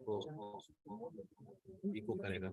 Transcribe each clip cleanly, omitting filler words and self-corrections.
उसको इको करेगा।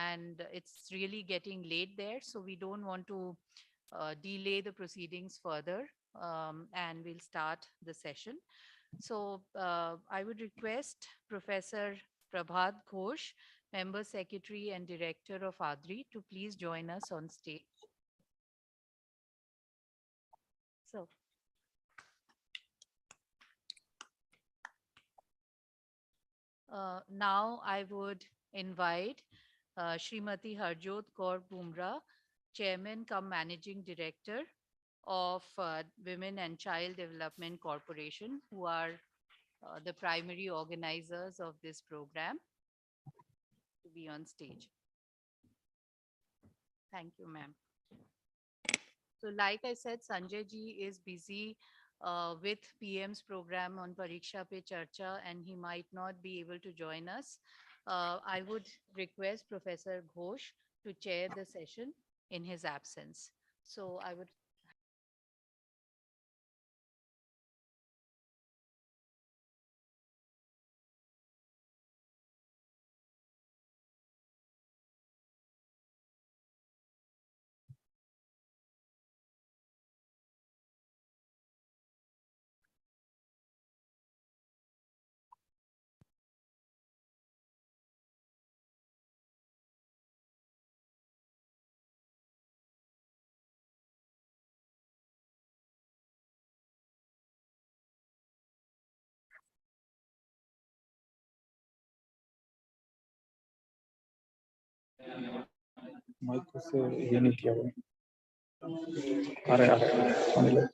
and it's really getting late there. So we don't want to delay the proceedings further, and we'll start the session. So I would request Professor Prabhat Ghosh, Member Secretary and Director of ADRI, to please join us on stage. So now I would invite Srimati Harjot Kaur Bumrah, Chairman cum Managing Director of Women and Child Development Corporation, who are the primary organizers of this program, to be on stage. Thank you, ma'am. So like I said, Sanjay ji is busy with PM's program on Pariksha Pe Charcha, and he might not be able to join us. I would request Professor Ghosh to chair the session in his absence. So I would mike से ये नहीं किया हुआ आ रहा है आने लगा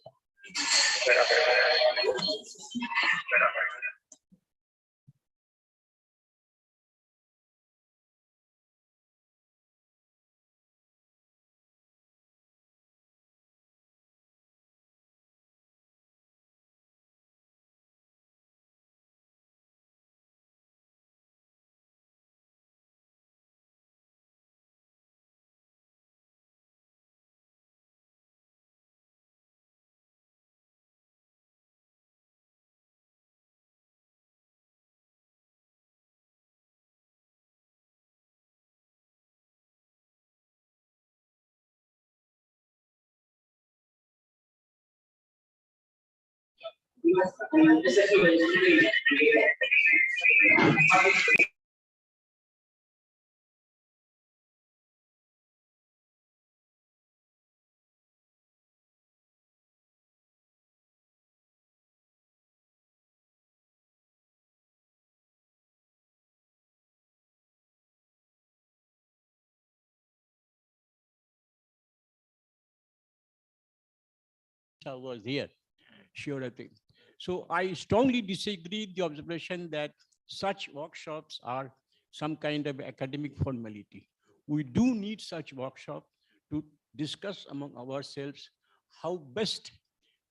was here. Sure, I think. So I strongly disagree the observation that such workshops are some kind of academic formality. We do need such workshop to discuss among ourselves how best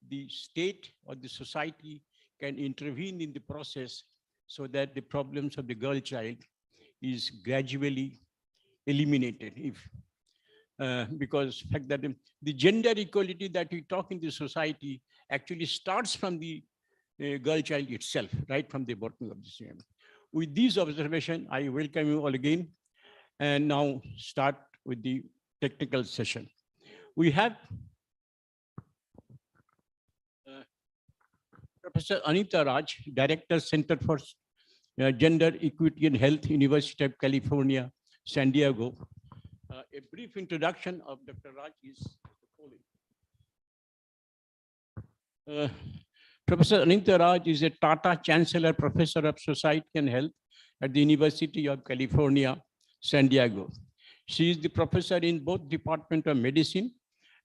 the state or the society can intervene in the process so that the problems of the girl child is gradually eliminated. Because fact that the gender equality that we talk in the society actually starts from the girl child itself, right from the working of the same. With these observations, I welcome you all again, and now start with the technical session. We have Professor Anita Raj, Director, Center for Gender Equity and Health, University of California, San Diego. A brief introduction of Dr. Raj is the following. Professor Anita Raj is a Tata Chancellor Professor of Society and Health at the University of California, San Diego. She is the professor in both Department of Medicine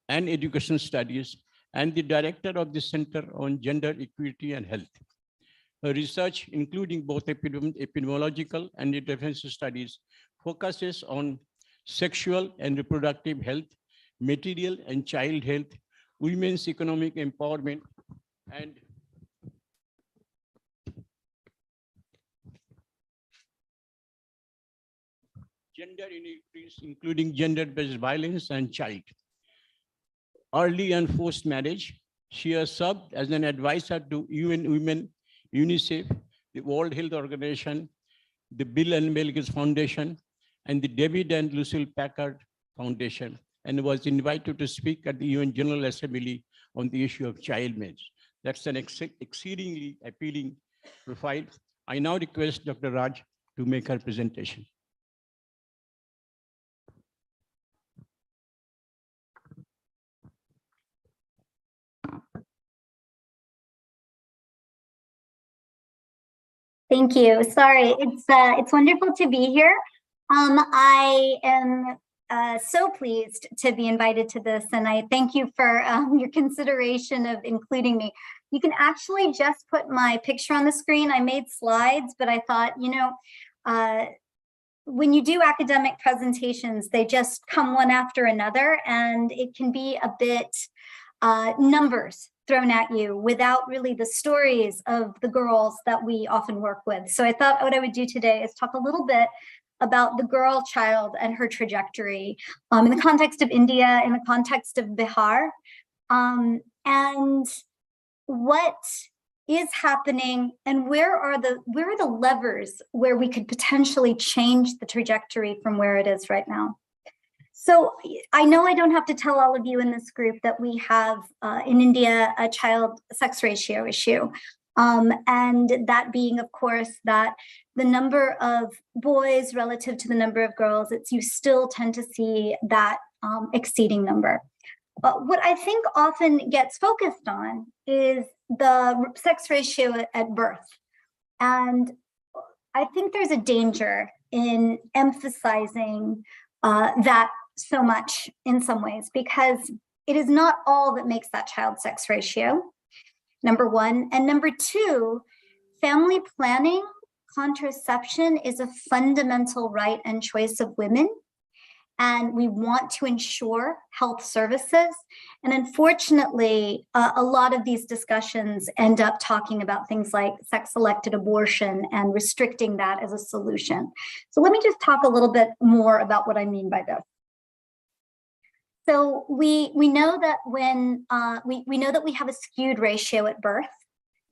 and Education Studies and the director of the Center on Gender Equity and Health. Her research, including both epidemiological and intervention studies, focuses on sexual and reproductive health, material and child health, women's economic empowerment, and gender inequities, including gender-based violence and child. Early and forced marriage. She has served as an advisor to UN Women, UNICEF, the World Health Organization, the Bill and Melinda Gates Foundation, and the David and Lucille Packard Foundation, and was invited to speak at the UN General Assembly on the issue of child marriage. That's an exceedingly appealing profile. I now request Dr. Raj to make her presentation. Thank you. Sorry, it's wonderful to be here. I am so pleased to be invited to this, and I thank you for your consideration of including me. You can actually just put my picture on the screen. I made slides, but I thought, you know, when you do academic presentations, they just come one after another, and it can be a bit numbers thrown at you without really the stories of the girls that we often work with. So I thought what I would do today is talk a little bit about the girl child and her trajectory in the context of India, in the context of Bihar, and what is happening, and where are the levers where we could potentially change the trajectory from where it is right now. So I know I don't have to tell all of you in this group that we have in India a child sex ratio issue. And that being, of course, that the number of boys relative to the number of girls, you still tend to see that exceeding number. But what I think often gets focused on is the sex ratio at birth. And I think there's a danger in emphasizing that so much in some ways, because it is not all that makes that child sex ratio, number one. And number two, family planning, contraception is a fundamental right and choice of women. And we want to ensure health services. And unfortunately, a lot of these discussions end up talking about things like sex-selected abortion and restricting that as a solution. So let me just talk a little bit more about what I mean by this. So we know that when we know that we have a skewed ratio at birth,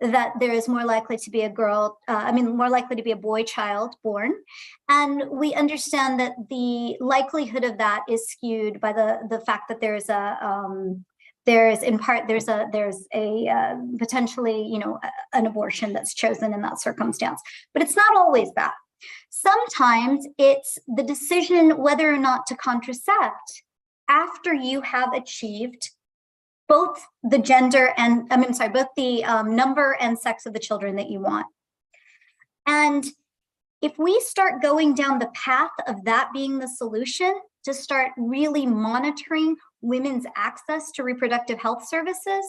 that there is more likely to be a girl, more likely to be a boy child born. And we understand that the likelihood of that is skewed by the fact that there's a potentially, you know, an abortion that's chosen in that circumstance. But it's not always that. Sometimes it's the decision whether or not to contracept after you have achieved both the gender and, both the number and sex of the children that you want. And if we start going down the path of that being the solution, to start really monitoring women's access to reproductive health services,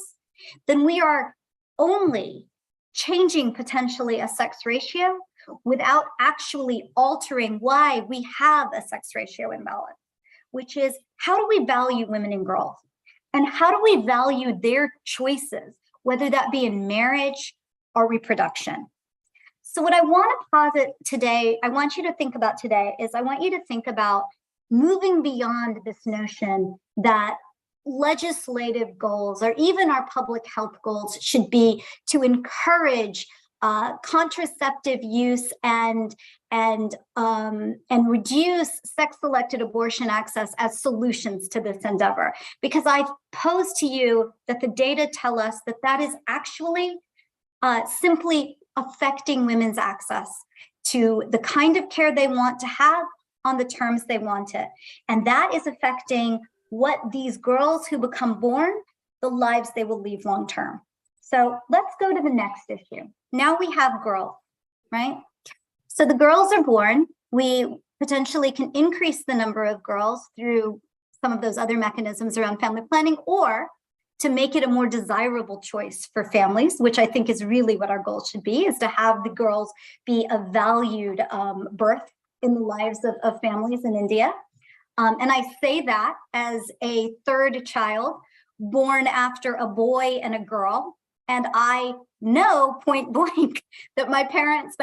then we are only changing potentially a sex ratio without actually altering why we have a sex ratio imbalance, which is, how do we value women and girls? And how do we value their choices, whether that be in marriage or reproduction? So what I want to posit today, I want you to think about today, is I want you to think about moving beyond this notion that legislative goals or even our public health goals should be to encourage contraceptive use and reduce sex-selected abortion access as solutions to this endeavor. Because I pose to you that the data tell us that that is actually simply affecting women's access to the kind of care they want to have on the terms they want it. And that is affecting what these girls who become born, the lives they will leave long-term. So let's go to the next issue. Now we have girls, right? So the girls are born. We potentially can increase the number of girls through some of those other mechanisms around family planning, or to make it a more desirable choice for families, which I think is really what our goal should be, is to have the girls be a valued birth in the lives of families in India. And I say that as a third child born after a boy and a girl. And I know point blank that my parents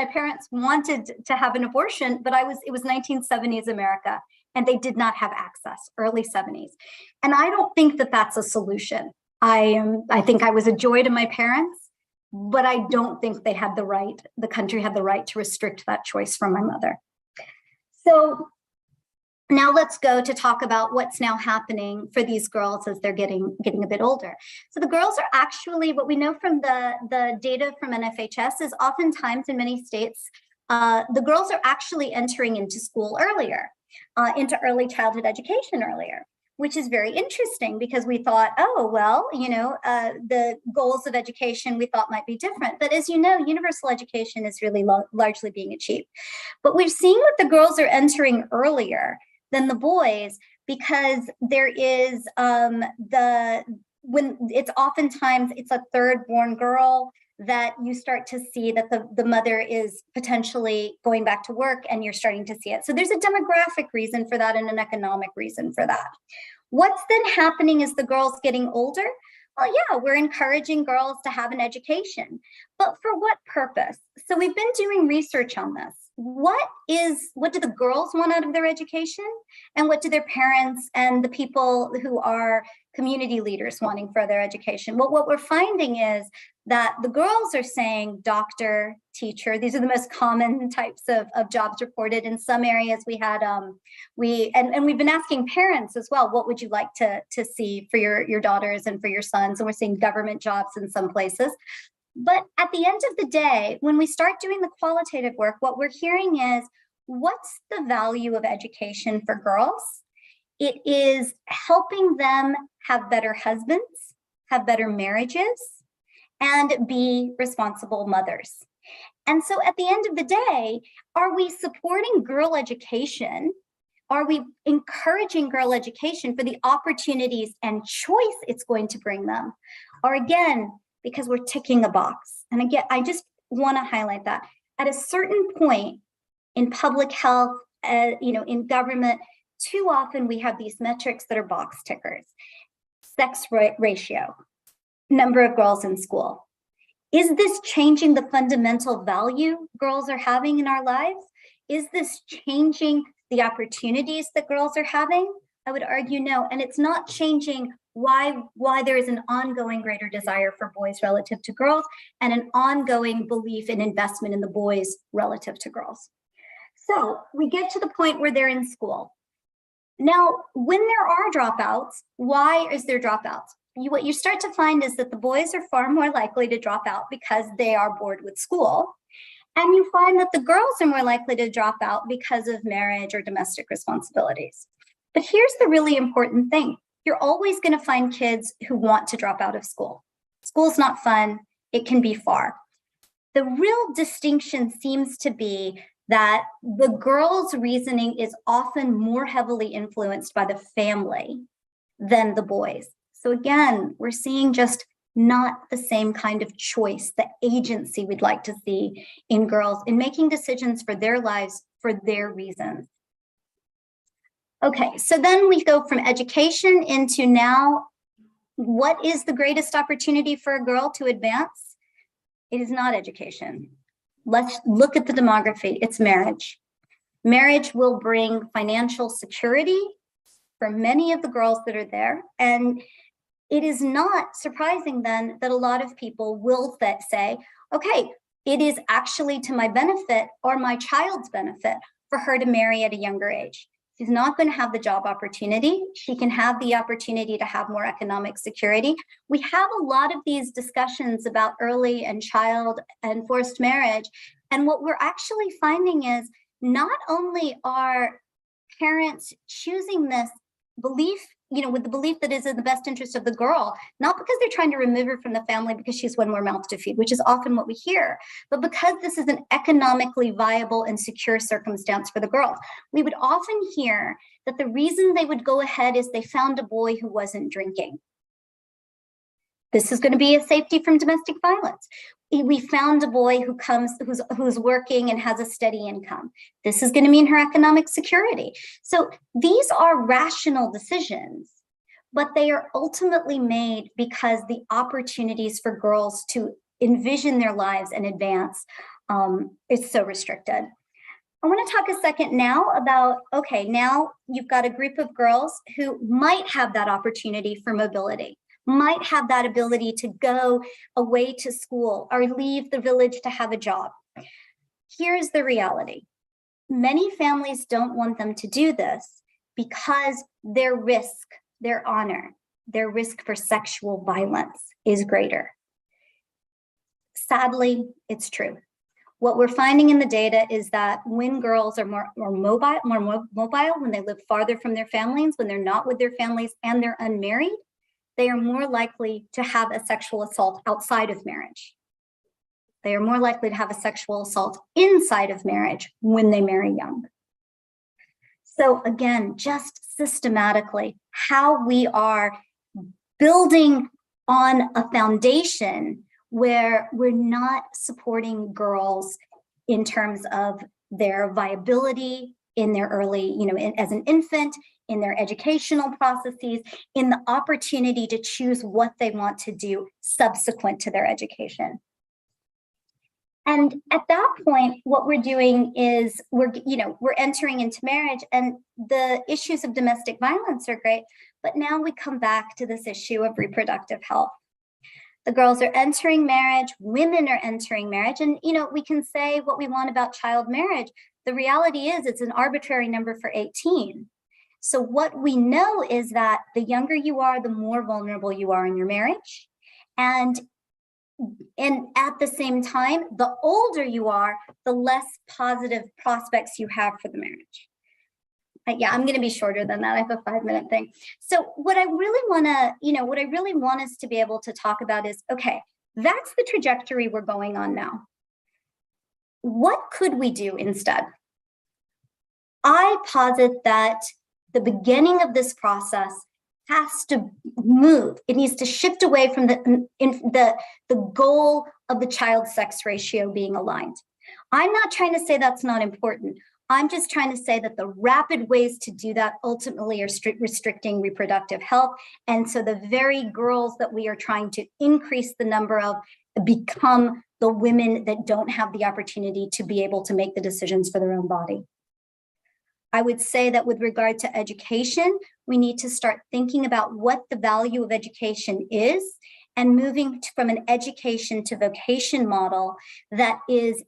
wanted to have an abortion, but it was 1970s America, and they did not have access, early 70s. And I don't think that that's a solution. I think I was a joy to my parents, but I don't think they had the country had the right to restrict that choice from my mother. So Now let's go to talk about what's now happening for these girls as they're getting a bit older. So the girls are actually, what we know from the data from NFHS is oftentimes in many states, the girls are actually entering into school earlier, into early childhood education earlier, which is very interesting because we thought, oh, well, the goals of education we thought might be different. But as you know, universal education is really largely being achieved. But we're seeing that the girls are entering earlier than the boys because there is when it's oftentimes it's a third born girl that you start to see that the mother is potentially going back to work and you're starting to see it. So there's a demographic reason for that and an economic reason for that. What's then happening as the girls getting older? Well, yeah, we're encouraging girls to have an education, but for what purpose? So we've been doing research on this. What do the girls want out of their education? And what do their parents and the people who are community leaders wanting for their education? Well, what we're finding is that the girls are saying doctor, teacher. These are the most common types of jobs reported. In some areas we had, we've been asking parents as well, what would you like to see for your daughters and for your sons? And we're seeing government jobs in some places. But at the end of the day, when we start doing the qualitative work, what we're hearing is, what's the value of education for girls? It is helping them have better husbands, have better marriages, and be responsible mothers. And so at the end of the day, are we supporting girl education? Are we encouraging girl education for the opportunities and choice it's going to bring them? Or again, because we're ticking a box. And again, I just want to highlight that at a certain point in public health, in government, too often we have these metrics that are box tickers. Sex ratio, number of girls in school. Is this changing the fundamental value girls are having in our lives? Is this changing the opportunities that girls are having? I would argue no, and it's not changing why there is an ongoing greater desire for boys relative to girls and an ongoing belief in investment in the boys relative to girls. So we get to the point where they're in school. Now, when there are dropouts, why is there dropouts? What you start to find is that the boys are far more likely to drop out because they are bored with school. And you find that the girls are more likely to drop out because of marriage or domestic responsibilities. But here's the really important thing. You're always going to find kids who want to drop out of school. School's not fun. It can be far. The real distinction seems to be that the girl's reasoning is often more heavily influenced by the family than the boys. So again, we're seeing just not the same kind of choice, the agency we'd like to see in girls in making decisions for their lives for their reasons. Okay, so then we go from education into now, what is the greatest opportunity for a girl to advance? It is not education. Let's look at the demography. It's marriage. Marriage will bring financial security for many of the girls that are there. And it is not surprising then that a lot of people will say, okay, it is actually to my benefit or my child's benefit for her to marry at a younger age. She's not going to have the job opportunity. She can have the opportunity to have more economic security. We have a lot of these discussions about early and child and forced marriage. And what we're actually finding is not only are parents choosing this belief, with the belief that is in the best interest of the girl, not because they're trying to remove her from the family because she's one more mouth to feed, which is often what we hear, but because this is an economically viable and secure circumstance for the girls. We would often hear that the reason they would go ahead is they found a boy who wasn't drinking. This is going to be a safety from domestic violence. We found a boy who's working and has a steady income. This is going to mean her economic security. So these are rational decisions, but they are ultimately made because the opportunities for girls to envision their lives and advance is so restricted. I want to talk a second now about, okay, now you've got a group of girls who might have that opportunity for mobility, might have that ability to go away to school or leave the village to have a job. Here's the reality. Many families don't want them to do this because their risk, their honor, their risk for sexual violence is greater. Sadly, it's true. What we're finding in the data is that when girls are more mobile, when they live farther from their families, when they're not with their families and they're unmarried, they are more likely to have a sexual assault outside of marriage. They are more likely to have a sexual assault inside of marriage when they marry young. So again, just systematically, how we are building on a foundation where we're not supporting girls in terms of their viability in their early, as an infant, in their educational processes, in the opportunity to choose what they want to do subsequent to their education. And at that point, what we're doing is we're entering into marriage, and the issues of domestic violence are great, but now we come back to this issue of reproductive health. The girls are entering marriage, women are entering marriage, and we can say what we want about child marriage. The reality is it's an arbitrary number for 18. So what we know is that the younger you are, the more vulnerable you are in your marriage. And at the same time, the older you are, the less positive prospects you have for the marriage. Yeah, I'm going to be shorter than that. I have a 5-minute thing. So what I really want us to be able to talk about is, okay, that's the trajectory we're going on now. What could we do instead? I posit that the beginning of this process has to move. It needs to shift away from the goal of the child sex ratio being aligned. I'm not trying to say that's not important. I'm just trying to say that the rapid ways to do that ultimately are restricting reproductive health. And so the very girls that we are trying to increase the number of become the women that don't have the opportunity to be able to make the decisions for their own body. I would say that with regard to education, we need to start thinking about what the value of education is and moving from an education to vocation model that is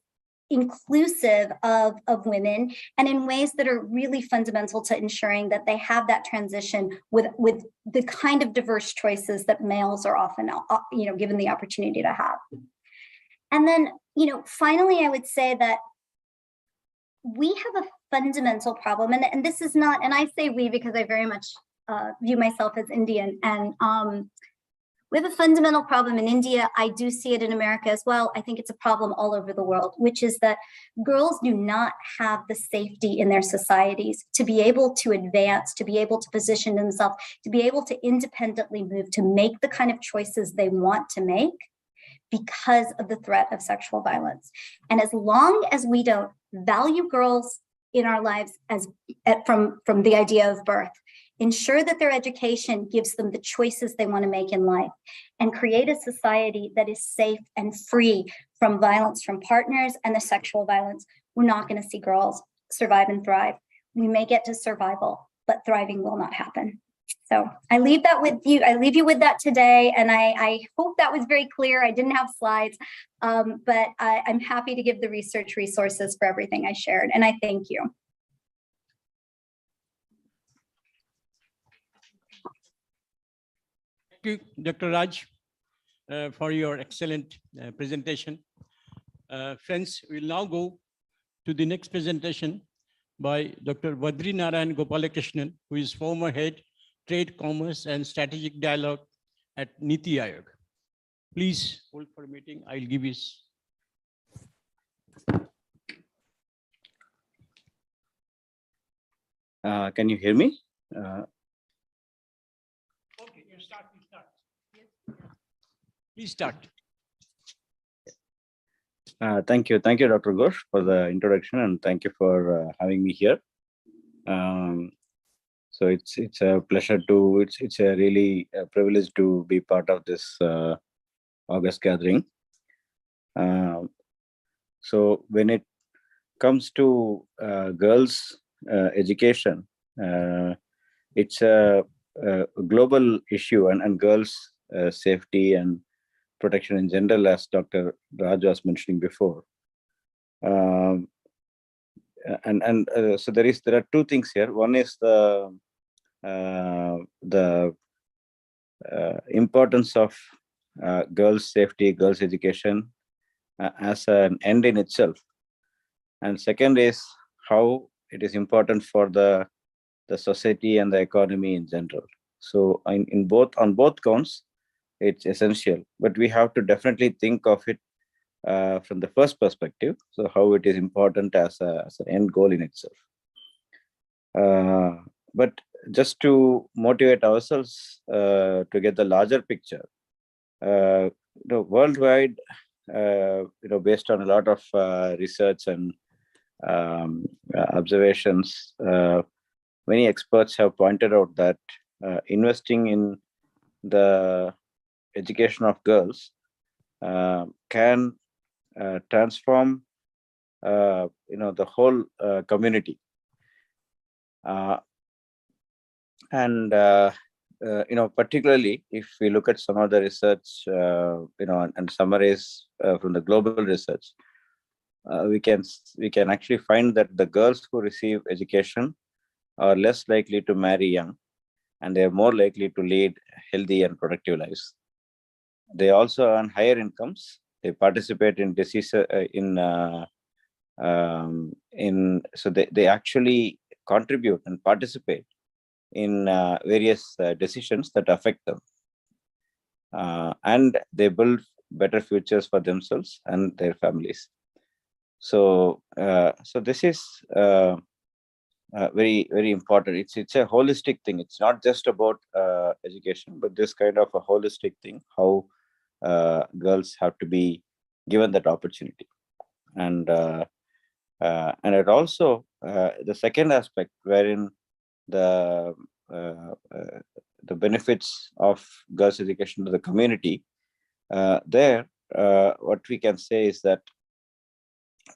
inclusive of women and in ways that are really fundamental to ensuring that they have that transition with the kind of diverse choices that males are often given the opportunity to have. And then finally, I would say that we have a fundamental problem, and this is not, and I say we because I very much view myself as Indian, and we have a fundamental problem in India. I do see it in America as well. I think it's a problem all over the world, which is that girls do not have the safety in their societies to be able to advance, to be able to position themselves, to be able to independently move, to make the kind of choices they want to make because of the threat of sexual violence. And as long as we don't value girls in our lives from the idea of birth, ensure that their education gives them the choices they want to make in life, and create a society that is safe and free from violence from partners and the sexual violence, we're not going to see girls survive and thrive. We may get to survival, but thriving will not happen. So I leave that with you. I leave you with that today. And I hope that was very clear. I didn't have slides, but I'm happy to give the research resources for everything I shared. And I thank you. Thank you, Dr. Raj, for your excellent presentation. Friends, we'll now go to the next presentation by Dr. Badri Narayan Gopalakrishnan, who is former head, Trade, Commerce, and Strategic Dialogue at Niti Aayog. Please hold for a meeting. I'll give his. Can you hear me? Okay, you start. Please start. Thank you, Dr. Ghosh, for the introduction, and thank you for having me here. So it's a pleasure to, it's a really a privilege to be part of this August gathering. So when it comes to girls' education, it's a global issue, and girls' safety and protection in general, as Dr. Raj was mentioning before. So there are two things here. One is the importance of girls' safety, girls' education as an end in itself, and second is how it is important for the society and the economy in general. So on both counts, it's essential, but we have to definitely think of it from the first perspective. So how it is important as an end goal in itself. But just to motivate ourselves to get the larger picture, worldwide, based on a lot of research and observations, many experts have pointed out that investing in the education of girls can transform the whole community. Particularly if we look at some of the research, and summaries from the global research, we can actually find that the girls who receive education are less likely to marry young, and they are more likely to lead healthy and productive lives. They also earn higher incomes. They participate in so they actually contribute and participate in various decisions that affect them, and they build better futures for themselves and their families. So this is very, very important. It's a holistic thing. It's not just about education, but this kind of a holistic thing, how girls have to be given that opportunity. And it also, the second aspect, wherein the benefits of girls' education to the community, what we can say is that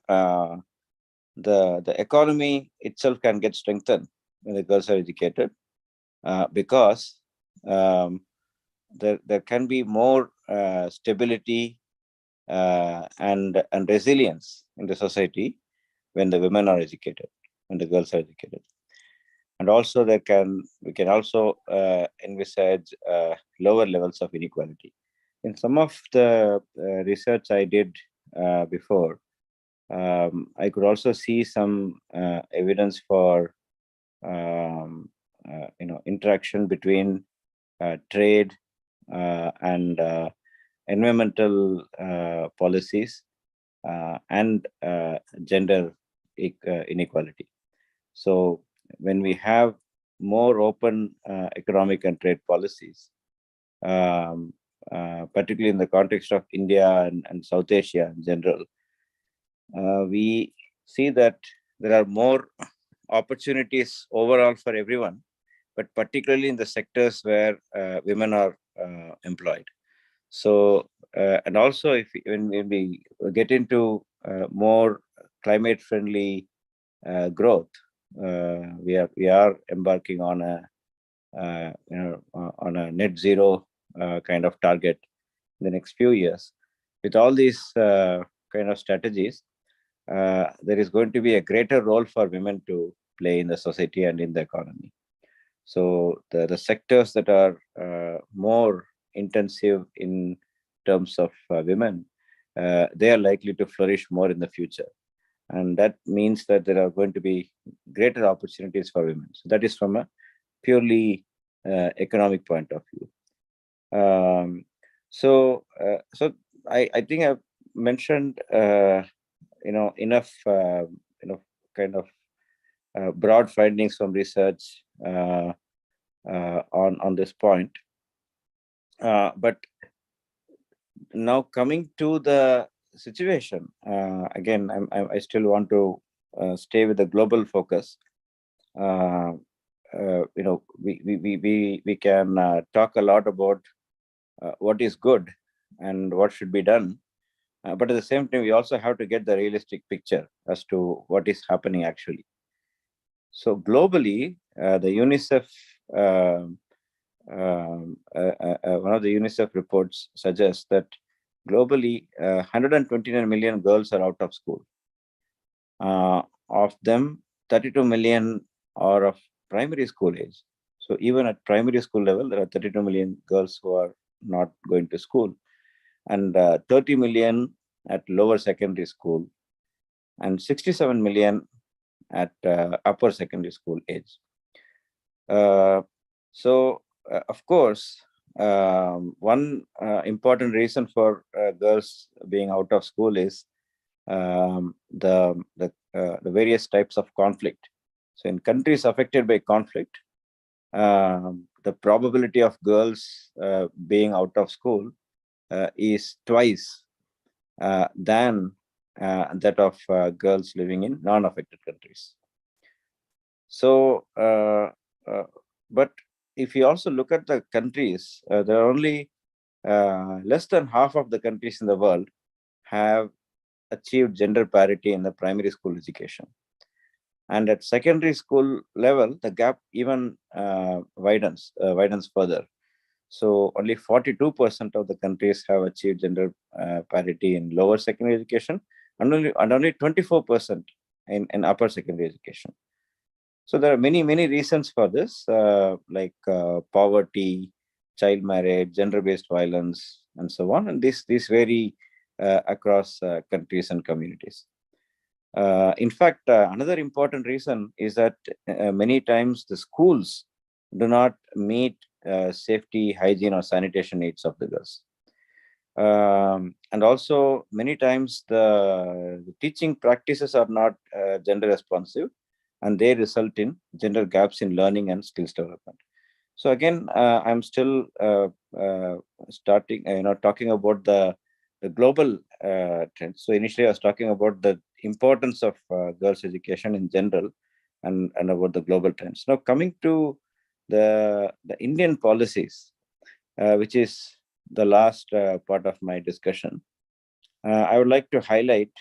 the economy itself can get strengthened when the girls are educated, because there can be more stability and resilience in the society when the women are educated, when the girls are educated. And also we can also envisage lower levels of inequality. In some of the research I did before, I could also see some evidence for interaction between trade and environmental policies and gender inequality. So when we have more open economic and trade policies, particularly in the context of India and South Asia in general, we see that there are more opportunities overall for everyone, but particularly in the sectors where women are employed. So, and also when we get into more climate-friendly growth, we are embarking on a net zero kind of target in the next few years. With all these kind of strategies, there is going to be a greater role for women to play in the society and in the economy. So the sectors that are more intensive in terms of women, they are likely to flourish more in the future. And that means that there are going to be greater opportunities for women. So that is from a purely economic point of view. So I think I've mentioned enough kind of broad findings from research on this point. But now coming to the situation, again, I still want to stay with the global focus. We can talk a lot about what is good and what should be done. But at the same time, we also have to get the realistic picture as to what is happening actually. So globally, the UNICEF, one of the UNICEF reports suggests that globally, 129 million girls are out of school. of them, 32 million are of primary school age. So even at primary school level, there are 32 million girls who are not going to school, and 30 million at lower secondary school, and 67 million at upper secondary school age. Of course, one important reason for girls being out of school is the various types of conflict. So in countries affected by conflict, the probability of girls being out of school is twice than that of girls living in non-affected countries. So, but if you also look at the countries, there are only less than half of the countries in the world have achieved gender parity in the primary school education. And at secondary school level, the gap even widens further. So only 42% of the countries have achieved gender parity in lower secondary education, and only 24% in upper secondary education. So there are many reasons for this, like poverty, child marriage, gender-based violence, and so on. And these vary across countries and communities. In fact, another important reason is that many times the schools do not meet safety, hygiene, or sanitation needs of the girls. And also many times the teaching practices are not gender responsive, and they result in gender gaps in learning and skills development. So again, I'm still talking about the global trends. So initially I was talking about the importance of girls' education in general, and about the global trends. Now coming to the Indian policies, which is the last part of my discussion, I would like to highlight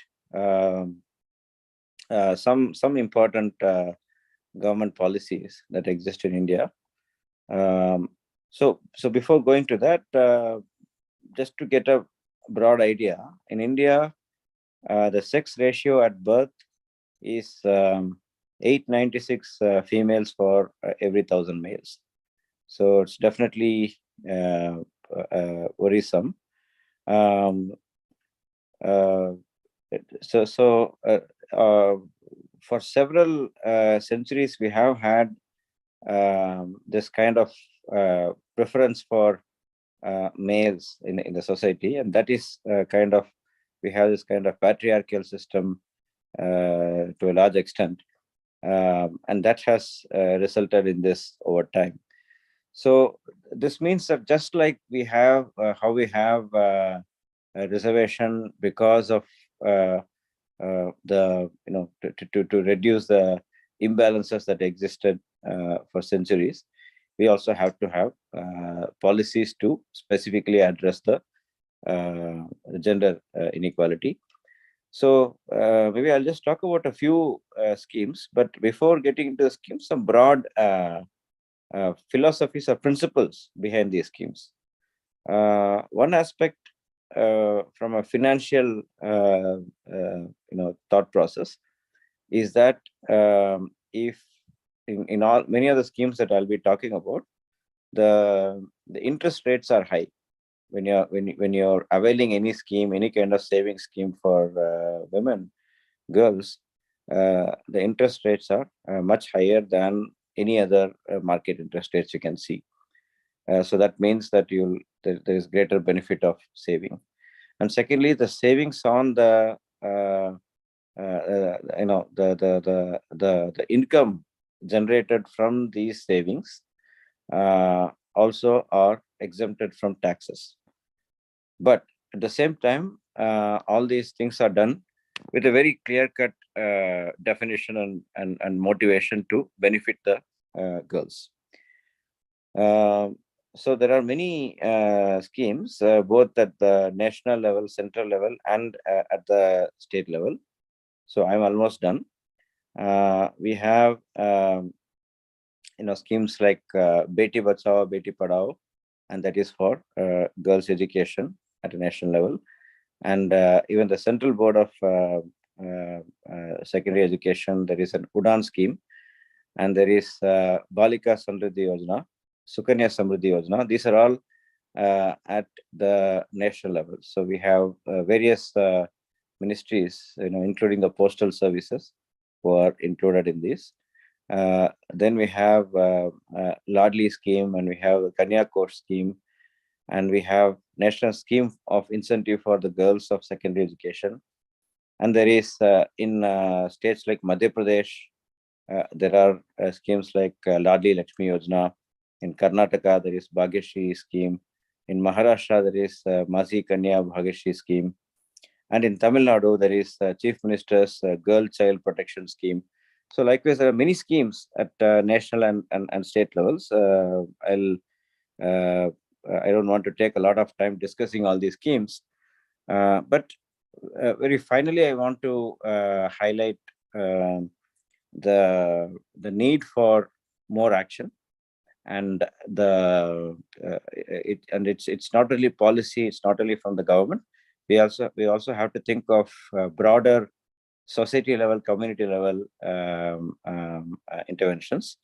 some important government policies that exist in India. So before going to that, just to get a broad idea, in India, the sex ratio at birth is 896 females for every 1,000 males. So it's definitely worrisome. For several centuries, we have had this kind of preference for males in the society, and that is we have this kind of patriarchal system to a large extent, and that has resulted in this over time. So this means that just like we have how we have a reservation because of to reduce the imbalances that existed for centuries, we also have to have policies to specifically address the gender inequality. So maybe I'll just talk about a few schemes, but before getting into the schemes, some broad philosophies or principles behind these schemes. One aspect from a financial thought process is that if in all many of the schemes that I'll be talking about, the interest rates are high. When you're availing any scheme, any kind of saving scheme for women, girls, the interest rates are much higher than any other market interest rates you can see. So that means that there is greater benefit of saving. And secondly, the savings on the income generated from these savings also are exempted from taxes. But at the same time, all these things are done with a very clear-cut definition and motivation to benefit the girls. So there are many schemes, both at the national level, central level, and at the state level. So I'm almost done. We have schemes like Beti Bachao, Beti Padhao, and that is for girls' education at a national level. And even the Central Board of secondary education, there is an Udan scheme, and there is Balika Samriddhi Yojana, Sukanya Samriddhi Yojana. These are all at the national level. So we have various ministries, including the postal services, who are included in this. Then we have Ladli scheme, and we have the Kanya Course scheme, and we have national scheme of incentive for the girls of secondary education. And there is in states like Madhya Pradesh, there are schemes like Ladli Lakshmi Yojana. In Karnataka, there is Bhagyashree scheme. In Maharashtra, there is Mazi Kanya Bhagyashree scheme. And in Tamil Nadu, there is Chief Minister's Girl Child Protection Scheme. So likewise, there are many schemes at national and state levels. I don't want to take a lot of time discussing all these schemes, but very finally, I want to highlight the need for more action, and it's not really policy. It's not only from the government. We also have to think of broader society level, community level interventions,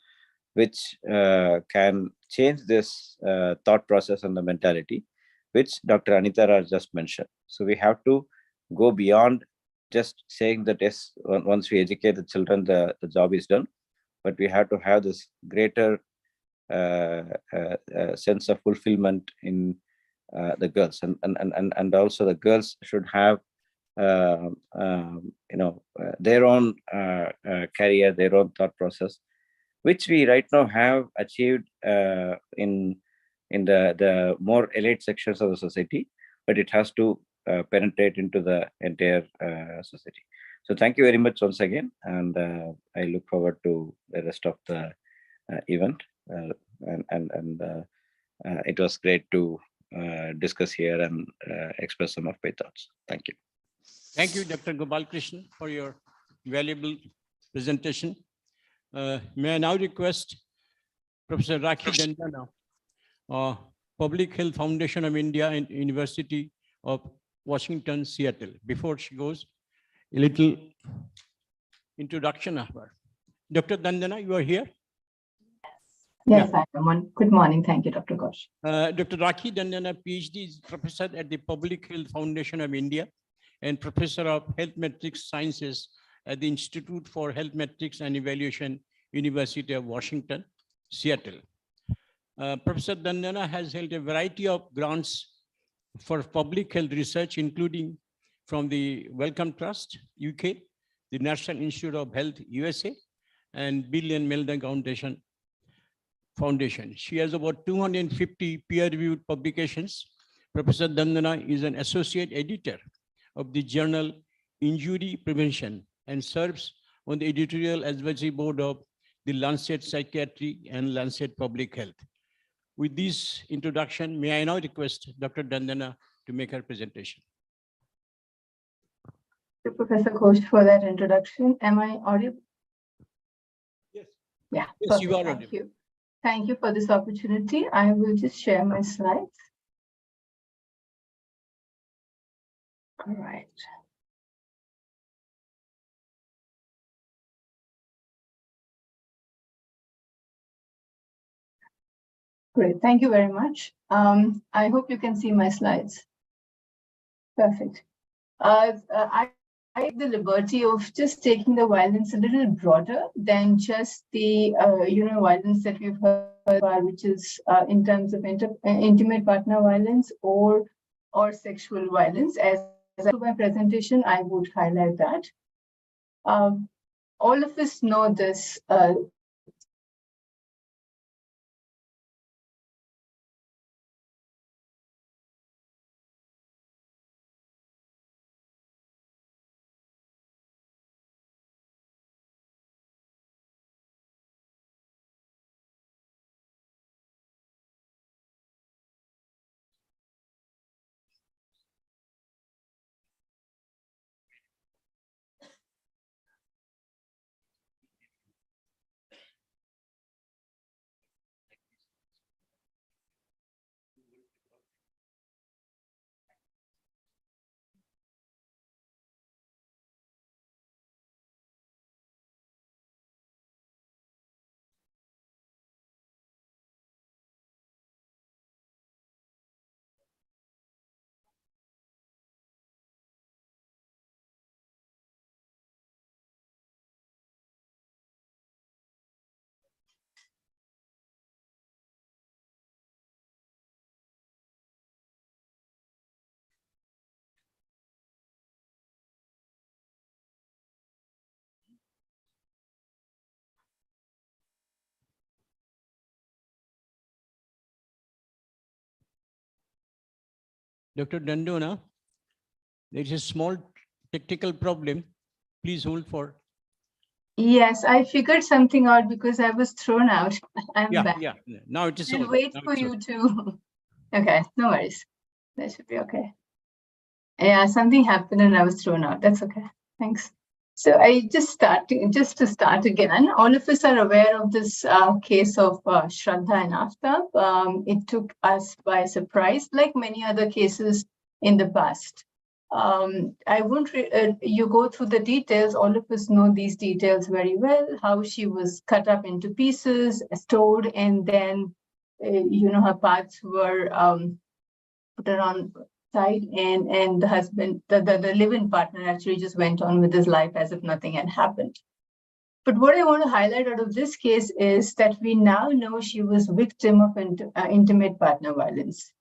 which can change this thought process and the mentality, which Dr. Anita Raj just mentioned. So we have to go beyond just saying that yes, once we educate the children, the job is done, but we have to have this greater sense of fulfillment in the girls, and also the girls should have their own career, their own thought process, which we right now have achieved in the more elite sections of the society, but it has to penetrate into the entire society. So thank you very much once again, and I look forward to the rest of the event. It was great to discuss here and express some of my thoughts. Thank you. Thank you, Dr. Gopal Krishnan, for your valuable presentation. May I now request Professor Rakhi Dandana, Public Health Foundation of India and University of Washington, Seattle. Before she goes, a little introduction of her. Dr. Dandana, you are here? Yes, I am on. Good morning. Thank you, Dr. Ghosh. Dr. Rakhi Dandana, PhD, is professor at the Public Health Foundation of India and professor of Health Metrics Sciences at the Institute for Health Metrics and Evaluation, University of Washington, Seattle. Professor Dandana has held a variety of grants for public health research, including from the Wellcome Trust, UK, the National Institute of Health, USA, and Bill and Melinda Foundation. She has about 250 peer-reviewed publications. Professor Dandana is an associate editor of the journal Injury Prevention and serves on the editorial advisory board of the Lancet Psychiatry and Lancet Public Health. With this introduction, may I now request Dr. Dandana to make her presentation. Thank you, Professor Ghosh, for that introduction. Am I audible? Yes. Yeah. Yes, you are Thank audible. you. Thank you for this opportunity. I will just share my slides. All right. Great. Thank you very much. I hope you can see my slides. Perfect. I have the liberty of just taking the violence a little broader than just the violence that we've heard about, which is in terms of intimate partner violence or sexual violence. As I do my presentation, I would highlight that. All of us know this. Dr. Dandona, there is a small technical problem. Please hold for. Yes, I figured something out because I was thrown out. I'm Yeah, back. yeah. Now it is I'll over. wait Now for it's you over. to. Okay, no worries. That should be okay. Yeah, something happened and I was thrown out. That's okay. Thanks. So I just to start again, all of us are aware of this case of Shraddha and Aftab. It took us by surprise, like many other cases in the past. I won't, you go through the details, all of us know these details very well, how she was cut up into pieces, stored, and then, her parts were put around side, and the husband, the live-in partner actually just went on with his life as if nothing had happened. But what I want to highlight out of this case is that we now know she was victim of intimate partner violence.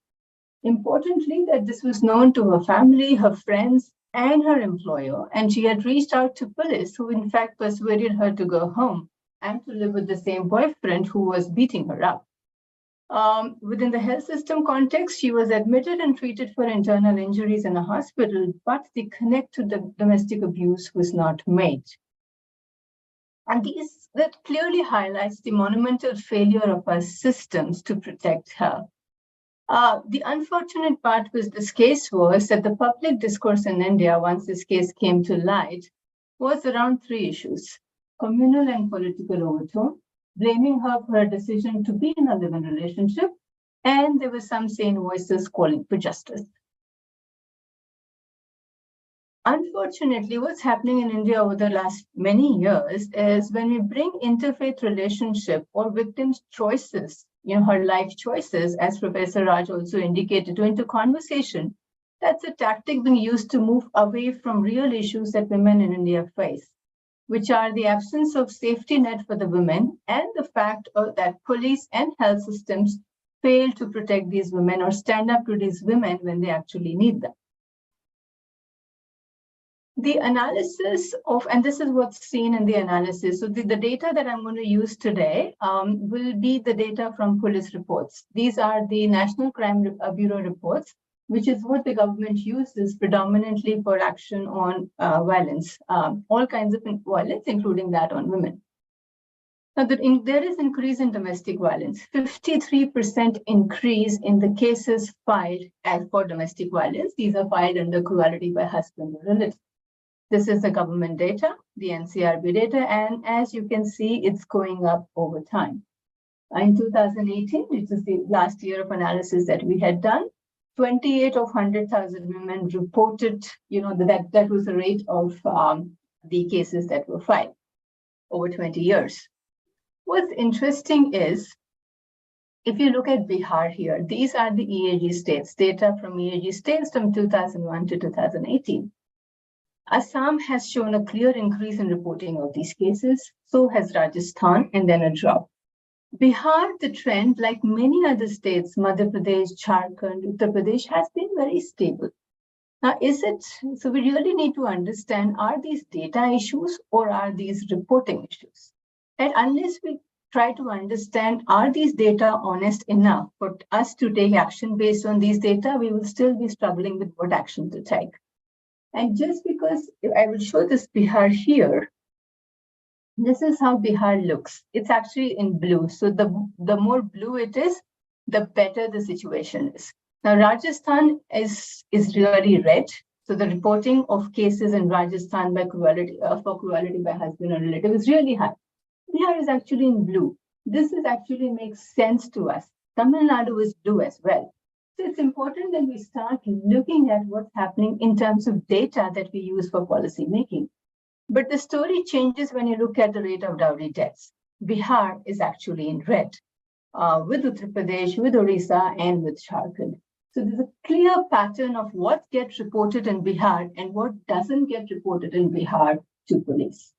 Importantly, that this was known to her family, her friends, and her employer, and she had reached out to police, who in fact persuaded her to go home and to live with the same boyfriend who was beating her up. Within the health system context, she was admitted and treated for internal injuries in a hospital, but the connect to the domestic abuse was not made. And that clearly highlights the monumental failure of our systems to protect her. The unfortunate part with this case was that the public discourse in India, once this case came to light, was around three issues: communal and political overtone, blaming her for her decision to be in a live-in relationship, and there were some sane voices calling for justice. Unfortunately, what's happening in India over the last many years is when we bring interfaith relationship or victims' choices, her life choices, as Professor Raj also indicated, into conversation, that's a tactic being used to move away from real issues that women in India face, which are the absence of safety net for the women and the fact that police and health systems fail to protect these women or stand up to these women when they actually need them. The analysis of, and this is what's seen in the analysis, so the data that I'm going to use today will be the data from police reports. These are the National Crime Bureau reports, which is what the government uses predominantly for action on violence, all kinds of violence, including that on women. Now, there is increase in domestic violence, 53% increase in the cases filed for domestic violence. These are filed under cruelty by husband or relative. This is the government data, the NCRB data, and as you can see, it's going up over time. In 2018, which is the last year of analysis that we had done, 28 of 100,000 women reported, that was the rate of the cases that were filed over 20 years. What's interesting is, if you look at Bihar here, these are the EAG states, data from EAG states from 2001 to 2018. Assam has shown a clear increase in reporting of these cases, so has Rajasthan, and then a drop. Bihar, the trend, like many other states, Madhya Pradesh, Jharkhand, Uttar Pradesh, has been very stable. Now, so we really need to understand, are these data issues or are these reporting issues? And unless we try to understand, are these data honest enough for us to take action based on these data, we will still be struggling with what action to take. And just because I will show this Bihar here, this is how Bihar looks. It's actually in blue. So the more blue it is, the better the situation is. Now, Rajasthan is really red. So the reporting of cases in Rajasthan by cruelty by husband or relative is really high. Bihar is actually in blue. This actually makes sense to us. Tamil Nadu is blue as well. So it's important that we start looking at what's happening in terms of data that we use for policy making. But the story changes when you look at the rate of dowry deaths. Bihar is actually in red, with Uttar Pradesh, with Orissa, and with Jharkhand. So there's a clear pattern of what gets reported in Bihar and what doesn't get reported in Bihar to police.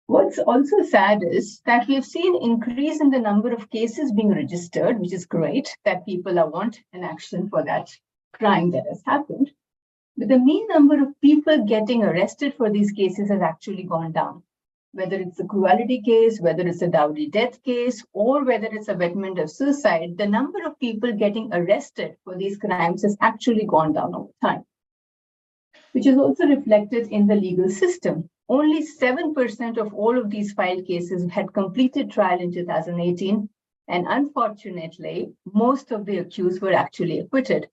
What's also sad is that we've seen increase in the number of cases being registered, which is great, that people want an action for that crime that has happened. But the mean number of people getting arrested for these cases has actually gone down. whether it's a cruelty case, whether it's a dowry death case, or whether it's a abatement of suicide, the number of people getting arrested for these crimes has actually gone down over time, which is also reflected in the legal system. Only 7% of all of these filed cases had completed trial in 2018, and unfortunately, most of the accused were actually acquitted.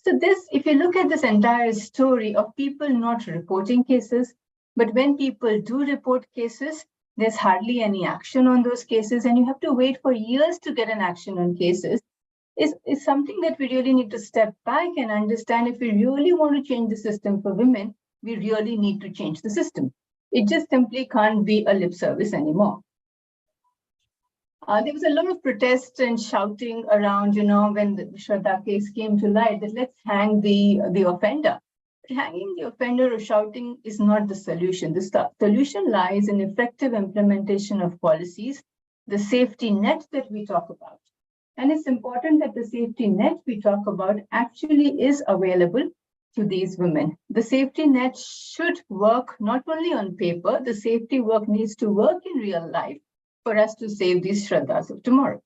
So this, if you look at this entire story of people not reporting cases, but when people do report cases, there's hardly any action on those cases, and you have to wait for years to get an action on cases, is something that we really need to step back and understand. If we really want to change the system for women, we really need to change the system. It just simply can't be a lip service anymore. There was a lot of protest and shouting around, when the Shraddha case came to light, that let's hang the offender. But hanging the offender or shouting is not the solution. The solution lies in effective implementation of policies, the safety net that we talk about. And it's important that the safety net we talk about actually is available to these women. The safety net should work not only on paper, the safety work needs to work in real life for us to save these Shraddhas of tomorrow.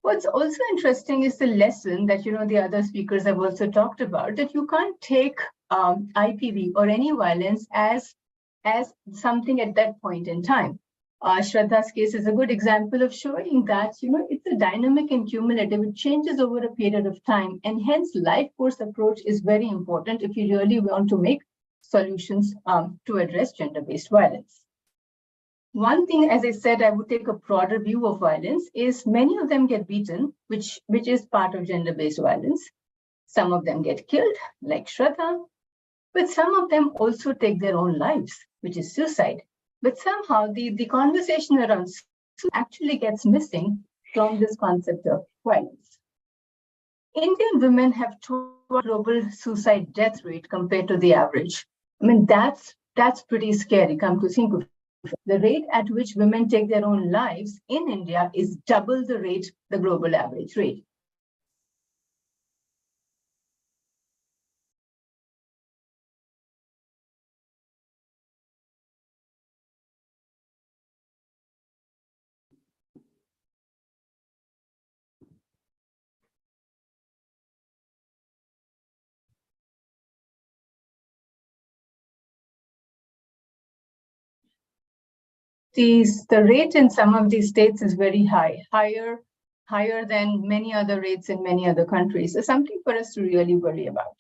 What's also interesting is the lesson that the other speakers have also talked about, that you can't take IPV or any violence as something at that point in time. Shraddha's case is a good example of showing that it's a dynamic and cumulative. It changes over a period of time, and hence life course approach is very important if you really want to make solutions to address gender-based violence. One thing, as I said, I would take a broader view of violence, is many of them get beaten, which is part of gender-based violence. Some of them get killed, like Shraddha, but some of them also take their own lives, which is suicide. But somehow the conversation around suicide actually gets missing from this concept of violence. Indian women have a global suicide death rate compared to the average. I mean, that's pretty scary, come to think of it. The rate at which women take their own lives in India is double the global average rate. The rate in some of these states is very higher than many other rates in many other countries. So something for us to really worry about.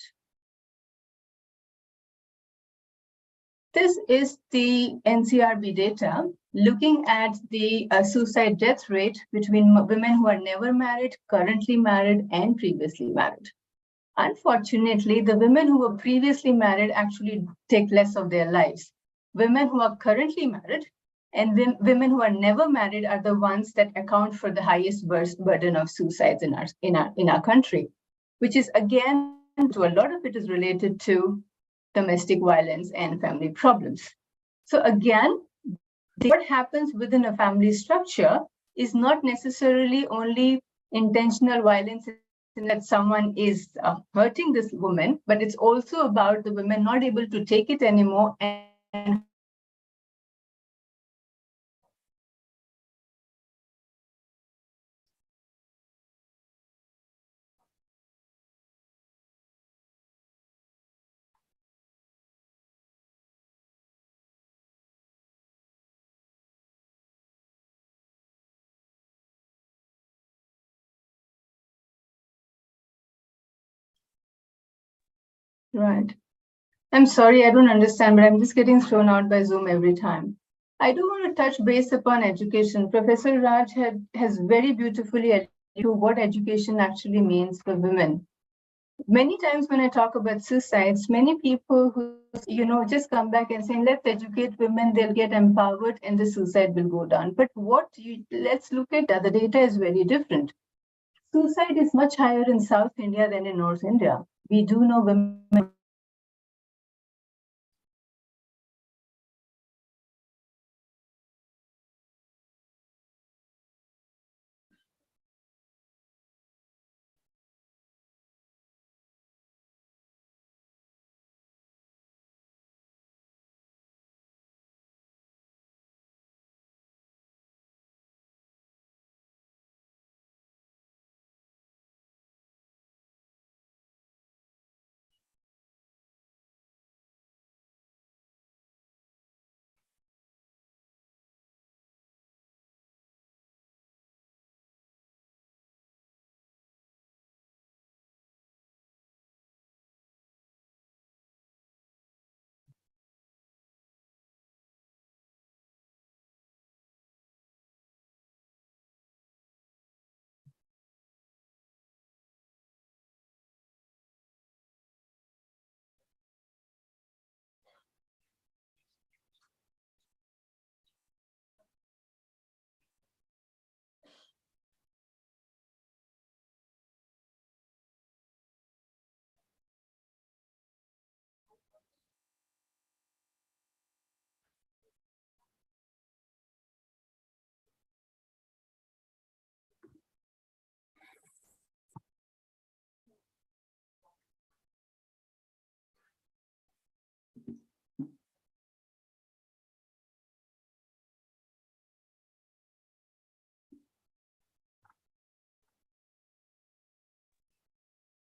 This is the NCRB data looking at the suicide death rate between women who are never married, currently married, and previously married. Unfortunately, the women who were previously married actually take less of their lives. Women who are currently married and women who are never married are the ones that account for the highest burden of suicides in our country, which is, again, to a lot of it is related to domestic violence and family problems. So again, what happens within a family structure is not necessarily only intentional violence in that someone is hurting this woman, but it's also about the women not able to take it anymore and right. I'm sorry, I don't understand, but I'm just getting thrown out by Zoom every time. I do want to touch base upon education. Professor Raj has very beautifully alluded to what education actually means for women. Many times when I talk about suicides, many people who, just come back and say, let's educate women, they'll get empowered and the suicide will go down. But let's look at the data is very different. Suicide is much higher in South India than in North India. We do know women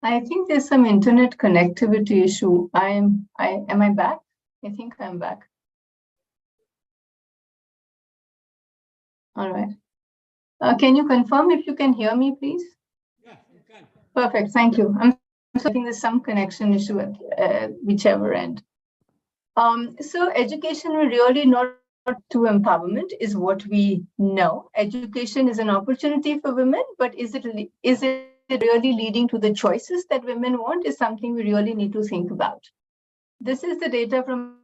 I think there's some internet connectivity issue. Am I back? I think I'm back. All right. Can you confirm if you can hear me, please? Yeah, you can. Perfect. Thank you. I think there's some connection issue at whichever end. So education will really not to empowerment is what we know. Education is an opportunity for women, but is it really leading to the choices that women want is something we really need to think about. This is the data from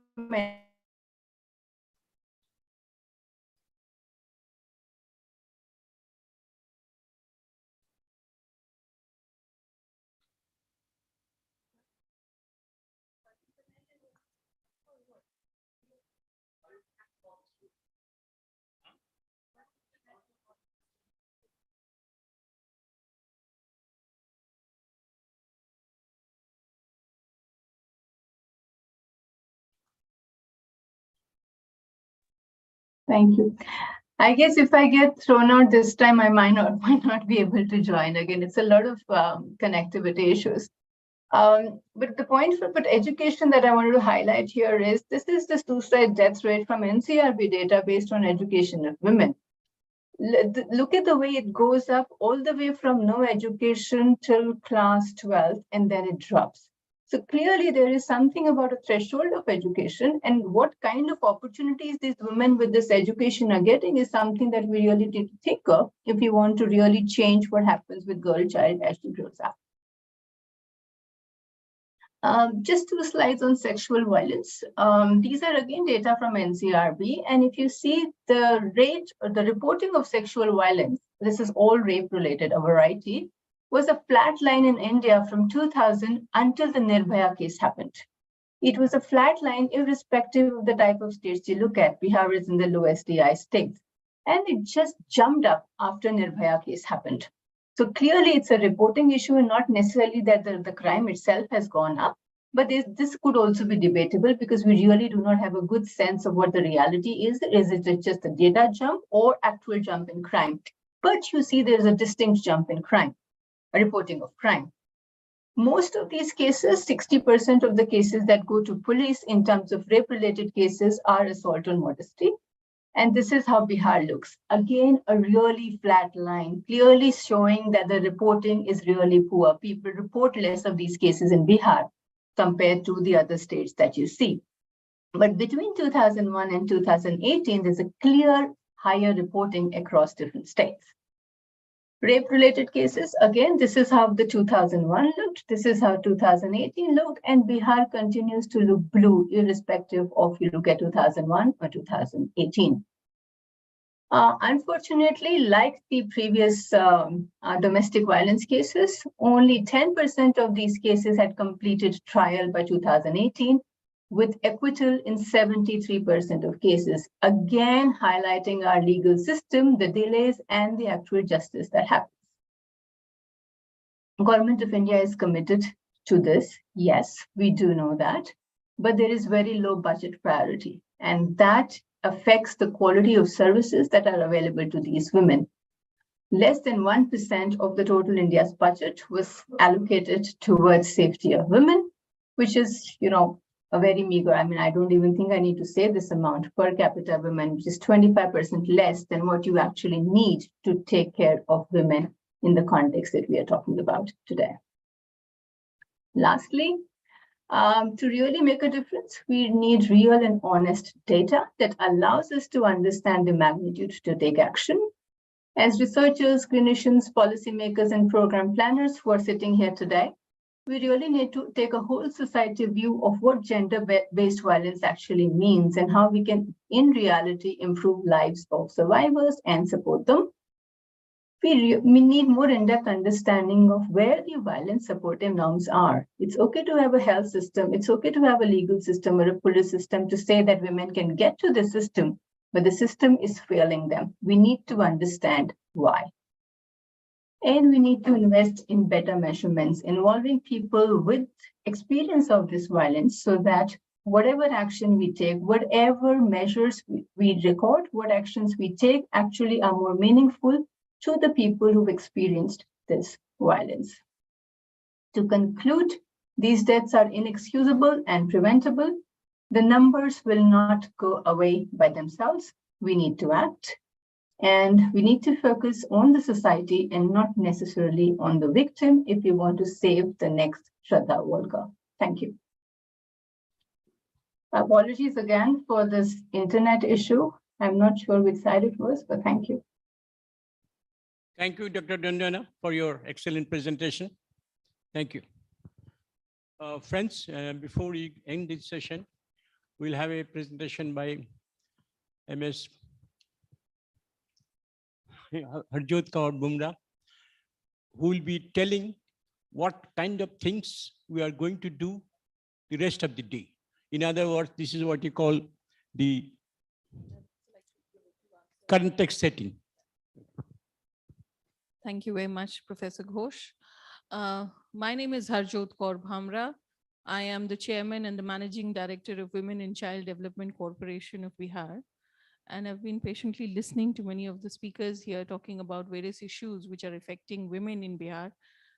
Thank you. I guess if I get thrown out this time, I might not be able to join again. It's a lot of connectivity issues. But the point for education that I wanted to highlight here is this is the suicide death rate from NCRB data based on education of women. Look at the way it goes up all the way from no education till class 12, and then it drops. So clearly there is something about a threshold of education, and what kind of opportunities these women with this education are getting is something that we really need to think of if we want to really change what happens with girl child as she grows up. Just 2 slides on sexual violence. These are again data from NCRB. And if you see the rate or the reporting of sexual violence, this is all rape related, a variety, was a flat line in India from 2000 until the Nirbhaya case happened. It was a flat line irrespective of the type of states you look at. Bihar is in the lowest DI states. And it just jumped up after Nirbhaya case happened. So clearly it's a reporting issue and not necessarily that the crime itself has gone up. But this could also be debatable because we really do not have a good sense of what the reality is. Is it just a data jump or actual jump in crime? But you see there's a distinct jump in crime, a reporting of crime. Most of these cases, 60% of the cases that go to police in terms of rape-related cases are assault on modesty. And this is how Bihar looks. Again, a really flat line, clearly showing that the reporting is really poor. People report less of these cases in Bihar compared to the other states that you see. But between 2001 and 2018, there's a clear higher reporting across different states. Rape-related cases, again, this is how the 2001 looked, this is how 2018 looked, and Bihar continues to look blue, irrespective of you look at 2001 or 2018. Unfortunately, like the previous domestic violence cases, only 10% of these cases had completed trial by 2018, with acquittal in 73% of cases, again highlighting our legal system, the delays, and the actual justice that happens. Government of India is committed to this. Yes, we do know that, but there is very low budget priority, and that affects the quality of services that are available to these women. Less than 1% of the total India's budget was allocated towards safety of women, which is, a very meager, I don't even think I need to say this amount per capita women, which is 25% less than what you actually need to take care of women in the context that we are talking about today. Lastly, to really make a difference, we need real and honest data that allows us to understand the magnitude to take action. As researchers, clinicians, policymakers, and program planners who are sitting here today, we really need to take a whole society view of what gender-based violence actually means and how we can, in reality, improve lives of survivors and support them. We need more in-depth understanding of where the violence supportive norms are. It's okay to have a health system. It's okay to have a legal system or a police system to say that women can get to the system, but the system is failing them. We need to understand why. And we need to invest in better measurements involving people with experience of this violence so that whatever action we take, whatever measures we record, what actions we take actually are more meaningful to the people who've experienced this violence. To conclude, these deaths are inexcusable and preventable. The numbers will not go away by themselves. We need to act. And we need to focus on the society and not necessarily on the victim if we want to save the next Shraddha Volga. Thank you. Apologies again for this internet issue. I'm not sure which side it was, but thank you. Thank you, Dr. Dandana, for your excellent presentation. Thank you. Friends, before we end this session, we'll have a presentation by MS Harjot Kaur Bumrah, who will be telling what kind of things we are going to do the rest of the day. In other words, this is what you call the context setting. Thank you very much, Professor Ghosh. My name is Harjot Kaur Bhamra. I am the chairman and the managing director of Women in Child Development Corporation of Bihar. And I've been patiently listening to many of the speakers here talking about various issues which are affecting women in Bihar,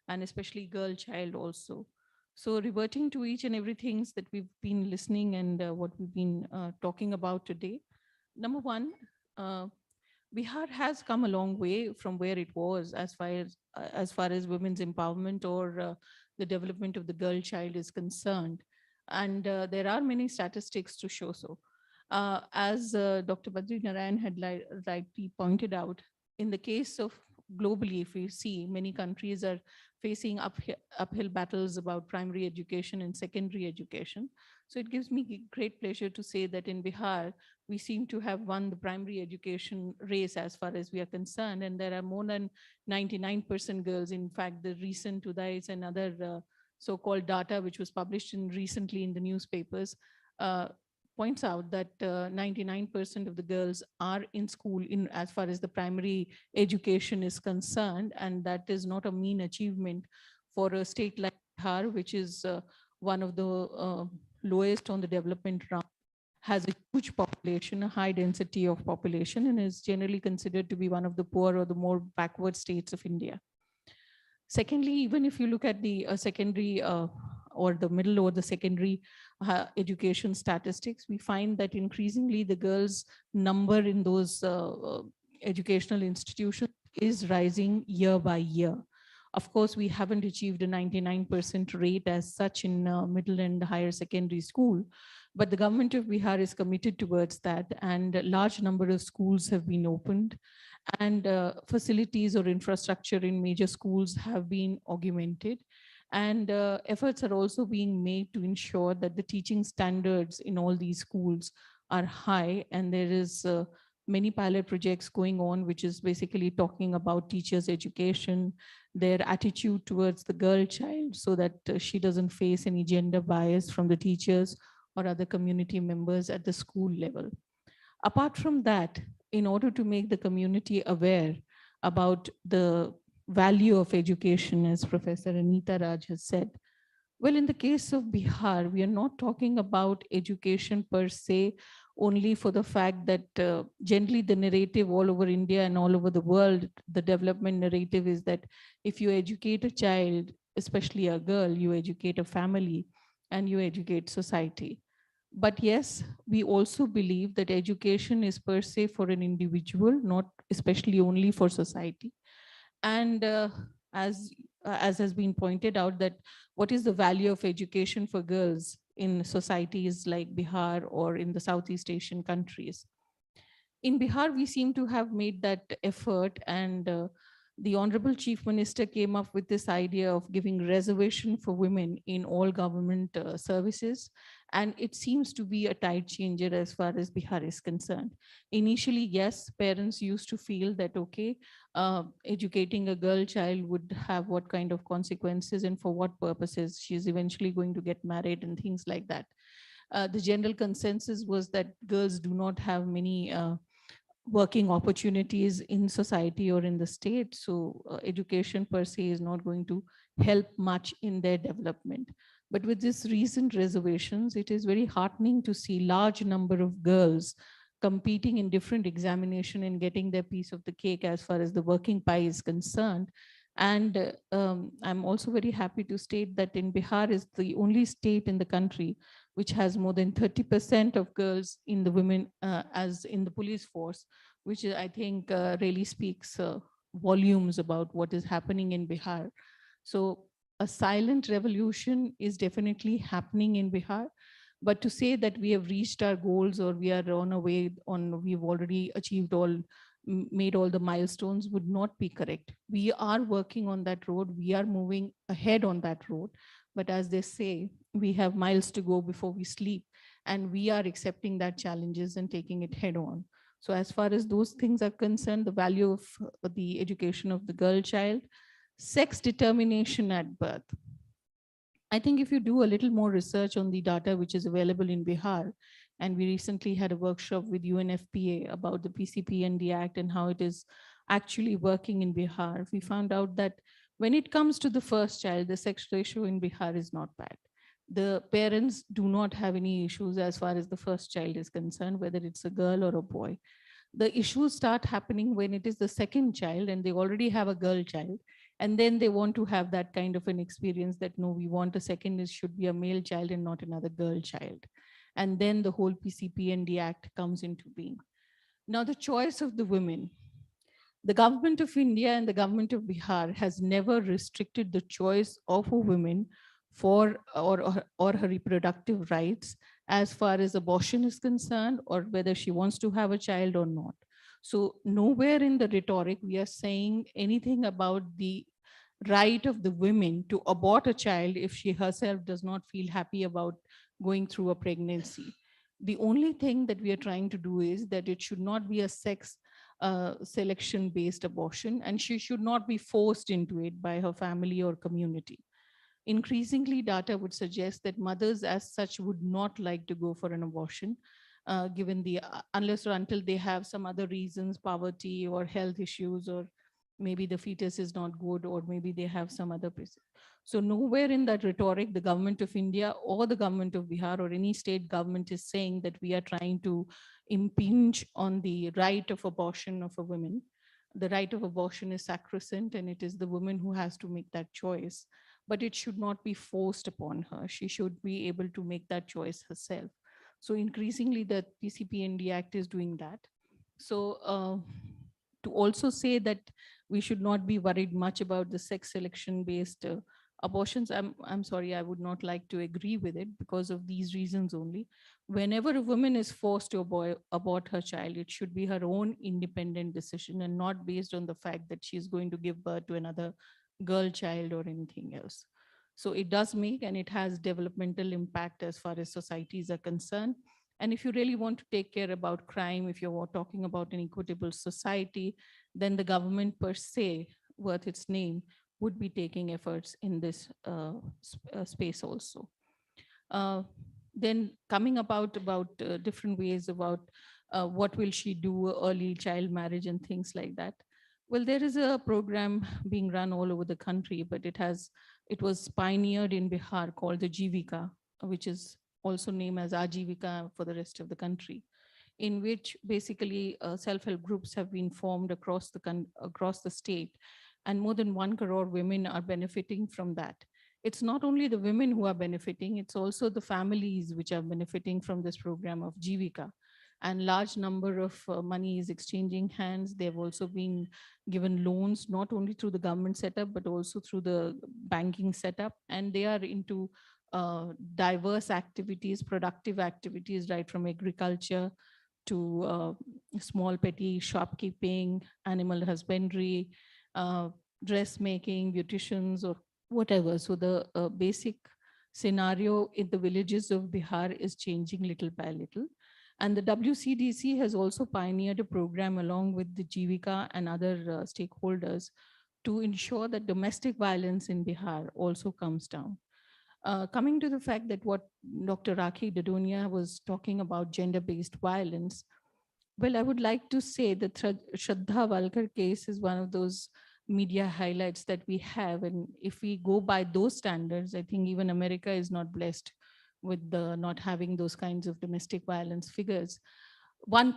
and especially girl child also. So reverting to each and everything that we've been listening and what we've been talking about today. Number one, Bihar has come a long way from where it was as far as women's empowerment or the development of the girl child is concerned. And there are many statistics to show so. As Dr. Badri Narayan had rightly pointed out, in the case of globally, if we see many countries are facing uphill battles about primary education and secondary education. So it gives me great pleasure to say that in Bihar, we seem to have won the primary education race as far as we are concerned. And there are more than 99% girls. In fact, the recent Udais and other so-called data, which was published recently in the newspapers, points out that 99% of the girls are in school in as far as the primary education is concerned. And that is not a mean achievement for a state like Bihar, which is one of the lowest on the development round, has a huge population, a high density of population, and is generally considered to be one of the poor or the more backward states of India. Secondly, even if you look at the secondary or the middle or the secondary education statistics, we find that increasingly the girls' number in those educational institutions is rising year by year. Of course, we haven't achieved a 99% rate as such in middle and higher secondary school, but the government of Bihar is committed towards that, and a large number of schools have been opened, and facilities or infrastructure in major schools have been augmented. And efforts are also being made to ensure that the teaching standards in all these schools are high. And there is many pilot projects going on, which is basically talking about teachers' education, their attitude towards the girl child, so that she doesn't face any gender bias from the teachers or other community members at the school level. Apart from that, in order to make the community aware about the value of education, as Professor Anita Raj has said, well, in the case of Bihar, we are not talking about education per se, only for the fact that generally the narrative all over India and all over the world, the development narrative is that if you educate a child, especially a girl, you educate a family and you educate society. But yes, we also believe that education is per se for an individual, not especially only for society. And as has been pointed out, that what is the value of education for girls in societies like Bihar or in the Southeast Asian countries? In Bihar, we seem to have made that effort, and the Honorable Chief Minister came up with this idea of giving reservation for women in all government services. And it seems to be a tide changer as far as Bihar is concerned. Initially, yes, parents used to feel that, okay, educating a girl child would have what kind of consequences and for what purposes. She's eventually going to get married and things like that. The general consensus was that girls do not have many working opportunities in society or in the state. So education per se is not going to help much in their development. But with these recent reservations, it is very heartening to see large number of girls competing in different examination and getting their piece of the cake as far as the working pie is concerned. And I'm also very happy to state that in Bihar is the only state in the country which has more than 30% of girls in the women as in the police force, which I think really speaks volumes about what is happening in Bihar. So a silent revolution is definitely happening in Bihar. But to say that we have reached our goals or we are on a way on, we've already achieved all, made all the milestones would not be correct. We are working on that road. We are moving ahead on that road. But as they say, we have miles to go before we sleep. And we are accepting that challenges and taking it head on. So as far as those things are concerned, the value of the education of the girl child, sex determination at birth. I think if you do a little more research on the data which is available in Bihar, and we recently had a workshop with UNFPA about the PCPND Act and how it is actually working in Bihar, we found out that when it comes to the first child, the sex ratio in Bihar is not bad. The parents do not have any issues as far as the first child is concerned, whether it's a girl or a boy. The issues start happening when it is the second child and they already have a girl child, and then they want to have that kind of an experience that no, we want a second, it should be a male child and not another girl child. And then the whole PCPND Act comes into being. Now the choice of the women. The government of India and the government of Bihar has never restricted the choice of a woman for or her reproductive rights as far as abortion is concerned, or whether she wants to have a child or not. So nowhere in the rhetoric we are saying anything about the right of the women to abort a child if she herself does not feel happy about going through a pregnancy. The only thing that we are trying to do is that it should not be a sex selection based abortion, and she should not be forced into it by her family or community. Increasingly, data would suggest that mothers as such would not like to go for an abortion, given the, unless or until they have some other reasons, poverty or health issues, or maybe the fetus is not good, or maybe they have some other reason. So nowhere in that rhetoric, the government of India or the government of Bihar or any state government is saying that we are trying to impinge on the right of abortion of a woman. The right of abortion is sacrosanct, and it is the woman who has to make that choice, but it should not be forced upon her. She should be able to make that choice herself. So increasingly the PCPND Act is doing that. So to also say that we should not be worried much about the sex selection based abortions, I'm sorry, I would not like to agree with it because of these reasons only. Whenever a woman is forced to abort her child, it should be her own independent decision and not based on the fact that she's going to give birth to another girl child or anything else. So it does make, and it has developmental impact as far as societies are concerned. And if you really want to take care about crime, if you're talking about an equitable society, then the government per se, worth its name, would be taking efforts in this space also. Then coming about different ways about what will she do, early child marriage and things like that. Well, there is a program being run all over the country, but it was pioneered in Bihar called the Jivika, which is also named as Ajivika for the rest of the country, in which basically self-help groups have been formed across the state, and more than 1 crore women are benefiting from that. It's not only the women who are benefiting, it's also the families which are benefiting from this program of Jivika. And large number of money is exchanging hands. They've also been given loans, not only through the government setup, but also through the banking setup. And they are into diverse activities, productive activities, right from agriculture to small petty shopkeeping, animal husbandry, dressmaking, beauticians, or whatever. So the basic scenario in the villages of Bihar is changing little by little. And the WCDC has also pioneered a program along with the Jivika and other stakeholders to ensure that domestic violence in Bihar also comes down. Coming to the fact that what Dr. Rakhi Dadonia was talking about gender-based violence, well, I would like to say that Shraddha Walkar case is one of those media highlights that we have. And if we go by those standards, I think even America is not blessed with not having those kinds of domestic violence figures. one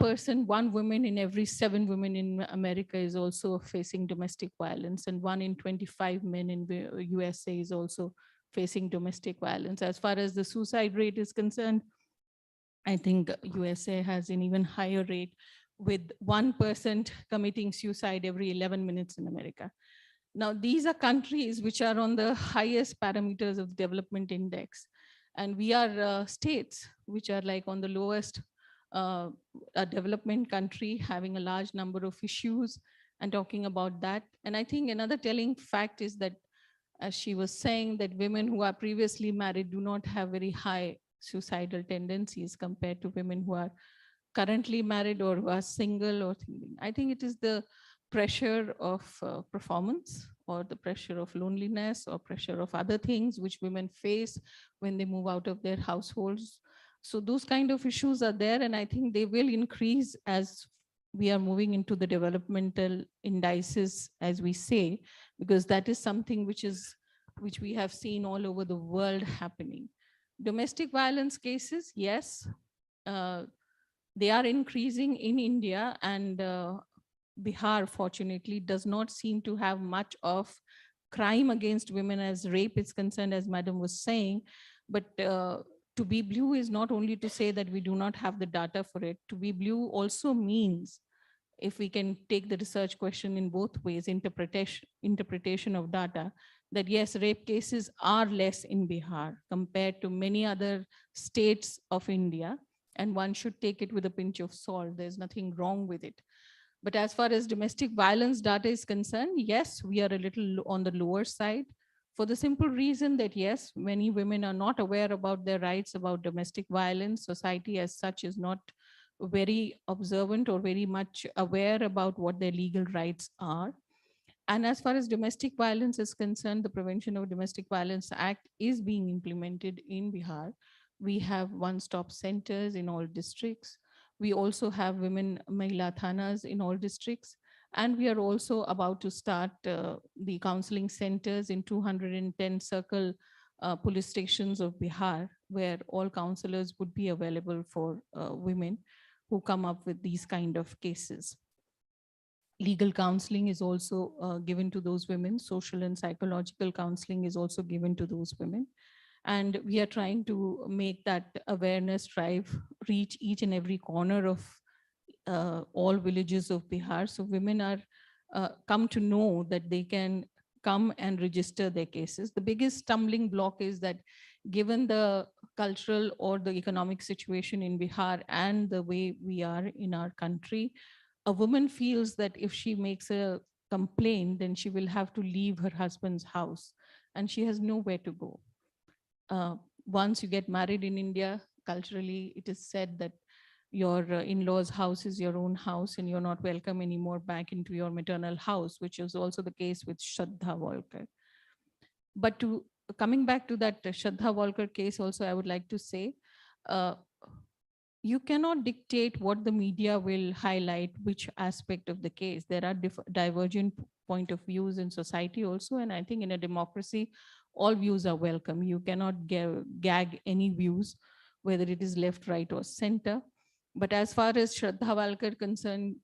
woman in every 7 women in America is also facing domestic violence, and 1 in 25 men in the USA is also facing domestic violence. As far as the suicide rate is concerned, I think USA has an even higher rate, with 1% committing suicide every 11 minutes in America. Now, these are countries which are on the highest parameters of development index. And we are states which are like on the lowest a development country, having a large number of issues and talking about that. And I think another telling fact is that, as she was saying, that women who are previously married do not have very high suicidal tendencies compared to women who are currently married or who are single or thinking. I think it is the pressure of performance, or the pressure of loneliness, or pressure of other things which women face when they move out of their households. So those kind of issues are there, and I think they will increase as we are moving into the developmental indices, as we say, because that is something which we have seen all over the world happening. Domestic violence cases, yes, they are increasing in India, and Bihar, fortunately, does not seem to have much of crime against women as rape is concerned, as Madam was saying. But to be blue is not only to say that we do not have the data for it. To be blue also means, if we can take the research question in both ways, interpretation of data, that yes, rape cases are less in Bihar compared to many other states of India. And one should take it with a pinch of salt. There's nothing wrong with it. But as far as domestic violence data is concerned, yes, we are a little on the lower side, for the simple reason that yes, many women are not aware about their rights about domestic violence. Society as such is not very observant or very much aware about what their legal rights are. And as far as domestic violence is concerned, the Prevention of Domestic Violence Act is being implemented in Bihar. We have one-stop centers in all districts. We also have women Mahila Thanas in all districts. And we are also about to start the counseling centers in 210 circle police stations of Bihar, where all counselors would be available for women who come up with these kind of cases. Legal counseling is also given to those women. Social and psychological counseling is also given to those women. And we are trying to make that awareness drive reach each and every corner of all villages of Bihar. So women are come to know that they can come and register their cases. The biggest stumbling block is that, given the cultural or the economic situation in Bihar and the way we are in our country, a woman feels that if she makes a complaint, then she will have to leave her husband's house and she has nowhere to go. Once you get married in India, culturally, it is said that your in-laws' house is your own house and you're not welcome anymore back into your maternal house, which is also the case with Shraddha Walkar. But coming back to that Shraddha Walkar case also, I would like to say, you cannot dictate what the media will highlight, which aspect of the case. There are divergent point of views in society also. And I think in a democracy, all views are welcome. You cannot gag any views, whether it is left, right, or center. But as far as Shraddha Walkar concerned,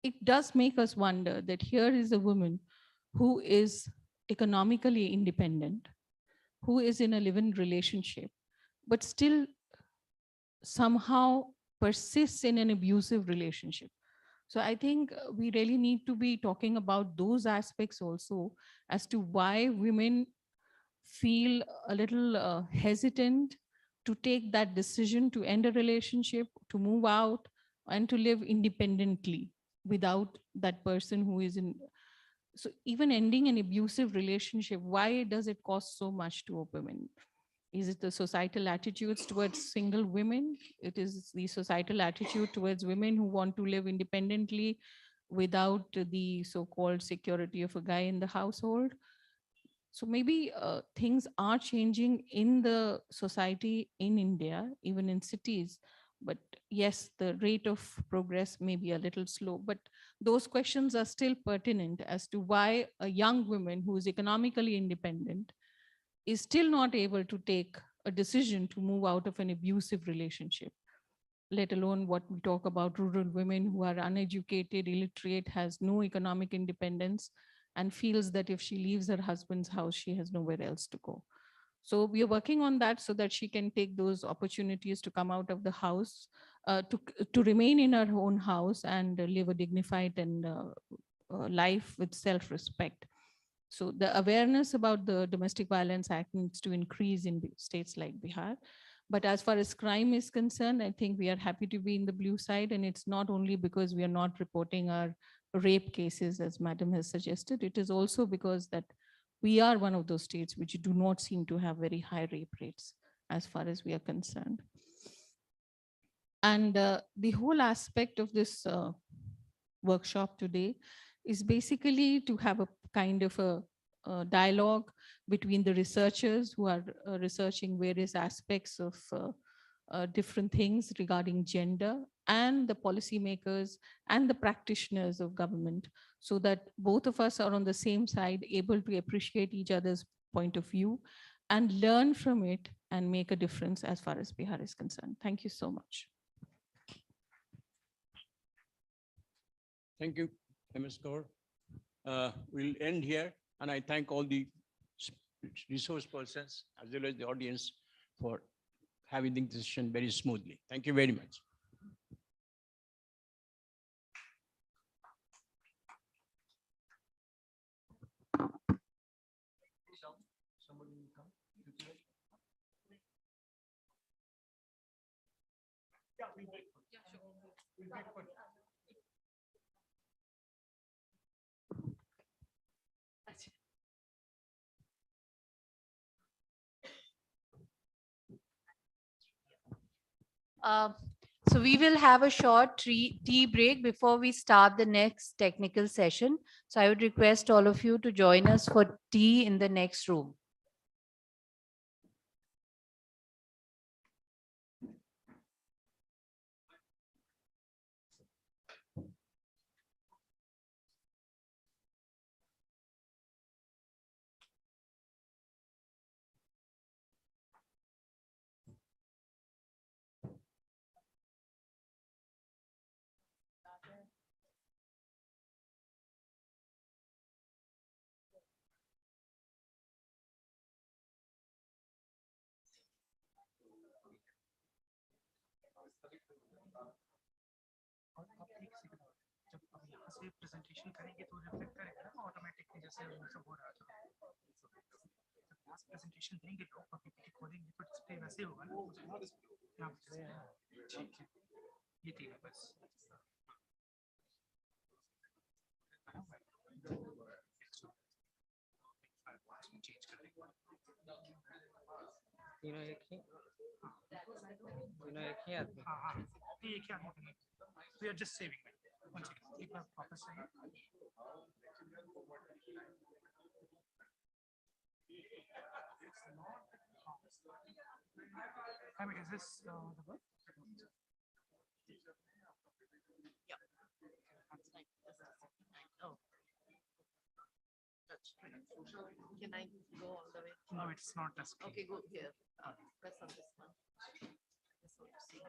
it does make us wonder that here is a woman who is economically independent, who is in a live-in relationship, but still somehow persists in an abusive relationship. So I think we really need to be talking about those aspects also, as to why women feel a little hesitant to take that decision to end a relationship, to move out, and to live independently without that person who is in. So even ending an abusive relationship, why does it cost so much to women? Is it the societal attitudes towards single women? It is the societal attitude towards women who want to live independently without the so-called security of a guy in the household. So maybe things are changing in the society in India, even in cities. But yes, the rate of progress may be a little slow, but those questions are still pertinent as to why a young woman who is economically independent is still not able to take a decision to move out of an abusive relationship. let alone what we talk about rural women who are uneducated, illiterate, has no economic independence, and feels that if she leaves her husband's house, she has nowhere else to go. So we are working on that so that she can take those opportunities to come out of the house, to remain in her own house and live a dignified and life with self-respect. So the awareness about the Domestic Violence Act needs to increase in states like Bihar. But as far as crime is concerned, I think we are happy to be in the blue side. And it's not only because we are not reporting our rape cases, as Madam has suggested, it is also because that we are one of those states which do not seem to have very high rape rates as far as we are concerned. And the whole aspect of this workshop today is basically to have a kind of a dialogue between the researchers who are researching various aspects of different things regarding gender, and the policymakers and the practitioners of government, so that both of us are on the same side, able to appreciate each other's point of view and learn from it and make a difference as far as Bihar is concerned. Thank you so much. Thank you, MS Kaur. We'll end here, and I thank all the resource persons as well as the audience for having this session very smoothly. Thank you very much. So we will have a short tea break before we start the next technical session. So I would request all of you to join us for tea in the next room. Presentation करेंगे तो reflect करेगा ना automatically, जैसे सब हो रहा था। Presentation देंगे लोग, पीपीटी खोलेंगे तो डिस्प्ले वैसे होगा ना। ठीक है, ये ठीक है बस। चेंज कर देंगे। तीनों एक ही आदमी। हाँ हाँ, एक ही आदमी। We are just saving it. One second. एक बार वापस आइए। I mean, is this the book? Yeah. Oh. That's right. Can I go all the way? No, it's not as clean. Okay, go here. Press on this one. This one to see.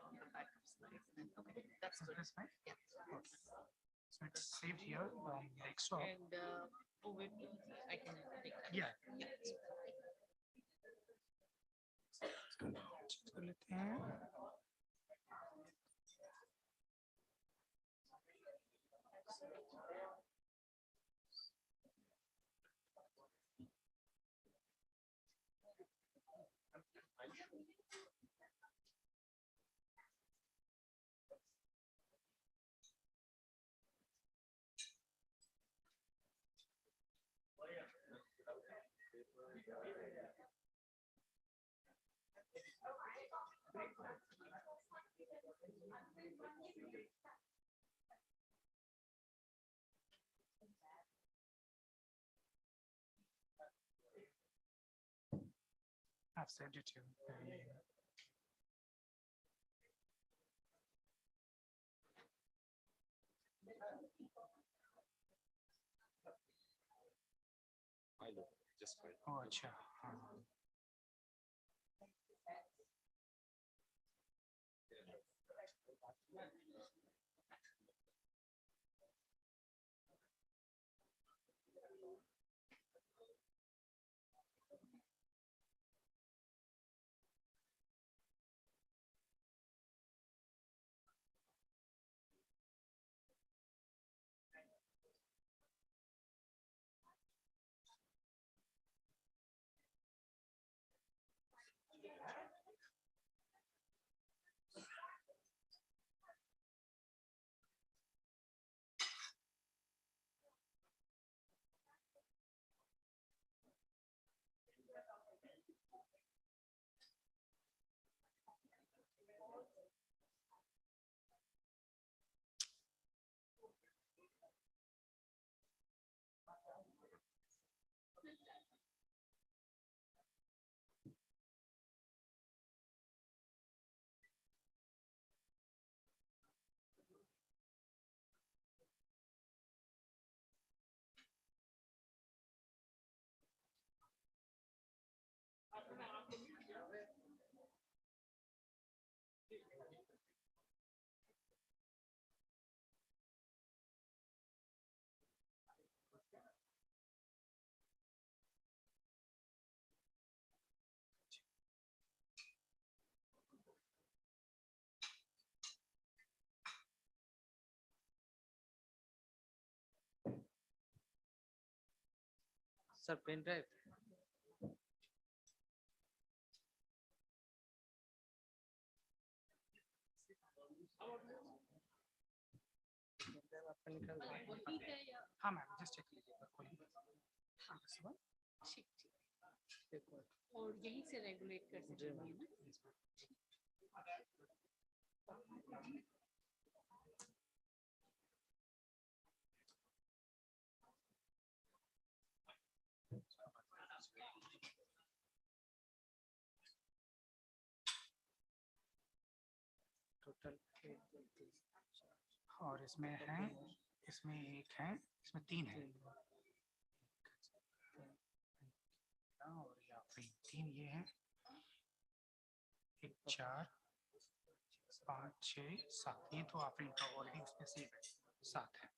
On the back of slides. Okay, that's good. That's fine. Yeah. So it's saved here on desktop. And wait, I can take that. Yeah. Yeah. लेते हैं। I've sent it to you. Just Oh, अच्छा, हाँ। Sir, pen drive. हाँ ma'am just check लीजिएगा खोलिए। हाँ ठीक ठीक और यहीं से रेगुलेट कर सकते हैं ना। टोटल और इसमें है, इसमें एक है, इसमें 3 है और यहाँ पे 3 ये है, 1 4 5 6 7 ये तो आप इनका ऑलरेडी उसमें सेव है 7 है।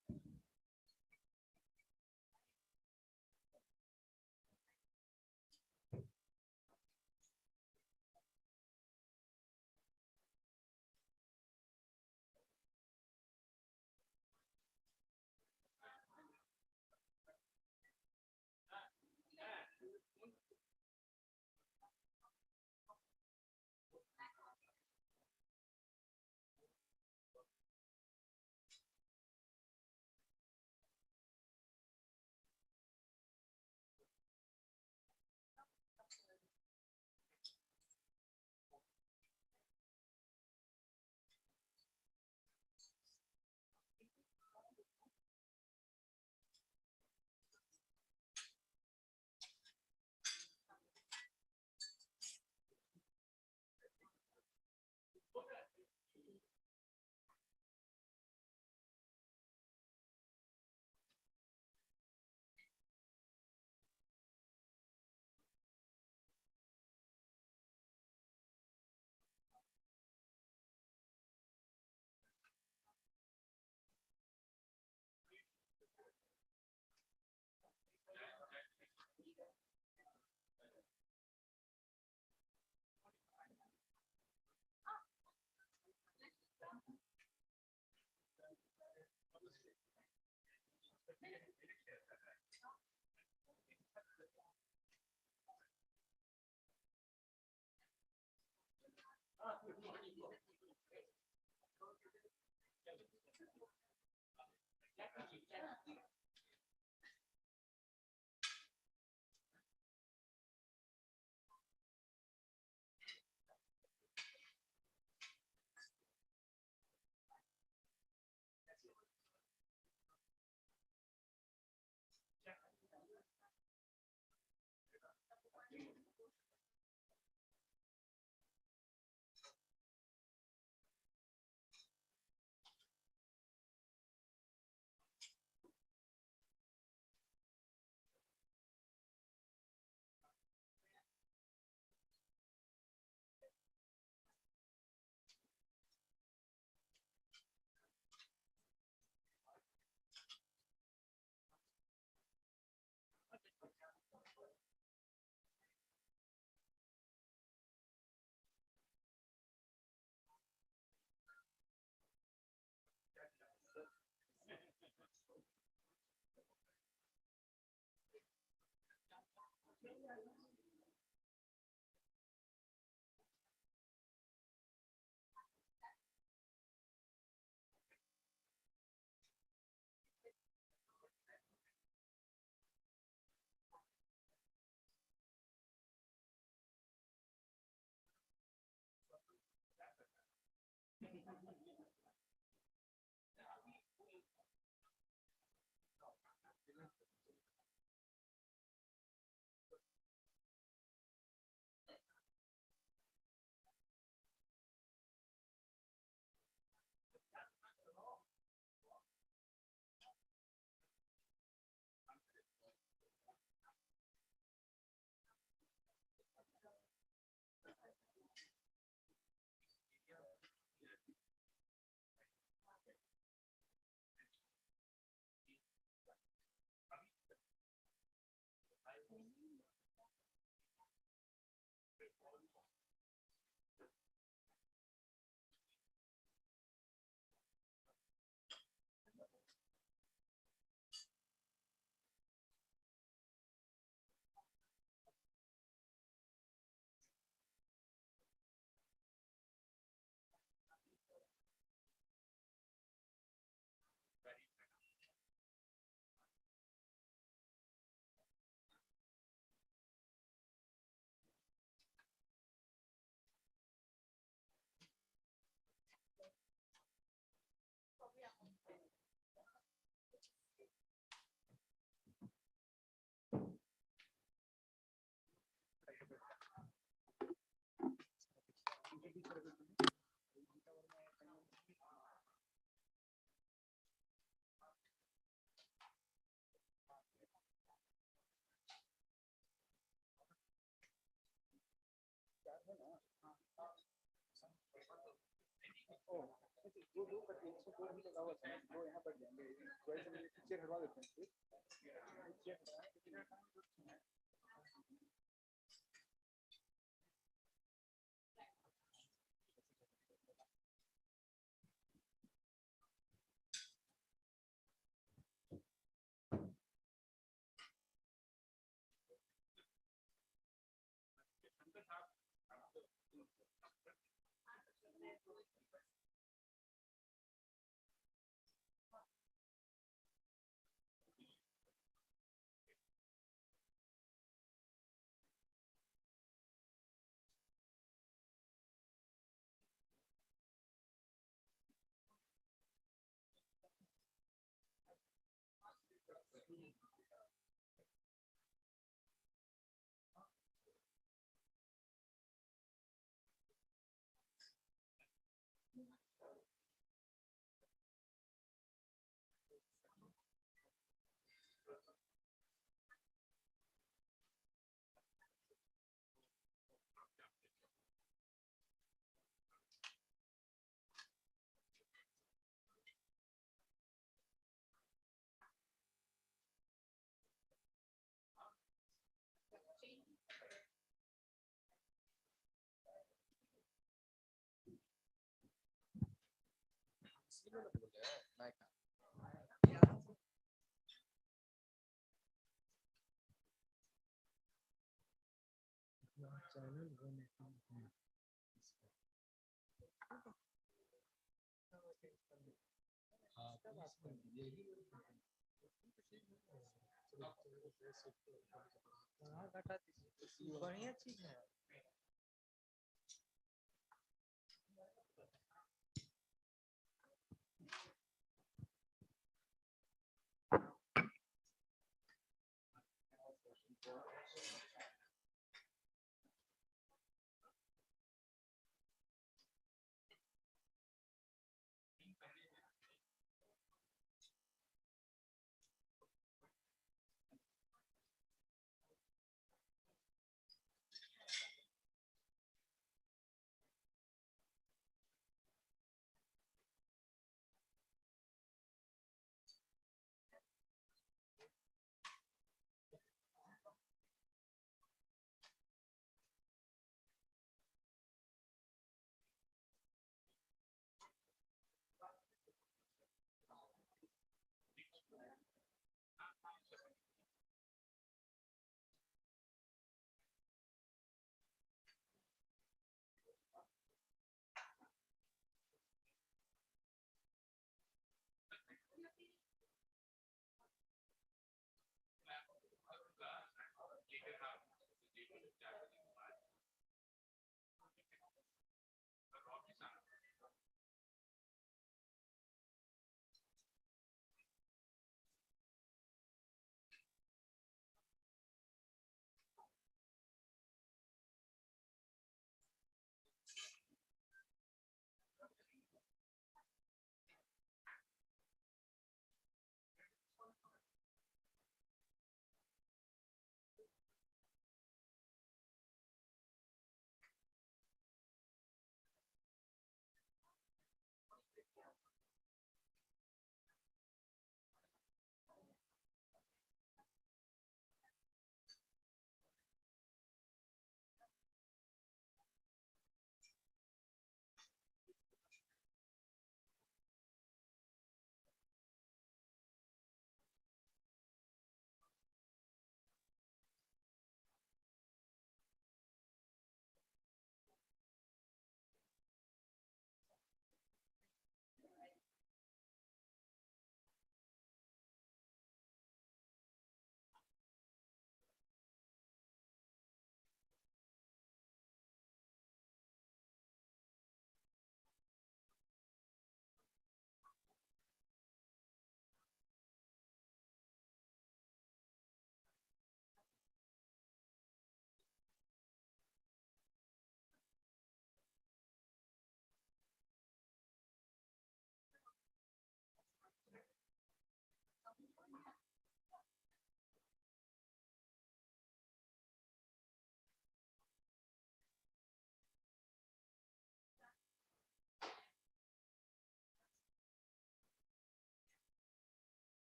बढ़िया चीज है।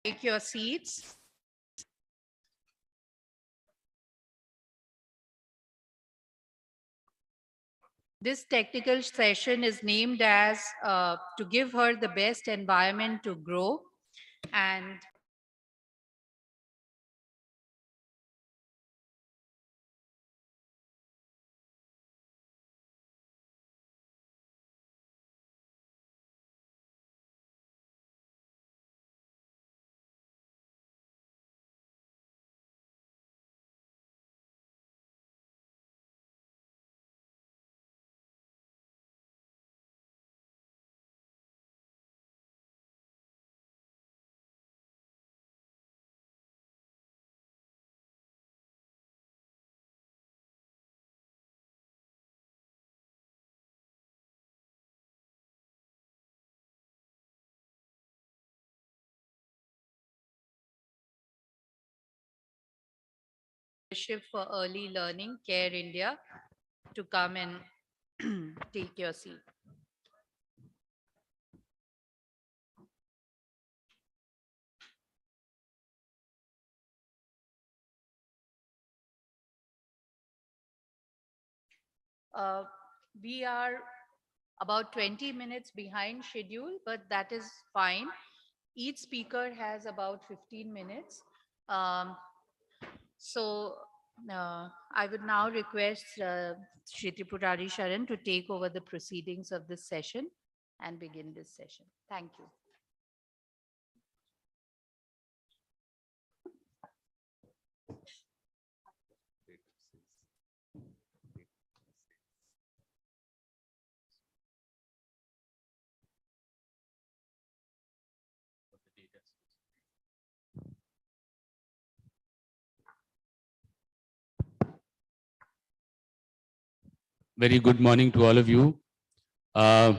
Take your seats. This technical session is named as to give her the best environment to grow, and leadership for early learning, Care India, to come and take your seat. We are about 20 minutes behind schedule, but that is fine. Each speaker has about 15 minutes. So I would now request Shri Tripurari Sharan to take over the proceedings of this session and begin this session. Thank you. Very good morning to all of you. It's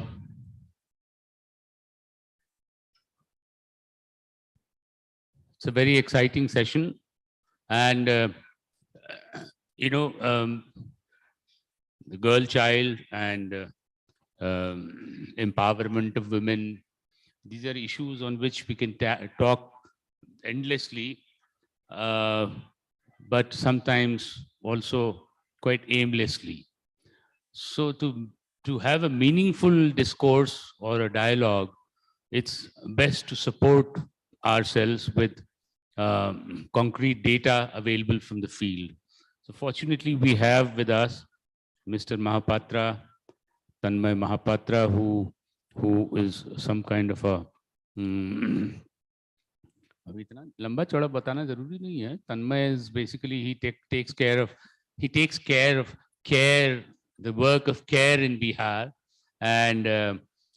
a very exciting session, and the girl child and empowerment of women. These are issues on which we can talk endlessly, but sometimes also quite aimlessly. So to have a meaningful discourse or a dialogue, it's best to support ourselves with concrete data available from the field. So fortunately, we have with us Mr. Mahapatra, Tanmay Mahapatra, who is some kind of a अभी इतना लंबा चौड़ा बताना जरूरी नहीं है. Tanmay is basically he takes care of the work of care in Bihar, and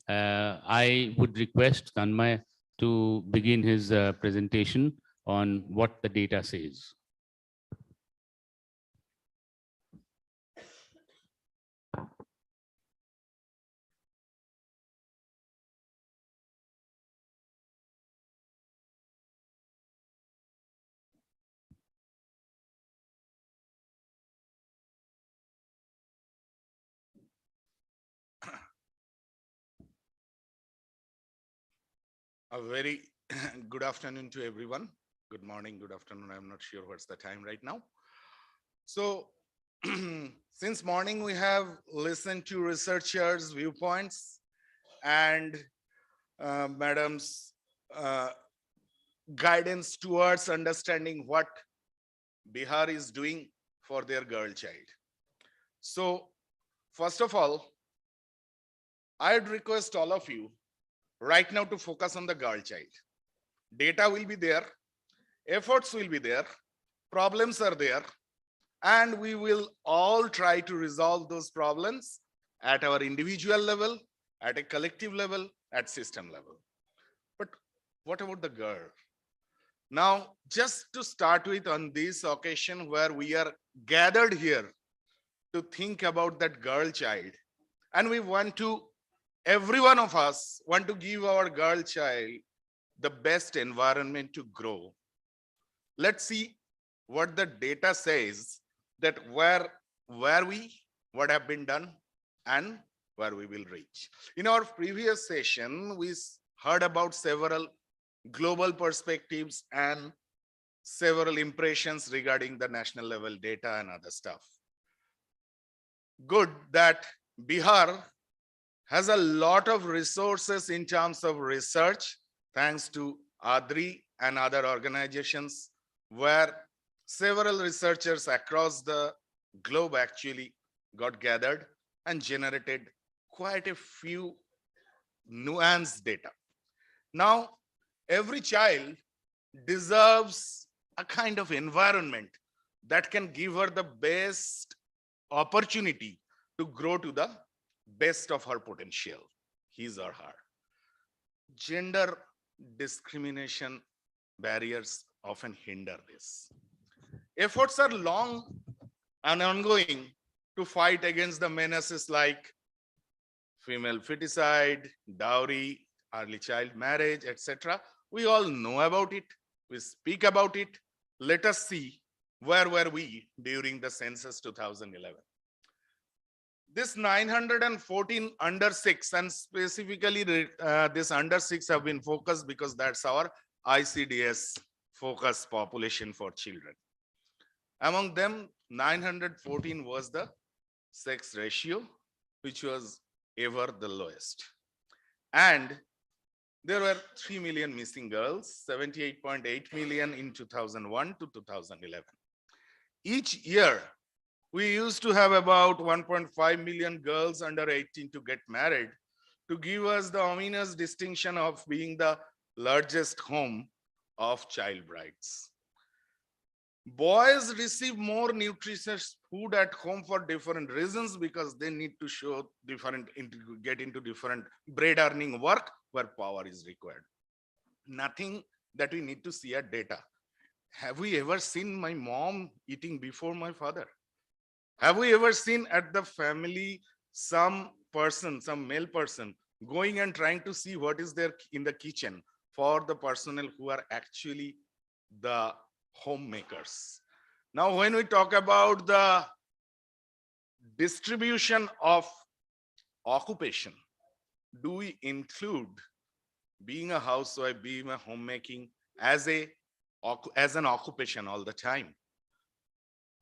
I would request Tanmay to begin his presentation on what the data says. A very good afternoon to everyone. Good morning, good afternoon. I'm not sure what's the time right now. So since morning, we have listened to researchers' viewpoints and madam's guidance towards understanding what Bihar is doing for their girl child. So first of all, I'd request all of you right now to focus on the girl child. Data will be there, efforts will be there, problems are there, and we will all try to resolve those problems at our individual level, at a collective level, at system level. But what about the girl? Now, just to start with, on this occasion where we are gathered here to think about that girl child, and we want to, every one of us want to give our girl child the best environment to grow. Let's see what the data says, that where we, what have been done, and where we will reach. In our previous session, we heard about several global perspectives, and several impressions regarding the national level data and other stuff. Good that Bihar has a lot of resources in terms of research, thanks to ADRI and other organizations, where several researchers across the globe actually got gathered and generated quite a few nuanced data. Now, every child deserves a kind of environment that can give her the best opportunity to grow to the best of her potential, his or her. Gender discrimination barriers often hinder this. Efforts are long and ongoing to fight against the menaces like female feticide, dowry, early child marriage, etc. We all know about it. We speak about it. Let us see where were we during the census 2011. This 914 under 6, and specifically this under 6 have been focused because that's our ICDS focus population for children. Among them, 914 was the sex ratio, which was ever the lowest. And there were 3 million missing girls, 78.8 million in 2001 to 2011. Each year, we used to have about 1.5 million girls under 18 to get married, to give us the ominous distinction of being the largest home of child brides. Boys receive more nutritious food at home for different reasons, because they need to show different, get into different bread earning work where power is required. Nothing that we need to see at data. Have we ever seen my mom eating before my father? Have we ever seen at the family some person, some male person, going and trying to see what is there in the kitchen for the personnel who are actually the homemakers? Now, when we talk about the distribution of occupation, do we include being a housewife, being a homemaking as an occupation all the time?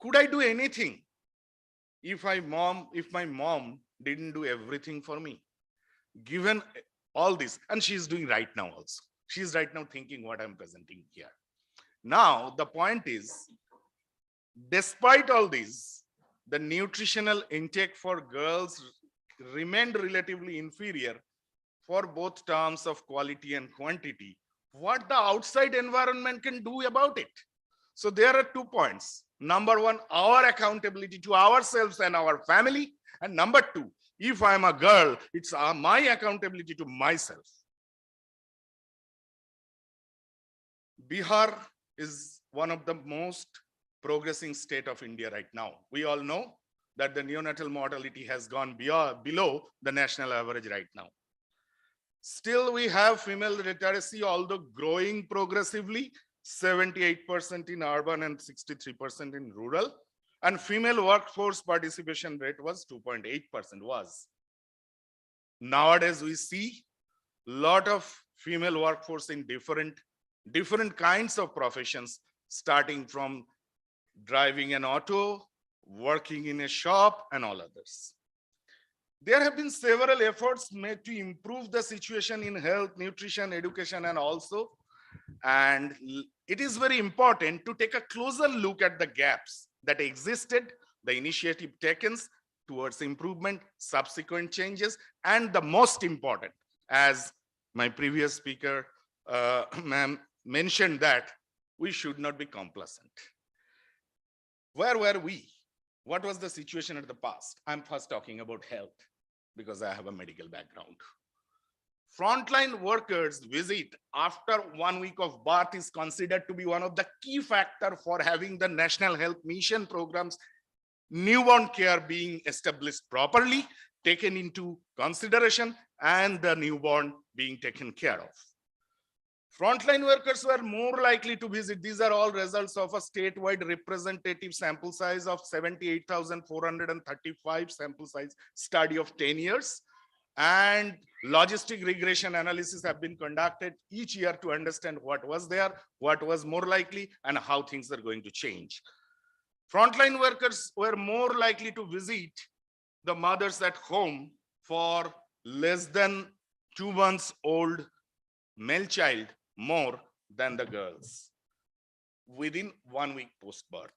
Could I do anything if my mom didn't do everything for me? Given all this, and she's doing right now also. She's right now thinking what I'm presenting here. Now, the point is, despite all this, the nutritional intake for girls remained relatively inferior for both terms of quality and quantity. What the outside environment can do about it? So there are 2 points. Number one, our accountability to ourselves and our family. And number 2, if I'm a girl, it's my accountability to myself. Bihar is one of the most progressing state of India right now. We all know that the neonatal mortality has gone below the national average right now. Still, we have female literacy, although growing progressively, 78% in urban and 63% in rural. And female workforce participation rate was 2.8% was. Nowadays, we see a lot of female workforce in different kinds of professions, starting from driving an auto, working in a shop, and all others. There have been several efforts made to improve the situation in health, nutrition, education, and also. And it is very important to take a closer look at the gaps that existed, the initiative taken towards improvement, subsequent changes, and the most important, as my previous speaker mentioned, that we should not be complacent. Where were we? What was the situation at the past? I'm first talking about health because I have a medical background. Frontline workers visit after 1 week of birth is considered to be one of the key factors for having the National Health Mission programs, newborn care being established properly, taken into consideration, and the newborn being taken care of. Frontline workers were more likely to visit. These are all results of a statewide representative sample size of 78,435 sample size study of 10 years. And logistic regression analysis have been conducted each year to understand what was there, what was more likely, and how things are going to change. Frontline workers were more likely to visit the mothers at home for less than 2 months old male child more than the girls within 1 week post-birth.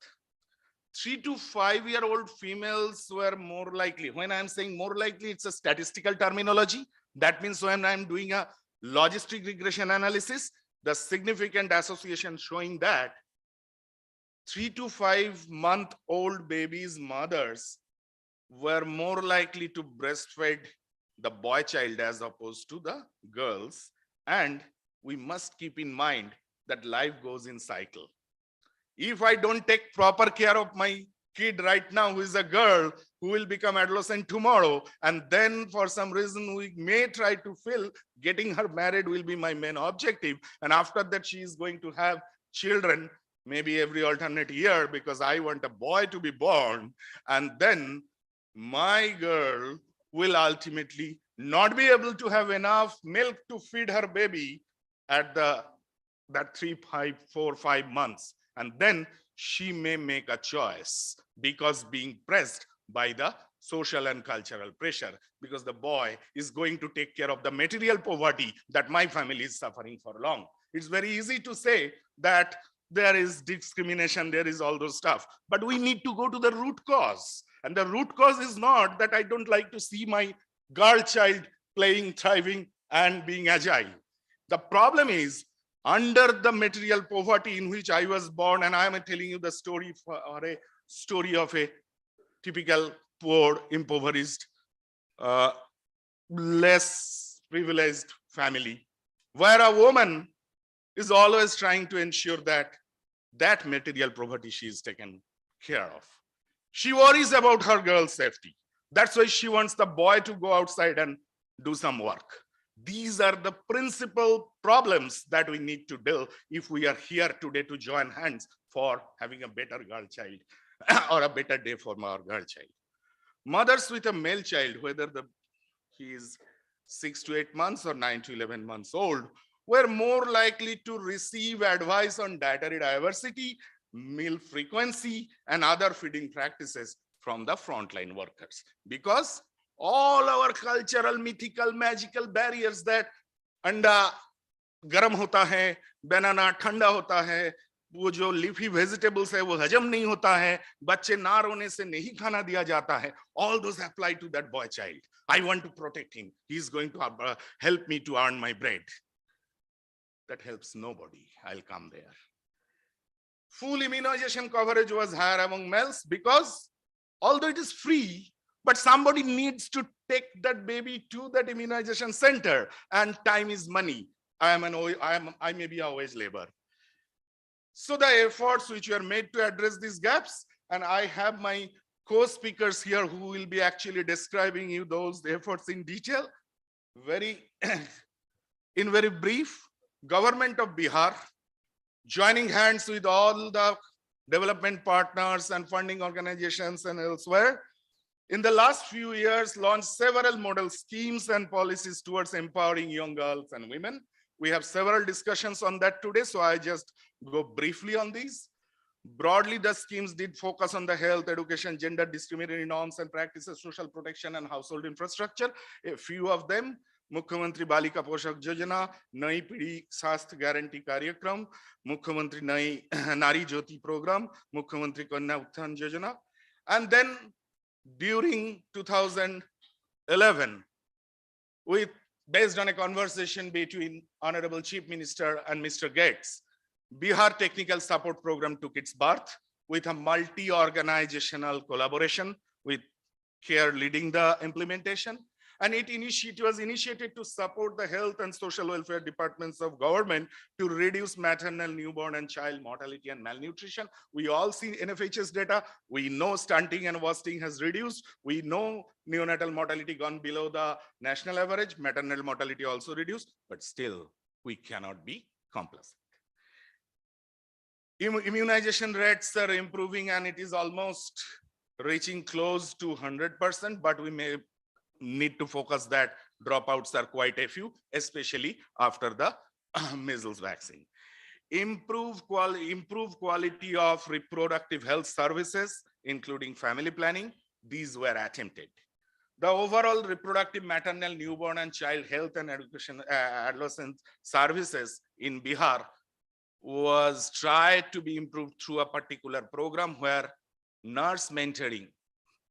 3 to 5 year old females were more likely. When I'm saying more likely, it's a statistical terminology. That means when I'm doing a logistic regression analysis, the significant association showing that 3 to 5 month old babies' mothers were more likely to breastfeed the boy child as opposed to the girls. And we must keep in mind that life goes in cycle. If I don't take proper care of my kid right now, who is a girl, who will become adolescent tomorrow, and then for some reason we may try to fill, getting her married will be my main objective. And after that, she is going to have children, maybe every alternate year, because I want a boy to be born. And then my girl will ultimately not be able to have enough milk to feed her baby at that 3, 5, 4, 5 months. And then she may make a choice because being pressed by the social and cultural pressure, because the boy is going to take care of the material poverty that my family is suffering for long. It's very easy to say that there is discrimination, there is all those stuff, but we need to go to the root cause. And the root cause is not that I don't like to see my girl child playing, thriving, and being agile. The problem is under the material poverty in which I was born, and I am telling you the story or a story of a typical poor, impoverished, less privileged family, where a woman is always trying to ensure that that material poverty she is taken care of. She worries about her girl's safety. That's why she wants the boy to go outside and do some work. These are the principal problems that we need to deal if we are here today to join hands for having a better girl child or a better day for our girl child. Mothers with a male child, whether he is 6 to 8 months or 9 to 11 months old, were more likely to receive advice on dietary diversity, meal frequency, and other feeding practices from the frontline workers. Because all our cultural, mythical, magical barriers that अंडा गर्म होता है, banana ठंडा होता है, वो जो leafy vegetables है वो हजम नहीं होता है, बच्चे ना रोने से नहीं खाना दिया जाता है, all those apply to that boy child. I want to protect him. He's going to help me to earn my bread. That helps nobody. I'll come there. Full immunization coverage was higher among males because although it is free, but somebody needs to take that baby to that immunization center, and time is money. I may be a wage labor. So the efforts which were made to address these gaps, and I have my co-speakers here who will be actually describing you those efforts in detail. In very brief, Government of Bihar, joining hands with all the development partners and funding organizations and elsewhere, in the last few years, launched several model schemes and policies towards empowering young girls and women. We have several discussions on that today, so I just go briefly on these. Broadly, the schemes did focus on the health, education, gender discriminatory norms and practices, social protection, and household infrastructure. A few of them: मुख्यमंत्री बालिका पोषक योजना, नई पीढ़ी स्वास्थ्य guarantee कार्यक्रम, मुख्यमंत्री नई नारी ज्योति प्रोग्राम, मुख्यमंत्री Kanya Utthan Yojana. And then during 2011, based on a conversation between Honorable Chief Minister and Mr. Gates, Bihar Technical Support Program took its birth with a multi-organizational collaboration with CARE leading the implementation. And it was initiated to support the health and social welfare departments of government to reduce maternal, newborn, and child mortality and malnutrition. We all see NFHS data. We know stunting and wasting has reduced. We know neonatal mortality gone below the national average. Maternal mortality also reduced, but still we cannot be complacent. Immunization rates are improving and it is almost reaching close to 100%, but we may need to focus that dropouts are quite a few, especially after the measles vaccine. Improve quality of reproductive health services, including family planning. These were attempted. The overall reproductive, maternal, newborn, and child health and education, adolescent services in Bihar was tried to be improved through a particular program where nurse mentoring.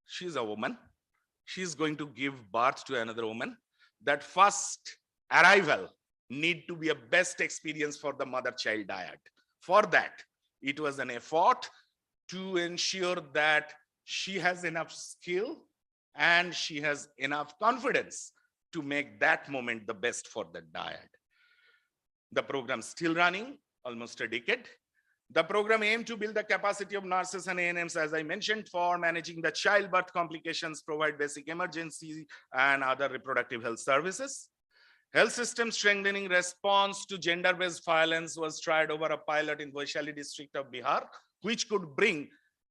She's a woman. She's going to give birth to another woman. That first arrival need to be a best experience for the mother-child dyad. For that, it was an effort to ensure that she has enough skill and she has enough confidence to make that moment the best for the dyad. The program still running almost a decade. The program aimed to build the capacity of nurses and ANMs, as I mentioned, for managing the childbirth complications, provide basic emergency and other reproductive health services. Health system strengthening response to gender-based violence was tried over a pilot in Vaishali district of Bihar, which could bring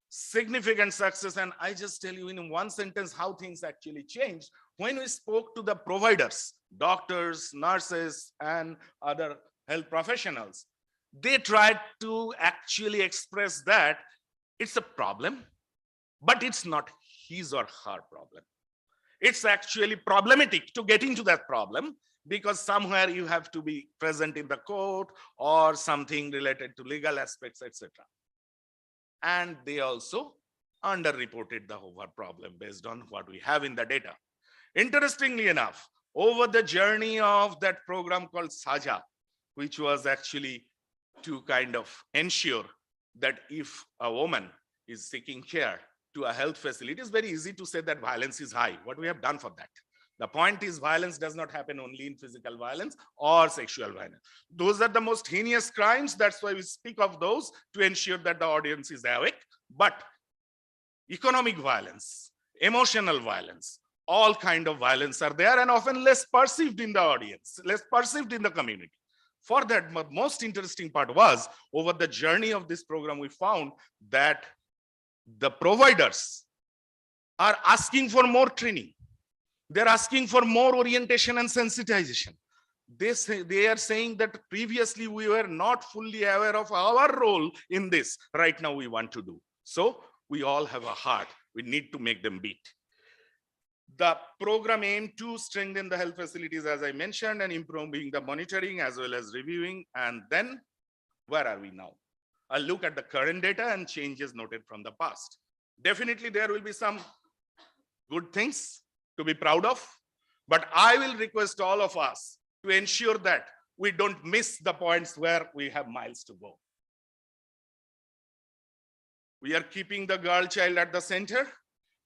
significant success. And I just tell you in one sentence how things actually changed. When we spoke to the providers, doctors, nurses, and other health professionals, they tried to actually express that it's a problem, but it's not his or her problem. It's actually problematic to get into that problem because somewhere you have to be present in the court or something related to legal aspects, etc. And they also underreported the whole problem based on what we have in the data. Interestingly enough, over the journey of that program called Saja, which was actually to kind of ensure that if a woman is seeking care to a health facility, it is very easy to say that violence is high. What we have done for that? The point is violence does not happen only in physical violence or sexual violence. Those are the most heinous crimes. That's why we speak of those to ensure that the audience is awake. But economic violence, emotional violence, all kind of violence are there and often less perceived in the audience, less perceived in the community. For that, most interesting part was over the journey of this program, we found that the providers are asking for more training. They're asking for more orientation and sensitization. They are saying that previously we were not fully aware of our role in this. Right now we want to do. So we all have a heart. We need to make them beat. The program aimed to strengthen the health facilities, as I mentioned, and improving the monitoring as well as reviewing. And then where are we now? I'll look at the current data and changes noted from the past. Definitely there will be some good things to be proud of, but I will request all of us to ensure that we don't miss the points where we have miles to go. We are keeping the girl child at the center.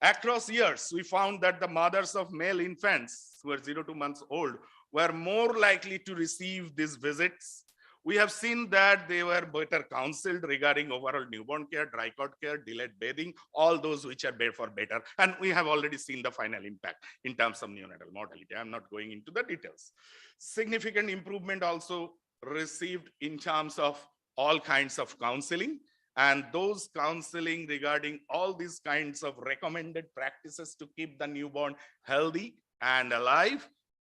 Across years, we found that the mothers of male infants who are 0 to 2 months old were more likely to receive these visits. We have seen that they were better counseled regarding overall newborn care, dry cot care, delayed bathing, all those which are made for better. And we have already seen the final impact in terms of neonatal mortality. I'm not going into the details. Significant improvement also received in terms of all kinds of counseling. And those counseling regarding all these kinds of recommended practices to keep the newborn healthy and alive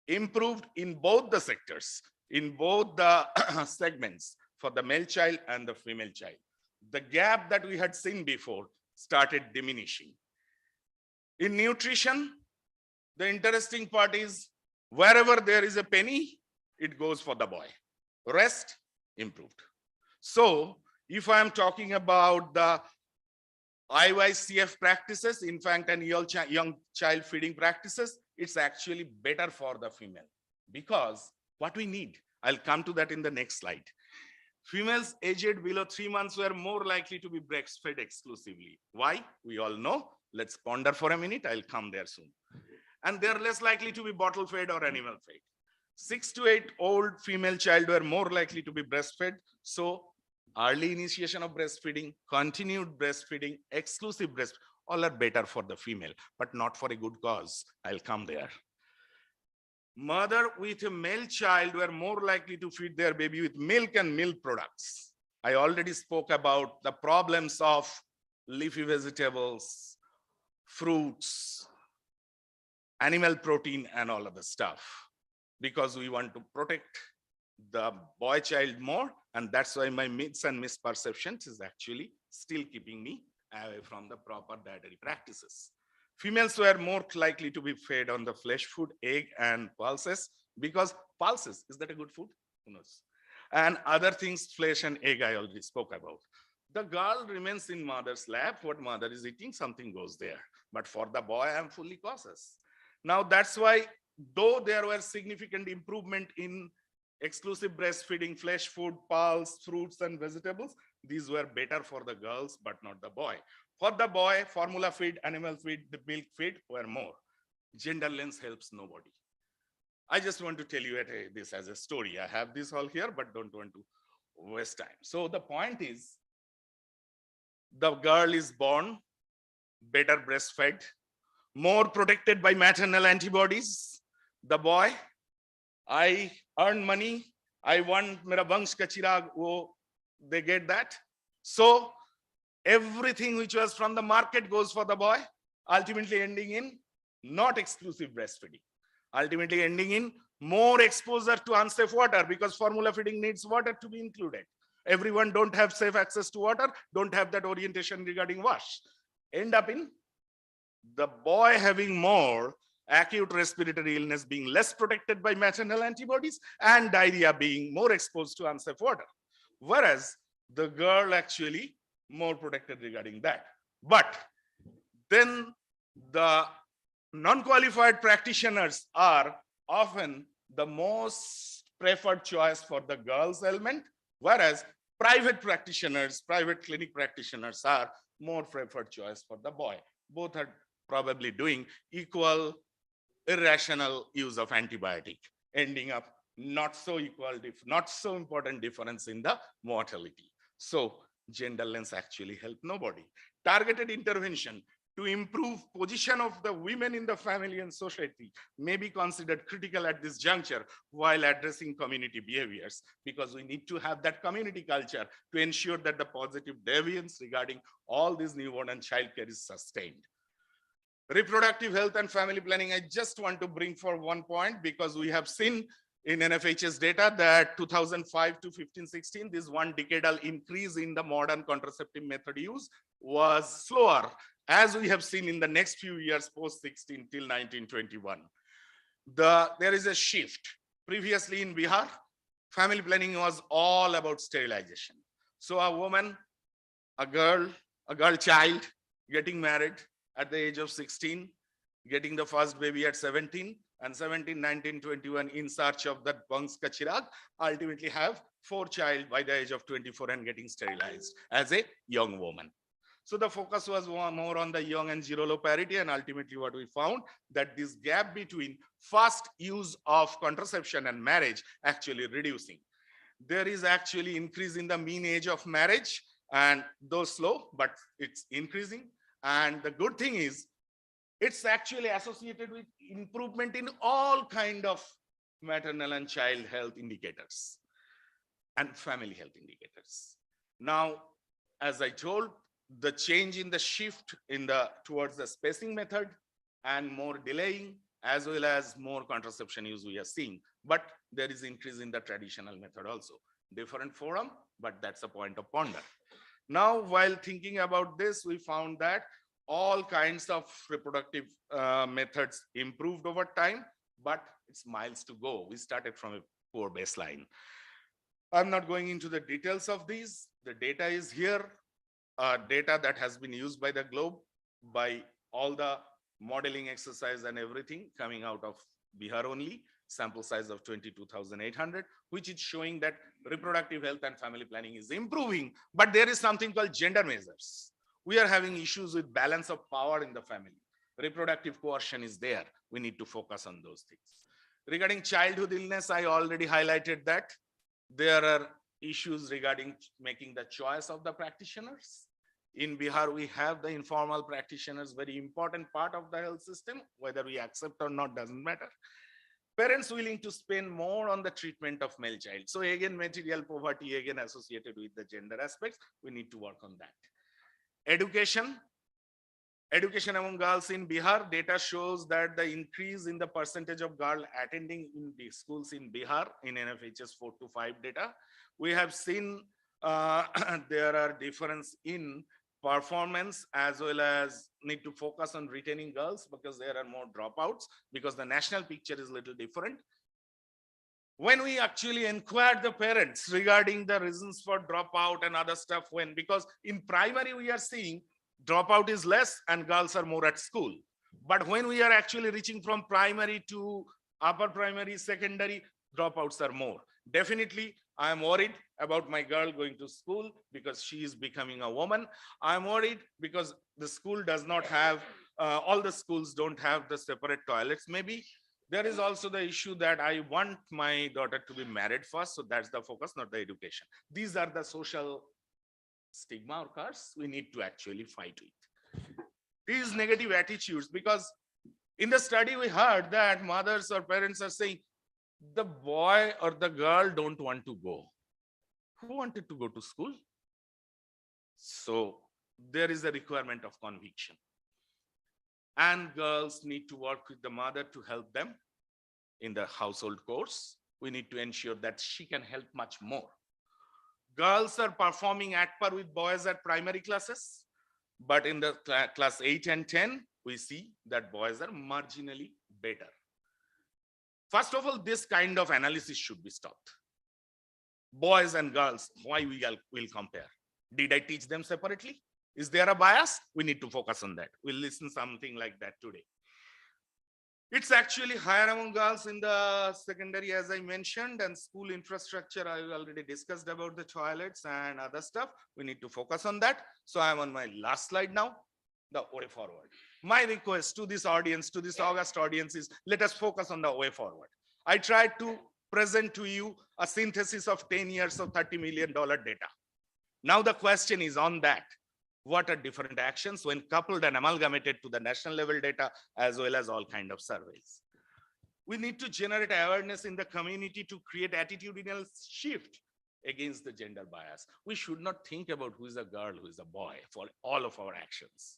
improved in both the sectors, in both the segments for the male child and the female child. The gap that we had seen before started diminishing. In nutrition, the interesting part is wherever there is a penny, it goes for the boy. Rest improved. So if I am talking about the IYCF practices, infant and young child feeding practices, it's actually better for the female because what we need, I'll come to that in the next slide. Females aged below 3 months were more likely to be breastfed exclusively. Why? We all know. Let's ponder for a minute. I'll come there soon. And they're less likely to be bottle fed or animal fed. 6 to 8 old female child were more likely to be breastfed. So early initiation of breastfeeding, continued breastfeeding, exclusive breastfeeding, all are better for the female, but not for a good cause. I'll come there. Mother with a male child were more likely to feed their baby with milk and milk products. I already spoke about the problems of leafy vegetables, fruits, animal protein and all of the stuff, because we want to protect the boy child more. And that's why my myths and misperceptions is actually still keeping me away from the proper dietary practices. Females were more likely to be fed on the flesh food, egg and pulses, because pulses, is that a good food? Who knows? And other things, flesh and egg, I already spoke about. The girl remains in mother's lap. What mother is eating, something goes there. But for the boy, I am fully cautious. Now that's why, though there were significant improvement in exclusive breastfeeding, flesh food, pulse, fruits and vegetables, these were better for the girls, but not the boy. For the boy, formula feed, animal feed, the milk feed were more. Gender lens helps nobody. I just want to tell you this as a story. I have this all here, but don't want to waste time. So the point is, the girl is born better breastfed, more protected by maternal antibodies. The boy, I earn money, I want mera vansh ka chirag, they get that. So everything which was from the market goes for the boy, ultimately ending in not exclusive breastfeeding, ultimately ending in more exposure to unsafe water, because formula feeding needs water to be included. Everyone don't have safe access to water, don't have that orientation regarding wash. End up in the boy having more acute respiratory illness, being less protected by maternal antibodies, and diarrhea, being more exposed to unsafe water. Whereas the girl actually more protected regarding that. But then the non-qualified practitioners are often the most preferred choice for the girl's ailment, whereas private practitioners, private clinic practitioners are more preferred choice for the boy. Both are probably doing equal irrational use of antibiotic, ending up not so equal, not so important difference in the mortality. So gender lens actually help nobody. Targeted intervention to improve position of the women in the family and society may be considered critical at this juncture while addressing community behaviors, because we need to have that community culture to ensure that the positive deviance regarding all these newborn and childcare is sustained. Reproductive health and family planning, I just want to bring for one point, because we have seen in NFHS data that 2005 to 15-16, this one decadal increase in the modern contraceptive method use was slower, as we have seen in the next few years post 16 till 1921. There is a shift. Previously in Bihar, family planning was all about sterilization. So a woman, a girl child getting married at the age of 16, getting the first baby at 17, and 17, 19, 21 in search of that vansh ka chirag, ultimately have 4 child by the age of 24 and getting sterilized as a young woman. So the focus was more on the young and zero low parity, and ultimately what we found that this gap between fast use of contraception and marriage actually reducing. There is actually increase in the mean age of marriage, and though slow, but it's increasing. And the good thing is, it's actually associated with improvement in all kind of maternal and child health indicators and family health indicators. Now, as I told, the change in the shift in towards the spacing method and more delaying, as well as more contraception use we are seeing, but there is increase in the traditional method also. Different forum, but that's a point of ponder. Now, while thinking about this, we found that all kinds of reproductive methods improved over time, but it's miles to go. We started from a poor baseline. I'm not going into the details of these. The data is here, data that has been used by the globe, by all the modeling exercise and everything coming out of Bihar only, sample size of 22,800, which is showing that reproductive health and family planning is improving, but there is something called gender measures. We are having issues with balance of power in the family. Reproductive coercion is there. We need to focus on those things. Regarding childhood illness, I already highlighted that. There are issues regarding making the choice of the practitioners. In Bihar, we have the informal practitioners, very important part of the health system. Whether we accept or not doesn't matter. Parents willing to spend more on the treatment of male child. So again, material poverty, again associated with the gender aspects, we need to work on that. Education Education among girls in Bihar, data shows that the increase in the percentage of girls attending in the schools in Bihar in NFHS 4 to 5 data. We have seen there are difference in performance as well as need to focus on retaining girls because there are more dropouts because the national picture is a little different. When we actually inquired the parents regarding the reasons for dropout and other stuff, because in primary we are seeing dropout is less and girls are more at school. But when we are actually reaching from primary to upper primary, secondary, dropouts are more. Definitely, I am worried about my girl going to school because she is becoming a woman. I'm worried because the school does not have, all the schools don't have the separate toilets. Maybe there is also the issue that I want my daughter to be married first. So that's the focus, not the education. These are the social stigma or curse we need to actually fight with. These negative attitudes, because in the study we heard that mothers or parents are saying the boy or the girl don't want to go. Who wanted to go to school? So there is a requirement of conviction. And girls need to work with the mother to help them in the household chores. We need to ensure that she can help much more. Girls are performing at par with boys at primary classes, but in the class 8 and 10, we see that boys are marginally better. First of all, this kind of analysis should be stopped. Boys and girls, why we will compare? Did I teach them separately? Is there a bias? We need to focus on that. We'll listen something like that today. It's actually higher among girls in the secondary, as I mentioned, and school infrastructure. I already discussed about the toilets and other stuff. We need to focus on that. So I'm on my last slide now, the way forward. My request to this audience, to this August audience is, let us focus on the way forward. I tried to present to you a synthesis of 10 years of $30 million data. Now the question is on that. What are different actions when coupled and amalgamated to the national level data as well as all kind of surveys? We need to generate awareness in the community to create attitudinal shift against the gender bias. We should not think about who is a girl, who is a boy for all of our actions.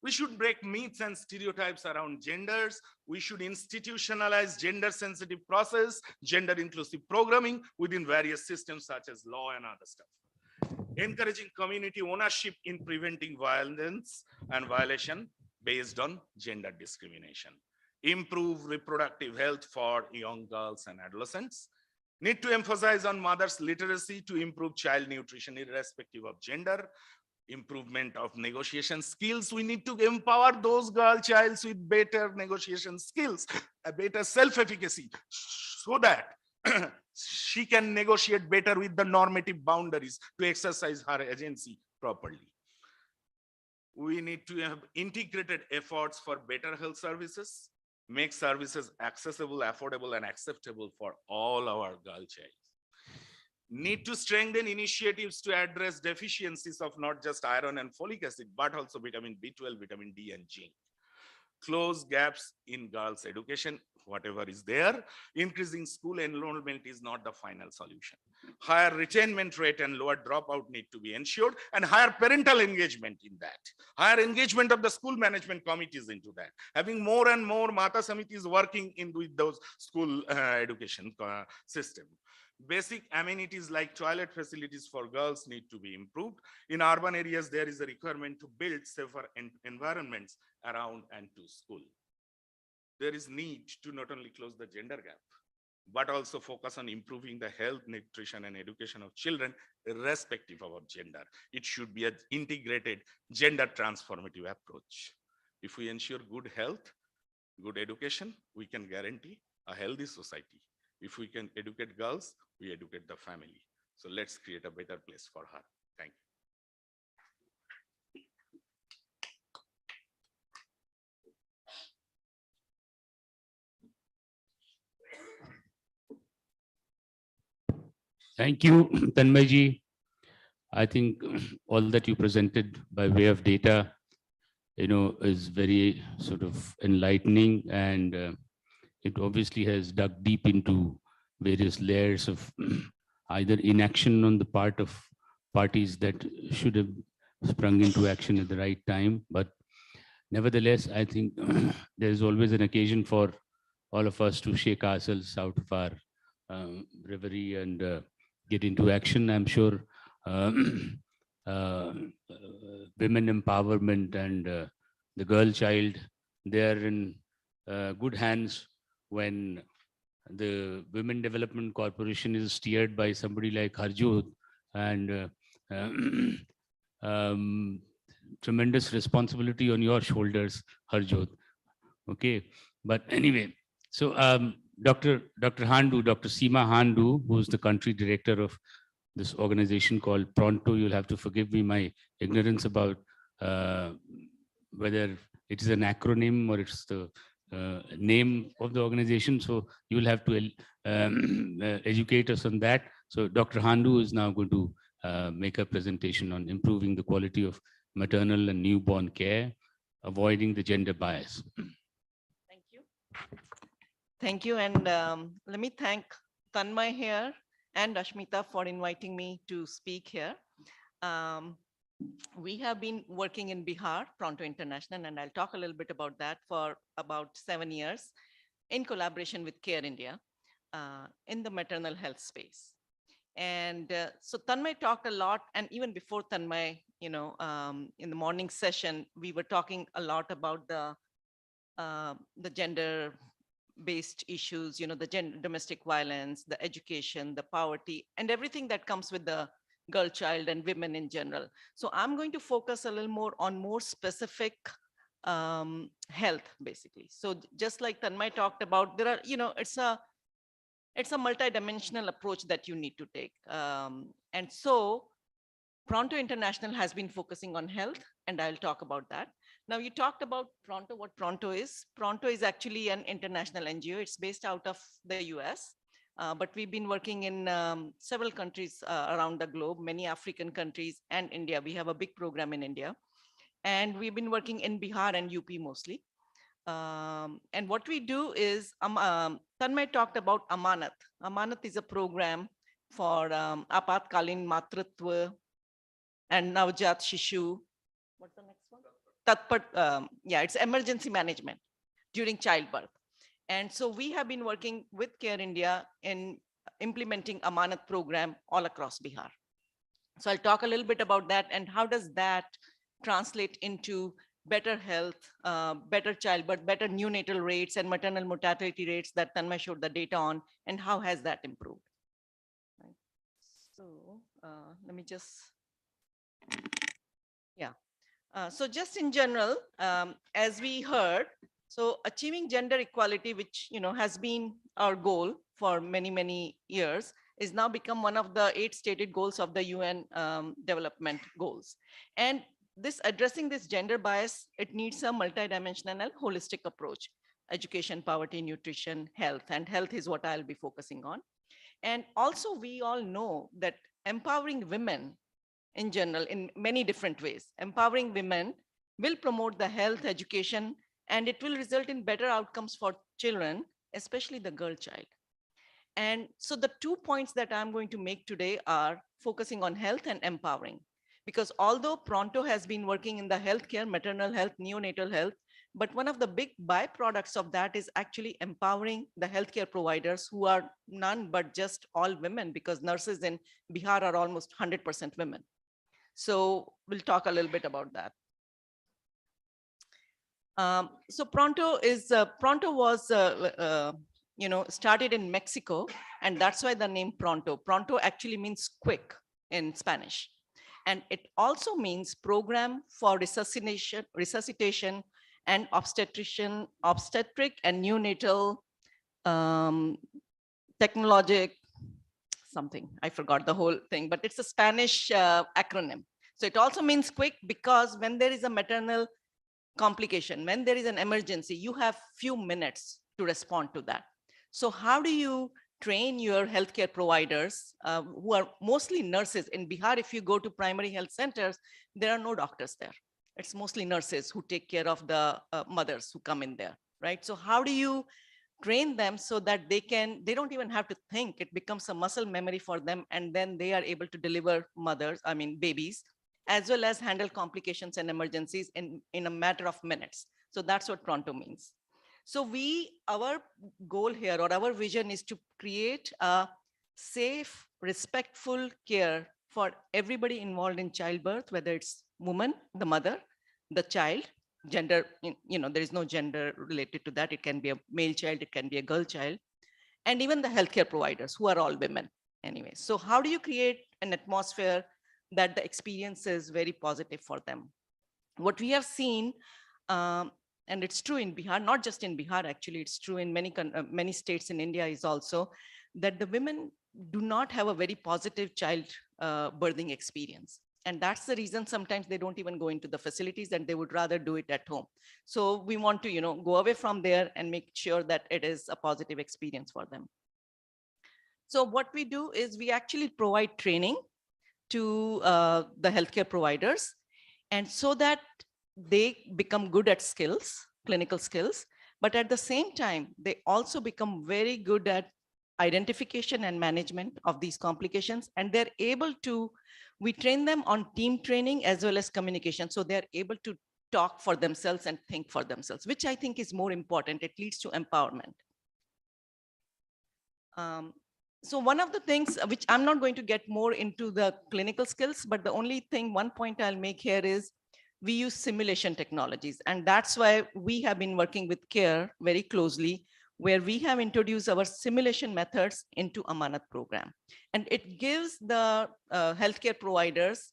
We should break myths and stereotypes around genders. We should institutionalize gender sensitive process, gender inclusive programming within various systems such as law and other stuff. Encouraging community ownership in preventing violence and violation based on gender discrimination. Improve reproductive health for young girls and adolescents. Need to emphasize on mothers' literacy to improve child nutrition irrespective of gender. Improvement of negotiation skills. We need to empower those girl childs with better negotiation skills, a better self-efficacy, so that she can negotiate better with the normative boundaries to exercise her agency properly. We need to have integrated efforts for better health services, make services accessible, affordable, and acceptable for all our girl child. Need to strengthen initiatives to address deficiencies of not just iron and folic acid, but also vitamin B12, vitamin D, and zinc. Close gaps in girls' education, whatever is there. Increasing school enrollment is not the final solution. Higher retention rate and lower dropout need to be ensured, and higher parental engagement in that. Higher engagement of the school management committees into that. Having more and more Mata Samitis working in with those school education system. Basic amenities like toilet facilities for girls need to be improved. In urban areas, there is a requirement to build safer environments around and to school. There is need to not only close the gender gap, but also focus on improving the health, nutrition, and education of children, irrespective of gender. It should be an integrated gender transformative approach. If we ensure good health, good education, we can guarantee a healthy society. If we can educate girls, we educate the family. So let's create a better place for her. Thank you. Thank you, Tanmayji. I think all that you presented by way of data, is very sort of enlightening, and it obviously has dug deep into various layers of either inaction on the part of parties that should have sprung into action at the right time, but nevertheless, I think there's always an occasion for all of us to shake ourselves out of our reverie and get into action. I'm sure women empowerment and the girl child, they are in good hands when the Women Development Corporation is steered by somebody like Harjot, and tremendous responsibility on your shoulders, Harjot. Okay, but anyway, so Dr. Handu, Dr. Seema Handu, who's the country director of this organization called Pronto, you'll have to forgive me my ignorance about whether it is an acronym or it's the name of the organization. So you will have to educate us on that. So Dr. Handu is now going to make a presentation on improving the quality of maternal and newborn care, avoiding the gender bias. Thank you. Thank you. And let me thank Tanmay here and Ashmita for inviting me to speak here. We have been working in Bihar, Pronto International, and I'll talk a little bit about that for about 7 years in collaboration with Care India in the maternal health space. And so Tanmay talked a lot, and even before Tanmay, in the morning session, we were talking a lot about the gender-based issues, the domestic violence, the education, the poverty, and everything that comes with the girl child and women in general. So I'm going to focus a little more on more specific health, basically. So just like Tanmay talked about, there are, it's a multidimensional approach that you need to take. And so Pronto International has been focusing on health, and I'll talk about that. Now, you talked about Pronto, what Pronto is. Pronto is actually an international NGO. It's based out of the US, but we've been working in several countries around the globe, many African countries and India. We have a big program in India. And we've been working in Bihar and UP mostly. And what we do is, Tanmay talked about Amanat. Amanat is a program for Apatkalin Matritva and Navjat Shishu. What's the next one? Yeah, it's emergency management during childbirth. And so we have been working with Care India in implementing Amanat program all across Bihar. So I'll talk a little bit about that and how does that translate into better health, better childbirth, better neonatal rates and maternal mortality rates that Tanmay showed the data on, and how has that improved? Right. So let me just, yeah. So just in general, as we heard, so achieving gender equality, which has been our goal for many, many years, is now become one of the 8 stated goals of the UN development goals. And addressing this gender bias, it needs a multidimensional and holistic approach: education, poverty, nutrition, health, and health is what I'll be focusing on. And also we all know that empowering women in general, in many different ways, empowering women will promote the health, education, and it will result in better outcomes for children, especially the girl child. And so the 2 points that I'm going to make today are focusing on health and empowering. Because although Pronto has been working in the healthcare, maternal health, neonatal health, but one of the big byproducts of that is actually empowering the healthcare providers, who are none but just all women, because nurses in Bihar are almost 100% women. So we'll talk a little bit about that. So Pronto was started in Mexico, and that's why the name Pronto. Pronto actually means quick in Spanish. And it also means program for resuscitation and obstetric and neonatal technologic something. I forgot the whole thing, but it's a Spanish acronym. So it also means quick because when there is a maternal complication, when there is an emergency, you have few minutes to respond to that. So how do you train your healthcare providers who are mostly nurses? In Bihar, if you go to primary health centers, there are no doctors there. It's mostly nurses who take care of the mothers who come in there, right? So how do you train them so that they don't even have to think, it becomes a muscle memory for them, and then they are able to deliver babies as well as handle complications and emergencies in a matter of minutes. So that's what pronto means. So our goal here, or our vision, is to create a safe, respectful care for everybody involved in childbirth, whether it's woman, the mother, the child, gender, there is no gender related to that. It can be a male child, it can be a girl child, and even the healthcare providers, who are all women anyway. So how do you create an atmosphere that the experience is very positive for them? What we have seen, and it's true in Bihar, not just in Bihar, actually, it's true in many states in India, is also that the women do not have a very positive child birthing experience. And that's the reason sometimes they don't even go into the facilities, and they would rather do it at home. So we want to, go away from there and make sure that it is a positive experience for them. So what we do is we actually provide training to the healthcare providers, and so that they become good at skills, clinical skills, but at the same time, they also become very good at identification and management of these complications. And they're able to, we train them on team training as well as communication. So they're able to talk for themselves and think for themselves, which I think is more important. It leads to empowerment. So one of the things which I'm not going to get more into the clinical skills, but the only thing, one point I'll make here is we use simulation technologies. And that's why we have been working with CARE very closely, where we have introduced our simulation methods into Amanat program. And it gives the healthcare providers,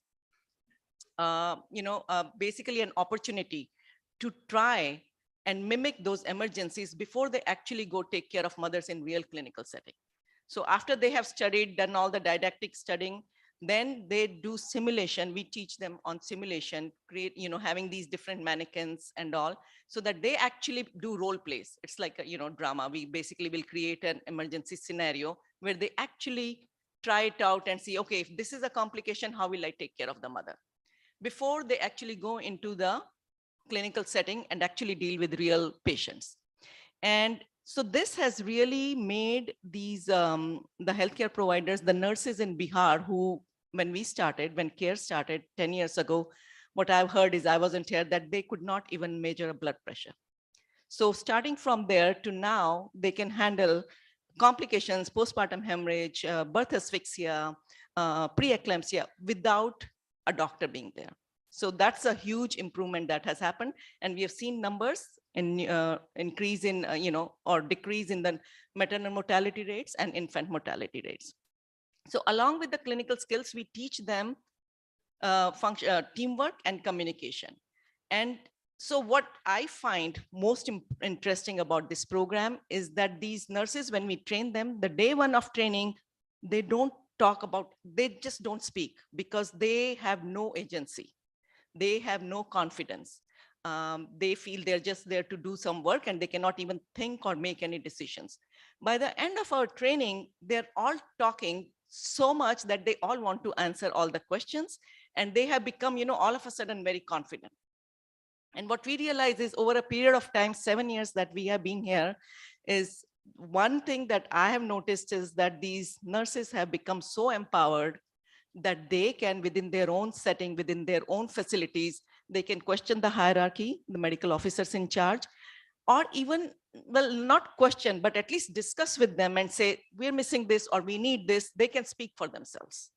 basically an opportunity to try and mimic those emergencies before they actually go take care of mothers in real clinical setting. So after they have studied, done all the didactic studying, then they do simulation. We teach them on simulation, having these different mannequins and all, so that they actually do role plays. It's like a, drama. We basically will create an emergency scenario where they actually try it out and see, okay, if this is a complication, how will I take care of the mother? Before they actually go into the clinical setting and actually deal with real patients. And so this has really made these, the healthcare providers, the nurses in Bihar, who, when CARE started 10 years ago, what I've heard is, I wasn't here, that they could not even measure a blood pressure. So starting from there to now, they can handle complications, postpartum hemorrhage, birth asphyxia, preeclampsia without a doctor being there. So that's a huge improvement that has happened. And we have seen numbers in increase in, or decrease in the maternal mortality rates and infant mortality rates. So along with the clinical skills, we teach them teamwork and communication. And so what I find most interesting about this program is that these nurses, when we train them, the day one of training, they don't talk about, they just don't speak, because they have no agency. They have no confidence. They feel they're just there to do some work, and they cannot even think or make any decisions. By the end of our training, they're all talking so much that they all want to answer all the questions, and they have become, all of a sudden very confident. And what we realize is, over a period of time, 7 years that we have been here, is one thing that I have noticed is that these nurses have become so empowered that they can, within their own setting, within their own facilities, they can question the hierarchy, the medical officers in charge, or even, well, not question, but at least discuss with them and say, we're missing this or we need this. They can speak for themselves.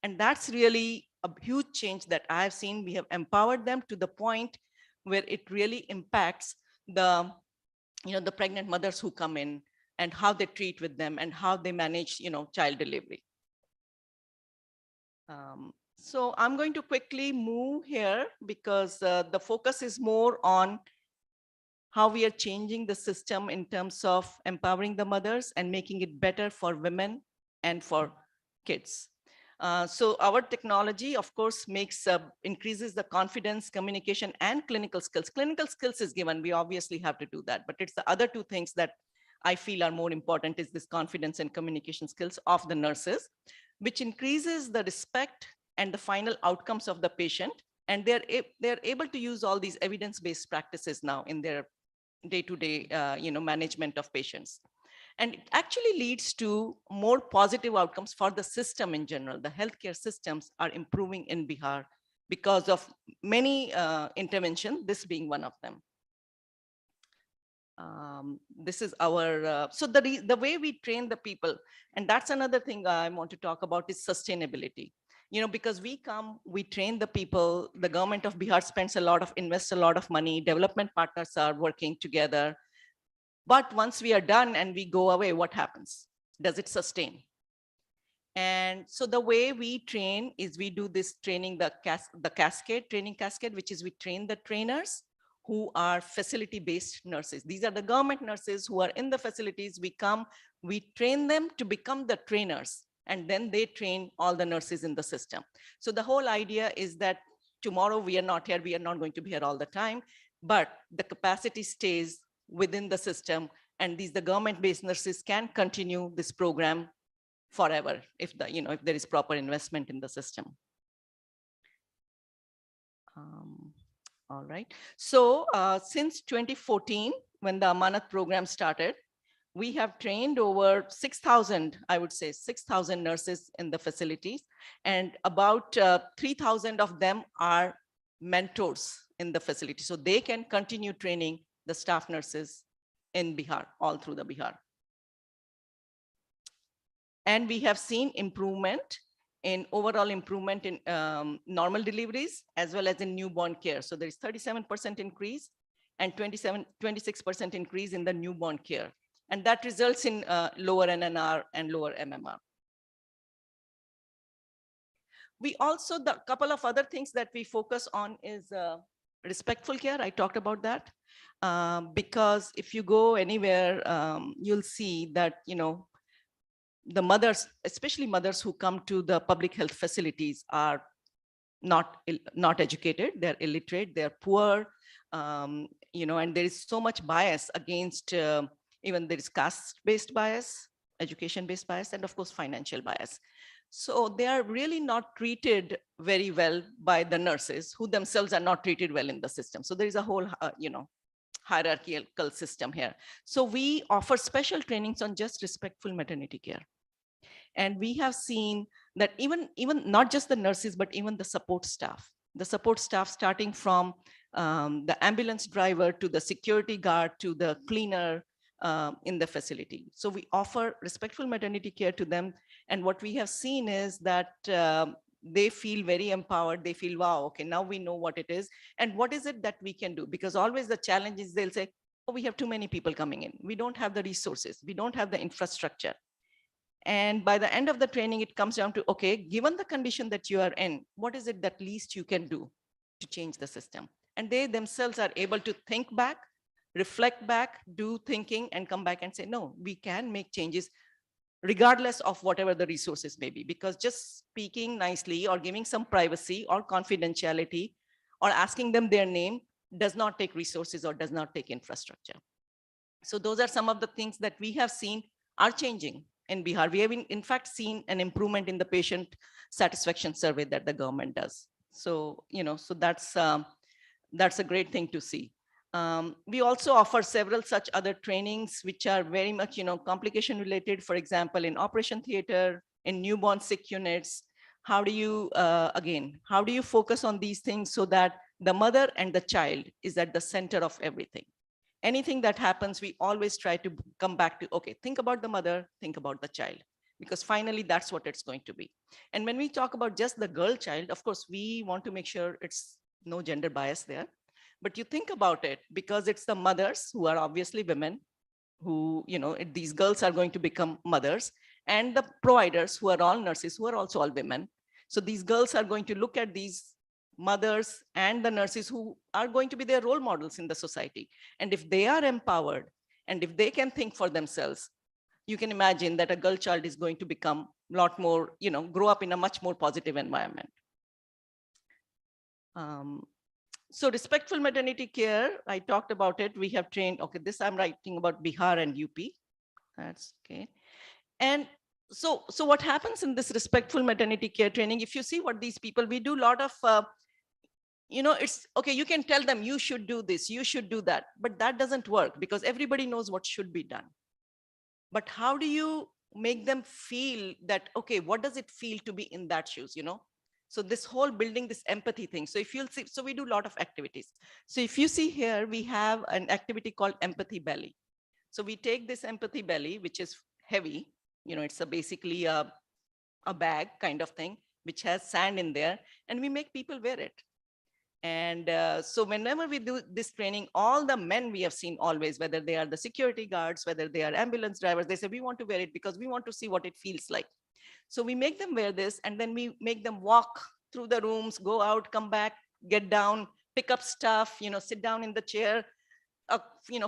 And that's really a huge change that I have seen. We have empowered them to the point where it really impacts the, the pregnant mothers who come in, and how they treat with them, and how they manage, child delivery. So I'm going to quickly move here, because the focus is more on how we are changing the system in terms of empowering the mothers and making it better for women and for kids. So our technology, of course, increases the confidence, communication, and clinical skills. Clinical skills is given. We obviously have to do that, but it's the other two things that I feel are more important, is this confidence and communication skills of the nurses, which increases the respect and the final outcomes of the patient. And they're able to use all these evidence-based practices now in their day-to-day management of patients. And it actually leads to more positive outcomes for the system in general. The healthcare systems are improving in Bihar because of many interventions, this being one of them. This is our, so the way we train the people, and that's another thing I want to talk about, is sustainability. Because we train the people, the government of Bihar invests a lot of money, development partners are working together. But once we are done and we go away, what happens? Does it sustain? And so the way we train is we do this training, the training cascade, which is we train the trainers who are facility-based nurses. These are the government nurses who are in the facilities. We train them to become the trainers, and then they train all the nurses in the system. So the whole idea is that tomorrow we are not here, we are not going to be here all the time, but the capacity stays within the system, and the government-based nurses can continue this program forever if there is proper investment in the system. All right. So since 2014, when the Amanat program started, we have trained over 6,000, I would say 6,000 nurses in the facilities, and about 3,000 of them are mentors in the facility. So they can continue training the staff nurses in Bihar, all through the Bihar. And we have seen overall improvement in normal deliveries as well as in newborn care. So there is 37% increase and 26% increase in the newborn care. And that results in lower NNR and lower MMR. We also, the couple of other things that we focus on is respectful care. I talked about that because if you go anywhere, you'll see that, the mothers, especially mothers who come to the public health facilities, are not educated, they're illiterate, they're poor, and there is so much bias against, even there is caste-based bias, education-based bias, and of course, financial bias. So they are really not treated very well by the nurses, who themselves are not treated well in the system. So there is a whole, hierarchical system here. So we offer special trainings on just respectful maternity care. And we have seen that even not just the nurses, but even the support staff starting from the ambulance driver to the security guard to the cleaner in the facility. So we offer respectful maternity care to them. And what we have seen is that they feel very empowered. They feel, wow, okay, now we know what it is. And what is it that we can do? Because always the challenge is they'll say, oh, we have too many people coming in. We don't have the resources. We don't have the infrastructure. And by the end of the training, it comes down to, okay, given the condition that you are in, what is it that least you can do to change the system? And they themselves are able to think back, reflect back, do thinking, and come back and say, no, we can make changes regardless of whatever the resources may be. Because just speaking nicely or giving some privacy or confidentiality or asking them their name does not take resources or does not take infrastructure. So those are some of the things that we have seen are changing in Bihar. We have in fact seen an improvement in the patient satisfaction survey that the government does. So, so that's a great thing to see. We also offer several such other trainings, which are very much, complication related. For example, in operation theater, in newborn sick units, how do you, how do you focus on these things so that the mother and the child is at the center of everything? Anything that happens, we always try to come back to, okay, think about the mother, think about the child, because finally that's what it's going to be. And when we talk about just the girl child, of course, we want to make sure it's no gender bias there. But you think about it, because it's the mothers who are obviously women who, these girls are going to become mothers, and the providers who are all nurses who are also all women. So these girls are going to look at these mothers and the nurses who are going to be their role models in the society. And if they are empowered and if they can think for themselves, you can imagine that a girl child is going to become a lot more, grow up in a much more positive environment. So respectful maternity care, I talked about it. We have trained, okay, this I'm writing about Bihar and UP. That's okay. And so what happens in this respectful maternity care training, if you see what these people, we do a lot of, it's okay, you can tell them you should do this, you should do that, but that doesn't work because everybody knows what should be done. But how do you make them feel that, okay, what does it feel to be in that shoes, So this whole building this empathy thing. So if you'll see, so we do a lot of activities. So if you see here, we have an activity called empathy belly. So we take this empathy belly, which is heavy, it's basically a bag kind of thing, which has sand in there, and we make people wear it. And so whenever we do this training, all the men we have seen always, whether they are the security guards, whether they are ambulance drivers, they say, we want to wear it because we want to see what it feels like. So we make them wear this, and then we make them walk through the rooms, go out, come back, get down, pick up stuff, sit down in the chair,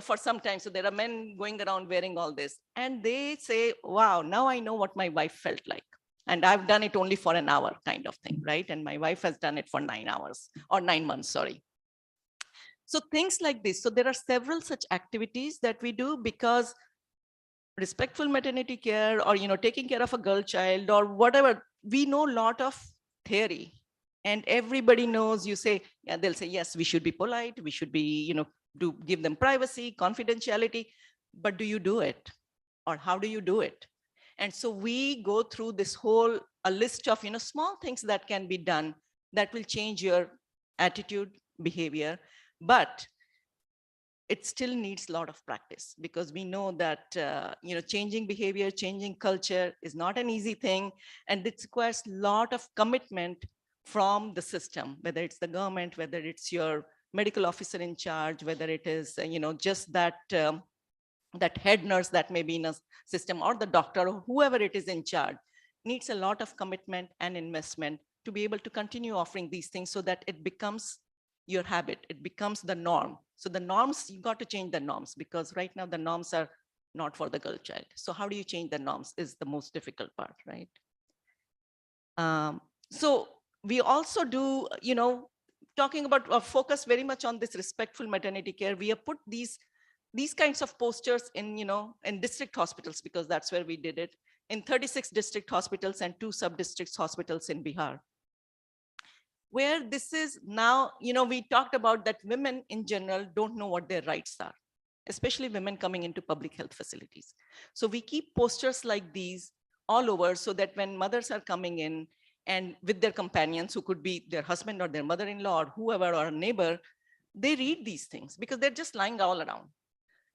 for some time. So there are men going around wearing all this, and they say, wow, now I know what my wife felt like. And I've done it only for an hour kind of thing, right? And my wife has done it for 9 hours or 9 months, sorry. So things like this. So there are several such activities that we do because respectful maternity care, or taking care of a girl child or whatever, we know a lot of theory, and everybody knows. You say, yeah, they'll say, yes, we should be polite, we should be, to give them privacy, confidentiality, but do you do it? Or how do you do it? And so we go through this whole a list of small things that can be done that will change your attitude, behavior, but it still needs a lot of practice, because we know that changing behavior, changing culture is not an easy thing, and it requires a lot of commitment from the system, whether it's the government, whether it's your medical officer in charge, whether it is just that that head nurse that may be in a system, or the doctor, or whoever it is in charge, needs a lot of commitment and investment to be able to continue offering these things, so that it becomes your habit, it becomes the norm. So the norms, you got to change the norms, because right now the norms are not for the girl child. So how do you change the norms is the most difficult part, right? So we also do, talking about focus very much on this respectful maternity care. We have put these kinds of posters in, in district hospitals, because that's where we did it, in 36 district hospitals and 2 sub-district hospitals in Bihar. Where this is now, we talked about that women in general don't know what their rights are, especially women coming into public health facilities. So we keep posters like these all over, so that when mothers are coming in and with their companions, who could be their husband or their mother-in-law or whoever, or a neighbor, they read these things, because they're just lying all around.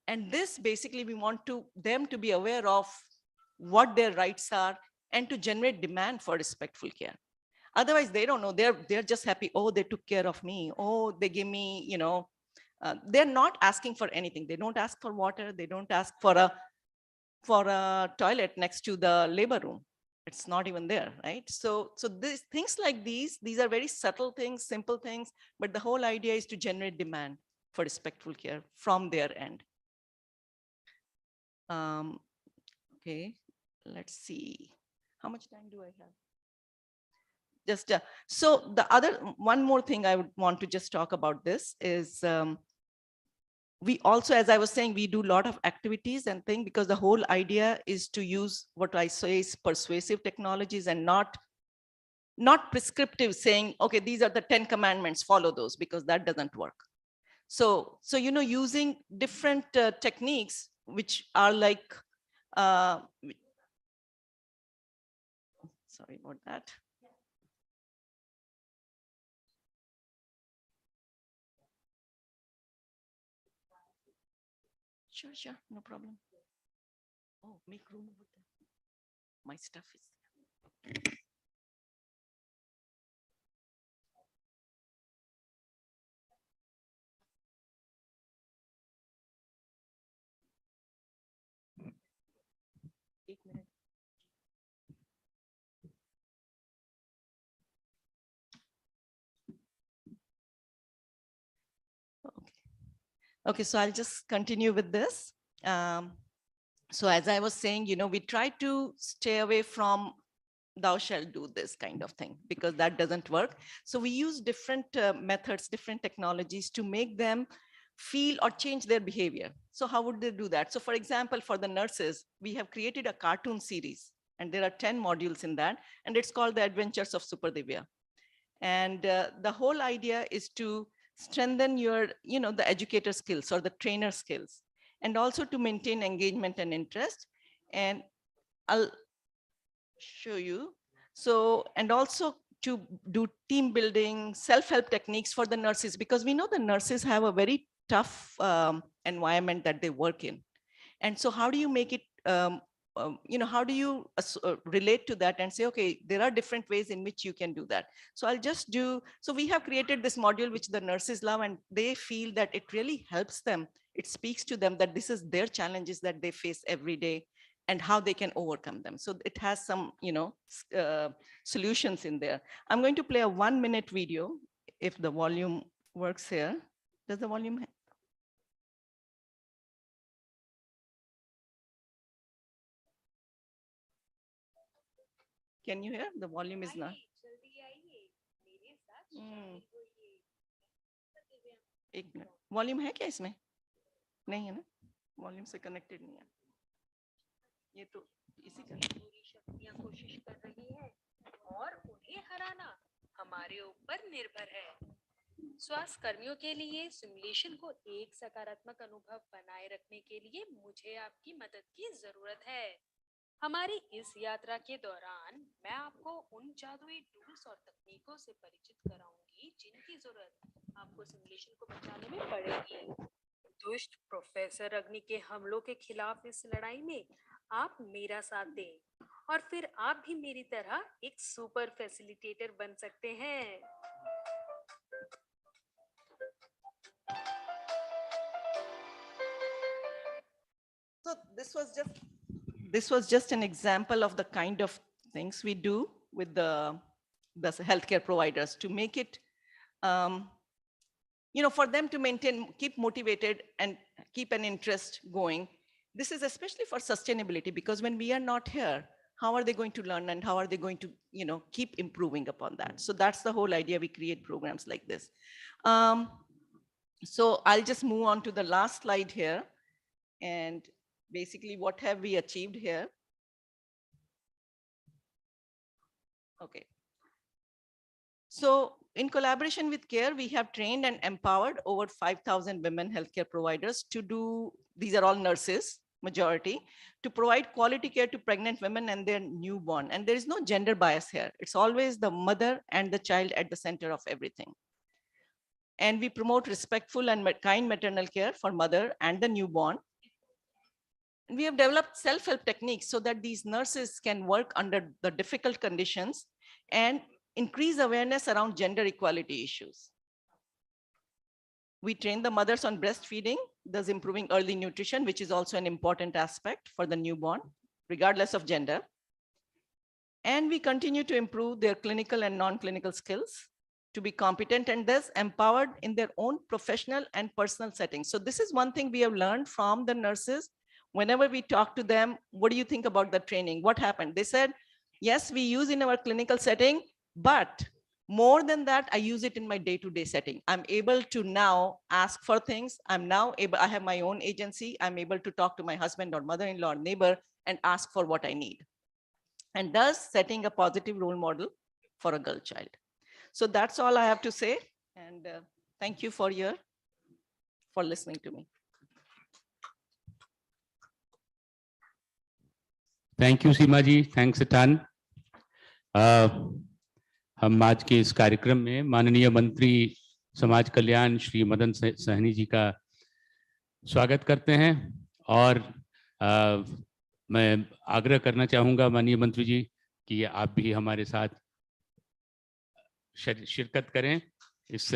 And this basically, we want them to be aware of what their rights are, and to generate demand for respectful care. Otherwise, they don't know. They're just happy. Oh, they took care of me. Oh, they give me, they're not asking for anything. They don't ask for water. They don't ask for a toilet next to the labor room. It's not even there, right? So these things like these are very subtle things, simple things, but the whole idea is to generate demand for respectful care from their end. Okay, let's see. How much time do I have? Just so the one more thing I would want to just talk about this is we also, as I was saying, we do a lot of activities and things, because the whole idea is to use what I say is persuasive technologies, and not prescriptive, saying, okay, these are the 10 commandments, follow those, because that doesn't work. So using different techniques, which are like, sorry about that. Sure, no problem. Oh, make room over there. My stuff is there. Okay, so I'll just continue with this. So as I was saying, we try to stay away from thou shalt do this kind of thing, because that doesn't work. So we use different methods, different technologies to make them feel or change their behavior. So how would they do that? So for example, for the nurses, we have created a cartoon series, and there are 10 modules in that, and it's called The Adventures of Super Divya. And the whole idea is to strengthen your, the educator skills or the trainer skills, and also to maintain engagement and interest. And I'll show you. So, and also to do team building, self-help techniques for the nurses, because we know the nurses have a very tough environment that they work in. And so how do you make it, how do you relate to that and say, okay, there are different ways in which you can do that. So I'll just do, so we have created this module which the nurses love, and they feel that it really helps them. It speaks to them that this is their challenges that they face every day and how they can overcome them. So it has some, solutions in there. I'm going to play a 1-minute video if the volume works here. Does the volume? Can you hear? The volume is not. एक minute, volume है क्या इसमें? नहीं है ना, volume से connected नहीं है ये, तो इसी का पूरी शक्तियां कोशिश कर रही है और उन्हें हराना हमारे ऊपर निर्भर है। स्वास्थ्य कर्मियों के लिए सिमुलेशन को एक सकारात्मक अनुभव बनाए रखने के लिए मुझे आपकी मदद की जरूरत है। हमारी इस यात्रा के दौरान मैं आपको उन जादुई टूल्स और तकनीकों से परिचित कराऊंगी जिनकी जरूरत आपको सिमुलेशन को बचाने में पड़ेगी। दुष्ट प्रोफेसर अग्नि के हमलों के खिलाफ इस लड़ाई में आप मेरा साथ दें और फिर आप भी मेरी तरह एक सुपर फैसिलिटेटर बन सकते हैं। So this was just an example of the kind of things we do with the healthcare providers to make it, for them to keep motivated and keep an interest going. This is especially for sustainability, because when we are not here, how are they going to learn and how are they going to, keep improving upon that? So that's the whole idea. We create programs like this. So I'll just move on to the last slide here. And basically, what have we achieved here? Okay. So in collaboration with CARE, we have trained and empowered over 5,000 women healthcare providers to do, these are all nurses, majority, to provide quality care to pregnant women and their newborn. And there is no gender bias here. It's always the mother and the child at the center of everything. And we promote respectful and kind maternal care for mother and the newborn. And we have developed self-help techniques so that these nurses can work under the difficult conditions and increase awareness around gender equality issues. We train the mothers on breastfeeding, thus improving early nutrition, which is also an important aspect for the newborn, regardless of gender. And we continue to improve their clinical and non-clinical skills to be competent and thus empowered in their own professional and personal settings. So this is one thing we have learned from the nurses. Whenever we talk to them, what do you think about the training? What happened? They said, yes, we use in our clinical setting, but more than that, I use it in my day-to-day setting. I'm able to now ask for things. I have my own agency. I'm able to talk to my husband or mother-in-law or neighbor and ask for what I need. And thus setting a positive role model for a girl child. So that's all I have to say. And thank you for listening to me. Thank you, Seema ji. Thanks a ton. हम आज के इस कार्यक्रम में माननीय मंत्री समाज कल्याण श्री मदन सहनी जी का स्वागत करते हैं और मैं आग्रह करना चाहूँगा माननीय मंत्री जी कि आप भी हमारे साथ शिरकत करें इस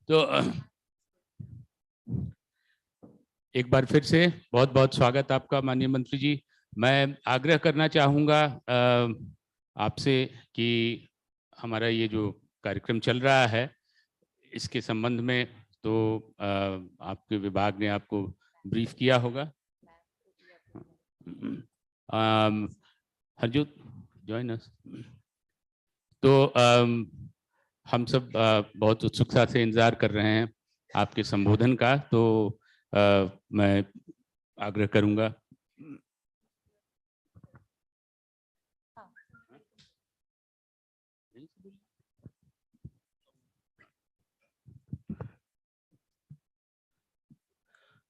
तो एक बार फिर से बहुत बहुत स्वागत आपका माननीय मंत्री जी। मैं आग्रह करना चाहूँगा आपसे कि हमारा ये जो कार्यक्रम चल रहा है इसके संबंध में तो आपके विभाग ने आपको ब्रीफ किया होगा। Harjot join us. तो हम सब बहुत उत्सुकता से इंतजार कर रहे हैं आपके संबोधन का, तो मैं आग्रह करूंगा।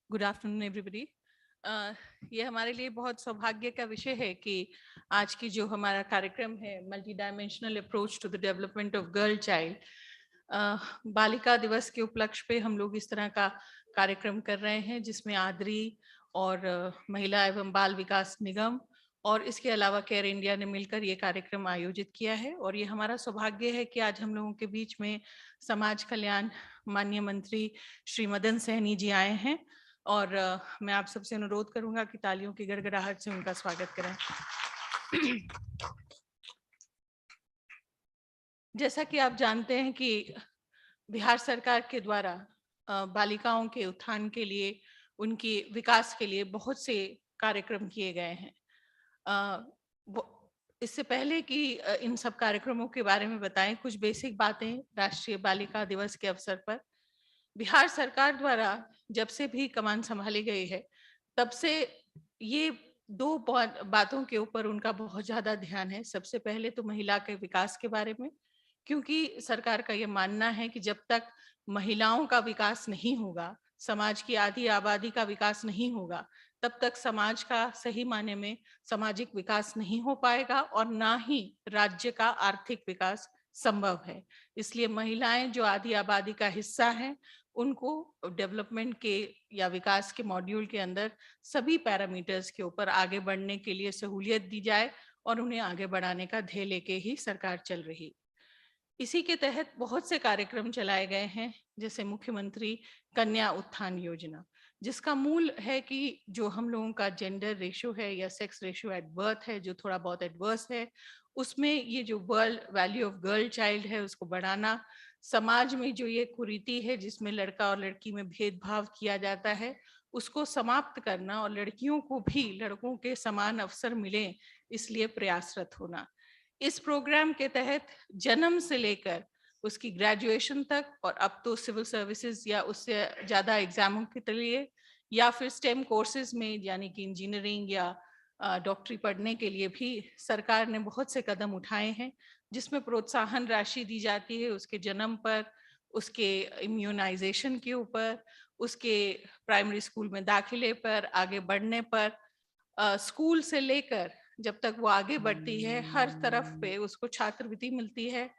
Good afternoon everybody. ये हमारे लिए बहुत सौभाग्य का विषय है कि आज की जो हमारा कार्यक्रम है, multi dimensional approach to the development of girl child, बालिका दिवस के उपलक्ष्य पे हम लोग इस तरह का कार्यक्रम कर रहे हैं, जिसमें आदरी और महिला एवं बाल विकास निगम और इसके अलावा केयर इंडिया ने मिलकर ये कार्यक्रम आयोजित किया है। और ये हमारा सौभाग्य है कि आज हम लोगों के बीच में समाज कल्याण माननीय मंत्री श्री मदन सहनी जी आए हैं, और मैं आप सबसे अनुरोध करूंगा कि तालियों की गड़गड़ाहट से उनका स्वागत करें। जैसा कि आप जानते हैं कि बिहार सरकार के द्वारा बालिकाओं के उत्थान के लिए, उनके विकास के लिए बहुत से कार्यक्रम किए गए हैं। इससे पहले कि इन सब कार्यक्रमों के बारे में बताएं, कुछ बेसिक बातें राष्ट्रीय बालिका दिवस के अवसर पर। बिहार सरकार द्वारा जब से भी कमान संभाली गई है, तब से ये दो बातों के ऊपर उनका बहुत ज्यादा ध्यान है। सबसे पहले तो महिला के विकास के बारे में, क्योंकि सरकार का ये मानना है कि जब तक महिलाओं का विकास नहीं होगा, समाज की आधी आबादी का विकास नहीं होगा, तब तक समाज का सही मायने में सामाजिक विकास नहीं हो पाएगा और ना ही राज्य का आर्थिक विकास संभव है। इसलिए महिलाएं जो आधी आबादी का हिस्सा हैं, उनको डेवलपमेंट के या विकास के मॉड्यूल के अंदर सभी पैरामीटर्स के ऊपर आगे बढ़ने के लिए सहूलियत दी जाए और उन्हें आगे बढ़ाने का ध्येय लेके ही सरकार चल रही। इसी के तहत बहुत से कार्यक्रम चलाए गए हैं, जैसे मुख्यमंत्री कन्या उत्थान योजना, जिसका मूल है कि जो हम लोगों का जेंडर रेशियो है या सेक्स रेशियो एट बर्थ है, जो थोड़ा बहुत एडवर्स है, उसमें ये जो world value of girl child है उसको बढ़ाना, समाज में जो ये कुरीति है जिसमें लड़का और लड़की में भेदभाव किया जाता है, उसको समाप्त करना और लड़कियों को भी लड़कों के समान अवसर मिले, इसलिए प्रयासरत होना। इस प्रोग्राम के तहत जन्म से लेकर उसकी ग्रेजुएशन तक, और अब तो सिविल सर्विसेज या उससे ज्यादा एग्जामों के लिए या फिर स्टेम कोर्सेज में यानी कि इंजीनियरिंग या डॉक्टरी पढ़ने के लिए भी सरकार ने बहुत से कदम उठाए हैं, जिसमें प्रोत्साहन राशि दी जाती है उसके जन्म पर, उसके इम्यूनाइजेशन के ऊपर, उसके प्राइमरी स्कूल में दाखिले पर, आगे बढ़ने पर, स्कूल से लेकर जब तक वो आगे बढ़ती है हर तरफ पे उसको छात्रवृत्ति मिलती है,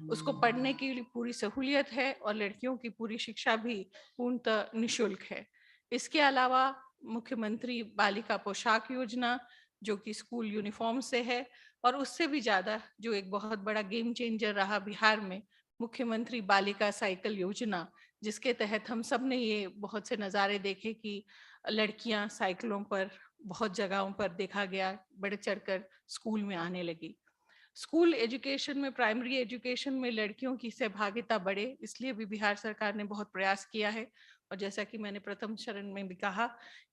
उसको पढ़ने की पूरी सहूलियत है और लड़कियों की पूरी शिक्षा भी पूर्णतः निःशुल्क है। इसके अलावा मुख्यमंत्री बालिका पोशाक योजना, जो कि स्कूल यूनिफॉर्म से है, और उससे भी ज्यादा जो एक बहुत बड़ा गेम चेंजर रहा बिहार में, मुख्यमंत्री बालिका साइकिल योजना, जिसके तहत हम सब ने ये बहुत से नज़ारे देखे कि लड़कियां साइकिलों पर बहुत जगहों पर देखा गया बढ़ चढ़कर स्कूल में आने लगी। स्कूल एजुकेशन में, प्राइमरी एजुकेशन में लड़कियों की सहभागिता बढ़े, इसलिए भी बिहार सरकार ने बहुत प्रयास किया है। और जैसा कि मैंने प्रथम चरण में भी कहा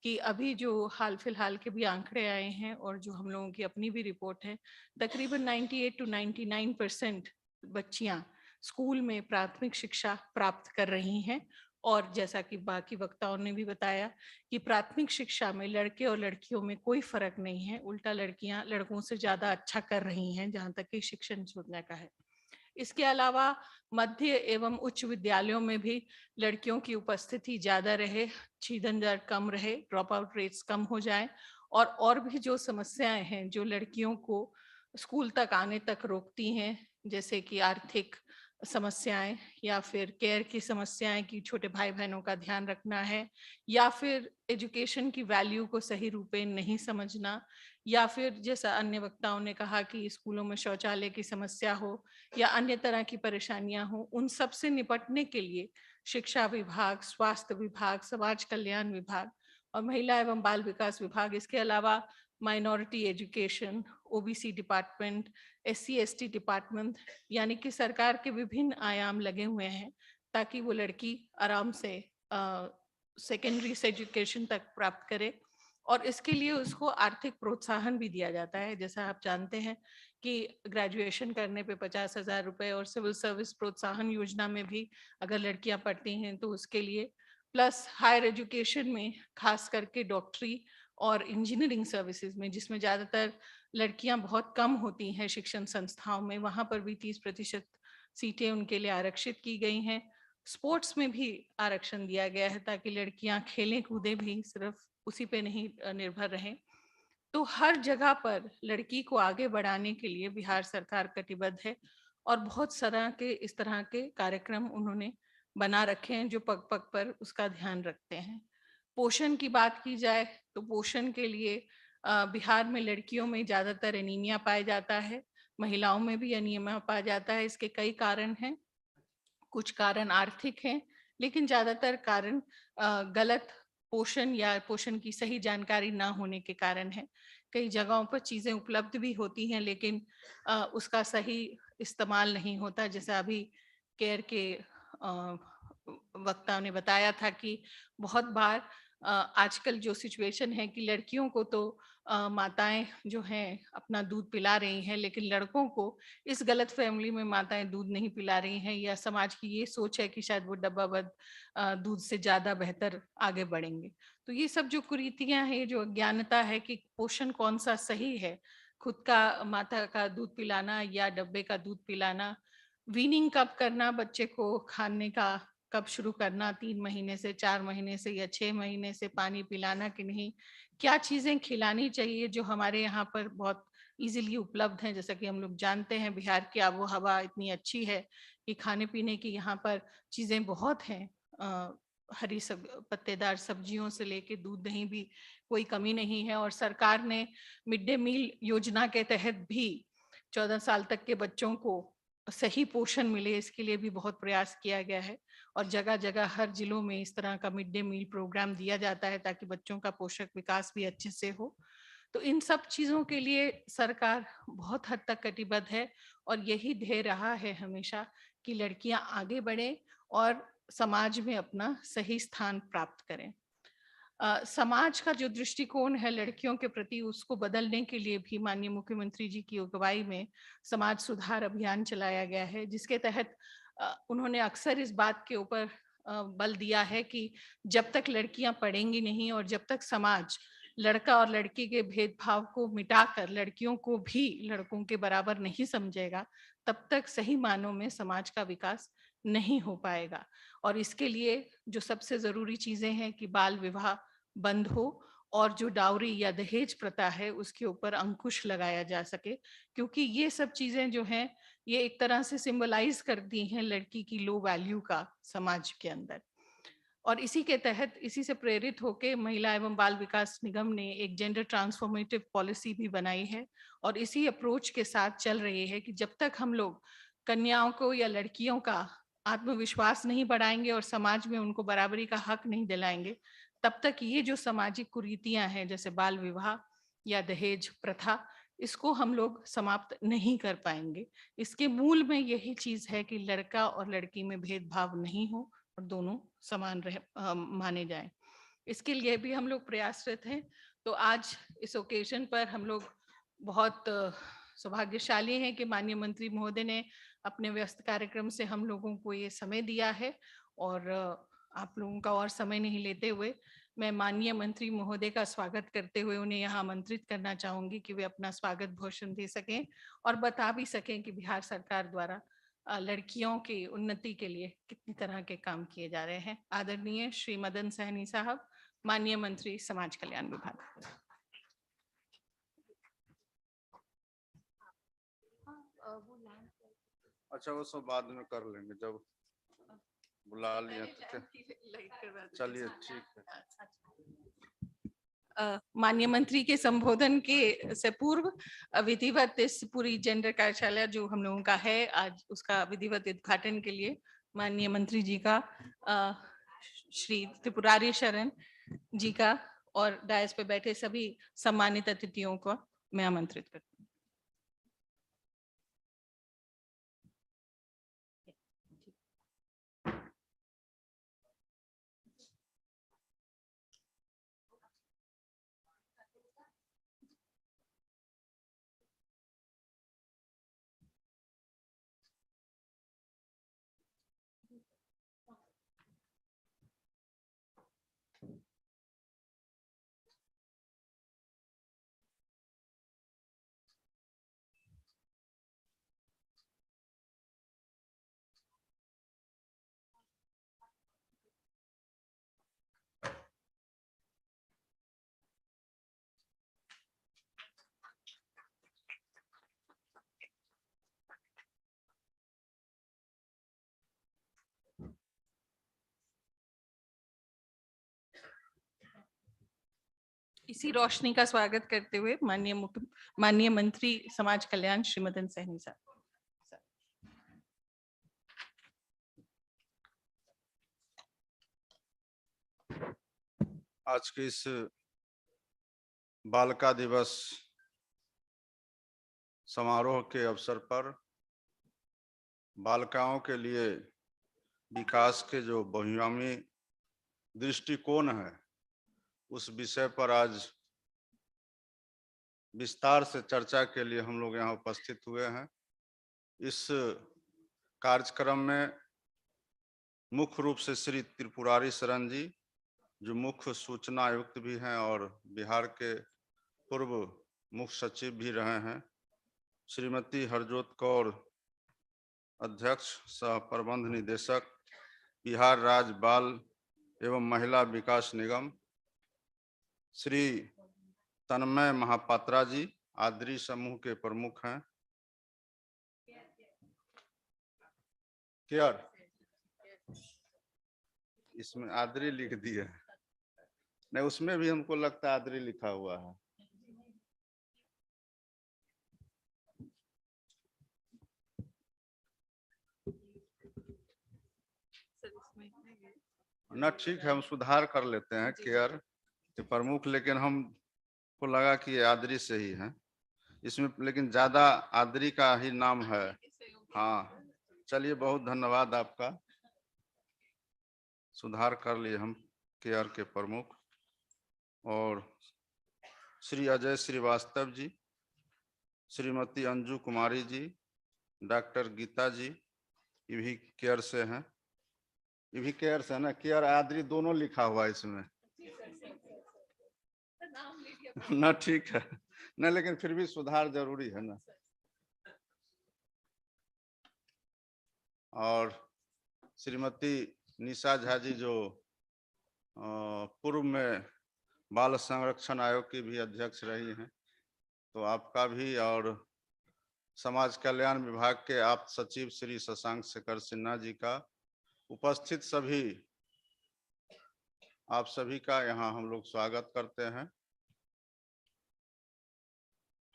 कि अभी जो हाल फिलहाल के भी आंकड़े आए हैं और जो हम लोगों की अपनी भी रिपोर्ट है, तकरीबन 98 to 99% बच्चियां स्कूल में प्राथमिक शिक्षा प्राप्त कर रही हैं। और जैसा कि बाकी वक्ताओं ने भी बताया कि प्राथमिक शिक्षा में लड़के और लड़कियों में कोई फर्क नहीं है, उल्टा लड़कियां लड़कों से ज्यादा अच्छा कर रही हैं जहां तक कि शिक्षण सुनने का है। इसके अलावा मध्य एवं उच्च विद्यालयों में भी लड़कियों की उपस्थिति ज्यादा रहे, छीदन दर कम रहे, ड्रॉप आउट रेट्स कम हो जाए, और भी जो समस्याएं हैं जो लड़कियों को स्कूल तक आने तक रोकती हैं, जैसे कि आर्थिक समस्याएं या फिर केयर की समस्याएं कि छोटे भाई बहनों का ध्यान रखना है, या फिर एजुकेशन की वैल्यू को सही रूपे नहीं समझना, या फिर जैसा अन्य वक्ताओं ने कहा कि स्कूलों में शौचालय की समस्या हो या अन्य तरह की परेशानियां हो, उन सब से निपटने के लिए शिक्षा विभाग, स्वास्थ्य विभाग, समाज कल्याण विभाग और महिला एवं बाल विकास विभाग, इसके अलावा minority education, OBC department, SC/ST department, यानी कि सरकार के विभिन्न आयाम लगे हुए हैं ताकि वो लड़की आराम से सेकेंडरी एजुकेशन तक प्राप्त करे और इसके लिए उसको आर्थिक प्रोत्साहन भी दिया जाता है। जैसा आप जानते हैं कि ग्रेजुएशन करने पे 50,000 रुपए और सिविल सर्विस प्रोत्साहन योजना में भी अगर लड़कियां पढ़ती हैं तो उसके लिए, प्लस हायर एजुकेशन में खास करके डॉक्टरी और इंजीनियरिंग सर्विसेज में, जिसमें ज्यादातर लड़कियां बहुत कम होती हैं शिक्षण संस्थाओं में, वहां पर भी 30% सीटें उनके लिए आरक्षित की गई हैं। स्पोर्ट्स में भी आरक्षण दिया गया है ताकि लड़कियां खेलें कूदें भी, सिर्फ उसी पे नहीं निर्भर रहें। तो हर जगह पर लड़की को आगे बढ़ाने के लिए बिहार सरकार कटिबद्ध है और बहुत सारा के इस तरह के कार्यक्रम उन्होंने बना रखे हैं जो पग पग पर उसका ध्यान रखते हैं। पोषण की बात की जाए तो पोषण के लिए बिहार में लड़कियों में ज्यादातर एनीमिया पाया जाता है, महिलाओं में भी एनीमिया पाया जाता है। इसके कई कारण हैं, कुछ कारण आर्थिक हैं, लेकिन ज्यादातर कारण गलत पोषण या पोषण की सही जानकारी ना होने के कारण है। कई जगहों पर चीजें उपलब्ध भी होती हैं लेकिन उसका सही इस्तेमाल नहीं होता। जैसे अभी केयर के वक्ता ने बताया था कि बहुत बार आजकल जो सिचुएशन है कि लड़कियों को तो माताएं जो हैं अपना दूध पिला रही हैं, लेकिन लड़कों को इस गलत फैमिली में माताएं दूध नहीं पिला रही हैं, या समाज की ये सोच है कि शायद वो डब्बाबंद दूध से ज्यादा बेहतर आगे बढ़ेंगे। तो ये सब जो कुरीतियां हैं, जो अज्ञानता है कि पोषण कौन सा सही है, खुद का माता का दूध पिलाना या डब्बे का दूध पिलाना, वीनिंग कब करना, बच्चे को खाने का कब शुरू करना, 3 महीने से, 4 महीने से या 6 महीने से, पानी पिलाना कि नहीं, क्या चीजें खिलानी चाहिए जो हमारे यहाँ पर बहुत इजीली उपलब्ध हैं। जैसा कि हम लोग जानते हैं बिहार की आबो हवा इतनी अच्छी है कि खाने पीने की यहाँ पर चीजें बहुत हैं। हरी पत्तेदार सब्जियों से लेके दूध दही भी कोई कमी नहीं है। और सरकार ने मिड डे मील योजना के तहत भी 14 साल तक के बच्चों को सही पोषण मिले, इसके लिए भी बहुत प्रयास किया गया है और जगह जगह हर जिलों में इस तरह का मिड डे मील प्रोग्राम दिया जाता है ताकि बच्चों का पोषक विकास भी अच्छे से हो। तो इन सब चीजों के लिए सरकार बहुत हद तक कटिबद्ध है और यही ध्येय रहा है हमेशा कि लड़कियां आगे बढ़े और समाज में अपना सही स्थान प्राप्त करें। समाज का जो दृष्टिकोण है लड़कियों के प्रति, उसको बदलने के लिए भी माननीय मुख्यमंत्री जी की अगुवाई में समाज सुधार अभियान चलाया गया है, जिसके तहत उन्होंने अक्सर इस बात के ऊपर बल दिया है कि जब तक लड़कियां पढ़ेंगी नहीं और जब तक समाज लड़का और लड़की के भेदभाव को मिटाकर लड़कियों को भी लड़कों के बराबर नहीं समझेगा, तब तक सही मानों में समाज का विकास नहीं हो पाएगा। और इसके लिए जो सबसे जरूरी चीजें हैं कि बाल विवाह बंद हो और जो डाउरी या दहेज प्रथा है उसके ऊपर अंकुश लगाया जा सके, क्योंकि ये सब चीजें जो हैं ये एक तरह से सिंबलाइज करती हैं लड़की की लो वैल्यू का समाज के अंदर। और इसी के तहत, इसी से प्रेरित होकर महिला एवं बाल विकास निगम ने एक जेंडर ट्रांसफॉर्मेटिव पॉलिसी भी बनाई है और इसी अप्रोच के साथ चल रही है कि जब तक हम लोग कन्याओं को या लड़कियों का आत्मविश्वास नहीं बढ़ाएंगे और समाज में उनको बराबरी का हक नहीं दिलाएंगे, तब तक ये जो सामाजिक कुरीतियां हैं जैसे बाल विवाह या दहेज प्रथा, इसको हम लोग समाप्त नहीं कर पाएंगे। इसके मूल में यही चीज है कि लड़का और लड़की में भेदभाव नहीं हो और दोनों समान माने जाएं। इसके लिए भी हम लोग प्रयासरत हैं। तो आज इस ओकेजन पर हम लोग बहुत सौभाग्यशाली हैं कि माननीय मंत्री महोदय ने अपने व्यस्त कार्यक्रम से हम लोगों को ये समय दिया है और आप लोगों का और समय नहीं लेते हुए मैं माननीय मंत्री महोदय का स्वागत करते हुए उन्हें यहाँ आमंत्रित करना चाहूंगी कि वे अपना स्वागत भाषण दे सकें और बता भी सकें कि बिहार सरकार द्वारा लड़कियों की उन्नति के लिए कितनी तरह के काम किए जा रहे हैं। आदरणीय श्री मदन सहनी साहब, माननीय मंत्री समाज कल्याण विभाग। अच्छा, वो सब बाद में कर लेंगे जब बुला लिया तो। चलिए ठीक है। माननीय मंत्री के संबोधन के से पूर्व विधिवत इस पूरी जेंडर कार्यशाला जो हम लोगों का है आज, उसका विधिवत उद्घाटन के लिए माननीय मंत्री जी का श्री त्रिपुरारी शरण जी का और डायस पे बैठे सभी सम्मानित अतिथियों को मैं आमंत्रित करती हूँ। इसी रोशनी का स्वागत करते हुए माननीय मंत्री समाज कल्याण श्री मदन सहनी साहब। आज के इस बालिका दिवस समारोह के अवसर पर बालिकाओं के लिए विकास के जो बहुआयामी दृष्टिकोण है उस विषय पर आज विस्तार से चर्चा के लिए हम लोग यहाँ उपस्थित हुए हैं। इस कार्यक्रम में मुख्य रूप से श्री त्रिपुरारी शरण जी जो मुख्य सूचना आयुक्त भी हैं और बिहार के पूर्व मुख्य सचिव भी रहे हैं, श्रीमती हरजोत कौर अध्यक्ष सह प्रबंध निदेशक बिहार राज्य बाल एवं महिला विकास निगम, श्री तन्मय महापात्रा जी आदरी समूह के प्रमुख हैं। केयर इसमें आदरी लिख दिए, नहीं उसमें भी हमको लगता है आदरी लिखा हुआ है। ना ठीक है, हम सुधार कर लेते हैं केयर के प्रमुख, लेकिन हमको लगा कि ये आदरी से ही है इसमें, लेकिन ज्यादा आदरी का ही नाम है। हाँ चलिए, बहुत धन्यवाद आपका, सुधार कर लिए हम केयर के प्रमुख। और श्री अजय श्रीवास्तव जी, श्रीमती अंजू कुमारी जी, डॉक्टर गीता जी, ये भी केयर से हैं। ये भी केयर से है ना, केयर आदरी दोनों लिखा हुआ है इसमें ना, ठीक है ना, लेकिन फिर भी सुधार जरूरी है ना। और श्रीमती निशा झा जी जो पूर्व में बाल संरक्षण आयोग की भी अध्यक्ष रही हैं, तो आपका भी, और समाज कल्याण विभाग के आप सचिव श्री शशांक शेखर सिन्हा जी का, उपस्थित सभी आप सभी का यहाँ हम लोग स्वागत करते हैं।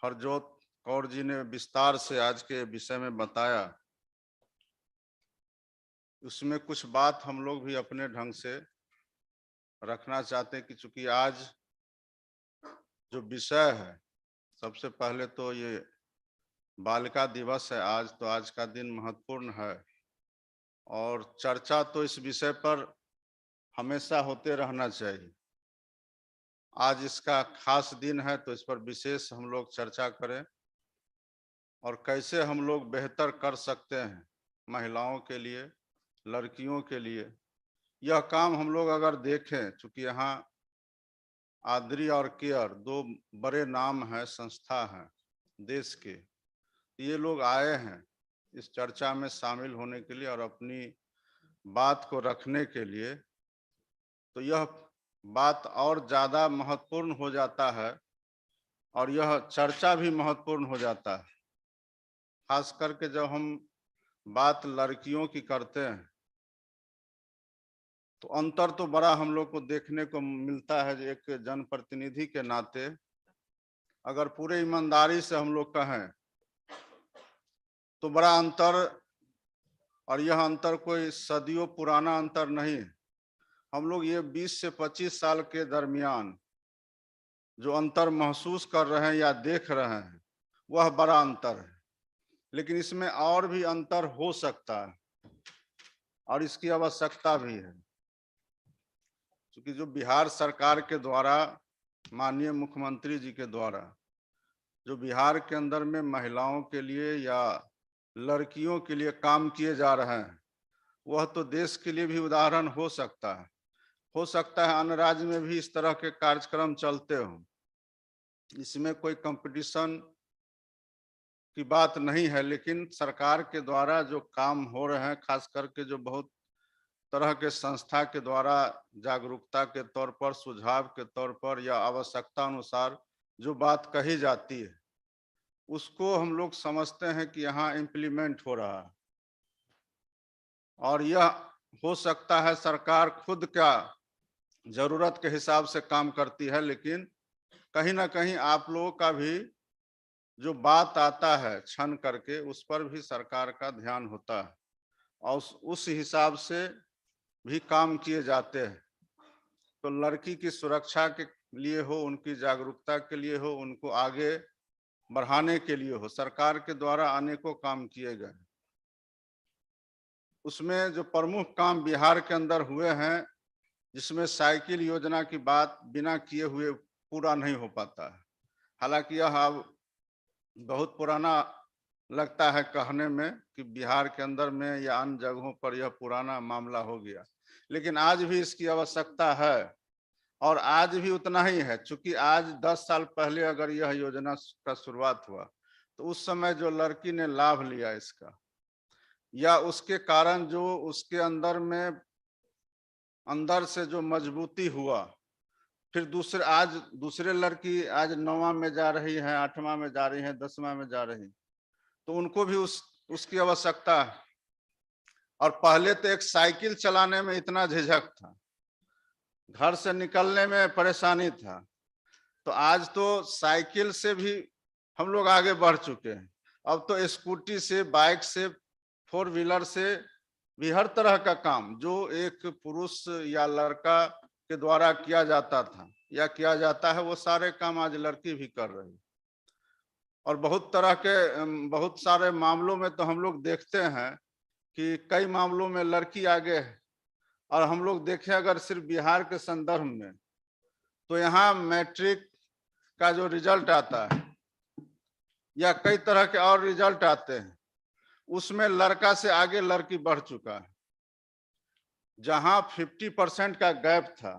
हरजोत कौर जी ने विस्तार से आज के विषय में बताया, उसमें कुछ बात हम लोग भी अपने ढंग से रखना चाहते हैं कि चूंकि आज जो विषय है, सबसे पहले तो ये बालिका दिवस है आज, तो आज का दिन महत्वपूर्ण है और चर्चा तो इस विषय पर हमेशा होते रहना चाहिए। आज इसका खास दिन है तो इस पर विशेष हम लोग चर्चा करें और कैसे हम लोग बेहतर कर सकते हैं महिलाओं के लिए, लड़कियों के लिए। यह काम हम लोग अगर देखें, चूंकि यहाँ आदरी और केयर दो बड़े नाम हैं, संस्था हैं देश के, ये लोग आए हैं इस चर्चा में शामिल होने के लिए और अपनी बात को रखने के लिए, तो यह बात और ज्यादा महत्वपूर्ण हो जाता है और यह चर्चा भी महत्वपूर्ण हो जाता है। खास करके जब हम बात लड़कियों की करते हैं तो अंतर तो बड़ा हम लोग को देखने को मिलता है। एक जनप्रतिनिधि के नाते अगर पूरे ईमानदारी से हम लोग कहें तो बड़ा अंतर, और यह अंतर कोई सदियों पुराना अंतर नहीं है। हम लोग ये 20 से 25 साल के दरमियान जो अंतर महसूस कर रहे हैं या देख रहे हैं वह बड़ा अंतर है, लेकिन इसमें और भी अंतर हो सकता है और इसकी आवश्यकता भी है, क्योंकि जो बिहार सरकार के द्वारा, माननीय मुख्यमंत्री जी के द्वारा जो बिहार के अंदर में महिलाओं के लिए या लड़कियों के लिए काम किए जा रहे हैं, वह तो देश के लिए भी उदाहरण हो सकता है। हो सकता है अन्य राज्य में भी इस तरह के कार्यक्रम चलते हों, इसमें कोई कंपटीशन की बात नहीं है, लेकिन सरकार के द्वारा जो काम हो रहे हैं, खास करके जो बहुत तरह के संस्था के द्वारा जागरूकता के तौर पर, सुझाव के तौर पर या आवश्यकता अनुसार जो बात कही जाती है, उसको हम लोग समझते हैं कि यहाँ इम्प्लीमेंट हो रहा है। और यह हो सकता है सरकार खुद का जरूरत के हिसाब से काम करती है, लेकिन कहीं ना कहीं आप लोगों का भी जो बात आता है छन करके, उस पर भी सरकार का ध्यान होता है और उस हिसाब से भी काम किए जाते हैं। तो लड़की की सुरक्षा के लिए हो, उनकी जागरूकता के लिए हो, उनको आगे बढ़ाने के लिए हो, सरकार के द्वारा अनेकों काम किए गए। उसमें जो प्रमुख काम बिहार के अंदर हुए हैं, जिसमें साइकिल योजना की बात बिना किए हुए पूरा नहीं हो पाता है। हालांकि यह अब बहुत पुराना लगता है कहने में कि बिहार के अंदर में या अन्य जगहों पर यह पुराना मामला हो गया, लेकिन आज भी इसकी आवश्यकता है और आज भी उतना ही है। चूंकि आज 10 साल पहले अगर यह योजना का शुरुआत हुआ तो उस समय जो लड़की ने लाभ लिया इसका, या उसके कारण जो उसके अंदर में अंदर से जो मजबूती हुआ, फिर दूसरे लड़की आज 9वां में जा रही है, 8वां में जा रही है, 10वां में जा रही, तो उनको भी उसकी आवश्यकता है। और पहले तो एक साइकिल चलाने में इतना झिझक था, घर से निकलने में परेशानी था, तो आज तो साइकिल से भी हम लोग आगे बढ़ चुके हैं। अब तो स्कूटी से, बाइक से, 4 व्हीलर से भी हर तरह का काम जो एक पुरुष या लड़का के द्वारा किया जाता था या किया जाता है, वो सारे काम आज लड़की भी कर रही है। और बहुत सारे मामलों में तो हम लोग देखते हैं कि कई मामलों में लड़की आगे है। और हम लोग देखें अगर सिर्फ बिहार के संदर्भ में, तो यहाँ मैट्रिक का जो रिजल्ट आता है या कई तरह के और रिजल्ट आते हैं, उसमें लड़का से आगे लड़की बढ़ चुका है। जहां 50% का गैप था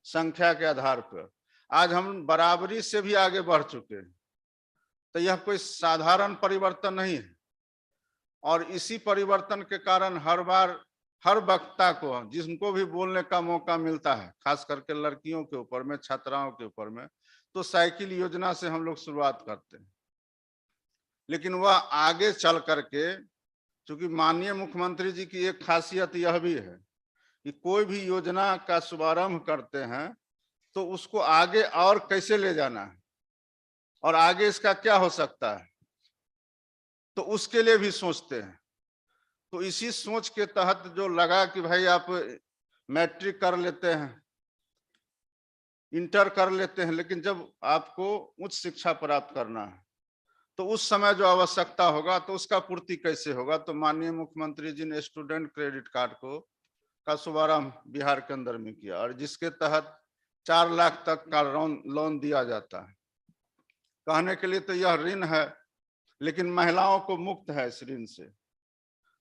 संख्या के आधार पर, आज हम बराबरी से भी आगे बढ़ चुके हैं। तो यह कोई साधारण परिवर्तन नहीं है। और इसी परिवर्तन के कारण हर बार हर वक्ता को, जिनको भी बोलने का मौका मिलता है, खास करके लड़कियों के ऊपर में, छात्राओं के ऊपर में, तो साइकिल योजना से हम लोग शुरुआत करते हैं। लेकिन वह आगे चल करके, क्योंकि माननीय मुख्यमंत्री जी की एक खासियत यह भी है कि कोई भी योजना का शुभारंभ करते हैं तो उसको आगे और कैसे ले जाना है और आगे इसका क्या हो सकता है, तो उसके लिए भी सोचते हैं। तो इसी सोच के तहत जो लगा कि भाई आप मैट्रिक कर लेते हैं, इंटर कर लेते हैं, लेकिन जब आपको उच्च शिक्षा प्राप्त करना है तो उस समय जो आवश्यकता होगा तो उसका पूर्ति कैसे होगा। तो माननीय मुख्यमंत्री जी ने स्टूडेंट क्रेडिट कार्ड का शुभारंभ बिहार के अंदर में किया, और जिसके तहत 4 लाख तक का लोन दिया जाता है। कहने के लिए तो यह ऋण है, लेकिन महिलाओं को मुक्त है, इस ऋण से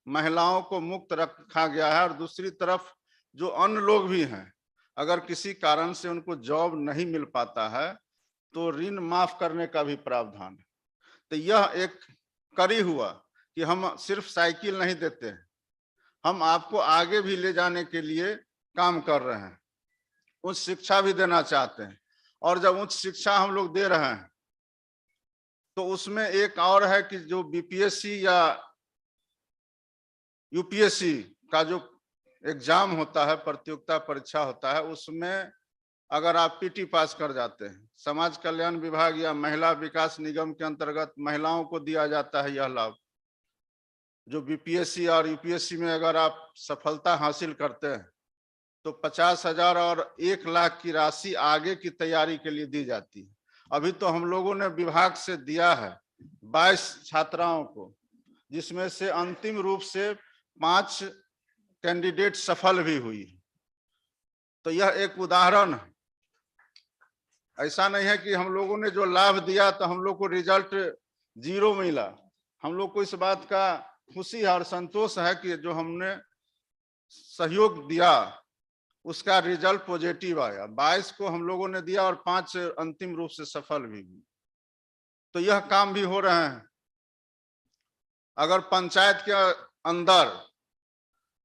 महिलाओं को मुक्त रखा गया है। और दूसरी तरफ जो अन्य लोग भी हैं, अगर किसी कारण से उनको जॉब नहीं मिल पाता है तो ऋण माफ करने का भी प्रावधान है। तो यह एक कड़ी हुआ कि हम सिर्फ साइकिल नहीं देते हैं, हम आपको आगे भी ले जाने के लिए काम कर रहे हैं, उच्च शिक्षा भी देना चाहते हैं। और जब उच्च शिक्षा हम लोग दे रहे हैं तो उसमें एक और है कि जो बीपीएससी या यूपीएससी का जो एग्जाम होता है, प्रतियोगिता परीक्षा होता है, उसमें अगर आप पीटी पास कर जाते हैं, समाज कल्याण विभाग या महिला विकास निगम के अंतर्गत महिलाओं को दिया जाता है यह लाभ। जो बीपीएससी और यूपीएससी में अगर आप सफलता हासिल करते हैं तो 50,000 और 1 लाख की राशि आगे की तैयारी के लिए दी जाती है। अभी तो हम लोगों ने विभाग से दिया है 22 छात्राओं को, जिसमें से अंतिम रूप से 5 कैंडिडेट सफल भी हुई। तो यह एक उदाहरण है। ऐसा नहीं है कि हम लोगों ने जो लाभ दिया तो हम लोग को रिजल्ट 0 मिला। हम लोग को इस बात का खुशी और संतोष है कि जो हमने सहयोग दिया उसका रिजल्ट पॉजिटिव आया। 22 को हम लोगों ने दिया और 5 अंतिम रूप से सफल भी हुई। तो यह काम भी हो रहे हैं। अगर पंचायत के अंदर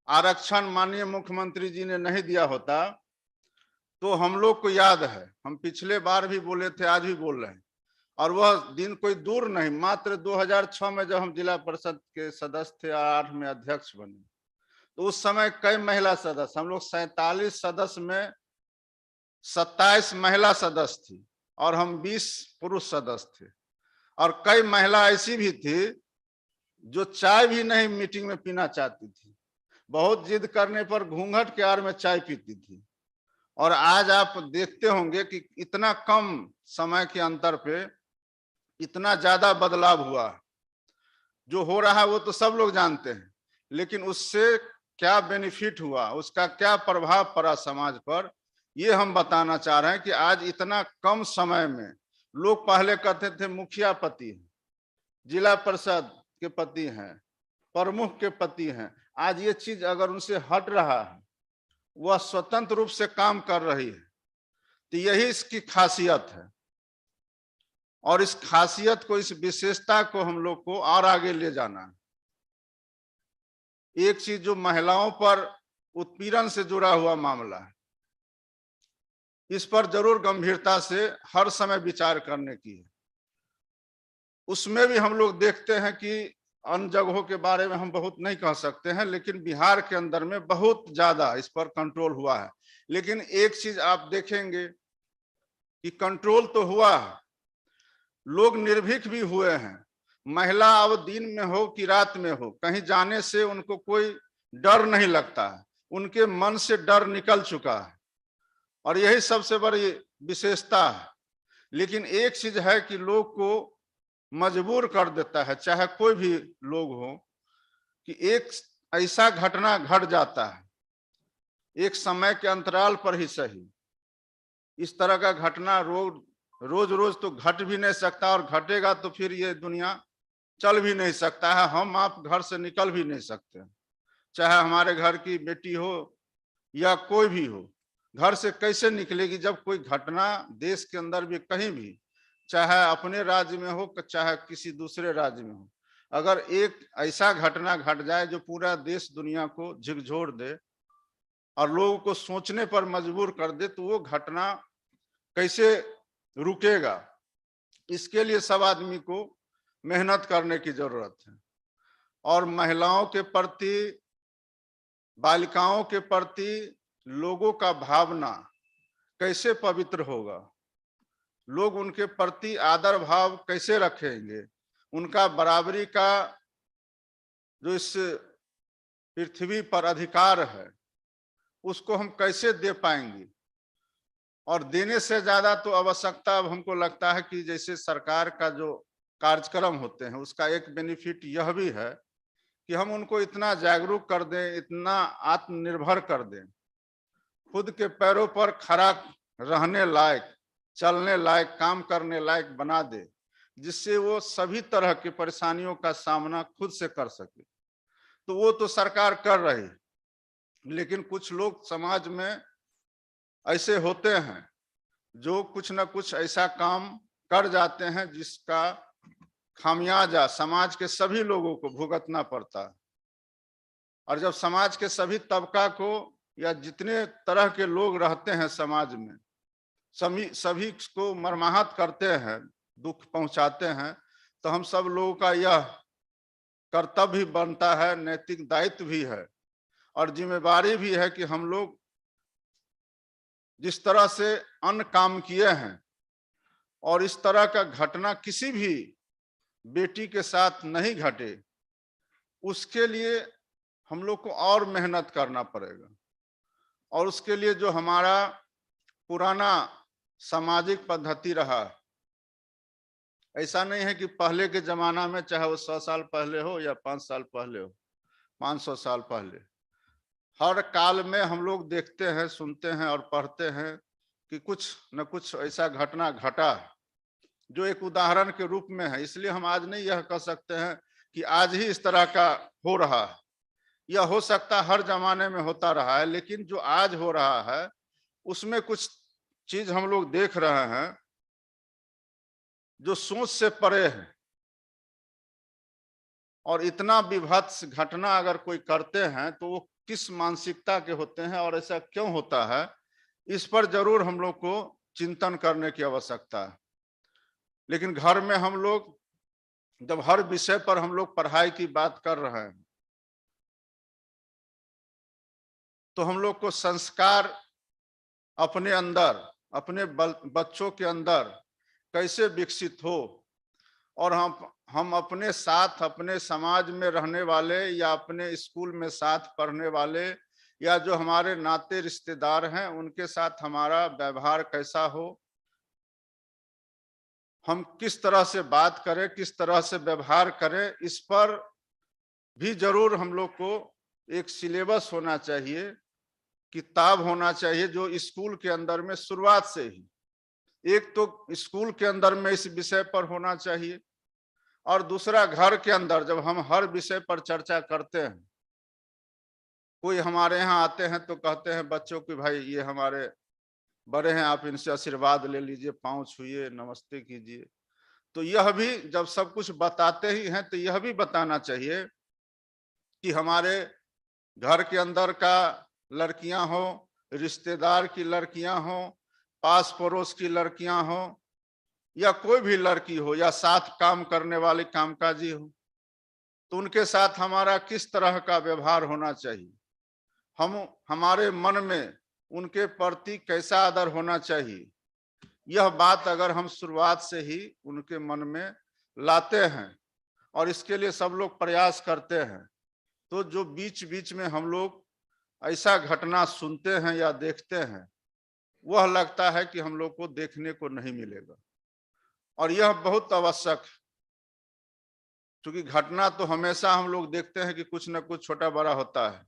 आरक्षण माननीय मुख्यमंत्री जी ने नहीं दिया होता तो हम लोग को याद है, हम पिछले बार भी बोले थे, आज भी बोल रहे हैं, और वह दिन कोई दूर नहीं, मात्र 2006 में जब हम जिला परिषद के सदस्य थे और 8 में अध्यक्ष बने, तो उस समय कई महिला सदस्य, हम लोग 47 सदस्य में 27 महिला सदस्य थी और हम 20 पुरुष सदस्य थे। और कई महिला ऐसी भी थी जो चाय भी नहीं मीटिंग में पीना चाहती थी, बहुत जिद करने पर घूंघट के आड़ में चाय पीती थी। और आज आप देखते होंगे कि इतना कम समय के अंतर पे इतना ज्यादा बदलाव हुआ। जो हो रहा है वो तो सब लोग जानते हैं, लेकिन उससे क्या बेनिफिट हुआ, उसका क्या प्रभाव पड़ा समाज पर, ये हम बताना चाह रहे हैं कि आज इतना कम समय में लोग पहले कहते थे मुखिया पति हैं, जिला परिषद के पति हैं, प्रमुख के पति हैं। आज ये चीज अगर उनसे हट रहा है, वह स्वतंत्र रूप से काम कर रही है, तो यही इसकी खासियत है। और इस खासियत को, इस विशेषता को हम लोग को और आगे ले जाना है। एक चीज जो महिलाओं पर उत्पीड़न से जुड़ा हुआ मामला है, इस पर जरूर गंभीरता से हर समय विचार करने की है। उसमें भी हम लोग देखते हैं कि अन्य जगहों के बारे में हम बहुत नहीं कह सकते हैं, लेकिन बिहार के अंदर में बहुत ज्यादा इस पर कंट्रोल हुआ है। लेकिन एक चीज आप देखेंगे कि कंट्रोल तो हुआ है, लोग निर्भीक भी हुए हैं। महिला अब दिन में हो कि रात में हो, कहीं जाने से उनको कोई डर नहीं लगता है, उनके मन से डर निकल चुका है, और यही सबसे बड़ी विशेषता है। लेकिन एक चीज है कि लोग को मजबूर कर देता है, चाहे कोई भी लोग हो, कि एक ऐसा घटना घट जाता है, एक समय के अंतराल पर ही सही। इस तरह का घटना रोज रोज तो घट भी नहीं सकता, और घटेगा तो फिर ये दुनिया चल भी नहीं सकता है। हम आप घर से निकल भी नहीं सकते, चाहे हमारे घर की बेटी हो या कोई भी हो। घर से कैसे निकलेगी जब कोई घटना देश के अंदर भी कहीं भी, चाहे अपने राज्य में हो चाहे किसी दूसरे राज्य में हो, अगर एक ऐसा घटना घट जाए जो पूरा देश दुनिया को झकझोर दे और लोगों को सोचने पर मजबूर कर दे, तो वो घटना कैसे रुकेगा। इसके लिए सब आदमी को मेहनत करने की जरूरत है। और महिलाओं के प्रति, बालिकाओं के प्रति लोगों का भावना कैसे पवित्र होगा, लोग उनके प्रति आदर भाव कैसे रखेंगे, उनका बराबरी का जो इस पृथ्वी पर अधिकार है उसको हम कैसे दे पाएंगे। और देने से ज्यादा तो आवश्यकता अब हमको लगता है कि जैसे सरकार का जो कार्यक्रम होते हैं, उसका एक बेनिफिट यह भी है कि हम उनको इतना जागरूक कर दें, इतना आत्मनिर्भर कर दें, खुद के पैरों पर खड़ा रहने लायक, चलने लायक, काम करने लायक बना दे, जिससे वो सभी तरह की परेशानियों का सामना खुद से कर सके। तो वो तो सरकार कर रही, लेकिन कुछ लोग समाज में ऐसे होते हैं जो कुछ न कुछ ऐसा काम कर जाते हैं जिसका खामियाजा समाज के सभी लोगों को भुगतना पड़ता है। और जब समाज के सभी तबका को या जितने तरह के लोग रहते हैं समाज में, सभी को मरमाहत करते हैं, दुख पहुंचाते हैं, तो हम सब लोगों का यह कर्तव्य भी बनता है, नैतिक दायित्व भी है और जिम्मेवारी भी है कि हम लोग जिस तरह से अन्य काम किए हैं और इस तरह का घटना किसी भी बेटी के साथ नहीं घटे, उसके लिए हम लोग को और मेहनत करना पड़ेगा। और उसके लिए जो हमारा पुराना सामाजिक पद्धति रहा, ऐसा नहीं है कि पहले के जमाना में, चाहे वो 100 साल पहले हो या 5 साल पहले हो, 500 साल पहले, हर काल में हम लोग देखते हैं, सुनते हैं और पढ़ते हैं कि कुछ न कुछ ऐसा घटना घटा जो एक उदाहरण के रूप में है। इसलिए हम आज नहीं यह कह सकते हैं कि आज ही इस तरह का हो रहा है, यह हो सकता हर जमाने में होता रहा है, लेकिन जो आज हो रहा है उसमें कुछ चीज हम लोग देख रहे हैं जो सोच से परे है। और इतना विभत्स घटना अगर कोई करते हैं तो वो किस मानसिकता के होते हैं और ऐसा क्यों होता है, इस पर जरूर हम लोग को चिंतन करने की आवश्यकता है। लेकिन घर में हम लोग जब हर विषय पर हम लोग पढ़ाई की बात कर रहे हैं, तो हम लोग को संस्कार अपने अंदर, अपने बच्चों के अंदर कैसे विकसित हो, और हम अपने साथ अपने समाज में रहने वाले या अपने स्कूल में साथ पढ़ने वाले या जो हमारे नाते रिश्तेदार हैं उनके साथ हमारा व्यवहार कैसा हो, हम किस तरह से बात करें, किस तरह से व्यवहार करें, इस पर भी जरूर हम लोग को एक सिलेबस होना चाहिए, किताब होना चाहिए, जो स्कूल के अंदर में शुरुआत से ही, एक तो स्कूल के अंदर में इस विषय पर होना चाहिए, और दूसरा घर के अंदर जब हम हर विषय पर चर्चा करते हैं, कोई हमारे यहाँ आते हैं तो कहते हैं बच्चों की भाई ये हमारे बड़े हैं, आप इनसे आशीर्वाद ले लीजिए, पांव छुइए, नमस्ते कीजिए। तो यह भी जब सब कुछ बताते ही हैं तो यह भी बताना चाहिए कि हमारे घर के अंदर का लड़कियां हो, रिश्तेदार की लड़कियां हो, पास पड़ोस की लड़कियां हो, या कोई भी लड़की हो, या साथ काम करने वाली कामकाजी हो, तो उनके साथ हमारा किस तरह का व्यवहार होना चाहिए, हमारे मन में उनके प्रति कैसा आदर होना चाहिए, यह बात अगर हम शुरुआत से ही उनके मन में लाते हैं और इसके लिए सब लोग प्रयास करते हैं, तो जो बीच बीच में हम लोग ऐसा घटना सुनते हैं या देखते हैं, वह लगता है कि हम लोग को देखने को नहीं मिलेगा। और यह बहुत आवश्यक है, क्योंकि घटना तो हमेशा हम लोग देखते हैं कि कुछ न कुछ छोटा बड़ा होता है,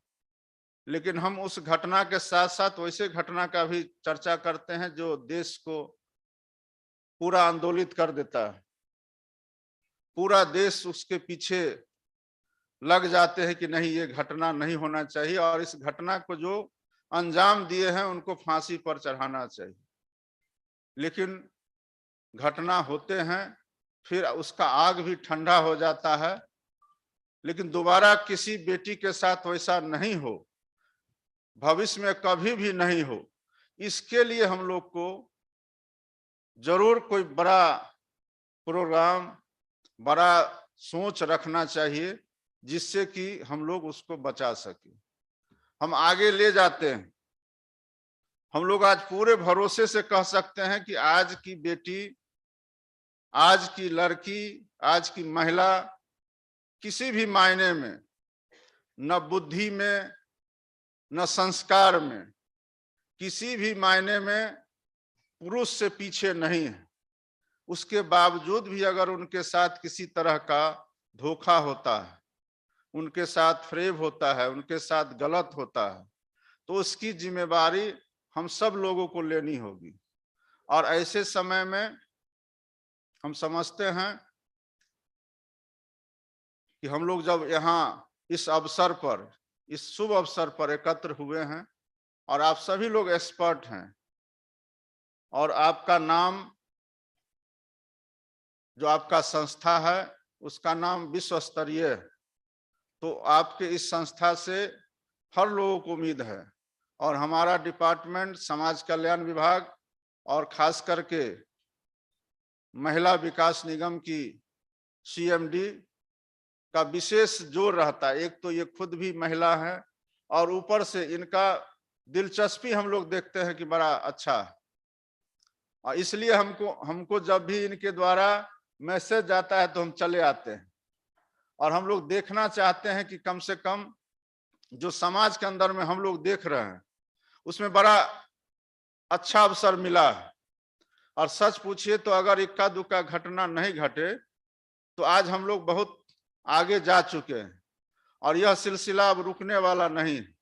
लेकिन हम उस घटना के साथ साथ वैसे घटना का भी चर्चा करते हैं जो देश को पूरा आंदोलित कर देता है, पूरा देश उसके पीछे लग जाते हैं कि नहीं ये घटना नहीं होना चाहिए, और इस घटना को जो अंजाम दिए हैं उनको फांसी पर चढ़ाना चाहिए। लेकिन घटना होते हैं, फिर उसका आग भी ठंडा हो जाता है, लेकिन दोबारा किसी बेटी के साथ वैसा नहीं हो, भविष्य में कभी भी नहीं हो, इसके लिए हम लोग को जरूर कोई बड़ा प्रोग्राम, बड़ा सोच रखना चाहिए, जिससे कि हम लोग उसको बचा सके, हम आगे ले जाते हैं। हम लोग आज पूरे भरोसे से कह सकते हैं कि आज की बेटी, आज की लड़की, आज की महिला किसी भी मायने में, न बुद्धि में न संस्कार में, किसी भी मायने में पुरुष से पीछे नहीं है। उसके बावजूद भी अगर उनके साथ किसी तरह का धोखा होता है, उनके साथ फ्रेब होता है, उनके साथ गलत होता है, तो उसकी जिम्मेवारी हम सब लोगों को लेनी होगी। और ऐसे समय में हम समझते हैं कि हम लोग जब यहाँ इस अवसर पर, इस शुभ अवसर पर एकत्र हुए हैं, और आप सभी लोग एक्सपर्ट हैं, और आपका नाम, जो आपका संस्था है उसका नाम विश्व स्तरीय है, तो आपके इस संस्था से हर लोगों को उम्मीद है। और हमारा डिपार्टमेंट समाज कल्याण विभाग और खास करके महिला विकास निगम की सीएमडी का विशेष जोर रहता है। एक तो ये खुद भी महिला है, और ऊपर से इनका दिलचस्पी हम लोग देखते हैं कि बड़ा अच्छा है, और इसलिए हमको जब भी इनके द्वारा मैसेज जाता है तो हम चले आते हैं, और हम लोग देखना चाहते हैं कि कम से कम जो समाज के अंदर में हम लोग देख रहे हैं उसमें बड़ा अच्छा अवसर मिला है। और सच पूछिए तो अगर इक्का दुक्का घटना नहीं घटे तो आज हम लोग बहुत आगे जा चुके हैं, और यह सिलसिला अब रुकने वाला नहीं है।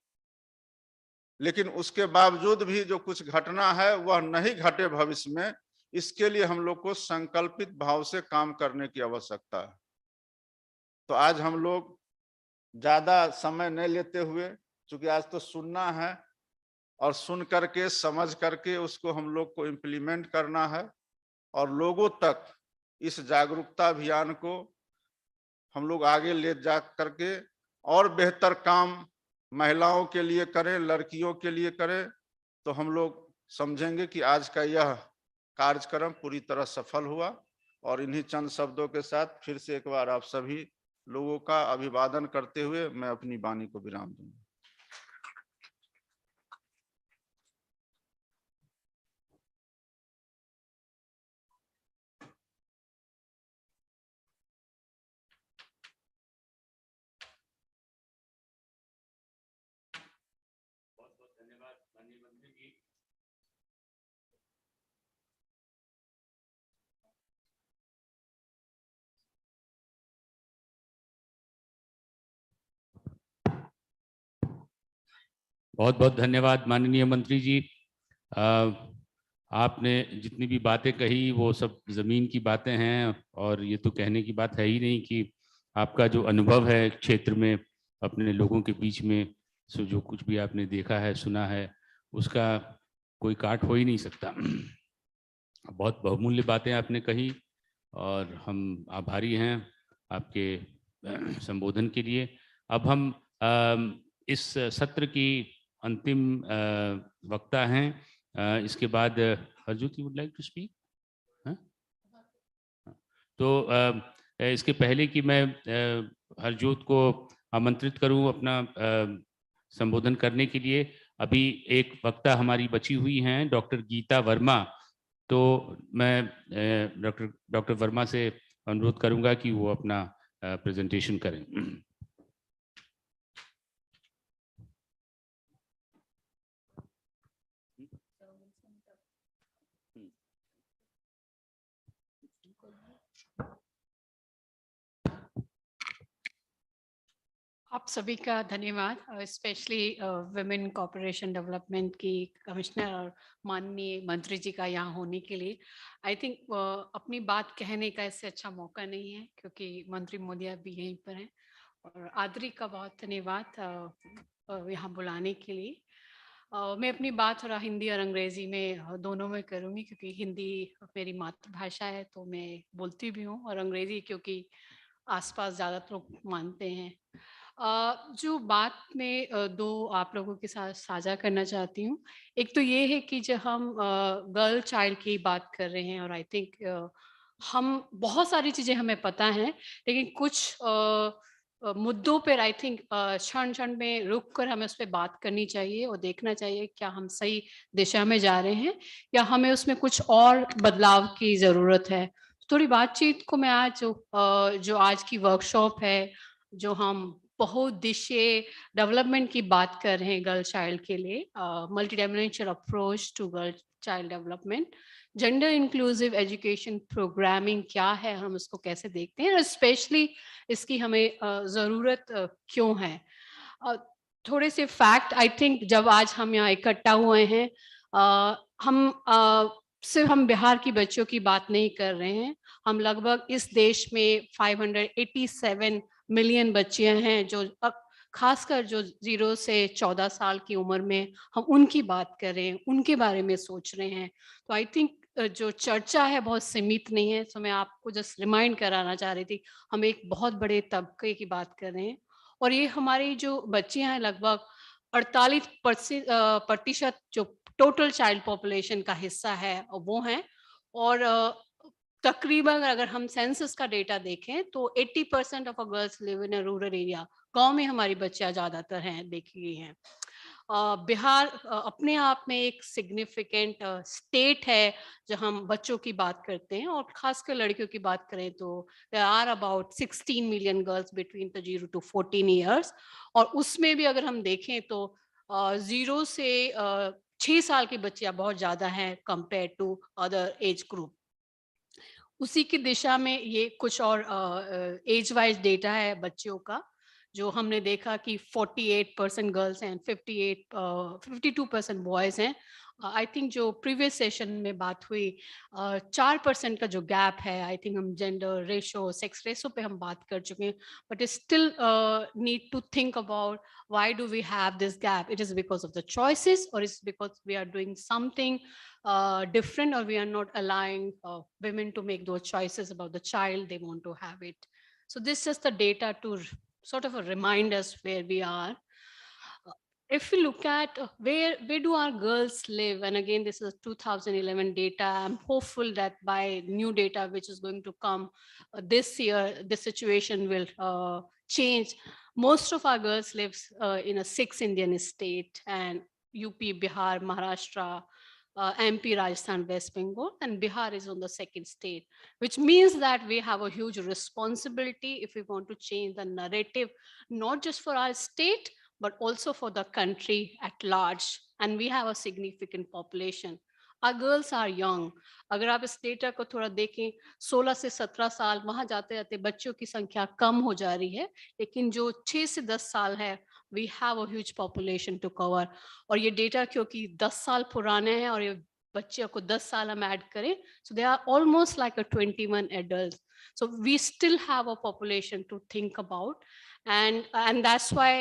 लेकिन उसके बावजूद भी जो कुछ घटना है वह नहीं घटे भविष्य में, इसके लिए हम लोग को संकल्पित भाव से काम करने की आवश्यकता है। तो आज हम लोग ज्यादा समय नहीं लेते हुए, क्योंकि आज तो सुनना है, और सुन करके समझ करके उसको हम लोग को इम्प्लीमेंट करना है, और लोगों तक इस जागरूकता अभियान को हम लोग आगे ले जा करके और बेहतर काम महिलाओं के लिए करें, लड़कियों के लिए करें, तो हम लोग समझेंगे कि आज का यह कार्यक्रम पूरी तरह सफल हुआ। और इन्हीं चंद शब्दों के साथ फिर से एक बार आप सभी लोगों का अभिवादन करते हुए मैं अपनी वाणी को विराम दूंगा। बहुत बहुत धन्यवाद माननीय मंत्री जी। आपने जितनी भी बातें कही वो सब जमीन की बातें हैं, और ये तो कहने की बात है ही नहीं कि आपका जो अनुभव है क्षेत्र में अपने लोगों के बीच में, सो जो कुछ भी आपने देखा है सुना है उसका कोई काट हो ही नहीं सकता। बहुत बहुमूल्य बातें आपने कही और हम आभारी हैं आपके संबोधन के लिए। अब हम इस सत्र की अंतिम वक्ता हैं। इसके बाद Harjot, you would like to speak? तो इसके पहले कि मैं हरजोत को आमंत्रित करूं अपना संबोधन करने के लिए, अभी एक वक्ता हमारी बची हुई हैं डॉक्टर गीता वर्मा। तो मैं डॉक्टर वर्मा से अनुरोध करूंगा कि वो अपना प्रेजेंटेशन करें। आप सभी का धन्यवाद, स्पेशली विमेन कॉर्पोरेशन डेवलपमेंट की कमिश्नर और माननीय मंत्री जी का यहाँ होने के लिए। आई थिंक अपनी बात कहने का इससे अच्छा मौका नहीं है क्योंकि मंत्री मोदिया भी यहीं पर हैं। और आदरी का बहुत धन्यवाद यहाँ बुलाने के लिए। मैं अपनी बात थोड़ा हिंदी और अंग्रेजी में दोनों में करूँगी क्योंकि हिंदी मेरी मातृभाषा है तो मैं बोलती भी हूँ, और अंग्रेजी क्योंकि आसपास ज़्यादातर लोग मानते हैं। जो बात मैं दो आप लोगों के साथ साझा करना चाहती हूँ, एक तो ये है कि जब हम गर्ल चाइल्ड की बात कर रहे हैं, और आई थिंक हम बहुत सारी चीज़ें हमें पता हैं, लेकिन कुछ मुद्दों पर आई थिंक क्षण क्षण में रुक कर हमें उस पर बात करनी चाहिए और देखना चाहिए क्या हम सही दिशा में जा रहे हैं या हमें उसमें कुछ और बदलाव की ज़रूरत है। थोड़ी बातचीत को मैं आज जो आज की वर्कशॉप है, जो हम बहुउद्देशीय डेवलपमेंट की बात कर रहे हैं गर्ल चाइल्ड के लिए, multi dimensional approach to girl child development, gender inclusive education programming क्या है, हम उसको कैसे देखते हैं और स्पेशली इसकी हमें ज़रूरत क्यों है। थोड़े से फैक्ट, आई थिंक जब आज हम यहाँ इकट्ठा हुए हैं, सिर्फ हम बिहार की बच्चों की बात नहीं कर रहे हैं, हम लगभग इस देश में 587 मिलियन बच्चियां हैं जो खासकर जो 0 से 14 साल की उम्र में हम उनकी बात कर रहे हैं, उनके बारे में सोच रहे हैं। तो आई थिंक जो चर्चा है बहुत सीमित नहीं है। तो मैं आपको जस्ट रिमाइंड कराना चाह रही थी, हम एक बहुत बड़े तबके की बात कर रहे हैं और ये हमारी जो बच्चियां हैं लगभग 48% जो टोटल चाइल्ड पॉपुलेशन का हिस्सा है वो हैं। और तकरीबन अगर हम सेंसस का डेटा देखें तो 80% of girls live in a rural area, गांव में हमारी बच्चियां ज्यादातर हैं, देखी गई हैं। बिहार अपने आप में एक सिग्निफिकेंट स्टेट है जब हम बच्चों की बात करते हैं, और खासकर लड़कियों की बात करें तो there are about 16 million girls between the 0 to 14 years. और उसमें भी अगर हम देखें तो 0 से 6 साल की बच्चियां बहुत ज्यादा हैं compare to other age group. उसी की दिशा में ये कुछ और एज वाइज डेटा है बच्चियों का, जो हमने देखा कि 48% गर्ल्स हैं, 52% बॉयज हैं। आई थिंक जो प्रीवियस सेशन में बात हुई 4% का जो गैप है, आई थिंक हम जेंडर रेशो, सेक्स रेशो पे हम बात कर चुके हैं, but still need to think about why do we have this gap? It is because of the choices, or it's because we are doing something different, or we are not allowing women to make those choices about the child they want to have it. So this is just the data to sort of remind us where we are. If we look at where do our girls live, and again this is 2011 data, I'm hopeful that by new data which is going to come this year, the situation will change. Most of our girls live in a 6 Indian state, and UP, Bihar, Maharashtra, MP, Rajasthan, West Bengal, and Bihar is on the second state, which means that we have a huge responsibility if we want to change the narrative, not just for our state, but also for the country at large. And we have a significant population. Our girls are young. अगर आप इस data को थोड़ा देखें, 16 से 17 साल वहां जाते जाते बच्चों की संख्या कम हो जा रही है, लेकिन जो 6 से 10 साल है we have a huge population to cover. और ये data क्योंकि 10 साल पुराने हैं और ये बच्चे को 10 साल हम ऐड करें, so they are almost like a 21 adults. So we still have a population to think about, and that's why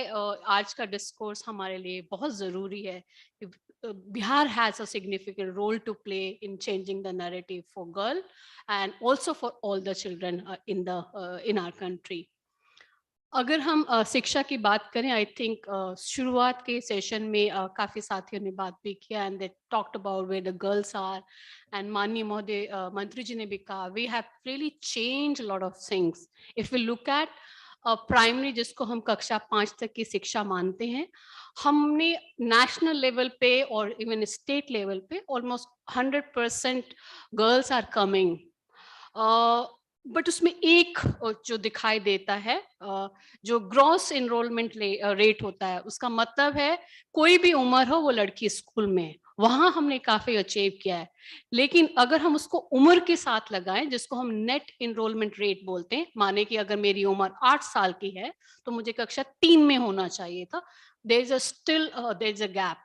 आज का discourse हमारे लिए बहुत जरूरी है. Bihar has a significant role to play in changing the narrative for girl and also for all the children in our country. अगर हम शिक्षा की बात करें, आई थिंक शुरुआत के सेशन में काफी साथियों ने बात भी किया and they talked about where the girls are, and माननीय महोदय मंत्री जी ने भी कहा we have really change lot of things. If we look at primary, जिसको हम कक्षा 5 तक की शिक्षा मानते हैं, हमने नेशनल लेवल पे और इवन स्टेट लेवल पे almost 100% girls are coming. But उसमें एक जो दिखाई देता है, जो ग्रॉस एनरोलमेंट रेट होता है, उसका मतलब है कोई भी उम्र हो वो लड़की स्कूल में, वहां हमने काफी अचीव किया है. लेकिन अगर हम उसको उम्र के साथ लगाएं, जिसको हम नेट एनरोलमेंट रेट बोलते हैं, माने कि अगर मेरी उम्र 8 साल की है तो मुझे कक्षा 3 में होना चाहिए था, देयर इज अ गैप.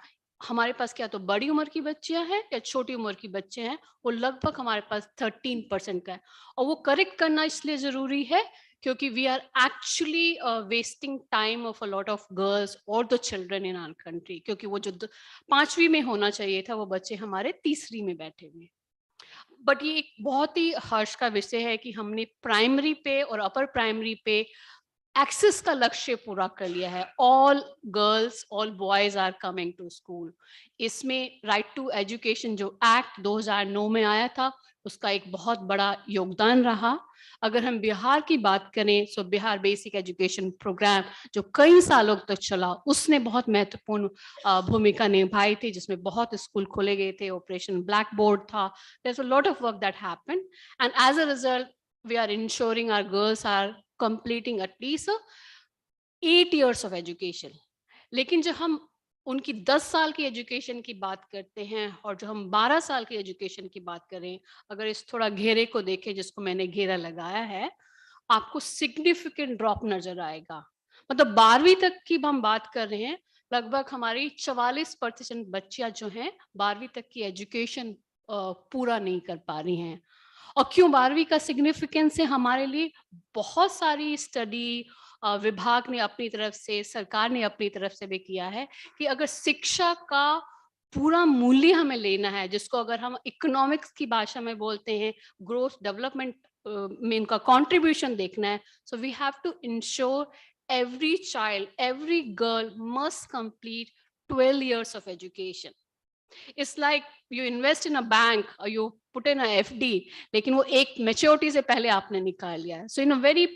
हमारे पास क्या तो बड़ी उम्र की बच्चियां हैं या छोटी उम्र की बच्चे हैं, वो लगभग हमारे पास 13% का है. और वो करेक्ट करना इसलिए जरूरी है क्योंकि we are actually wasting time of a lot of girls और the children in our country, क्योंकि वो जो 5वीं में होना चाहिए था वो बच्चे हमारे 3री में बैठे हुए. बट ये एक बहुत ही हर्ष का विषय है कि हमने प्राइमरी पे और अपर प्राइमरी पे एक्सेस का लक्ष्य पूरा कर लिया है. All girls, all boys are coming to school. इसमें राइट टू एजुकेशन जो एक्ट 2009 में आया था, उसका एक बहुत बड़ा योगदान रहा. अगर हम बिहार की बात करें, सो बिहार बेसिक एजुकेशन प्रोग्राम जो कई सालों तक चला, उसने बहुत महत्वपूर्ण भूमिका निभाई थी, जिसमें बहुत स्कूल खोले गए थे, ऑपरेशन ब्लैक बोर्ड था. There is a lot of work that happened, and as a result we are ensuring our girls are completing at least 8 years of education. लेकिन जब हम उनकी 10 साल की एजुकेशन की बात करते हैं और जो हम 12 साल की एजुकेशन की बात करें, अगर इस थोड़ा घेरे को देखें जिसको मैंने घेरा लगाया है, आपको सिग्निफिकेंट ड्रॉप नजर आएगा. मतलब 12वीं तक की हम बात कर रहे हैं, लगभग हमारी 44% बच्चियां जो हैं 12वीं तक की एजुकेशन पूरा नहीं कर पा रही हैं. और क्यों 12वीं का सिग्निफिकेंस है हमारे लिए? बहुत सारी स्टडी विभाग ने अपनी तरफ से, सरकार ने अपनी तरफ से भी किया है कि अगर शिक्षा का पूरा मूल्य हमें लेना है, जिसको अगर हम इकोनॉमिक्स की भाषा में बोलते हैं ग्रोथ डेवलपमेंट में इनका कंट्रीब्यूशन देखना है, so we have to ensure every child, every girl must complete 12 years of education. It's like you invest in a bank or you put in a FD, लेकिन वो एक maturity से पहले आपने निकाल लिया. So in a very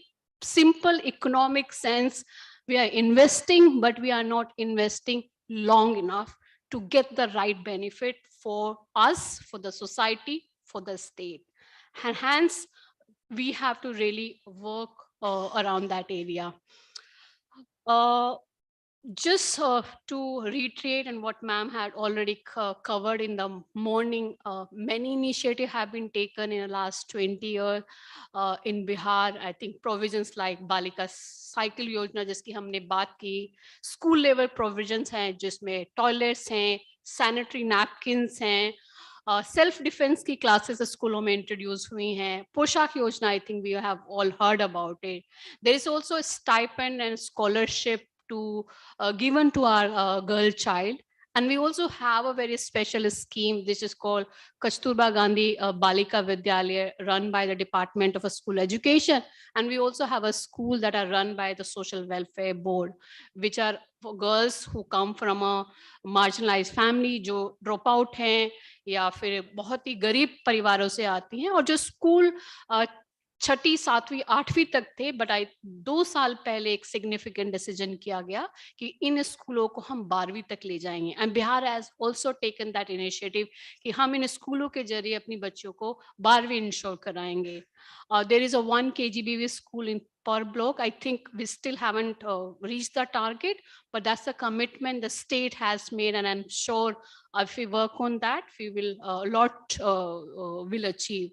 simple economic sense, we are investing, but we are not investing long enough to get the right benefit for us, for the society, for the state. And hence, we have to really work around that area. Just to reiterate and what ma'am had already covered in the morning, many initiatives have been taken in the last 20 years in Bihar. I think provisions like Balika Cycle Yojana जिसकी हमने बात की, school level provisions हैं जिसमें toilets हैं, sanitary napkins हैं, self defence की classes स्कूलों में इंट्रोड्यूस हुई हैं, पोशाक योजना, I think we have all heard about it. There is also stipend and scholarship to given to our girl child, and we also have a very special scheme. This is called Kasturba Gandhi Balika Vidyalaya, run by the Department of School Education, and we also have a school that are run by the Social Welfare Board, which are for girls who come from a marginalized family, जो drop out हैं या फिर बहुत ही गरीब परिवारों से आती हैं, और जो स्कूल 6ठी 7वीं 8वीं तक थे, बट 2 साल पहले एक सिग्निफिकेंट डिसीजन किया गया कि इन स्कूलों को हम 12वीं तक ले जाएंगे. And Bihar has also taken that initiative कि हम इन स्कूलों के जरिए अपनी बच्चियों को 12वीं इंश्योर कराएंगे. देयर इज अ 1 KGBV school in per block. I think we still haven't reached the target, but that's the commitment the state has made, and I'm sure if we work on that, we will a lot will achieve.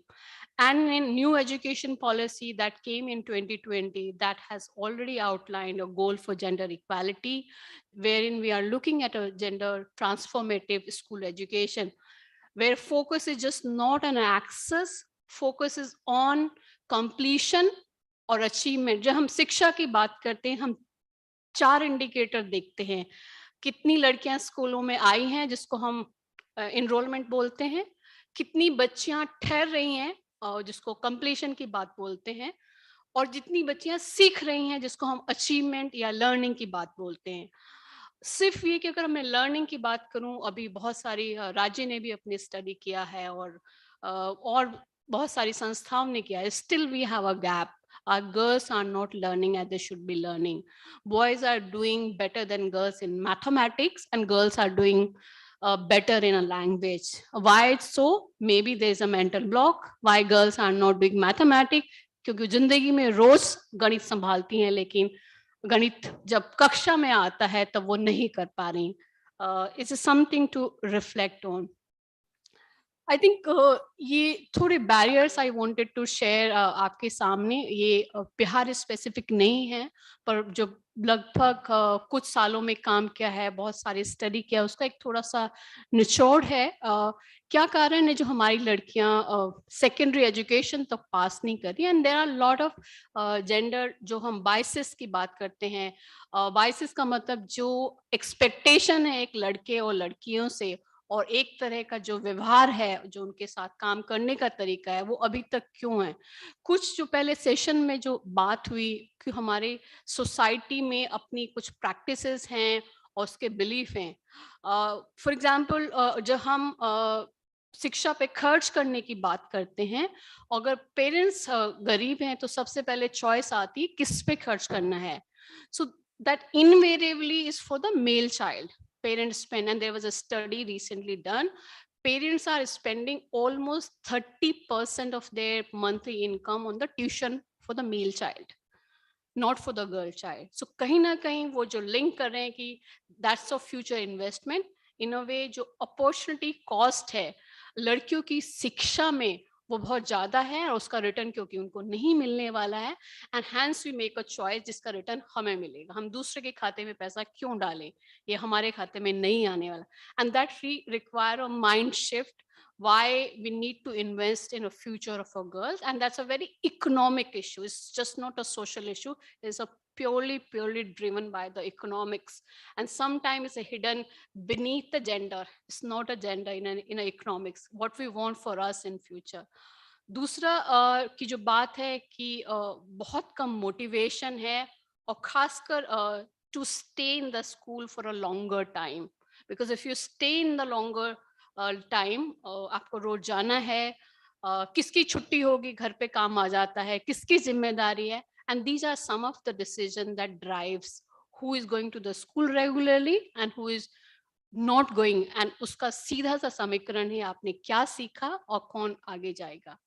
And in new education policy that came in 2020, that has already outlined a goal for gender equality, wherein we are looking at a gender transformative school education, where focus is just not on access, focus is on completion और achievement. जब हम शिक्षा की बात करते हैं, हम 4 indicator देखते हैं। कितनी लड़कियां स्कूलों में आई हैं, जिसको हम एनरोलमेंट बोलते हैं, कितनी बच्चियां ठहर रही हैं और जिसको कंप्लीशन की बात बोलते हैं, और जितनी बच्चियां सीख रही हैं जिसको हम अचीवमेंट या लर्निंग की बात बोलते हैं। सिर्फ ये कि अगर मैं लर्निंग की बात करूं, अभी बहुत सारी राज्य ने भी अपनी स्टडी किया है और बहुत सारी संस्थाओं ने किया है। Still we have a gap. Our girls are not learning as they should be learning. Boys are doing better than girls in mathematics, and girls are doing better in a language. Why it's so? Maybe there's a mental block. Why girls are not doing mathematics? क्योंकि जिंदगी में रोज गणित संभालती हैं, लेकिन गणित जब कक्षा में आता है तब वो नहीं कर पा रही। It's something to reflect on. I think ये थोड़े barriers I wanted to share आपके सामने। ये बिहार स्पेसिफिक नहीं है, पर जो लगभग कुछ सालों में काम किया है, बहुत सारी स्टडी किया, उसका एक थोड़ा सा निचोड़ है। क्या कारण है जो हमारी लड़कियां सेकेंडरी एजुकेशन तक पास नहीं कर रही? And there are lot of gender, जो हम बाइसेस की बात करते हैं, बाइसेस का मतलब जो एक्सपेक्टेशन है एक लड़के और लड़कियों से, और एक तरह का जो व्यवहार है, जो उनके साथ काम करने का तरीका है, वो अभी तक क्यों है? कुछ जो पहले सेशन में जो बात हुई कि हमारे सोसाइटी में अपनी कुछ प्रैक्टिसेस हैं और उसके बिलीफ हैं। फॉर एग्जांपल, जब हम शिक्षा पे खर्च करने की बात करते हैं, अगर पेरेंट्स गरीब हैं तो सबसे पहले चॉइस आती है किस पे खर्च करना है। So that invariably is for the male child. Parents spend, and there was a study recently done, parents are spending almost 30% of their monthly income on the tuition for the male child, not for the girl child. So kahin na kahin wo jo link kar rahe hain ki that's a future investment. In a way जो opportunity cost है लड़कियों की शिक्षा में, वो बहुत ज्यादा है, और उसका रिटर्न क्योंकि उनको नहीं मिलने वाला है, and hence we make a choice जिसका रिटर्न हमें मिलेगा। हम दूसरे के खाते में पैसा क्यों डालें, ये हमारे खाते में नहीं आने वाला। And that require a mind shift, why we need to invest in a future of our girls, and that's a very economic issue. It's just not a social issue. It's a purely driven by the economics, and sometimes it's hidden beneath the gender. It's not a gender in a economics, what we want for us in future. दूसरा की जो बात है कि बहुत कम motivation है, और खासकर to stay in the school for a longer time, because if you stay in the longer time, आपको रोज जाना है, किसकी छुट्टी होगी, घर पे काम आ जाता है, किसकी जिम्मेदारी है, and these are some of the decision that drives who is going to the school regularly and who is not going, and उसका सीधा सा समीकरण है आपने क्या सीखा और कौन आगे जाएगा।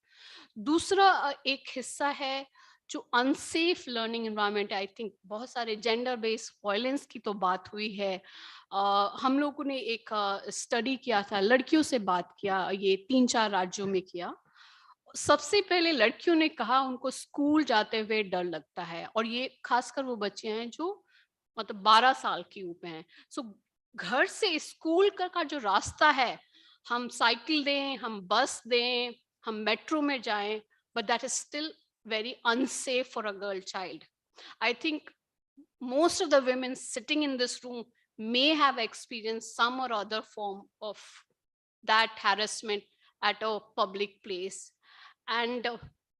दूसरा एक हिस्सा है जो unsafe learning environment. I think बहुत सारे जेंडर बेस्ड वायलेंस की तो बात हुई है। हम लोगों ने एक स्टडी किया था, लड़कियों से बात किया, ये 3-4 राज्यों में किया। सबसे पहले लड़कियों ने कहा उनको स्कूल जाते हुए डर लगता है, और ये खासकर वो बच्चे हैं जो मतलब 12 साल की ऊपर हैं। सो घर से स्कूल का जो रास्ता है, हम साइकिल दें, हम बस दें, हम मेट्रो में जाएं, but that is still very unsafe for a girl child. I think most of the women sitting in this room may have experienced some or other form of that harassment at a public place. And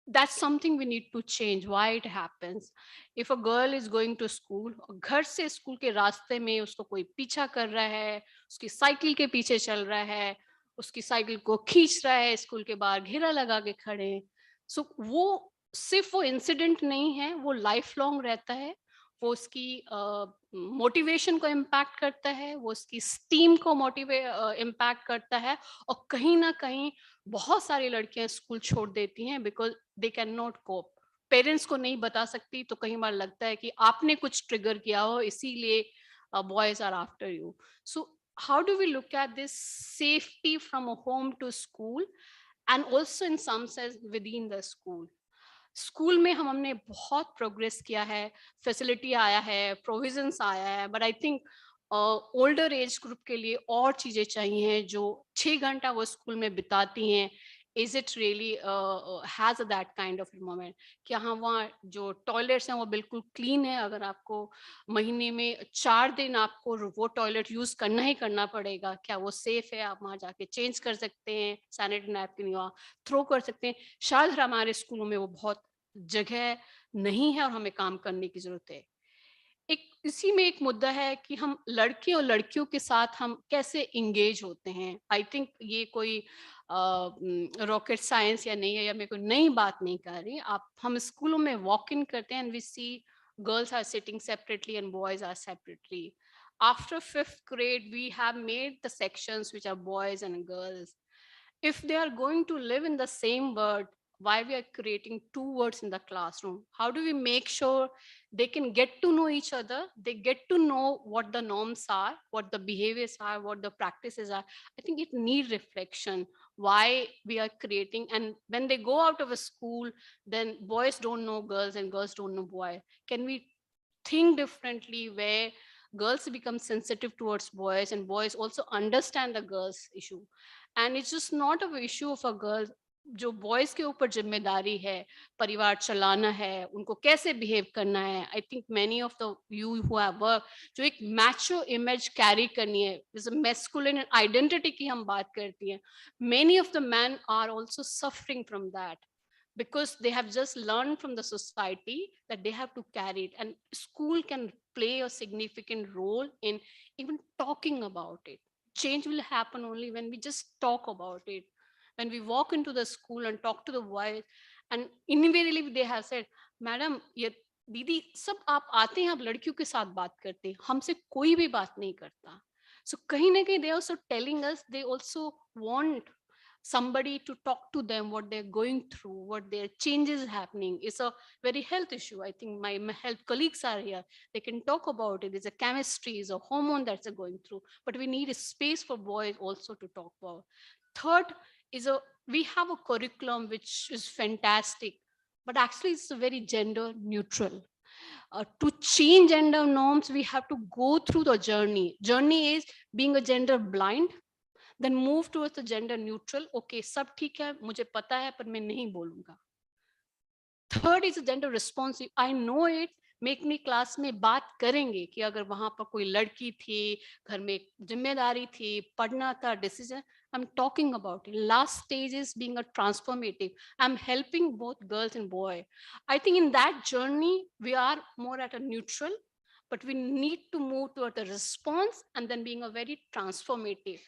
that's something we need to change. Why it happens? If a girl is going to school, घर से school के रास्ते में उसको कोई पीछा कर रहा है, उसकी साइकिल के पीछे चल रहा है, उसकी साइकिल को खींच रहा है, स्कूल के बाहर घेरा लगा के खड़े हैं, सो वो सिर्फ वो इंसिडेंट नहीं है, वो लाइफ लॉन्ग रहता है। वो उसकी मोटिवेशन को इम्पैक्ट करता है, वो उसकी स्टीम को इम्पैक्ट करता है, और कहीं ना कहीं बहुत सारी लड़कियां स्कूल छोड़ देती हैं because they can not cope. Parents को नहीं बता सकती, तो कई बार लगता है कि आपने कुछ ट्रिगर किया हो, इसीलिए boys are after you. So how do we look at this safety from a home to school, and also in some sense within the school. School में हमने बहुत प्रोग्रेस किया है, फैसिलिटी आया है, प्रोविजंस आया है, but I think older age group के लिए और चीजें चाहिए जो 6 घंटा वो स्कूल में बिताती हैं. Is it really has that kind of moment? क्या हाँ वहाँ जो टॉयलेट्स हैं वो बिल्कुल क्लीन है? अगर आपको महीने में 4 दिन आपको वो टॉयलेट यूज करना ही करना पड़ेगा, क्या वो सेफ है? आप वहाँ जाके चेंज कर सकते हैं, सैनिटरी नैपकिन या थ्रो कर सकते हैं. शायद हमारे स्कूलों में वो बहुत जगह नहीं है और हमें काम करने की जरूरत है. एक इसी में एक मुद्दा है कि हम लड़के और लड़कियों के साथ हम कैसे इंगेज होते हैं. आई थिंक ये कोई रॉकेट साइंस या नहीं है, या मैं कोई नई बात नहीं कर रही. आप हम स्कूलों में वॉक इन करते हैं and we see girls are sitting separately and boys are separately. After 5th grade, we have made the sections which are boys and girls. If they are going to live in the same word, why we are creating 2 words in the classroom? How do we make sure they can get to know each other, they get to know what the norms are, what the behaviors are, what the practices are? I think it needs reflection why we are creating. And when they go out of a school, then boys don't know girls and girls don't know boy. Can we think differently where girls become sensitive towards boys and boys also understand the girls issue? And it's just not an issue of a girl. जो boys के ऊपर जिम्मेदारी है, परिवार चलाना है, उनको कैसे बिहेव करना है. I think many of the you who have work, जो एक मैचो इमेज कैरी करनी है, जैसे मैस्कुलिन आइडेंटिटी की हम बात करती हैं, many of the man are also suffering from that because they have just learned from the society that they have to carry it, and school can play a significant role in even talking about it. Change will happen only when we just talk about it. When we walk into the school and talk to the boys, and invariably they have said, madam ये दीदी सब आप आते हैं, आप लड़कियों के साथ बात करते हैं, हमसे कोई भी बात नहीं करता. So कहीं ना कहीं they are also telling us they also want somebody to talk to them what they're going through, what their changes happening. It's a very health issue. I think my health colleagues are here, they can talk about it. It's a chemistry, it's a hormone that's going through, but we need a space for boys also to talk about. Third is we have a curriculum which is fantastic, but actually it's a very gender neutral. To change gender norms, we have to go through the journey. Journey is being a gender blind, then move towards the gender neutral. Okay, सब ठीक है, मुझे पता है, पर मैं नहीं बोलूंगा. Third is gender responsive. I know it. Make me class में बात करेंगे कि अगर वहां पर कोई लड़की थी, घर में जिम्मेदारी थी, पढ़ना था, decision. I'm talking about it. Last stage is being a transformative. I'm helping both girls and boys. I think in that journey, we are more at a neutral, but we need to move toward the response and then being a very transformative.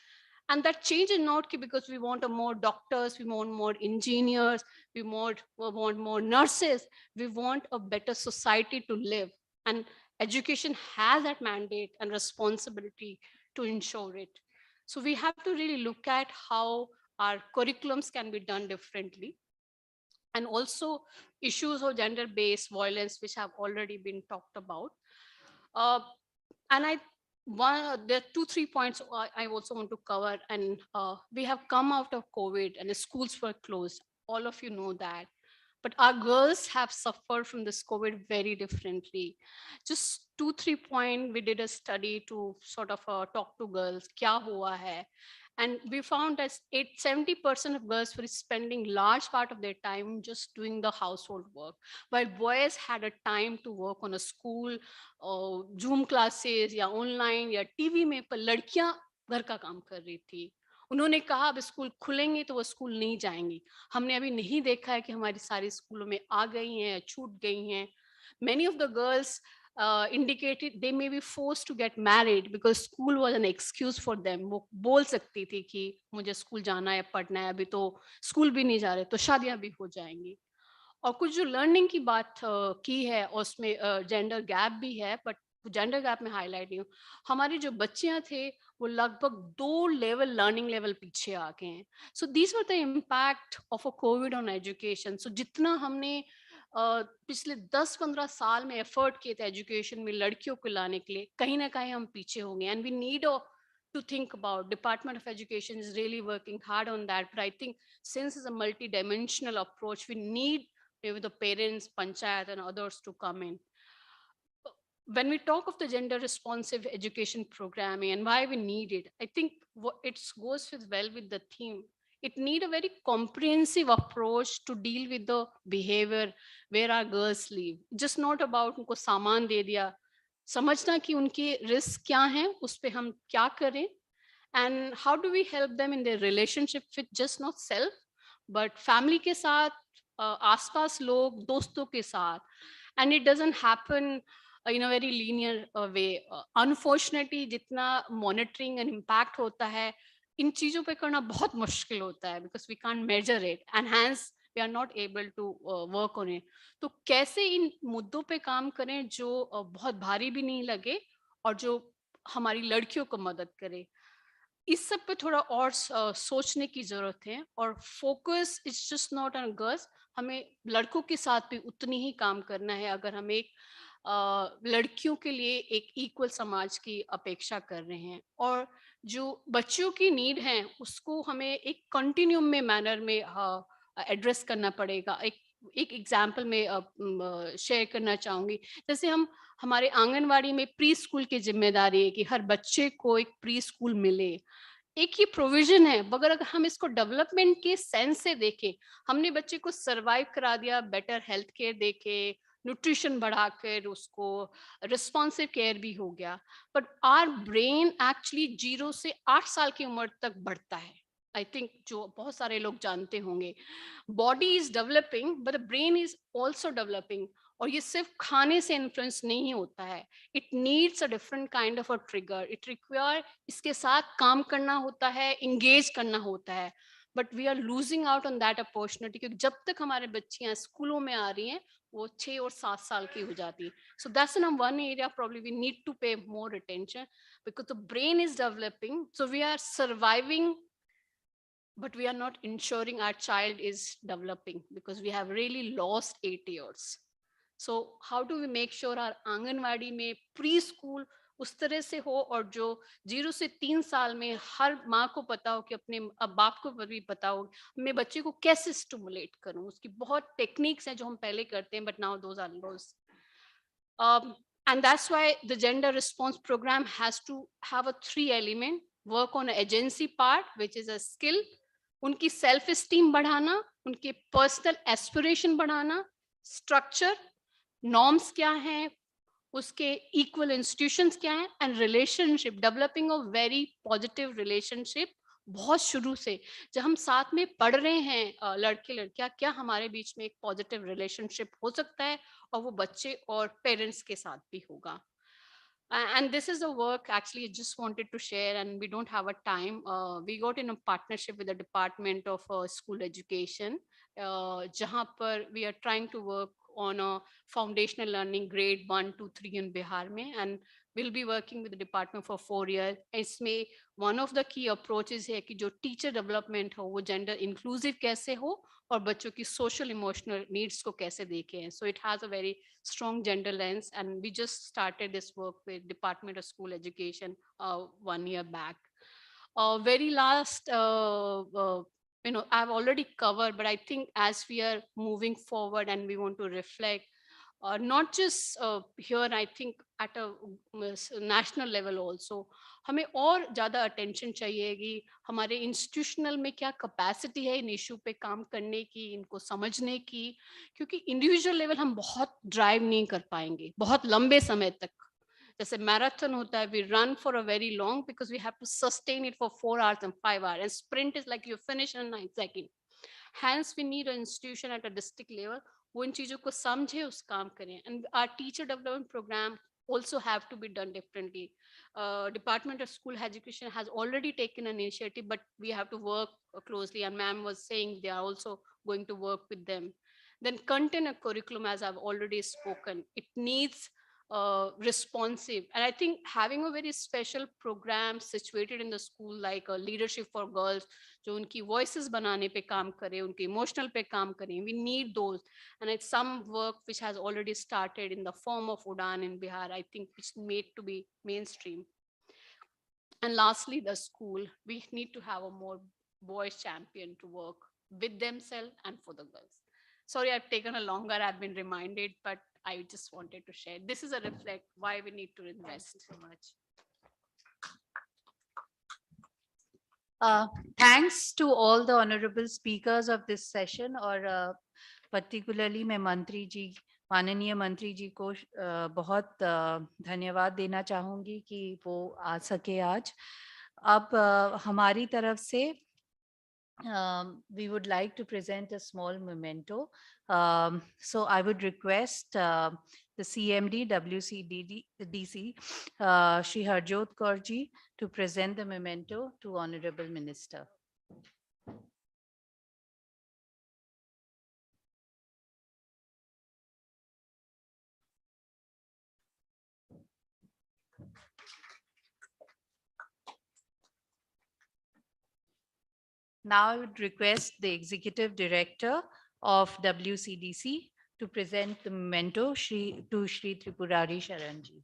And that change is not because we want more doctors, we want more engineers, we want more nurses. We want a better society to live. And education has that mandate and responsibility to ensure it. So we have to really look at how our curriculums can be done differently. And also issues of gender-based violence, which have already been talked about. And there are 2-3 points I also want to cover. And we have come out of COVID and the schools were closed. All of you know that. But our girls have suffered from this COVID very differently. Just 2-3 points, we did a study to sort of talk to girls, kya hua hai? And we found that 70% of girls were spending large part of their time just doing the household work, while boys had a time to work on a school, Zoom classes, या online, या TV में, पर लड़कियां घर का काम कर रही थी. उन्होंने कहा अब स्कूल खुलेंगे तो वो स्कूल नहीं जाएंगी. हमने अभी नहीं देखा है कि हमारी सारी स्कूलों में आ गई हैं, छूट गई हैं. Many of the girls indicated they may be forced to get married because school was an excuse for them. वो बोल सकती थी कि मुझे स्कूल जाना है, पढ़ना है, अभी तो स्कूल भी नहीं जा रहे, तो शादियां भी हो जाएंगी. और कुछ जो लर्निंग की बात की है, उसमें जेंडर गैप भी है, बट जेंडर गैप में हाईलाइट नहीं हूँ. हमारे जो बच्चियां थे वो लगभग 2 लेवल लर्निंग लेवल पीछे आ गए हैं. So these were the impact of a COVID on education. So जितना हमने पिछले 10-15 साल में एफर्ट किए थे एजुकेशन में लड़कियों को लाने के लिए, कहीं ना कहीं हम पीछे हो गए. And we need a to think about. Department of Education is really working hard on that. But I think since it's a multi-dimensional approach, we need maybe the parents, panchayat, and others to come in. When we talk of the gender responsive education programming and why we need it, I think it goes well with the theme. It need a very comprehensive approach to deal with the behavior where our girls live. Just not about उनको सामान दे दिया, समझना कि उनके risk क्या हैं, उस पे हम क्या करें, and how do we help them in their relationship with just not self, but family के साथ, आसपास लोग, दोस्तों के साथ. And it doesn't happen in a very linear way. Unfortunately, जितना monitoring and impact होता है, इन चीजों पे करना बहुत मुश्किल होता है, because we can't measure it and hence we are not able to work on it. तो कैसे इन मुद्दों पे काम करें जो बहुत भारी भी नहीं लगे और जो हमारी लड़कियों को मदद करे, इस सब पे थोड़ा और सोचने की जरूरत है. और focus is just not on girls, हमें लड़कों के साथ भी उतनी ही काम करना है अगर हम एक लड़कियों के लिए एक इक्वल समाज की अपेक्षा कर रहे हैं. और जो बच्चों की नीड है उसको हमें एक कंटिन्यूम में मैनर में एड्रेस करना पड़ेगा. एक एग्जाम्पल में शेयर करना चाहूंगी. जैसे हमारे आंगनवाड़ी में प्री स्कूल की जिम्मेदारी है कि हर बच्चे को एक प्री स्कूल मिले. एक ही प्रोविजन है, मगर अगर हम इसको डेवलपमेंट के सेंस से देखें, हमने बच्चे को सरवाइव करा दिया, बेटर हेल्थ केयर देके, न्यूट्रिशन बढ़ाकर उसको रिस्पॉन्सिव केयर भी हो गया. बट आवर ब्रेन एक्चुअली 0 से 8 साल की उम्र तक बढ़ता है. आई थिंक जो बहुत सारे लोग जानते होंगे, body is developing but the brain is also developing. और ये सिर्फ खाने से इन्फ्लुएंस नहीं होता है. It needs a different kind of a trigger. It require इसके साथ काम करना होता है, इंगेज करना होता है. But we are losing out on that opportunity, क्योंकि जब तक हमारे बच्चियां स्कूलों में आ रही हैं वो 6 और 7 साल की हो जाती है. So that's one area probably we need to pay more attention, because the brain is developing. So we are surviving, but we are not ensuring our child is developing, because we have really lost 8 years. So how do we make sure our anganwadi में pre school उस तरह से हो, और जो 0 से 3 साल में हर माँ को पता हो कि अपने बाप को भी पता हो मैं बच्चे को कैसे स्टिमुलेट करूं. उसकी बहुत टेक्निक्स हैं जो हम पहले करते हैं, but now those are lost. And that's why the gender response program has to have a 3 element. Work on agency part, which is a skill. उनकी self esteem बढ़ाना, उनके personal aspiration बढ़ाना, structure, norms क्या हैं, उसके equal institutions क्या हैं, and relationship, developing a very positive relationship. बहुत शुरू से जब हम साथ में पढ़ रहे हैं लड़के लड़कियां, क्या हमारे बीच में एक पॉजिटिव रिलेशनशिप हो सकता है, और वो बच्चे और पेरेंट्स के साथ भी होगा. And this is the work actually I just wanted to share, and we don't have a time. We got in a partnership with the Department of School Education, जहाँ पर we are trying to work on a foundational learning grade 1, 2, 3 in Bihar में, and we'll be working with the department for 4 years. इसमें one of the key approaches है कि जो teacher development हो वो gender inclusive कैसे हो, और बच्चों की social emotional needs को कैसे देखें. So it has a very strong gender lens, and we just started this work with Department of School Education 1 year back. Very last, I've already covered, but I think as we are moving forward and we want to reflect, not just here, I think at a national level also, हमें और ज़्यादा attention चाहिए कि हमारे institutional में क्या capacity है इन issue पे काम करने की, इनको समझने की, क्योंकि individual level हम बहुत drive नहीं कर पाएंगे बहुत लंबे समय तक. जैसे मैराथन होता है, we run for a very long because we have to sustain it for 4 hours and 5 hours, and sprint is like you finish in 9 seconds. Hence we need an institution at a district level वो इन चीजों को समझे, उस काम करें. And our teacher development program also have to be done differently. Department of School Education has already taken an initiative, but we have to work closely, and ma'am was saying they are also going to work with them. Then content and curriculum, as I've already spoken, it needs responsive, and I think having a very special program situated in the school like a leadership for girls जो उनकी voices बनाने पे काम करे, उनके emotional पे काम करें, we need those. And it's some work which has already started in the form of Udan in Bihar, I think, which made to be mainstream. And lastly, the school. We need to have a more boys champion to work with themselves and for the girls. Sorry, I've taken a longer, I've been reminded, but I just wanted to share. This is a reflect why we need to invest. So much. Thanks to all the honorable speakers of this session, और particularly मैं मंत्री जी, माननीय मंत्री जी को बहुत धन्यवाद देना चाहूँगी कि वो आ सके आज. अब हमारी तरफ से we would like to present a small memento. So I would request the CMD WCDC, Shri Harjot Kaur ji, to present the memento to Honorable Minister. Now I would request the Executive Director of WCDC to present the memento to Shri Tripurari Sharan ji.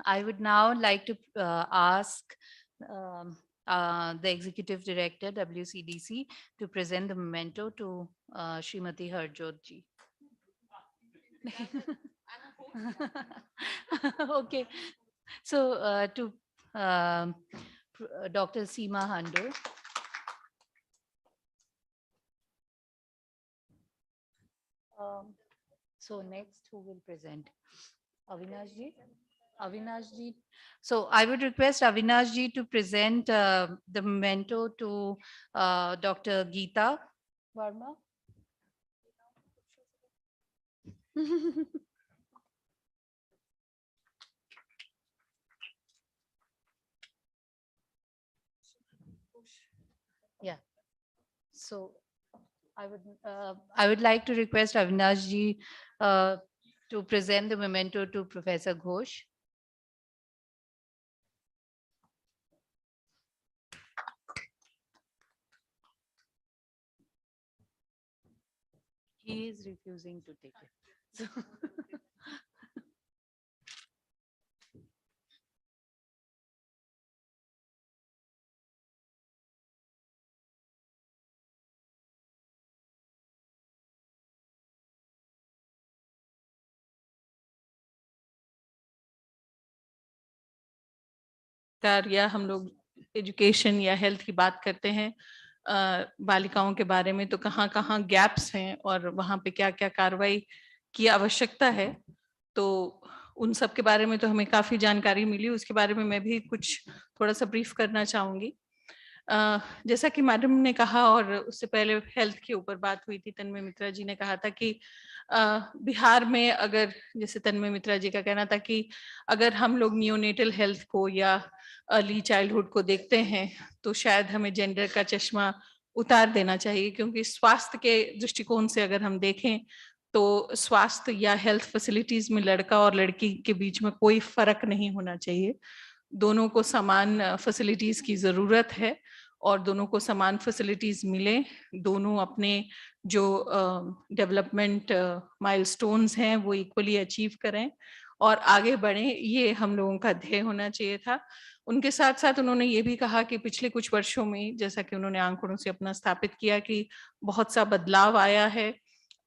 I would now like to ask the Executive Director, WCDC, to present the memento to Srimati Harjot ji. Okay, so to Dr. Seema Hando. So next, who will present? Avinash ji? Avinash ji. So I would request Avinash ji to present the memento to Dr. Geeta Verma. Yeah. So I would like to request Avinash ji to present the memento to Professor Ghosh. He is refusing to take it. So या हम लोग education या health की बात करते हैं बालिकाओं के बारे में, तो कहाँ कहाँ गैप्स हैं और वहाँ पे क्या क्या कार्रवाई की आवश्यकता है, तो उन सब के बारे में तो हमें काफी जानकारी मिली. उसके बारे में मैं भी कुछ थोड़ा सा ब्रीफ करना चाहूंगी. जैसा कि मैडम ने कहा और उससे पहले हेल्थ के ऊपर बात हुई थी, तन्मय मित्रा जी ने कहा था कि बिहार में, अगर जैसे तन्मय मित्रा जी का कहना था कि अगर हम लोग नियोनेटल हेल्थ को या अर्ली चाइल्डहुड को देखते हैं तो शायद हमें जेंडर का चश्मा उतार देना चाहिए, क्योंकि स्वास्थ्य के दृष्टिकोण से अगर हम देखें तो स्वास्थ्य या हेल्थ फैसिलिटीज में लड़का और लड़की के बीच में कोई फर्क नहीं होना चाहिए. दोनों को समान फैसिलिटीज की जरूरत है और दोनों को समान फैसिलिटीज मिले. दोनों अपने जो डेवलपमेंट माइलस्टोन्स हैं वो इक्वली अचीव करें और आगे बढ़ें, ये हम लोगों का ध्येय होना चाहिए था. उनके साथ साथ उन्होंने ये भी कहा कि पिछले कुछ वर्षों में, जैसा कि उन्होंने आंकड़ों से अपना स्थापित किया, कि बहुत सा बदलाव आया है.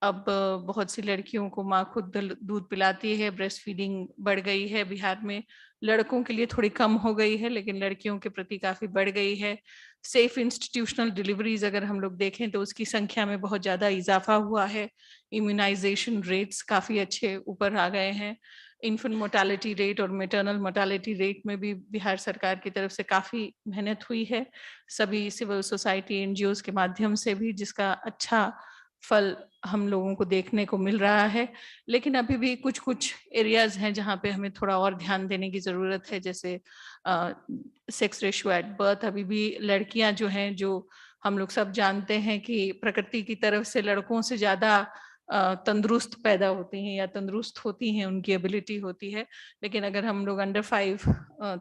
अब बहुत सी लड़कियों को माँ खुद दूध पिलाती है, ब्रेस्ट फीडिंग बढ़ गई है बिहार में. लड़कों के लिए थोड़ी कम हो गई है लेकिन लड़कियों के प्रति काफी बढ़ गई है. सेफ इंस्टीट्यूशनल डिलीवरीज अगर हम लोग देखें तो उसकी संख्या में बहुत ज्यादा इजाफा हुआ है. इम्यूनाइजेशन रेट्स काफी अच्छे ऊपर आ गए हैं. इन्फेंट मोर्टालिटी रेट और मैटरनल मोर्टालिटी रेट में भी बिहार सरकार की तरफ से काफी मेहनत हुई है, सभी सिविल सोसाइटी एनजीओज के माध्यम से भी, जिसका अच्छा फल हम लोगों को देखने को मिल रहा है. लेकिन अभी भी कुछ कुछ एरियाज हैं जहाँ पे हमें थोड़ा और ध्यान देने की जरूरत है. जैसे सेक्स रेशियो एट बर्थ, अभी भी लड़कियां जो हैं, जो हम लोग सब जानते हैं कि प्रकृति की तरफ से लड़कों से ज्यादा तंदुरुस्त पैदा होती हैं या तंदुरुस्त होती हैं, उनकी एबिलिटी होती है। लेकिन अगर हम लोग अंडर 5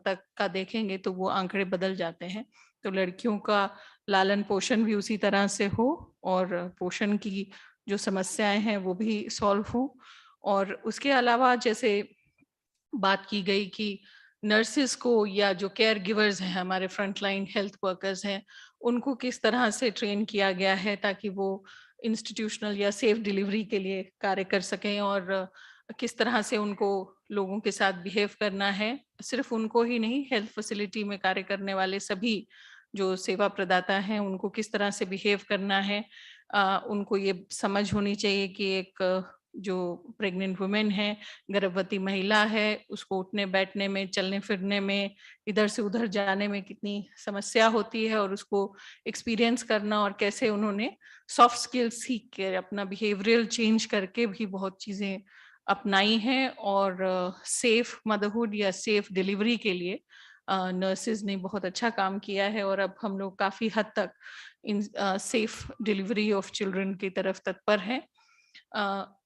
तक का देखेंगे तो वो आंकड़े बदल जाते हैं। तो लड़कियों का लालन पोषण भी उसी तरह से हो और पोषण की जो समस्याएं हैं वो भी सॉल्व हो। और उसके अलावा जैसे बात की गई कि नर्सेस को या जो केयर गिवर्स हैं, हमारे फ्रंटलाइन हेल्थ वर्कर्स हैं, उनको किस तरह से ट्रेन किया गया है ताकि वो इंस्टीट्यूशनल या सेफ डिलीवरी के लिए कार्य कर सकें और किस तरह से उनको लोगों के साथ बिहेव करना है। सिर्फ उनको ही नहीं, हेल्थ फैसिलिटी में कार्य करने वाले सभी जो सेवा प्रदाता हैं उनको किस तरह से बिहेव करना है। उनको ये समझ होनी चाहिए कि एक जो प्रेग्नेंट वुमेन है, गर्भवती महिला है, उसको उठने बैठने में, चलने फिरने में, इधर से उधर जाने में कितनी समस्या होती है और उसको एक्सपीरियंस करना और कैसे उन्होंने सॉफ्ट स्किल्स सीख के अपना बिहेवियरल चेंज करके भी बहुत चीजें अपनाई हैं और सेफ मदरहुड या सेफ डिलीवरी के लिए नर्सेज ने बहुत अच्छा काम किया है और अब हम लोग काफी हद तक in safe delivery of children की तरफ तत्पर हैं।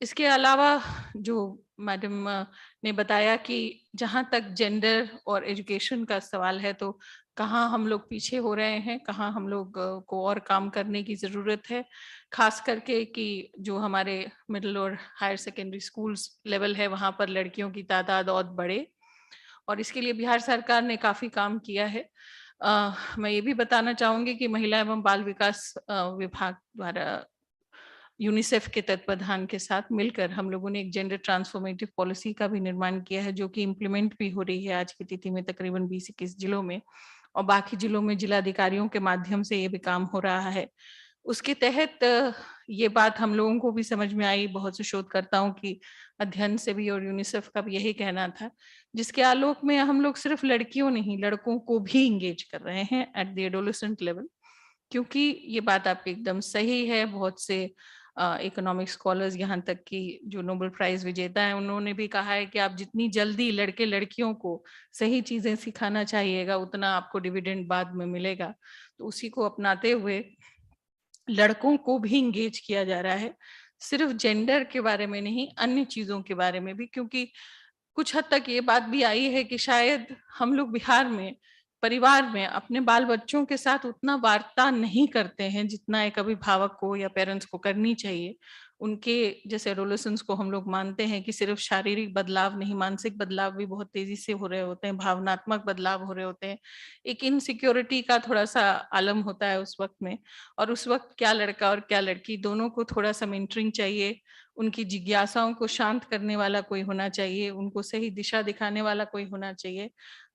इसके अलावा जो मैडम ने बताया कि जहाँ तक जेंडर और एजुकेशन का सवाल है तो कहाँ हम लोग पीछे हो रहे हैं, कहाँ हम लोग को और काम करने की ज़रूरत है, खास करके कि जो हमारे मिडिल और हायर सेकेंडरी स्कूल्स लेवल है वहाँ पर लड़कियों की तादाद और बढ़े और इसके लिए बिहार सरकार ने काफ़ी काम किया है। मैं ये भी बताना चाहूँगी कि महिला एवं बाल विकास विभाग द्वारा यूनिसेफ के तत्वाधान के साथ मिलकर हम लोगों ने एक जेंडर ट्रांसफॉर्मेटिव पॉलिसी का भी निर्माण किया है जो कि इम्प्लीमेंट भी हो रही है आज की तिथि में तकरीबन 20-21 जिलों में और बाकी जिलों में जिलाधिकारियों के माध्यम से ये भी काम हो रहा है। उसके तहत ये बात हम लोगों को भी समझ में आई, बहुत से शोधकर्ताओं की अध्ययन से भी और यूनिसेफ का भी यही कहना था, जिसके आलोक में हम लोग सिर्फ लड़कियों नहीं लड़कों को भी इंगेज कर रहे हैं एट द एडोलेसेंट लेवल। क्योंकि ये बात आपकी एकदम सही है, बहुत से इकोनॉमिक स्कॉलर्स यहाँ तक कि जो नोबेल प्राइज विजेता है उन्होंने भी कहा है कि आप जितनी जल्दी लड़के लड़कियों को सही चीजें सिखाना चाहिएगा उतना आपको डिविडेंड बाद में मिलेगा। तो उसी को अपनाते हुए लड़कों को भी इंगेज किया जा रहा है, सिर्फ जेंडर के बारे में नहीं, अन्य चीजों के बारे में भी, क्योंकि कुछ हद तक ये बात भी आई है कि शायद हम लोग बिहार में परिवार में अपने बाल बच्चों के साथ उतना वार्ता नहीं करते हैं जितना एक अभिभावक को या पेरेंट्स को करनी चाहिए। उनके जैसे एडोलेसेंस को हम लोग मानते हैं कि सिर्फ शारीरिक बदलाव नहीं, मानसिक बदलाव भी बहुत तेजी से हो रहे होते हैं, भावनात्मक बदलाव हो रहे होते हैं, एक इनसिक्योरिटी का थोड़ा सा आलम होता है उस वक्त में, और उस वक्त क्या लड़का और क्या लड़की दोनों को थोड़ा सा मेंटरिंग चाहिए, उनकी जिज्ञासाओं को शांत करने वाला कोई होना चाहिए, उनको सही दिशा दिखाने वाला कोई होना चाहिए।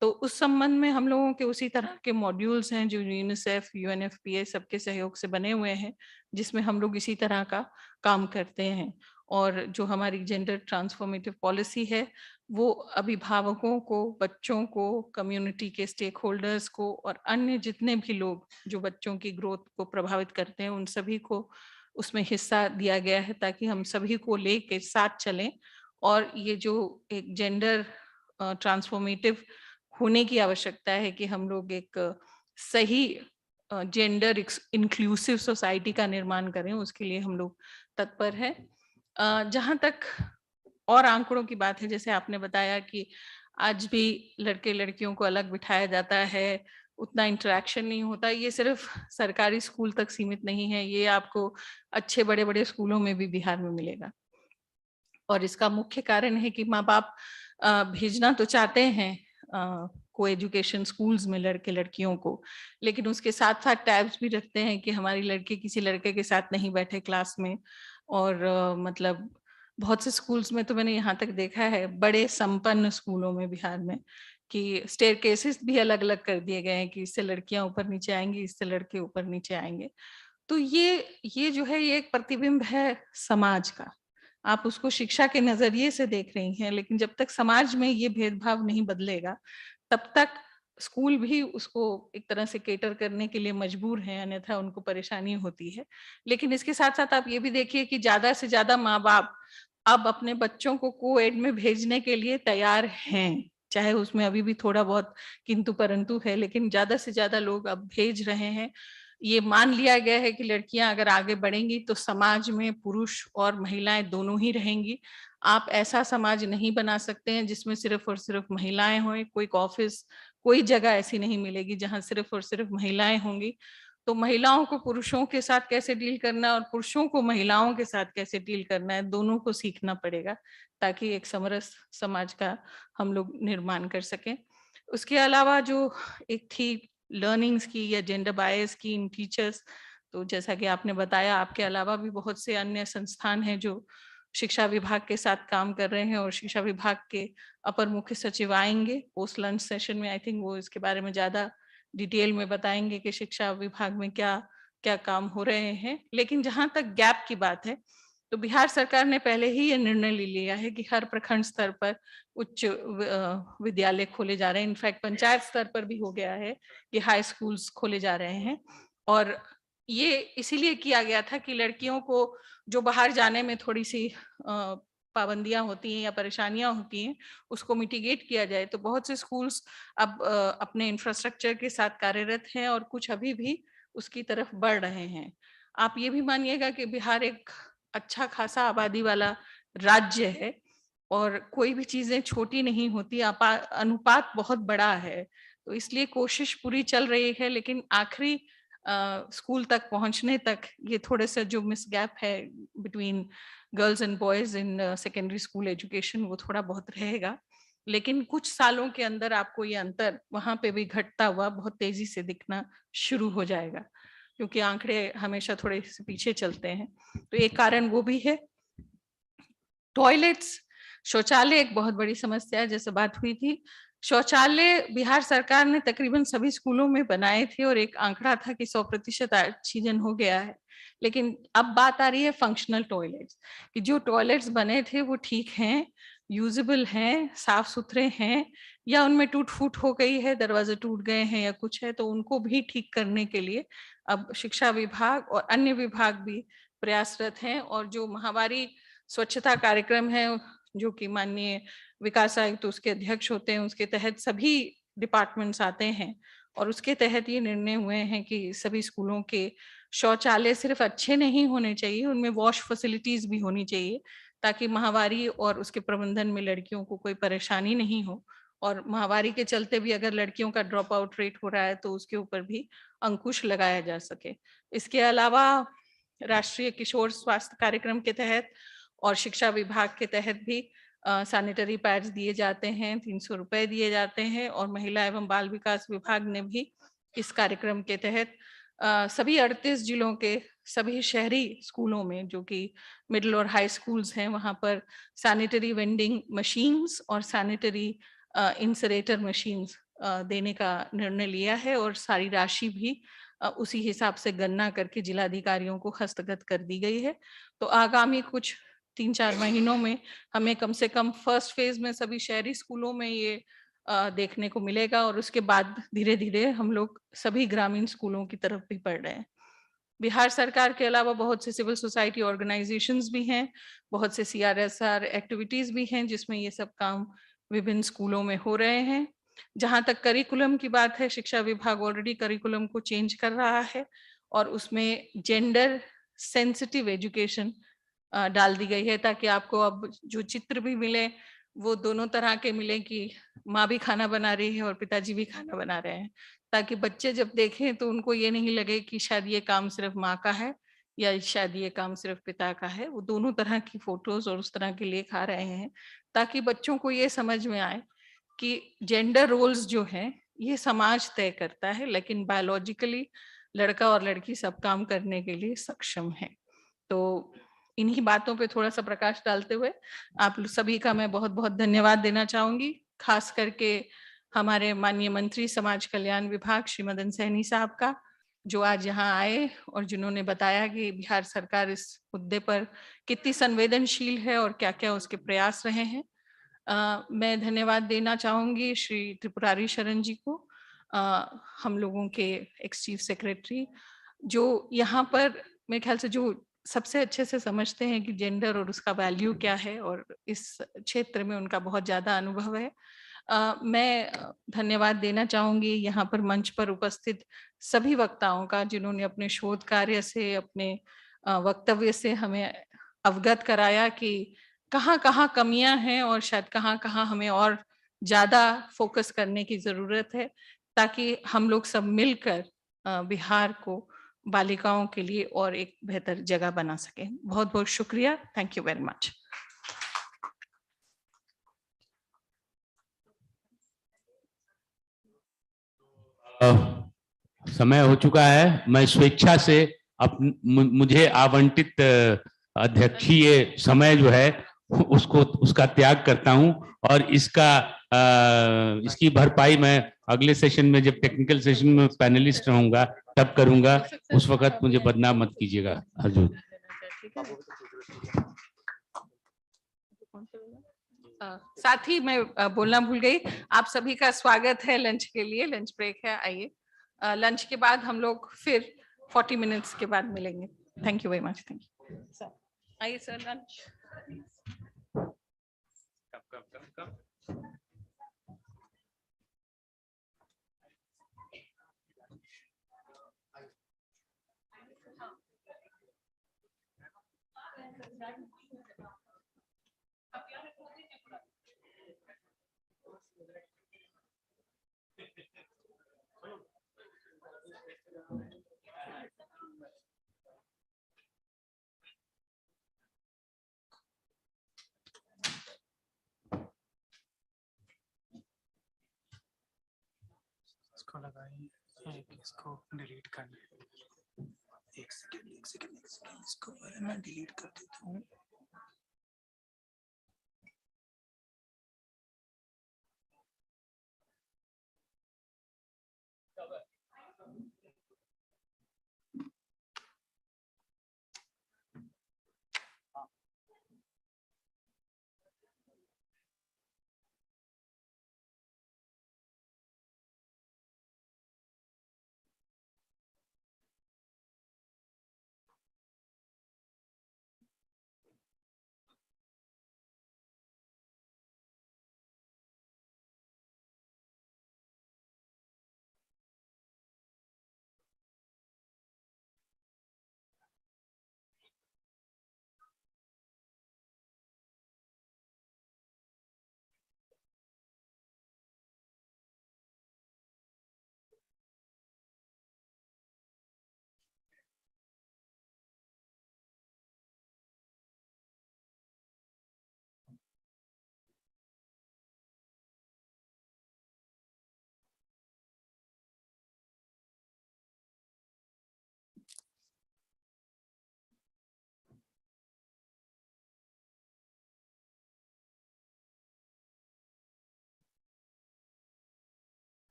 तो उस संबंध में हम लोगों के उसी तरह के मॉड्यूल्स हैं जो यूनिसेफ, यूएनएफपीए सबके सहयोग से बने हुए हैं, जिसमें हम लोग इसी तरह का काम करते हैं। और जो हमारी जेंडर ट्रांसफॉर्मेटिव पॉलिसी है वो अभिभावकों को, बच्चों को, कम्युनिटी के स्टेक होल्डर्स को और अन्य जितने भी लोग जो बच्चों की ग्रोथ को प्रभावित करते हैं उन सभी को उसमें हिस्सा दिया गया है ताकि हम सभी को लेके साथ चलें और ये जो एक जेंडर ट्रांसफॉर्मेटिव होने की आवश्यकता है कि हम लोग एक सही जेंडर इंक्लूसिव सोसाइटी का निर्माण करें, उसके लिए हम लोग तत्पर हैं। जहाँ तक और आंकड़ों की बात है, जैसे आपने बताया कि आज भी लड़के लड़कियों को अलग बिठाया जाता है, उतना इंटरेक्शन नहीं होता, ये सिर्फ सरकारी स्कूल तक सीमित नहीं है, ये आपको अच्छे बड़े बड़े स्कूलों में भी बिहार में मिलेगा। और इसका मुख्य कारण है कि माँ बाप भेजना तो चाहते हैं को एजुकेशन स्कूल्स में लड़के लड़कियों को, लेकिन उसके साथ साथ टैब्स भी रखते हैं कि हमारी लड़की किसी लड़के के साथ नहीं बैठे क्लास में। और मतलब बहुत से स्कूल्स में तो मैंने यहाँ तक देखा है, बड़े संपन्न स्कूलों में बिहार में, कि स्टेयरकेसेस भी अलग अलग कर दिए गए हैं कि इससे लड़कियां ऊपर नीचे आएंगी, इससे लड़के ऊपर नीचे आएंगे। तो ये जो है ये एक प्रतिबिंब है समाज का, आप उसको शिक्षा के नजरिए से देख रही हैं, लेकिन जब तक समाज में ये भेदभाव नहीं बदलेगा तब तक स्कूल भी उसको एक तरह से केटर करने के लिए मजबूर हैं, अन्यथा उनको परेशानी होती है। लेकिन इसके साथ साथ आप ये भी देखिए कि ज्यादा से ज्यादा माँ बाप अब अपने बच्चों को कोएड में भेजने के लिए तैयार हैं, चाहे उसमें अभी भी थोड़ा बहुत किंतु परंतु है, लेकिन ज्यादा से ज्यादा लोग अब भेज रहे हैं। ये मान लिया गया है कि लड़कियां अगर आगे बढ़ेंगी तो समाज में पुरुष और महिलाएं दोनों ही रहेंगी। आप ऐसा समाज नहीं बना सकते हैं जिसमें सिर्फ और सिर्फ महिलाएं हों। कोई ऑफिस, कोई जगह ऐसी नहीं मिलेगी जहां सिर्फ और सिर्फ महिलाएं होंगी। तो महिलाओं को पुरुषों के साथ कैसे डील करना है और पुरुषों को महिलाओं के साथ कैसे डील करना है, दोनों को सीखना पड़ेगा ताकि एक समरस समाज का हम लोग निर्माण कर सकें। उसके अलावा जो एक थी लर्निंग्स की या जेंडर बायस की इन टीचर्स, तो जैसा कि आपने बताया आपके अलावा भी बहुत से अन्य संस्थान हैं जो शिक्षा विभाग के साथ काम कर रहे हैं और शिक्षा विभाग के अपर मुख्य सचिव आएंगे पोस्ट लंच सेशन में। आई थिंक वो इसके बारे में ज्यादा डिटेल में बताएंगे कि शिक्षा विभाग में क्या क्या काम हो रहे हैं। लेकिन जहां तक गैप की बात है तो बिहार सरकार ने पहले ही ये निर्णय ले लिया है कि हर प्रखंड स्तर पर उच्च विद्यालय खोले जा रहे हैं। इनफैक्ट पंचायत स्तर पर भी हो गया है कि हाई स्कूल्स खोले जा रहे हैं। और ये इसीलिए किया गया था कि लड़कियों को जो बाहर जाने में थोड़ी सी पाबंदियां होती हैं या परेशानियां होती हैं उसको मिटिगेट किया जाए। तो बहुत से स्कूल्स अब अपने इंफ्रास्ट्रक्चर के साथ कार्यरत हैं और कुछ अभी भी उसकी तरफ बढ़ रहे हैं। आप ये भी मानिएगा कि बिहार एक अच्छा खासा आबादी वाला राज्य है और कोई भी चीजें छोटी नहीं होती, अनुपात बहुत बड़ा है। तो इसलिए कोशिश पूरी चल रही है, लेकिन आखिरी स्कूल तक पहुंचने तक ये थोड़े से जो मिस गैप है between girls and boys in secondary school education वो थोड़ा बहुत रहेगा। लेकिन कुछ सालों के अंदर आपको ये अंतर वहां पे भी घटता हुआ बहुत तेजी से दिखना शुरू हो जाएगा, क्योंकि आंकड़े हमेशा थोड़े से पीछे चलते हैं। तो एक कारण वो भी है। टॉयलेट्स, शौचालय एक बहुत बड़ी समस्या है, जैसे बात हुई थी। शौचालय बिहार सरकार ने तकरीबन सभी स्कूलों में बनाए थे और एक आंकड़ा था कि 100% ऑक्सीजन हो गया है। लेकिन अब बात आ रही है फंक्शनल टॉयलेट्स कि जो टॉयलेट्स बने थे वो ठीक हैं, यूजेबल हैं, साफ सुथरे हैं, या उनमें टूट फूट हो गई है, दरवाजे टूट गए हैं या कुछ है, तो उनको भी ठीक करने के लिए अब शिक्षा विभाग और अन्य विभाग भी प्रयासरत हैं। और जो महावारी स्वच्छता कार्यक्रम है जो कि माननीय विकास आयुक्त उसके अध्यक्ष होते हैं, उसके तहत सभी डिपार्टमेंट्स आते हैं और उसके तहत ये निर्णय हुए हैं कि सभी स्कूलों के शौचालय सिर्फ अच्छे नहीं होने चाहिए, उनमें वॉश फैसिलिटीज भी होनी चाहिए ताकि महावारी और उसके प्रबंधन में लड़कियों को कोई परेशानी नहीं हो। और महावारी के चलते भी अगर लड़कियों का ड्रॉप आउट रेट हो रहा है तो उसके ऊपर भी अंकुश लगाया जा सके। इसके अलावा राष्ट्रीय किशोर स्वास्थ्य कार्यक्रम के तहत और शिक्षा विभाग के तहत भी सैनिटरी पैड्स दिए जाते हैं, 300 रुपए दिए जाते हैं। और महिला एवं बाल विकास विभाग ने भी इस कार्यक्रम के तहत सभी 38 जिलों के सभी शहरी स्कूलों में जो कि मिडिल और हाई स्कूल्स हैं वहां पर सैनिटरी वेंडिंग मशीन्स और सैनिटरी इंसरेटर मशीन्स देने का निर्णय लिया है और सारी राशि भी उसी हिसाब से गणना करके जिलाधिकारियों को हस्तगत कर दी गई है। तो आगामी कुछ 3-4 महीनों में हमें कम से कम फर्स्ट फेज में सभी शहरी स्कूलों में ये देखने को मिलेगा और उसके बाद धीरे धीरे हम लोग सभी ग्रामीण स्कूलों की तरफ भी बढ़ रहे हैं। बिहार सरकार के अलावा बहुत से सिविल सोसाइटी ऑर्गेनाइजेशंस भी हैं, बहुत से CRSR एक्टिविटीज भी हैं जिसमें ये सब काम विभिन्न स्कूलों में हो रहे हैं। जहां तक करिकुलम की बात है, शिक्षा विभाग ऑलरेडी करिकुलम को चेंज कर रहा है और उसमें जेंडर सेंसिटिव एजुकेशन डाल दी गई है ताकि आपको अब जो चित्र भी मिले वो दोनों तरह के मिले कि माँ भी खाना बना रही है और पिताजी भी खाना बना रहे हैं, ताकि बच्चे जब देखें तो उनको ये नहीं लगे कि शायद ये काम सिर्फ माँ का है या शायद ये काम सिर्फ पिता का है। वो दोनों तरह की फोटोज और उस तरह के लेख आ रहे हैं ताकि बच्चों को ये समझ में आए कि जेंडर रोल्स जो हैं ये समाज तय करता है, लेकिन बायोलॉजिकली लड़का और लड़की सब काम करने के लिए सक्षम है। तो इन्हीं बातों पे थोड़ा सा प्रकाश डालते हुए आप सभी का मैं बहुत बहुत धन्यवाद देना चाहूंगी, खास करके हमारे माननीय मंत्री समाज कल्याण विभाग श्री मदन सहनी साहब का, जो आज यहाँ आए और जिन्होंने बताया कि बिहार सरकार इस मुद्दे पर कितनी संवेदनशील है और क्या क्या उसके प्रयास रहे हैं। मैं धन्यवाद देना चाहूंगी श्री त्रिपुरारी शरण जी को, हम लोगों के एक्स चीफ सेक्रेटरी, जो यहाँ पर मेरे ख्याल से जो सबसे अच्छे से समझते हैं कि जेंडर और उसका वैल्यू क्या है और इस क्षेत्र में उनका बहुत ज्यादा अनुभव है। मैं धन्यवाद देना चाहूंगी यहाँ पर मंच पर उपस्थित सभी वक्ताओं का, जिन्होंने अपने शोध कार्य से, अपने वक्तव्य से हमें अवगत कराया कि कहाँ कहाँ कमियां हैं और शायद कहाँ कहाँ हमें और ज्यादा फोकस करने की जरूरत है, ताकि हम लोग सब मिलकर बिहार को बालिकाओं के लिए और एक बेहतर जगह बना सके। बहुत बहुत शुक्रिया। Thank you very much. समय हो चुका है। मैं स्वेच्छा से मुझे आवंटित अध्यक्षीय समय जो है उसका त्याग करता हूं, और इसकी भरपाई मैं अगले सेशन में, जब टेक्निकल सेशन में पैनलिस्ट रहूंगा तब करूंगा। उस वक्त मुझे बदनाम मत कीजिएगा। अर्जुन, साथ ही मैं बोलना भूल गई, आप सभी का स्वागत है लंच के लिए। लंच ब्रेक है, आइए। लंच के बाद हम लोग फिर 40 मिनट्स के बाद मिलेंगे। Thank you very much. Thank you. आइए सर, लंच। इसको लगाइए, इसको डिलीट करना। एक सेकेंड इसको मैं डिलीट कर देता हूँ।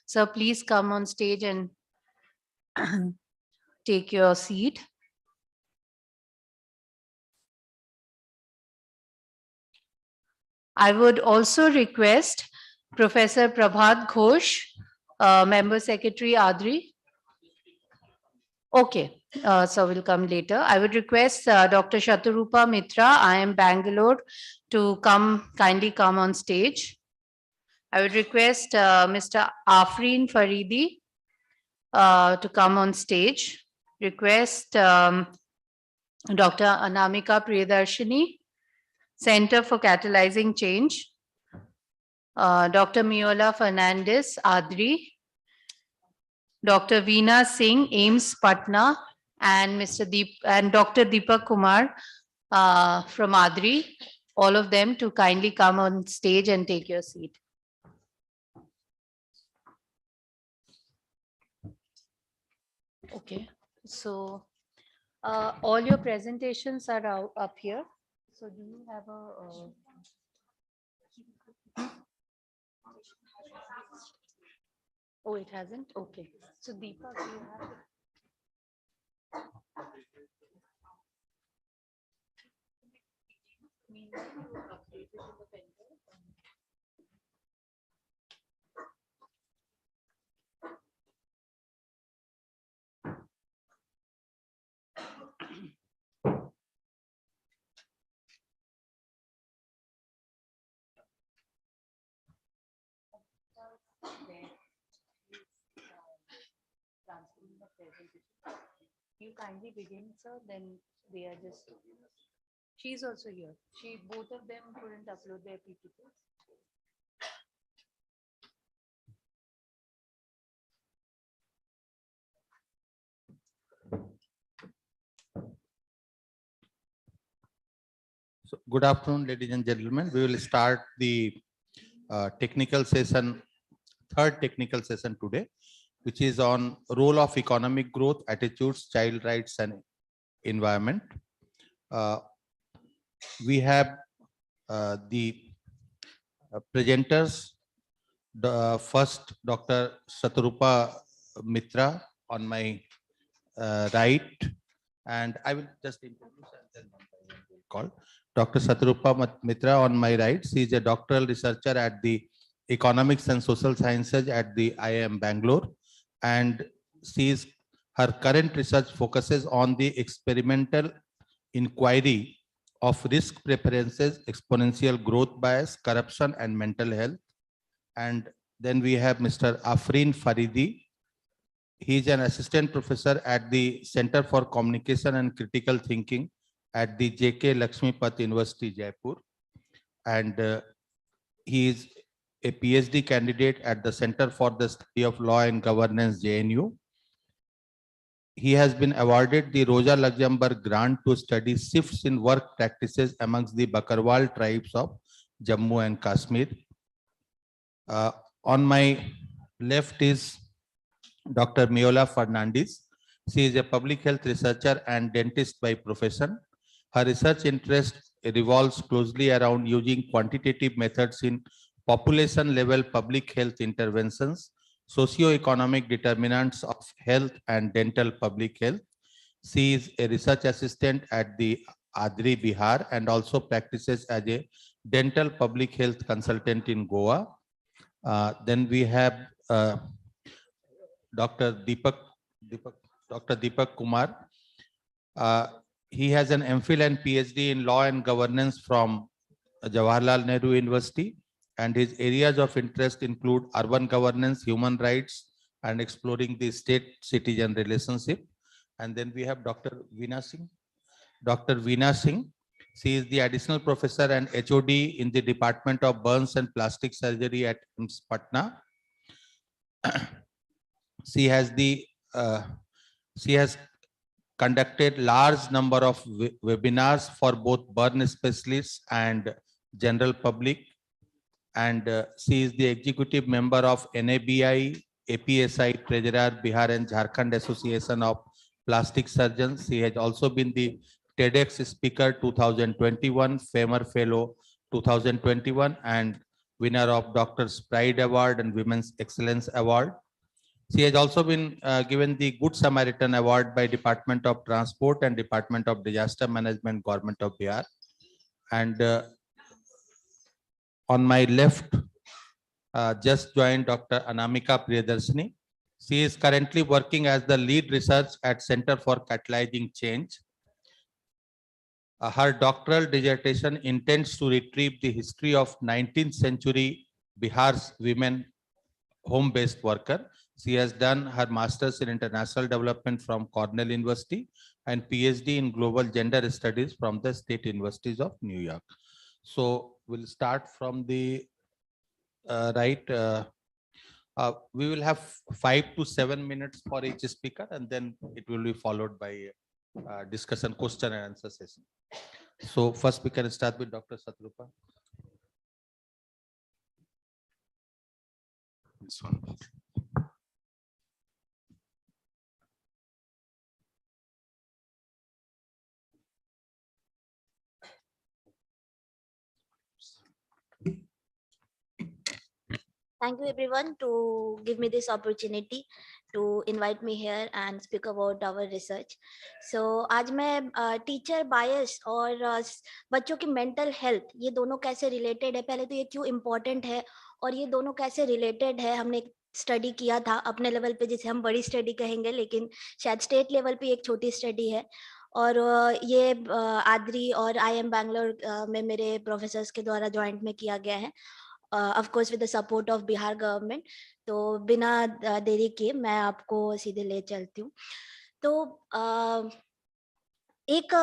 So please come on stage and take your seat. I would also request Professor Prabhat Ghosh, Member Secretary Adri. Okay, so we'll come later. I would request Dr. Shatarupa Mitra, I am Bangalore, to kindly come on stage. I would request Mr. Afreen Faridi to come on stage. Request Dr. Anamika Priyadarshini, Center for Catalyzing Change. Dr. Miola Fernandez, Adri. Dr. Veena Singh, AIMS Patna, and Dr. Deepak Kumar from Adri. All of them to kindly come on stage and take your seat. Okay, so all your presentations are up here. So do you have a oh, it hasn't? Okay. So Deepak, you have meanwhile, you update it in the pen drive. Transferring the presentation. You kindly begin, sir, then they are just. She's also here. Both of them couldn't upload their PPTs. So, good afternoon, ladies and gentlemen. We will start the technical session, third technical session today, which is on role of economic growth, attitudes, child rights, and environment. We have the presenters. The first, Dr. Shatarupa Mitra on my right, and I will just introduce and then call Dr. Shatarupa Mitra on my right. She is a doctoral researcher at the Economics and Social Sciences at the IIM Bangalore, and her current research focuses on the experimental inquiry of risk preferences, exponential growth bias, corruption, and mental health. And then we have Mr. Afreen Faridi. He is an assistant professor at the Center for Communication and Critical Thinking at the J.K. Lakshmipat University, Jaipur. And he is a PhD candidate at the Center for the Study of Law and Governance, JNU. He has been awarded the Rosa Luxemburg Grant to study shifts in work practices amongst the Bakarwal tribes of Jammu and Kashmir. On my left is Dr. Miola Fernandez. She is a public health researcher and dentist by profession. Her research interest revolves closely around using quantitative methods in population-level public health interventions, socio-economic determinants of health, and dental public health. She is a research assistant at the Adri, Bihar, and also practices as a dental public health consultant in Goa. Then we have Dr. Deepak Kumar. He has an MPhil and PhD in law and governance from Jawaharlal Nehru University, and his areas of interest include urban governance, human rights, and exploring the state-citizen relationship. And then we have Dr. Veena Singh. Dr. Veena Singh, she is the additional professor and HOD in the Department of Burns and Plastic Surgery at AIIMS Patna. She has conducted large number of webinars for both burn specialists and general public, and she is the executive member of NABI, APSI, Treasurer, Bihar and Jharkhand Association of Plastic Surgeons. She has also been the TEDx Speaker 2021, FAMER Fellow 2021, and winner of Doctor's Pride Award and Women's Excellence Award. She has also been given the Good Samaritan Award by Department of Transport and Department of Disaster Management, Government of Bihar. And on my left, just joined Dr. Anamika Priyadarshini. She is currently working as the lead research at Center for Catalyzing Change. Her doctoral dissertation intends to retrieve the history of 19th century Bihar's women home-based worker. She has done her master's in international development from Cornell University and PhD in global gender studies from the State Universities of New York. So we'll start from the right. We will have 5 to 7 minutes for each speaker, and then it will be followed by discussion, question and answer session. So first we can start with Dr. Satrupa. This one. Thank you everyone to give me this opportunity to invite me here and speak about our research. So आज मैं teacher बायस और बच्चों की mental health ये दोनों कैसे related है, पहले तो ये क्यों इम्पोर्टेंट है और ये दोनों कैसे रिलेटेड है, हमने स्टडी किया था अपने लेवल पे, जिसे हम बड़ी स्टडी कहेंगे लेकिन शायद स्टेट लेवल पे एक छोटी स्टडी है। और ये आदरी और IIM बैंगलोर में मेरे प्रोफेसर्स के द्वारा जॉइंट में किया गया है, of course with the support of Bihar government. तो बिना देरी किए मैं आपको सीधे ले चलती हूँ। तो एक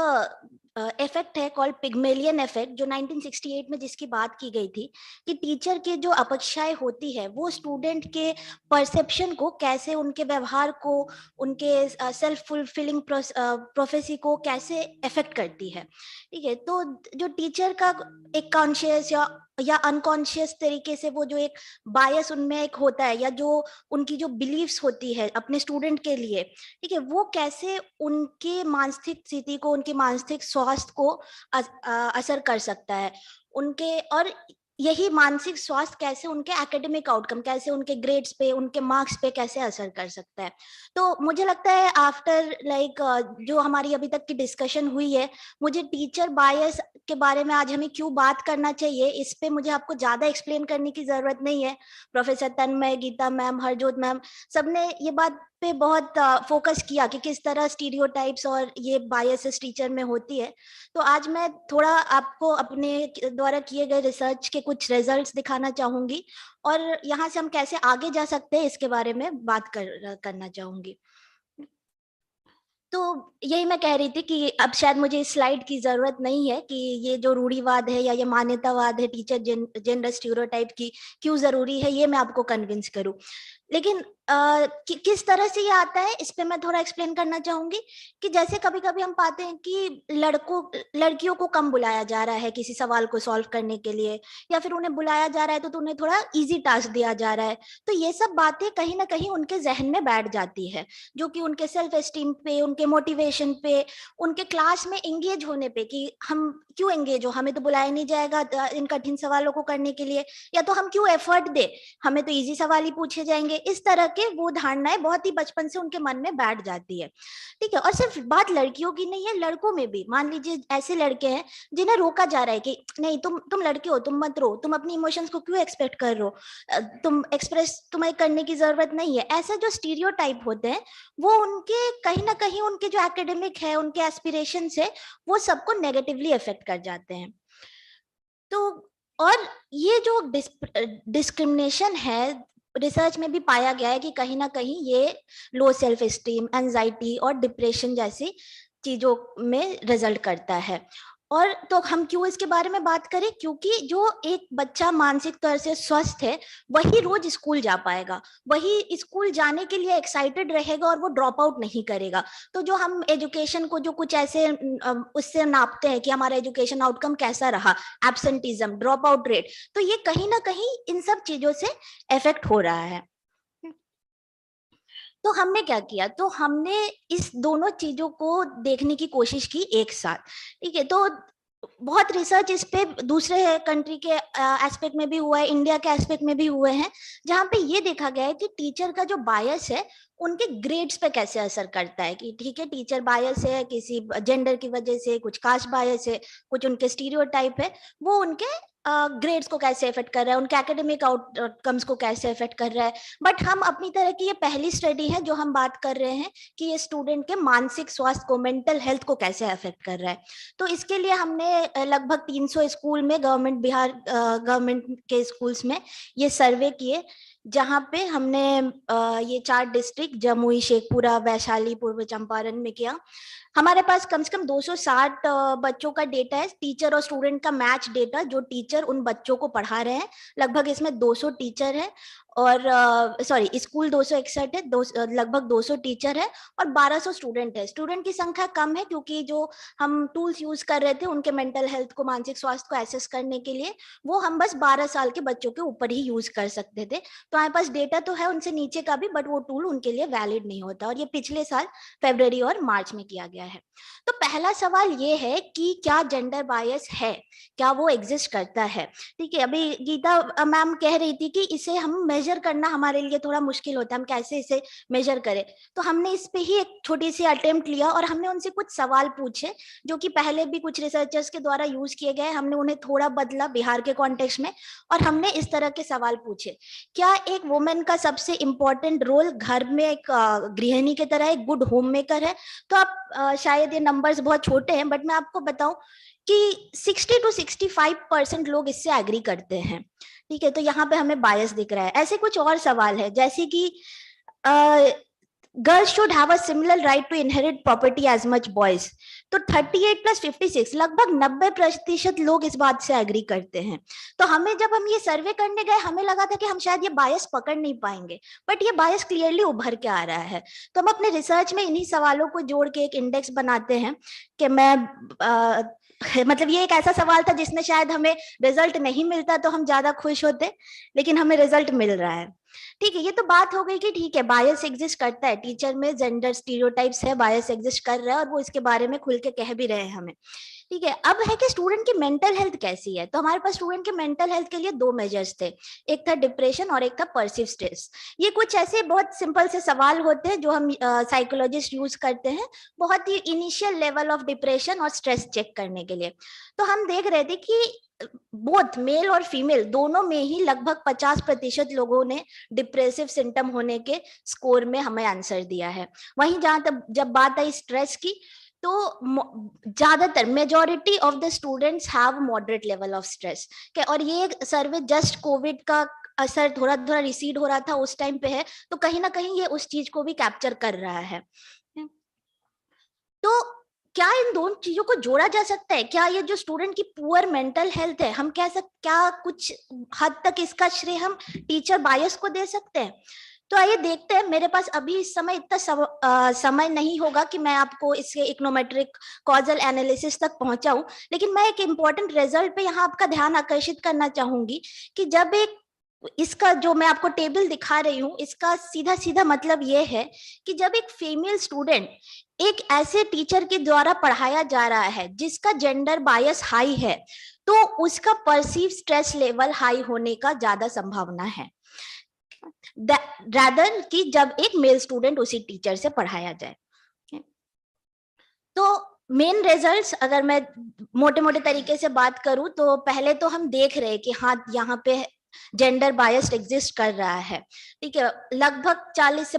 इफेक्ट है कॉल्ड पिग्मेलियन इफेक्ट, जो 1968 में जिसकी बात की गई थी कि टीचर के जो अपेक्षाएं होती है वो स्टूडेंट के परसेप्शन को कैसे, उनके व्यवहार को, उनके सेल्फ फुलफिलिंग प्रोफेसी को कैसे इफेक्ट करती है। ठीक है, तो जो टीचर का एक कॉन्शियस या अनकॉन्शियस तरीके से वो जो एक बायस उनमें एक होता है, या जो उनकी जो बिलीव्स होती है अपने स्टूडेंट के लिए, ठीक है, वो कैसे उनके मानसिक स्थिति को, उनके मानसिक स्वास्थ्य को असर कर सकता है उनके, और यही मानसिक स्वास्थ्य कैसे उनके एकेडमिक आउटकम, कैसे उनके ग्रेड्स पे, उनके मार्क्स पे कैसे असर कर सकता है। तो मुझे लगता है आफ्टर जो हमारी अभी तक की डिस्कशन हुई है, मुझे टीचर बायस के बारे में आज हमें क्यों बात करना चाहिए, इस पे मुझे आपको ज्यादा एक्सप्लेन करने की जरूरत नहीं है। प्रोफेसर तन्मय, गीता मैम, हरजोत मैम, सबने ये बात पे बहुत फोकस किया कि किस तरह स्टीरियोटाइप्स और ये बायसेस टीचर में होती है। तो आज मैं थोड़ा आपको अपने द्वारा किए गए रिसर्च के कुछ रिजल्ट्स दिखाना चाहूंगी और यहाँ से हम कैसे आगे जा सकते हैं इसके बारे में बात करना चाहूंगी। तो यही मैं कह रही थी कि अब शायद मुझे इस स्लाइड की जरूरत नहीं है कि ये जो रूढ़िवाद है या ये मान्यतावाद है टीचर जेंडर स्टीरियोटाइप की क्यों जरूरी है, ये मैं आपको कन्विंस करूं। लेकिन किस तरह से ये आता है इस पे मैं थोड़ा एक्सप्लेन करना चाहूंगी कि जैसे कभी कभी हम पाते हैं कि लड़कियों को कम बुलाया जा रहा है किसी सवाल को सॉल्व करने के लिए, या फिर उन्हें बुलाया जा रहा है तो उन्हें थोड़ा इजी टास्क दिया जा रहा है। तो ये सब बातें कहीं ना कहीं उनके जहन में बैठ जाती है, जो कि उनके सेल्फ एस्टीम पे, उनके मोटिवेशन पे, उनके क्लास में एंगेज होने पे, कि हम क्यों एंगेज हो, हमें तो बुलाया नहीं जाएगा इन कठिन सवालों को करने के लिए, या तो हम क्यों एफर्ट दे, हमें तो इजी सवाल ही पूछे जाएंगे। इस तरह के वो धारणाएं बहुत ही बचपन से उनके मन में बैठ जाती है। ठीक है, और सिर्फ बात लड़कियों की नहीं है, लड़कों में भी मान लीजिए ऐसे लड़के हैं जिन्हें रोका जा रहा है कि नहीं तुम लड़के हो, तुम मत रो, तुम अपनी इमोशंस को क्यों एक्सपेक्ट कर रहे हो, तुम एक्सप्रेस तुम्हें करने की जरूरत नहीं है। ऐसे जो स्टीरियोटाइप होते हैं वो उनके कहीं ना कहीं उनके जो एकेडमिक है, उनके एस्पिरेशन है, वो सबको नेगेटिवली इफेक्ट कर जाते हैं। तो और ये जो डिस्क्रिमिनेशन है रिसर्च में भी पाया गया है कि कहीं ना कहीं ये लो सेल्फ एस्टीम, एंजाइटी और डिप्रेशन जैसी चीजों में रिजल्ट करता है। और तो हम क्यों इसके बारे में बात करें, क्योंकि जो एक बच्चा मानसिक तौर से स्वस्थ है वही रोज स्कूल जा पाएगा, वही स्कूल जाने के लिए एक्साइटेड रहेगा और वो ड्रॉप आउट नहीं करेगा। तो जो हम एजुकेशन को जो कुछ ऐसे उससे नापते हैं कि हमारा एजुकेशन आउटकम कैसा रहा, एब्सेंटिज्म, ड्रॉप आउट रेट, तो ये कहीं ना कहीं इन सब चीजों से इफेक्ट हो रहा है। तो हमने क्या किया, तो हमने इस दोनों चीजों को देखने की कोशिश की एक साथ। ठीक है, तो बहुत रिसर्च इस पे दूसरे कंट्री के एस्पेक्ट में भी हुआ है, इंडिया के एस्पेक्ट में भी हुए हैं, जहाँ पे ये देखा गया है कि टीचर का जो बायस है उनके ग्रेड्स पे कैसे असर करता है। कि ठीक है, टीचर बायस है किसी जेंडर की वजह से, कुछ कास्ट बायस है, कुछ उनके स्टीरियोटाइप है, वो उनके ग्रेड्स को कैसे इफेक्ट कर रहा है, उनके एकेडमिक आउटकम्स को कैसे इफेक्ट कर रहा है। बट हम अपनी तरह की ये पहली स्टडी है जो हम बात कर रहे हैं कि ये स्टूडेंट के मानसिक स्वास्थ्य को, मेंटल हेल्थ को कैसे अफेक्ट कर रहा है। तो इसके लिए हमने लगभग 300 स्कूल में, गवर्नमेंट बिहार गवर्नमेंट के स्कूल्स में ये सर्वे किए, जहाँ पे हमने ये 4 डिस्ट्रिक्ट जमुई, शेखपुरा, वैशाली, पूर्व चंपारण में किया। हमारे पास कम से कम 260 बच्चों का डेटा है, टीचर और स्टूडेंट का मैच डेटा, जो टीचर उन बच्चों को पढ़ा रहे हैं। लगभग इसमें 200 टीचर है और सॉरी स्कूल 261 है, लगभग 200 टीचर है और 1200 स्टूडेंट है। स्टूडेंट की संख्या कम है क्योंकि जो हम टूल्स यूज कर रहे थे उनके मेंटल हेल्थ को, मानसिक स्वास्थ्य को एसेस करने के लिए, वो हम बस 12 साल के बच्चों के ऊपर ही यूज कर सकते थे। तो हमारे पास डेटा तो है उनसे नीचे का भी, बट वो टूल उनके लिए वैलिड नहीं होता, और ये पिछले साल फरवरी और मार्च में किया गया है। तो पहला सवाल ये है कि क्या जेंडर बायस है, क्या वो एग्जिस्ट करता है। ठीक है, अभी गीता मैम कह रही थी कि इसे हम मेजर करना हमारे लिए थोड़ा मुश्किल होता है, हम कैसे इसे मेजर करें। तो हमने इस पे ही एक छोटी सी अटेम्प्ट लिया और हमने उनसे कुछ सवाल पूछे जो कि पहले भी कुछ रिसर्चर्स के द्वारा यूज किए गए। हमने उन्हें थोड़ा बदला बिहार के कॉन्टेक्स्ट में, और हमने इस तरह के सवाल पूछे। क्या एक वुमेन का सबसे इंपॉर्टेंट रोल घर में एक गृहिणी की तरह एक गुड होम मेकर है? तो आप शायद ये नंबर्स बहुत छोटे हैं, बट मैं आपको बताऊं कि 60 to 65% लोग इससे एग्री करते हैं। ठीक है, तो यहाँ पे हमें बायस दिख रहा है। ऐसे कुछ और सवाल है जैसे कि girls should have a similar right to inherit property as much boys. तो 38 + 56 लगभग 90% लोग इस बात से एग्री करते हैं। तो हमें, जब हम ये सर्वे करने गए, हमें लगा था कि हम शायद ये बायस पकड़ नहीं पाएंगे, बट ये बायस क्लियरली उभर के आ रहा है। तो हम अपने रिसर्च में इन्हीं सवालों को जोड़ के एक इंडेक्स बनाते हैं कि मतलब ये एक ऐसा सवाल था जिसमें शायद हमें रिजल्ट नहीं मिलता तो हम ज्यादा खुश होते, लेकिन हमें रिजल्ट मिल रहा है। ठीक है, ये तो बात हो गई कि ठीक है, बायस एग्जिस्ट करता है, टीचर में जेंडर स्टीरियोटाइप्स है, बायस एग्जिस्ट कर रहा है, और वो इसके बारे में खुल के कह भी रहे हैं हमें। ठीक है, अब है कि स्टूडेंट की मेंटल हेल्थ कैसी है। तो हमारे पास स्टूडेंट के मेंटल हेल्थ के लिए 2 मेजर्स थे, एक था डिप्रेशन और एक था परसीव स्ट्रेस। ये कुछ ऐसे बहुत सिंपल से सवाल होते हैं जो हम साइकोलॉजिस्ट यूज करते हैं बहुत ही इनिशियल लेवल ऑफ डिप्रेशन और स्ट्रेस चेक करने के लिए। तो हम देख रहे थे कि बोथ मेल और फीमेल दोनों में ही लगभग 50% लोगों ने डिप्रेसिव सिम्टम होने के स्कोर में हमें आंसर दिया है। वहीं जहां तक जब बात आई स्ट्रेस की, तो ज्यादातर majority of the students have moderate level of stress. और ये सर्वे जस्ट कोविड का असर थोड़ा थोड़ा रिसीड हो रहा था उस टाइम पे है, तो कहीं ना कहीं ये उस चीज को भी कैप्चर कर रहा है। तो क्या इन दोनों चीजों को जोड़ा जा सकता है? क्या ये जो स्टूडेंट की पुअर मेंटल हेल्थ है, हम कह सकते, क्या कुछ हद तक इसका श्रेय हम टीचर बायस को दे सकते हैं? तो आइए देखते हैं। मेरे पास अभी इस समय इतना समय नहीं होगा कि मैं आपको इसके इकोनोमेट्रिक कॉजल एनालिसिस तक पहुंचाऊं, लेकिन मैं एक इम्पॉर्टेंट रिजल्ट पे यहाँ आपका ध्यान आकर्षित करना चाहूंगी कि जब एक, इसका जो मैं आपको टेबल दिखा रही हूँ, इसका सीधा सीधा मतलब ये है कि जब एक फीमेल स्टूडेंट एक ऐसे टीचर के द्वारा पढ़ाया जा रहा है जिसका जेंडर बायस हाई है, तो उसका परसीव स्ट्रेस लेवल हाई होने का ज्यादा संभावना है रादर कि जब एक मेल स्टूडेंट उसी टीचर से पढ़ाया जाए। तो मेन रिजल्ट्स अगर मैं मोटे मोटे तरीके से बात करूं, तो पहले तो हम देख रहे हैं कि हाँ, यहाँ पे जेंडर बायस्ड एग्जिस्ट कर रहा है। ठीक है, लगभग 45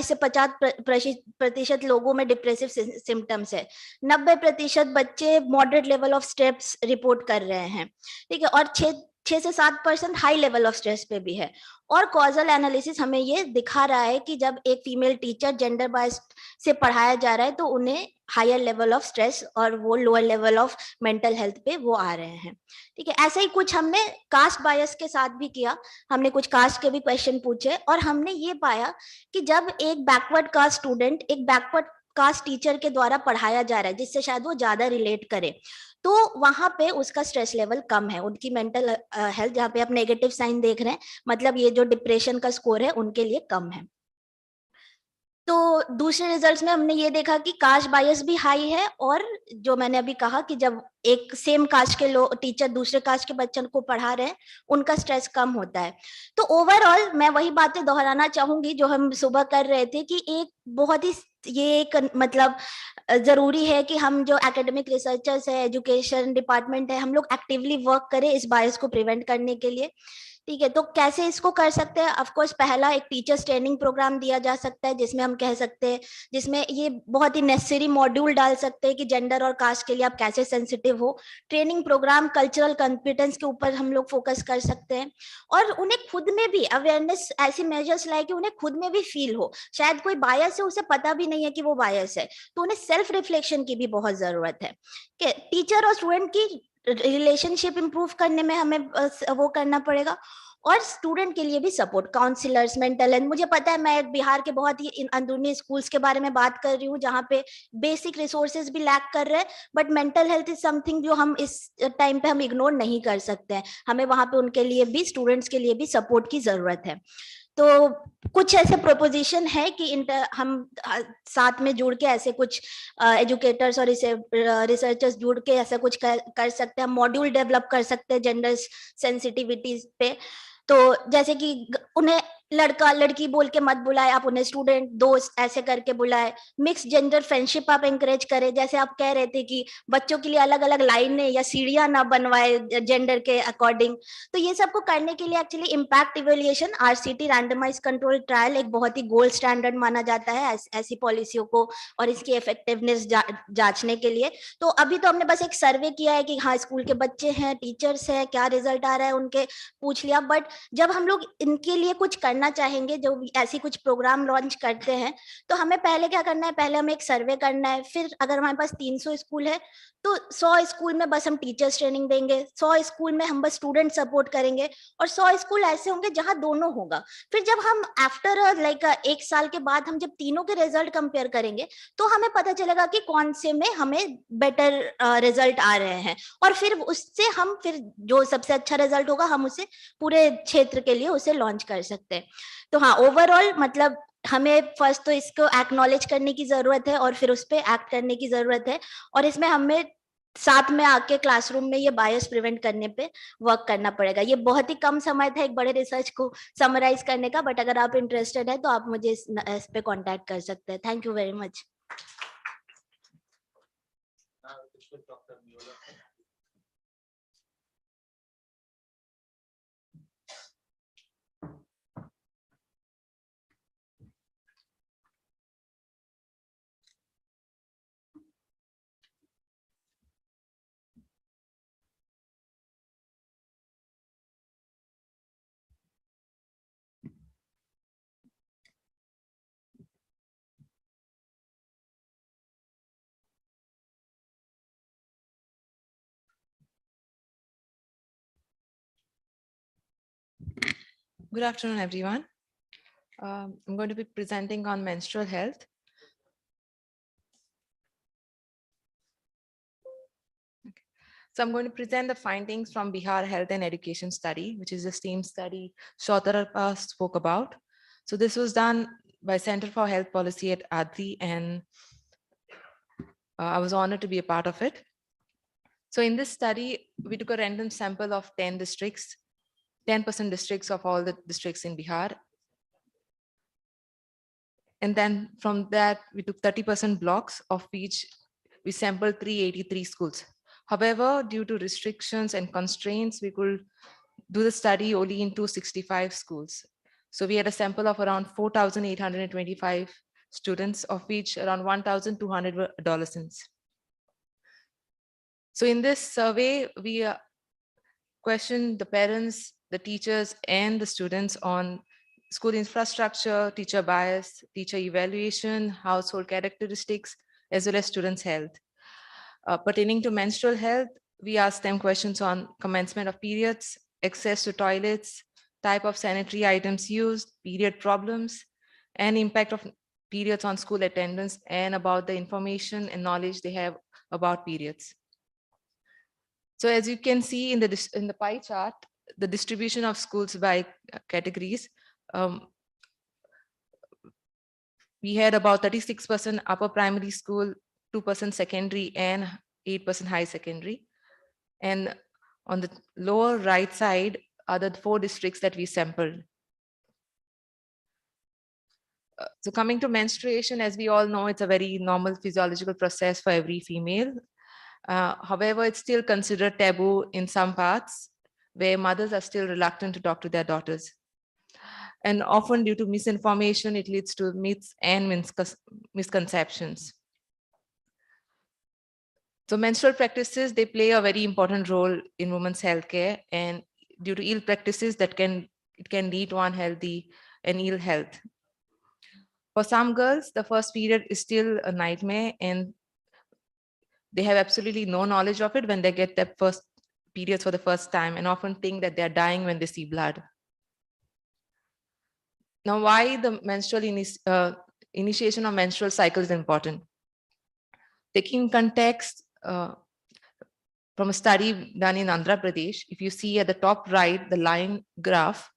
से 50% लोगों में डिप्रेसिव सिम्टम्स है। 90% बच्चे moderate level of stress report कर रहे हैं। ठीक है, और 6 से 7% हाई लेवल ऑफ स्ट्रेस पे भी है। और कॉजल एनालिसिस हमें ये दिखा रहा है कि जब एक फीमेल टीचर जेंडर बायस्ड से पढ़ाया जा रहा है तो उन्हें हायर लेवल ऑफ स्ट्रेस और वो lower level of mental health पे वो आ रहे हैं। ठीक है, ऐसे ही कुछ हमने कास्ट बायस के साथ भी किया। हमने कुछ कास्ट के भी क्वेश्चन पूछे और हमने ये पाया कि जब एक बैकवर्ड कास्ट स्टूडेंट एक बैकवर्ड कास्ट टीचर के द्वारा पढ़ाया जा रहा है जिससे शायद वो ज्यादा रिलेट करे, तो वहां पे उसका स्ट्रेस लेवल कम है, उनकी मेंटल हेल्थ, जहाँ पे आप नेगेटिव साइन देख रहे हैं, मतलब ये जो डिप्रेशन का स्कोर है उनके लिए कम है। तो दूसरे रिजल्ट्स में हमने ये देखा कि कास्ट बायस भी हाई है, और जो मैंने अभी कहा कि जब एक सेम कास्ट के लोग टीचर दूसरे कास्ट के बच्चों को पढ़ा रहे हैं, उनका स्ट्रेस कम होता है। तो ओवरऑल मैं वही बातें दोहराना चाहूंगी जो हम सुबह कर रहे थे कि एक बहुत ही ये एक मतलब जरूरी है कि हम जो एकेडमिक रिसर्चर्स है, एजुकेशन डिपार्टमेंट है, हम लोग एक्टिवली वर्क करें इस बायस को प्रिवेंट करने के लिए। ठीक है, तो कैसे इसको कर सकते हैं? ऑफ कोर्स पहला एक टीचर्स ट्रेनिंग प्रोग्राम दिया जा सकता है, जिसमें हम कह सकते हैं, जिसमें ये बहुत ही नेसेसरी मॉड्यूल डाल सकते हैं कि जेंडर और कास्ट के लिए आप कैसे सेंसिटिव हो। ट्रेनिंग प्रोग्राम कल्चरल कॉम्पिटेंस के ऊपर हम लोग फोकस कर सकते हैं, और उन्हें खुद में भी अवेयरनेस ऐसी मेजर्स लाए कि उन्हें खुद में भी फील हो। शायद कोई बायस है, उसे पता भी नहीं है कि वो बायस है, तो उन्हें सेल्फ रिफ्लेक्शन की भी बहुत जरूरत है कि टीचर और स्टूडेंट की रिलेशनशिप इंप्रूव करने में हमें वो करना पड़ेगा, और स्टूडेंट के लिए भी सपोर्ट, काउंसलर्स, मेंटल हेल्थ। मुझे पता है मैं बिहार के बहुत ही अंदरूनी स्कूल्स के बारे में बात कर रही हूँ जहाँ पे बेसिक रिसोर्सेज भी लैक कर रहे हैं, but mental health is something जो हम इस टाइम पे हम इग्नोर नहीं कर सकते हैं। हमें वहाँ पे उनके लिए भी, स्टूडेंट्स के लिए भी सपोर्ट की जरूरत है। तो कुछ ऐसे प्रोपोजिशन है कि हम साथ में जुड़ के ऐसे कुछ एजुकेटर्स और इसे रिसर्चर्स जुड़ के ऐसा कुछ कर सकते हैं। मॉड्यूल डेवलप कर सकते हैं जेंडर सेंसिटिविटीज पे। तो जैसे कि उन्हें लड़का लड़की बोल के मत बुलाए, आप उन्हें स्टूडेंट दोस्त ऐसे करके बुलाए। मिक्स जेंडर फ्रेंडशिप आप एंकरेज करें, जैसे आप कह रहे थे कि बच्चों के लिए अलग अलग लाइनें या सीढ़ियां ना बनवाए जेंडर के अकॉर्डिंग। तो ये सबको करने के लिए actually impact evaluation, RCT randomise control trial एक बहुत ही गोल्ड स्टैंडर्ड माना जाता है ऐसी पॉलिसियों को और इसकी इफेक्टिवनेस जांचने के लिए। तो अभी तो हमने बस एक सर्वे किया है कि हाँ स्कूल के बच्चे हैं, टीचर्स हैं, क्या रिजल्ट आ रहा है उनके पूछ लिया, बट जब हम लोग इनके लिए कुछ करना चाहेंगे, जो ऐसी कुछ प्रोग्राम लॉन्च करते हैं, तो हमें पहले क्या करना है, पहले हमें एक सर्वे करना है। फिर अगर हमारे पास 300 स्कूल है तो 100 स्कूल में बस हम टीचर्स ट्रेनिंग देंगे, 100 स्कूल में हम बस स्टूडेंट सपोर्ट करेंगे, और 100 स्कूल ऐसे होंगे जहां दोनों होगा। फिर जब हम आफ्टर लाइक 1 साल के बाद हम जब तीनों के रिजल्ट कंपेयर करेंगे, तो हमें पता चलेगा कि कौन से में हमें बेटर रिजल्ट आ रहे हैं, और फिर उससे हम फिर जो सबसे अच्छा रिजल्ट होगा हम उसे पूरे क्षेत्र के लिए उसे लॉन्च कर सकते हैं। तो हाँ, ओवरऑल मतलब हमें फर्स्ट तो इसको एक्नॉलेज करने की जरूरत है और फिर उस पर एक्ट करने की जरूरत है, और इसमें हमें साथ में आके क्लासरूम में ये बायस प्रिवेंट करने पे वर्क करना पड़ेगा। ये बहुत ही कम समय था एक बड़े रिसर्च को समराइज करने का, बट अगर आप इंटरेस्टेड है तो आप मुझे इस पे कांटेक्ट कर सकते हैं। Thank you very much. Good afternoon, everyone. I'm going to be presenting on menstrual health. Okay. So I'm going to present the findings from Bihar Health and Education Study, which is the STEAM study Shautarapa spoke about. So this was done by Center for Health Policy at ADRI, and I was honored to be a part of it. So in this study, we took a random sample of 10 districts, 10% districts of all the districts in Bihar. And then from that, we took 30% blocks, of which we sampled 383 schools. However, due to restrictions and constraints, we could do the study only in 265 schools. So we had a sample of around 4,825 students, of which around 1,200 were adolescents. So in this survey, we questioned the parents, the teachers, and the students on school infrastructure, teacher bias, teacher evaluation, household characteristics, as well as students' health. Pertaining to menstrual health, we asked them questions on commencement of periods, access to toilets, type of sanitary items used, period problems, and impact of periods on school attendance, and about the information and knowledge they have about periods. So as you can see in the pie chart, the distribution of schools by categories, we had about 36% upper primary school, 2% secondary, and 8% high secondary. And on the lower right side are the 4 districts that we sampled. So coming to menstruation, as we all know, it's a very normal physiological process for every female. However, it's still considered taboo in some parts where mothers are still reluctant to talk to their daughters. And often due to misinformation, it leads to myths and misconceptions. So menstrual practices, they play a very important role in women's healthcare, and due to ill practices it can lead to unhealthy and ill health. For some girls, the first period is still a nightmare and they have absolutely no knowledge of it when they get their first periods for the first time and often think that they're dying when they see blood. Now, why the menstrual initiation of menstrual cycle is important? Taking context from a study done in Andhra Pradesh, if you see at the top right, the line graph,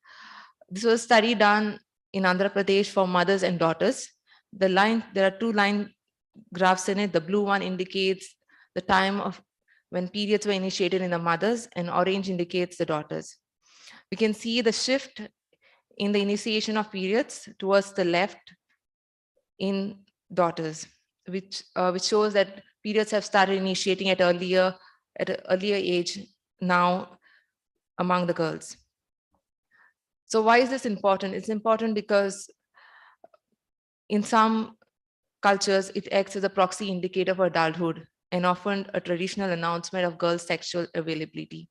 this was a study done in Andhra Pradesh for mothers and daughters. There are 2 line graphs in it. The blue one indicates the time of when periods were initiated in the mothers, and orange indicates the daughters. We can see the shift in the initiation of periods towards the left in daughters, which shows that periods have started initiating at an earlier age now among the girls. So why is this important? It's important because in some cultures, it acts as a proxy indicator for adulthood and often a traditional announcement of girls' sexual availability.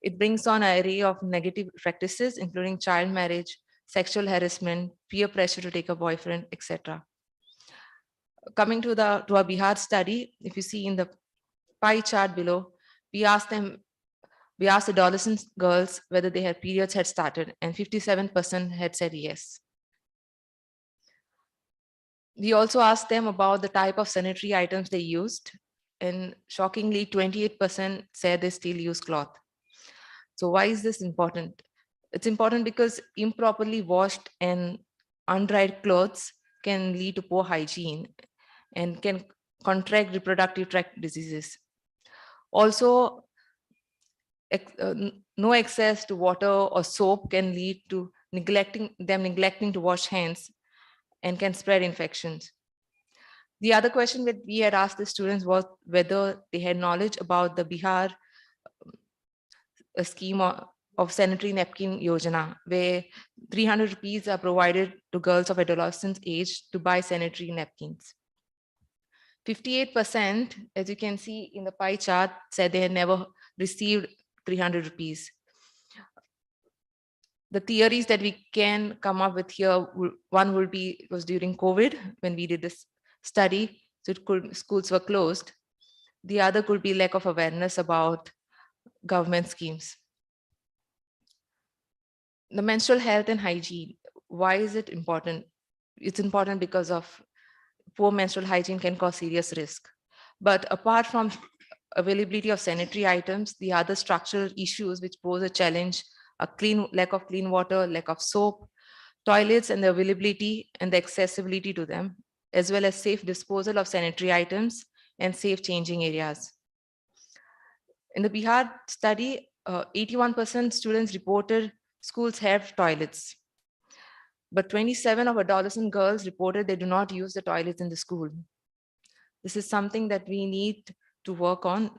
It brings on an array of negative practices, including child marriage, sexual harassment, peer pressure to take a boyfriend, etc. Coming to our Bihar study, if you see in the pie chart below, we asked adolescent girls whether their periods had started, and 57% had said yes. We also asked them about the type of sanitary items they used, and shockingly, 28% said they still use cloth. So why is this important? It's important because improperly washed and undried clothes can lead to poor hygiene and can contract reproductive tract diseases. Also, no access to water or soap can lead to neglecting to wash hands and can spread infections. The other question that we had asked the students was whether they had knowledge about the Bihar scheme of sanitary napkin yojana, where 300 rupees are provided to girls of adolescent age to buy sanitary napkins. 58%, as you can see in the pie chart, said they had never received 300 rupees. The theories that we can come up with here, one was during COVID when we did this study, so schools were closed. The other could be lack of awareness about government schemes. The menstrual health and hygiene, why is it important? It's important because of poor menstrual hygiene can cause serious risk. But apart from availability of sanitary items, the other structural issues which pose a challenge are lack of clean water, lack of soap, toilets and the availability and the accessibility to them, as well as safe disposal of sanitary items and safe changing areas. In the Bihar study, 81% students reported schools have toilets, but 27 of adolescent girls reported they do not use the toilets in the school. This is something that we need to work on.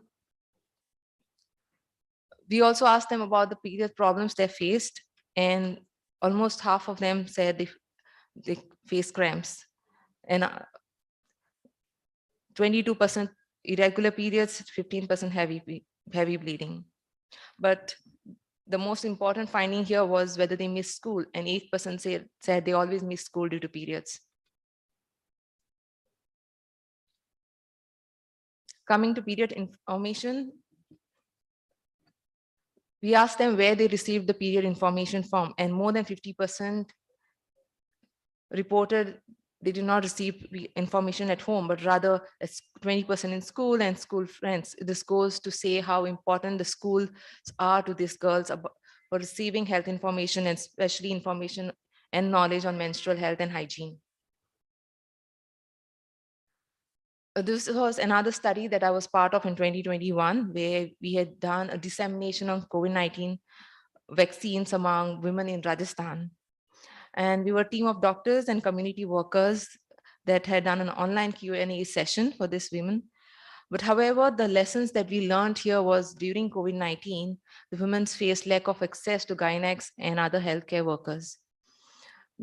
We also asked them about the period problems they faced, and almost half of them said they face cramps, and 22% irregular periods, 15% heavy bleeding. But the most important finding here was whether they missed school, and 8% said they always miss school due to periods. Coming to period information, we asked them where they received the period information from, and more than 50% reported they did not receive information at home, but rather 20% in school and school friends. This goes to say how important the schools are to these girls for receiving health information, and especially information and knowledge on menstrual health and hygiene. This was another study that I was part of in 2021, where we had done a dissemination of COVID-19 vaccines among women in Rajasthan. And we were a team of doctors and community workers that had done an online Q&A session for these women. But however, the lessons that we learned here was during COVID-19, the women faced lack of access to gynecologists and other healthcare workers.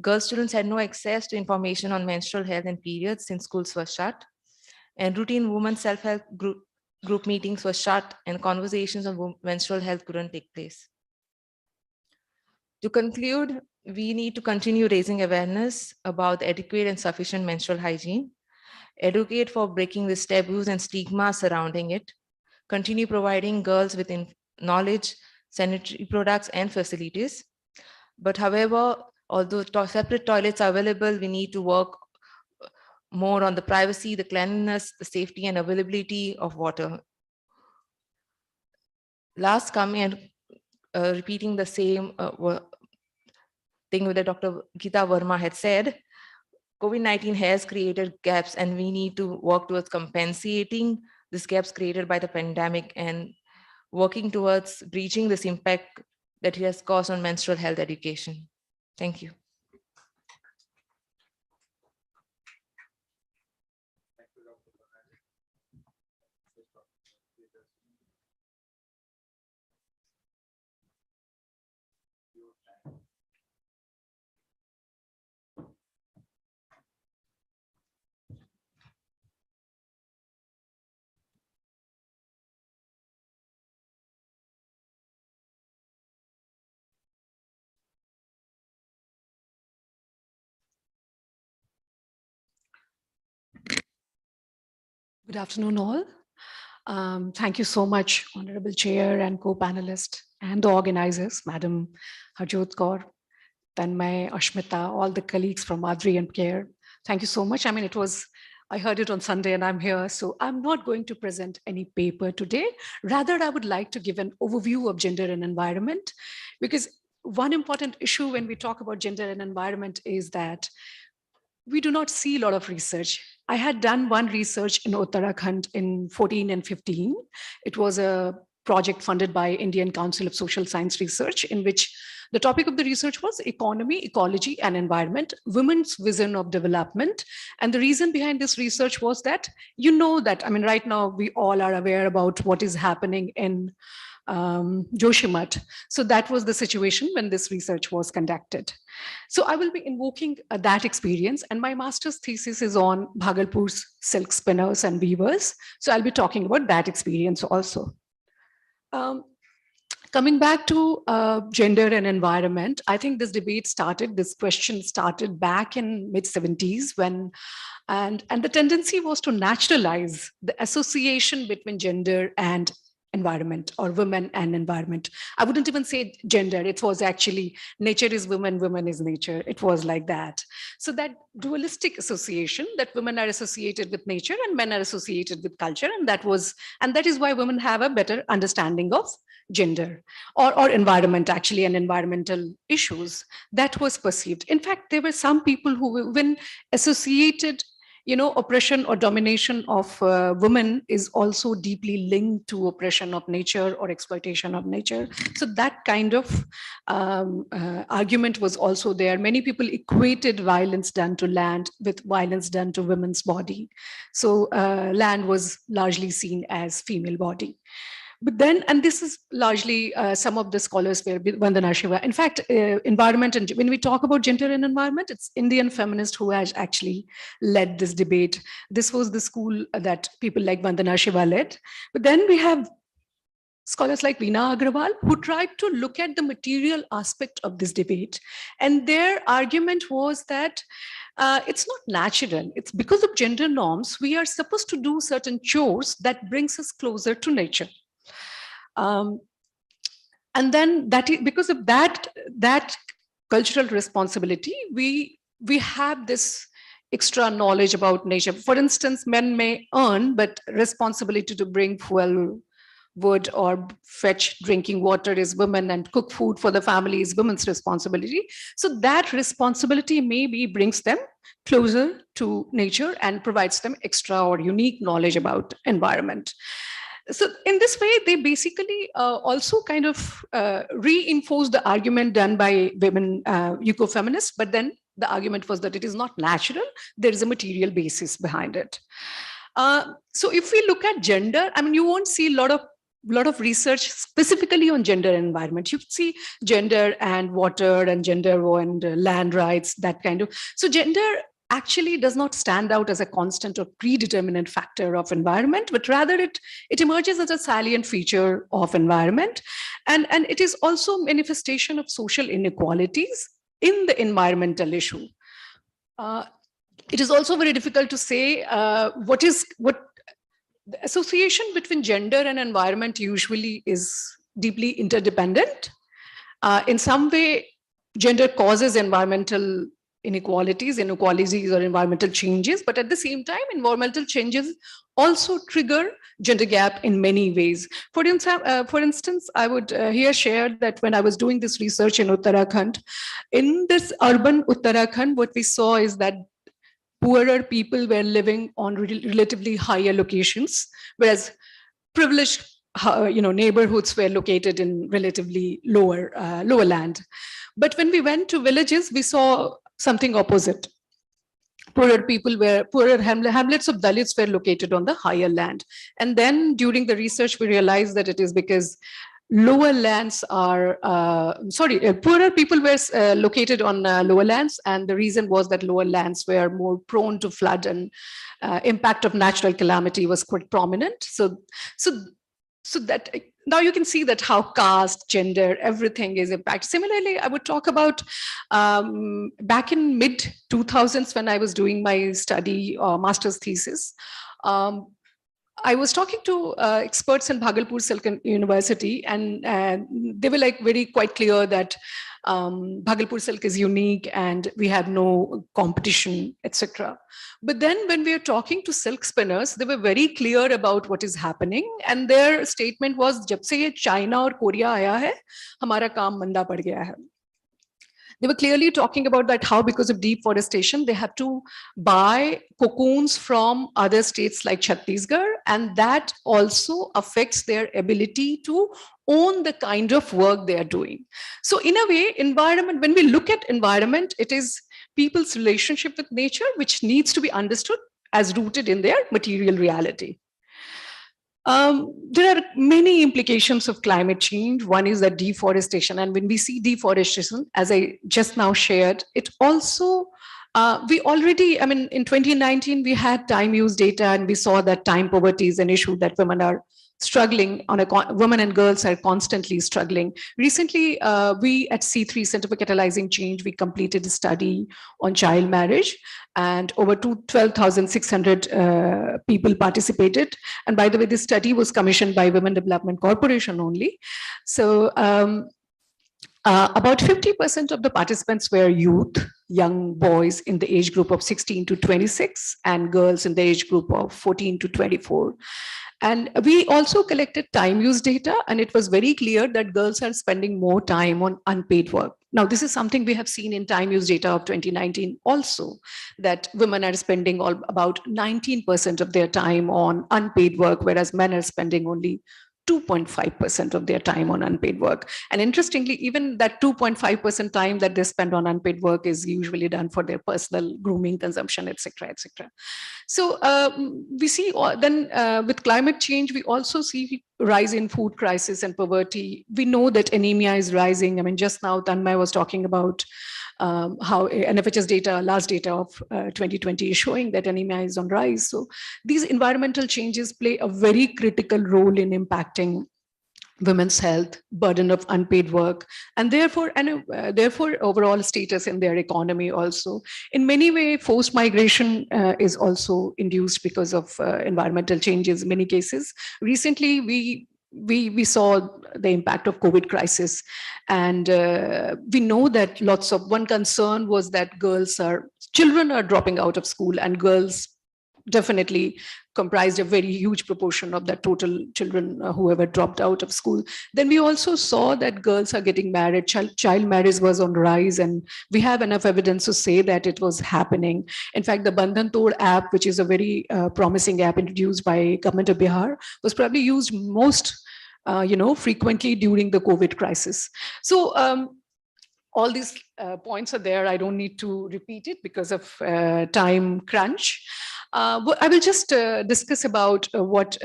Girl students had no access to information on menstrual health and periods since schools were shut. And routine women's self-help group meetings were shut and conversations on menstrual health couldn't take place. To conclude, we need to continue raising awareness about adequate and sufficient menstrual hygiene, educate for breaking the taboos and stigma surrounding it, continue providing girls with knowledge, sanitary products and facilities. But however, although separate toilets are available, we need to work more on the privacy, the cleanliness, the safety and availability of water. Last coming and repeating the same thing that Dr. Geeta Verma had said, COVID-19 has created gaps and we need to work towards compensating these gaps created by the pandemic and working towards breaching this impact that it has caused on menstrual health education. Thank you. Good afternoon, all. Thank you so much, Honorable Chair and co-panelist and the organizers, Madam Harjot Kaur, Tanmay, Ashmita, all the colleagues from Adri and Pierre. Thank you so much. I mean, I heard it on Sunday and I'm here, so I'm not going to present any paper today. Rather, I would like to give an overview of gender and environment, because one important issue when we talk about gender and environment is that we do not see a lot of research. I had done one research in Uttarakhand in 14 and 15. It was a project funded by Indian Council of Social Science Research, in which the topic of the research was economy, ecology, and environment, women's vision of development. And the reason behind this research was that, I mean, right now we all are aware about what is happening in Joshimath. So that was the situation when this research was conducted. So I will be invoking that experience, and my master's thesis is on Bhagalpur's silk spinners and weavers. So I'll be talking about that experience also. Coming back to gender and environment, I think this question started back in mid-70s when, and the tendency was to naturalize the association between gender and environment, or women and environment. I wouldn't even say gender. It was actually nature is women, women is nature. It was like that. So that dualistic association that women are associated with nature and men are associated with culture. And that is why women have a better understanding of gender or environment, actually, and environmental issues. That was perceived. In fact, there were some people who, when associated oppression or domination of women is also deeply linked to oppression of nature or exploitation of nature. So that kind of argument was also there. Many people equated violence done to land with violence done to women's body. So land was largely seen as female body. But then, and this is largely some of the scholars were Vandana Shiva. In fact, environment, and when we talk about gender and environment, it's Indian feminist who has actually led this debate. This was the school that people like Vandana Shiva led. But then we have scholars like Veena Agrawal who tried to look at the material aspect of this debate. And their argument was that it's not natural. It's because of gender norms, we are supposed to do certain chores that brings us closer to nature. And then because of that cultural responsibility, we have this extra knowledge about nature. For instance, men may earn, but responsibility to bring fuel wood or fetch drinking water is women, and cook food for the family is women's responsibility. So that responsibility maybe brings them closer to nature and provides them extra or unique knowledge about environment. So in this way, they basically also kind of reinforce the argument done by women ecofeminists, but then the argument was that it is not natural, there is a material basis behind it. So if we look at gender, I mean, you won't see a lot of research specifically on gender and environment. You see gender and water and gender and land rights, that kind of. So gender actually does not stand out as a constant or predeterminant factor of environment, but rather it emerges as a salient feature of environment. And it is also manifestation of social inequalities in the environmental issue. It is also very difficult to say what the association between gender and environment usually is deeply interdependent. In some way, gender causes environmental inequalities or environmental changes, but at the same time, environmental changes also trigger gender gap in many ways. For instance, I would here share that when I was doing this research in Uttarakhand, in this urban Uttarakhand, what we saw is that poorer people were living on relatively higher locations, whereas privileged neighborhoods were located in relatively lower land. But when we went to villages, we saw something opposite. Poorer hamlets of Dalits were located on the higher land. And then during the research, we realized that it is because lower lands are, poorer people were located on lower lands, and the reason was that lower lands were more prone to flood, and impact of natural calamity was quite prominent. So that now you can see that how caste, gender, everything is impacted. Similarly, I would talk about back in mid 2000s when I was doing my study master's thesis. I was talking to experts in Bhagalpur Silk University, and they were like very quite clear that Bhagalpur Silk is unique and we have no competition, etc. But then when we are talking to silk spinners, they were very clear about what is happening, and their statement was, "Jab se ye China or Korea aaya hai, hamara kaam manda pad gaya hai." They were clearly talking about that how because of deforestation, they have to buy cocoons from other states like Chhattisgarh, and that also affects their ability to own the kind of work they are doing. So in a way, environment, when we look at environment, it is people's relationship with nature, which needs to be understood as rooted in their material reality. There are many implications of climate change. One is that deforestation. And when we see deforestation, as I just now shared, it also, we already, I mean, in 2019, we had time use data, and we saw that time poverty is an issue that women are struggling on women and girls are constantly struggling. Recently, we at C3 Center for Catalyzing Change, we completed a study on child marriage, and over 12,600 people participated. And by the way, this study was commissioned by Women Development Corporation only. So about 50% of the participants were youth, young boys in the age group of 16 to 26, and girls in the age group of 14 to 24. And we also collected time use data, and it was very clear that girls are spending more time on unpaid work. Now, this is something we have seen in time use data of 2019 also, that women are spending about 19% of their time on unpaid work, whereas men are spending only 2.5% of their time on unpaid work. And interestingly, even that 2.5% time that they spend on unpaid work is usually done for their personal grooming consumption, et cetera, et cetera. So we see then with climate change, we also see rise in food crisis and poverty. We know that anemia is rising. I mean, just now Tanmay was talking about how NFHS data, last data of 2020 is showing that anemia is on rise. So these environmental changes play a very critical role in impacting women's health, burden of unpaid work, and therefore overall status in their economy also. In many ways, forced migration is also induced because of environmental changes in many cases. Recently, we saw the impact of COVID crisis, and we know that one concern was that children are dropping out of school, and girls definitely comprised a very huge proportion of that total children who ever dropped out of school. Then we also saw that girls are getting married, child marriage was on rise, and we have enough evidence to say that it was happening. In fact, the Bandhan Tod app, which is a very promising app introduced by government of Bihar, was probably used most frequently during the COVID crisis. So all these points are there. I don't need to repeat it because of time crunch. I will just discuss about what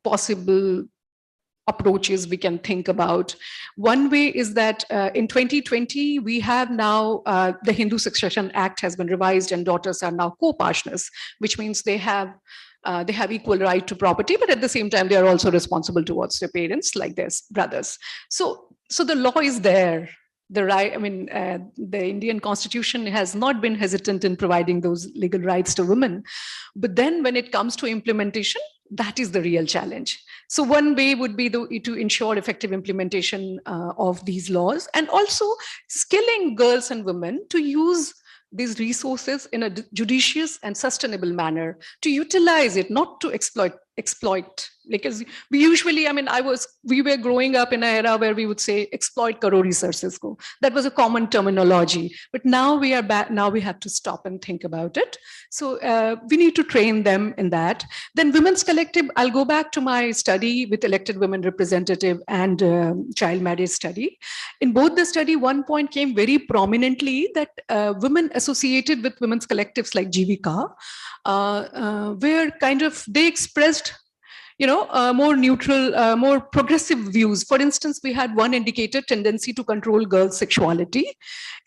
possible approaches we can think about. One way is that in 2020, we have now the Hindu Succession Act has been revised and daughters are now co-partners, which means they have equal right to property, but at the same time, they are also responsible towards their parents like their brothers. So the law is there. The right, the Indian Constitution has not been hesitant in providing those legal rights to women. But then when it comes to implementation, that is the real challenge. So one way would be to ensure effective implementation of these laws, and also skilling girls and women to use these resources in a judicious and sustainable manner, to utilize it, not to exploit. Because we usually, we were growing up in an era where we would say exploit karo resources ko. That was a common terminology, but now we are back. Now we have to stop and think about it. So we need to train them in that. Then women's collective, I'll go back to my study with elected women representative and child marriage study. In both the study, one point came very prominently that women associated with women's collectives like Jivika were kind of, they expressed more neutral, more progressive views. For instance, we had one indicator, tendency to control girls' sexuality,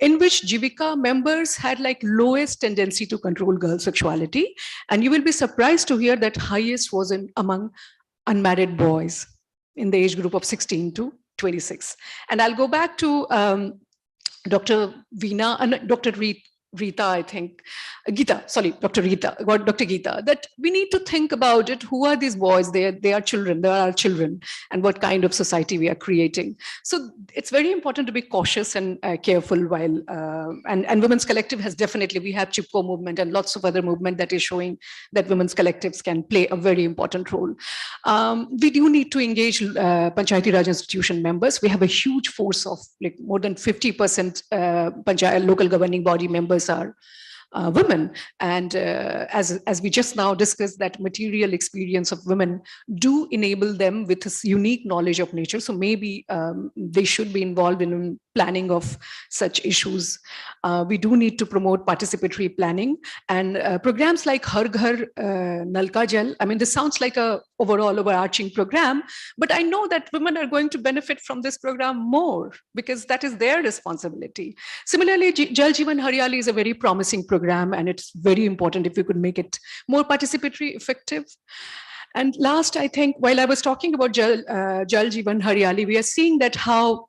in which Jivika members had like lowest tendency to control girls' sexuality. And you will be surprised to hear that highest was among unmarried boys in the age group of 16 to 26. And I'll go back to Dr. Veena and Dr. Rita, I think, Geeta, sorry, Dr. Geeta, that we need to think about it. Who are these boys? They are children, they are our children, and what kind of society we are creating. So it's very important to be cautious and careful while, and Women's Collective has definitely, we have Chipko movement and lots of other movement that is showing that women's collectives can play a very important role. We do need to engage Panchayati Raj institution members. We have a huge force of like more than 50% local governing body members are women, and as we just now discussed, that material experience of women do enable them with this unique knowledge of nature. So maybe they should be involved in planning of such issues. We do need to promote participatory planning and programs like Har Ghar Nalka Jal. This sounds like a overarching program, but I know that women are going to benefit from this program more because that is their responsibility. Similarly, Jal Jeevan Haryali is a very promising program, and it's very important if we could make it more participatory, effective. And last, I think, while I was talking about Jal Jeevan Haryali, we are seeing that how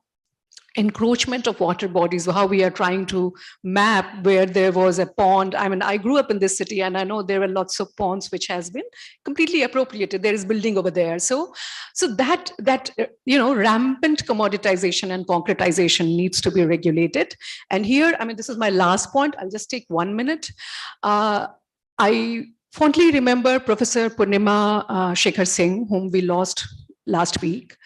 encroachment of water bodies, how we are trying to map where there was a pond. I grew up in this city, and I know there are lots of ponds which has been completely appropriated. There is building over there. So that rampant commoditization and concretization needs to be regulated. And here, this is my last point. I'll just take 1 minute. I fondly remember Professor Purnima Shekhar Singh, whom we lost last week.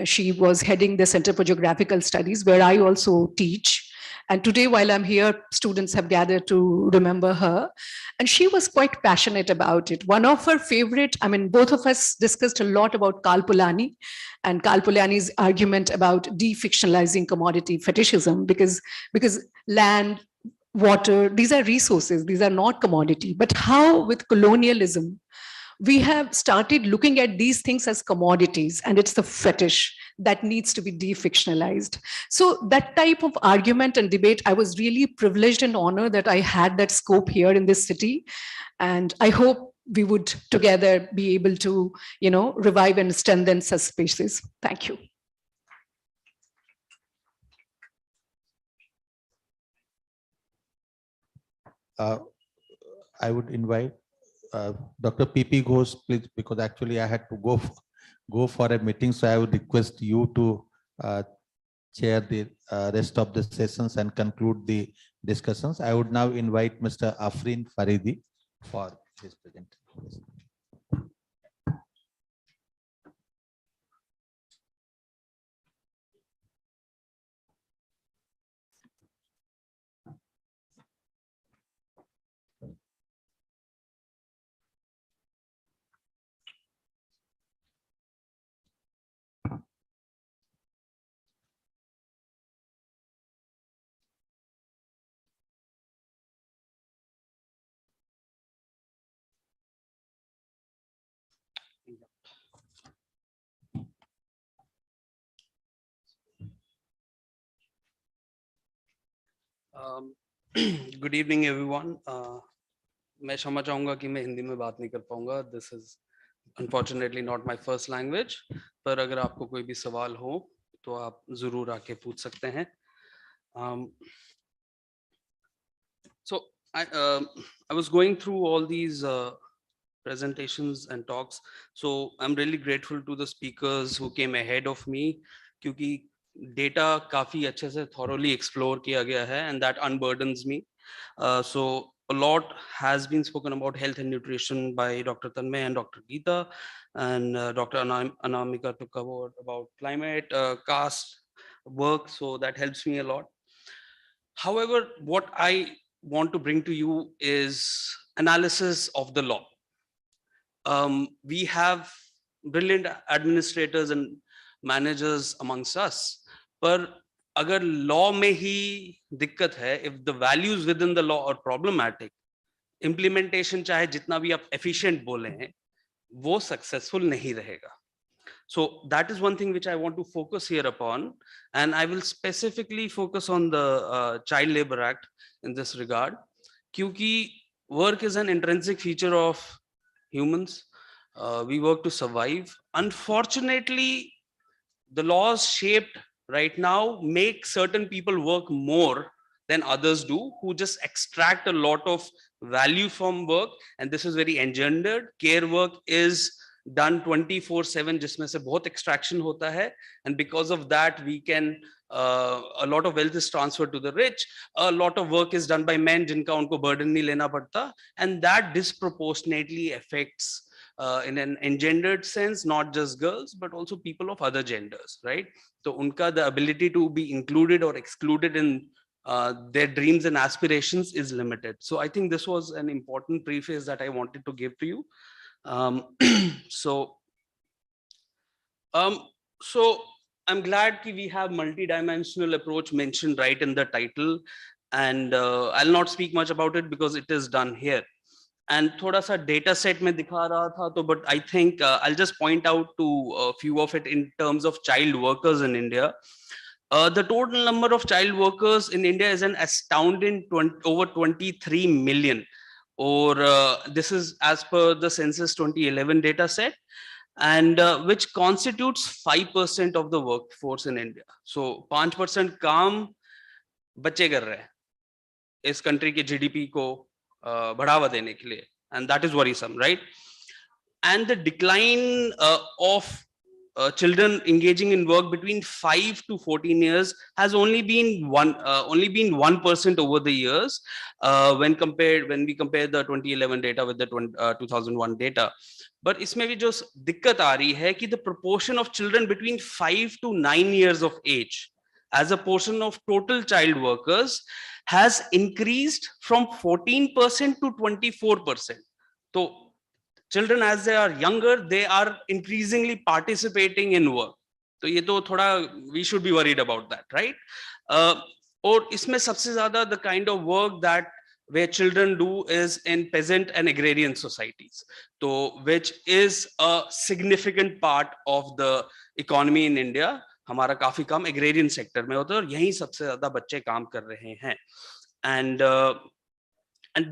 She was heading the Center for Geographical Studies, where I also teach. And today, while I'm here, students have gathered to remember her. And she was quite passionate about it. One of her favorite, both of us discussed a lot about Karl Polanyi and Karl Polanyi's argument about defictionalizing commodity fetishism, because land, water, these are resources, these are not commodity. But how with colonialism, we have started looking at these things as commodities, and it's the fetish that needs to be defictionalized. So that type of argument and debate, I was really privileged and honored that I had that scope here in this city. And I hope we would together be able to, revive and strengthen such spaces. Thank you. I would invite Dr. P.P. Ghosh, please, because actually I had to go for a meeting, so I would request you to chair the rest of the sessions and conclude the discussions. I would now invite Mr. Afrin Faridi for his present. Good evening everyone. मैं क्षमा चाहूंगा कि मैं हिंदी में बात नहीं कर पाऊंगा। This is unfortunately not my first language, पर अगर आपको कोई भी सवाल हो तो आप जरूर आके पूछ सकते हैं। So I was going through all these presentations and talks, so I'm really grateful to the speakers who came ahead of me, क्योंकि डेटा काफी अच्छे से thoroughly explore किया गया है, and that unburdens me. So a lot has been spoken about health and nutrition by Dr. Tanmay and Dr. Geeta, and Dr. Anamika took cover about climate, caste, work, so that helps me a lot. However, what I want to bring to you is analysis of the law. We have brilliant administrators and managers amongst us, पर अगर law में ही दिक्कत है, if the values within the law are problematic, implementation चाहे जितना भी आप efficient बोले हैं, वो successful नहीं रहेगा. So that is one thing which I want to focus here upon, and I will specifically focus on the Child Labor Act in this regard, क्योंकि work is an intrinsic feature of humans. We work to survive. Unfortunately, the laws shaped right now make certain people work more than others do, who just extract a lot of value from work, and this is very engendered. Care work is done 24/7, जिसमें से बहुत extraction होता है, and because of that we can a lot of wealth is transferred to the rich. A lot of work is done by men जिनका उनको burden नहीं लेना पड़ता, and that disproportionately affects in an engendered sense not just girls but also people of other genders, right? So unka the ability to be included or excluded in their dreams and aspirations is limited. So I think this was an important preface that I wanted to give to you. So I'm glad that we have multidimensional approach mentioned right in the title, and I'll not speak much about it because it is done here. And thoda sa data set mein dikha raha tha, to but I think I'll just point out to a few of it in terms of child workers in India. The total number of child workers in India is an astounding over 23 million, or this is as per the census 2011 data set, and which constitutes 5% of the workforce in India. So 5% काम बच्चे कर रहे हैं इस country के GDP को बढ़ावा देने के लिए, and that is worrisome, right? And the decline of children engaging in work between 5 to 14 years has only been 1% over the years when we compare the 2011 data with the 2001 data. But इसमें भी जो दिक्कत आ रही है कि the proportion of children between 5 to 9 years of age as a portion of total child workers has increased from 14% to 24%. So children, as they are younger, they are increasingly participating in work. So ये तो थोड़ा we should be worried about that, right? और इसमें सबसे ज़्यादा the kind of work that where children do is in peasant and agrarian societies, so which is a significant part of the economy in India. हमारा काफी काम agrarian sector में होता है और यहीं सबसे ज़्यादा बच्चे काम कर रहे हैं. And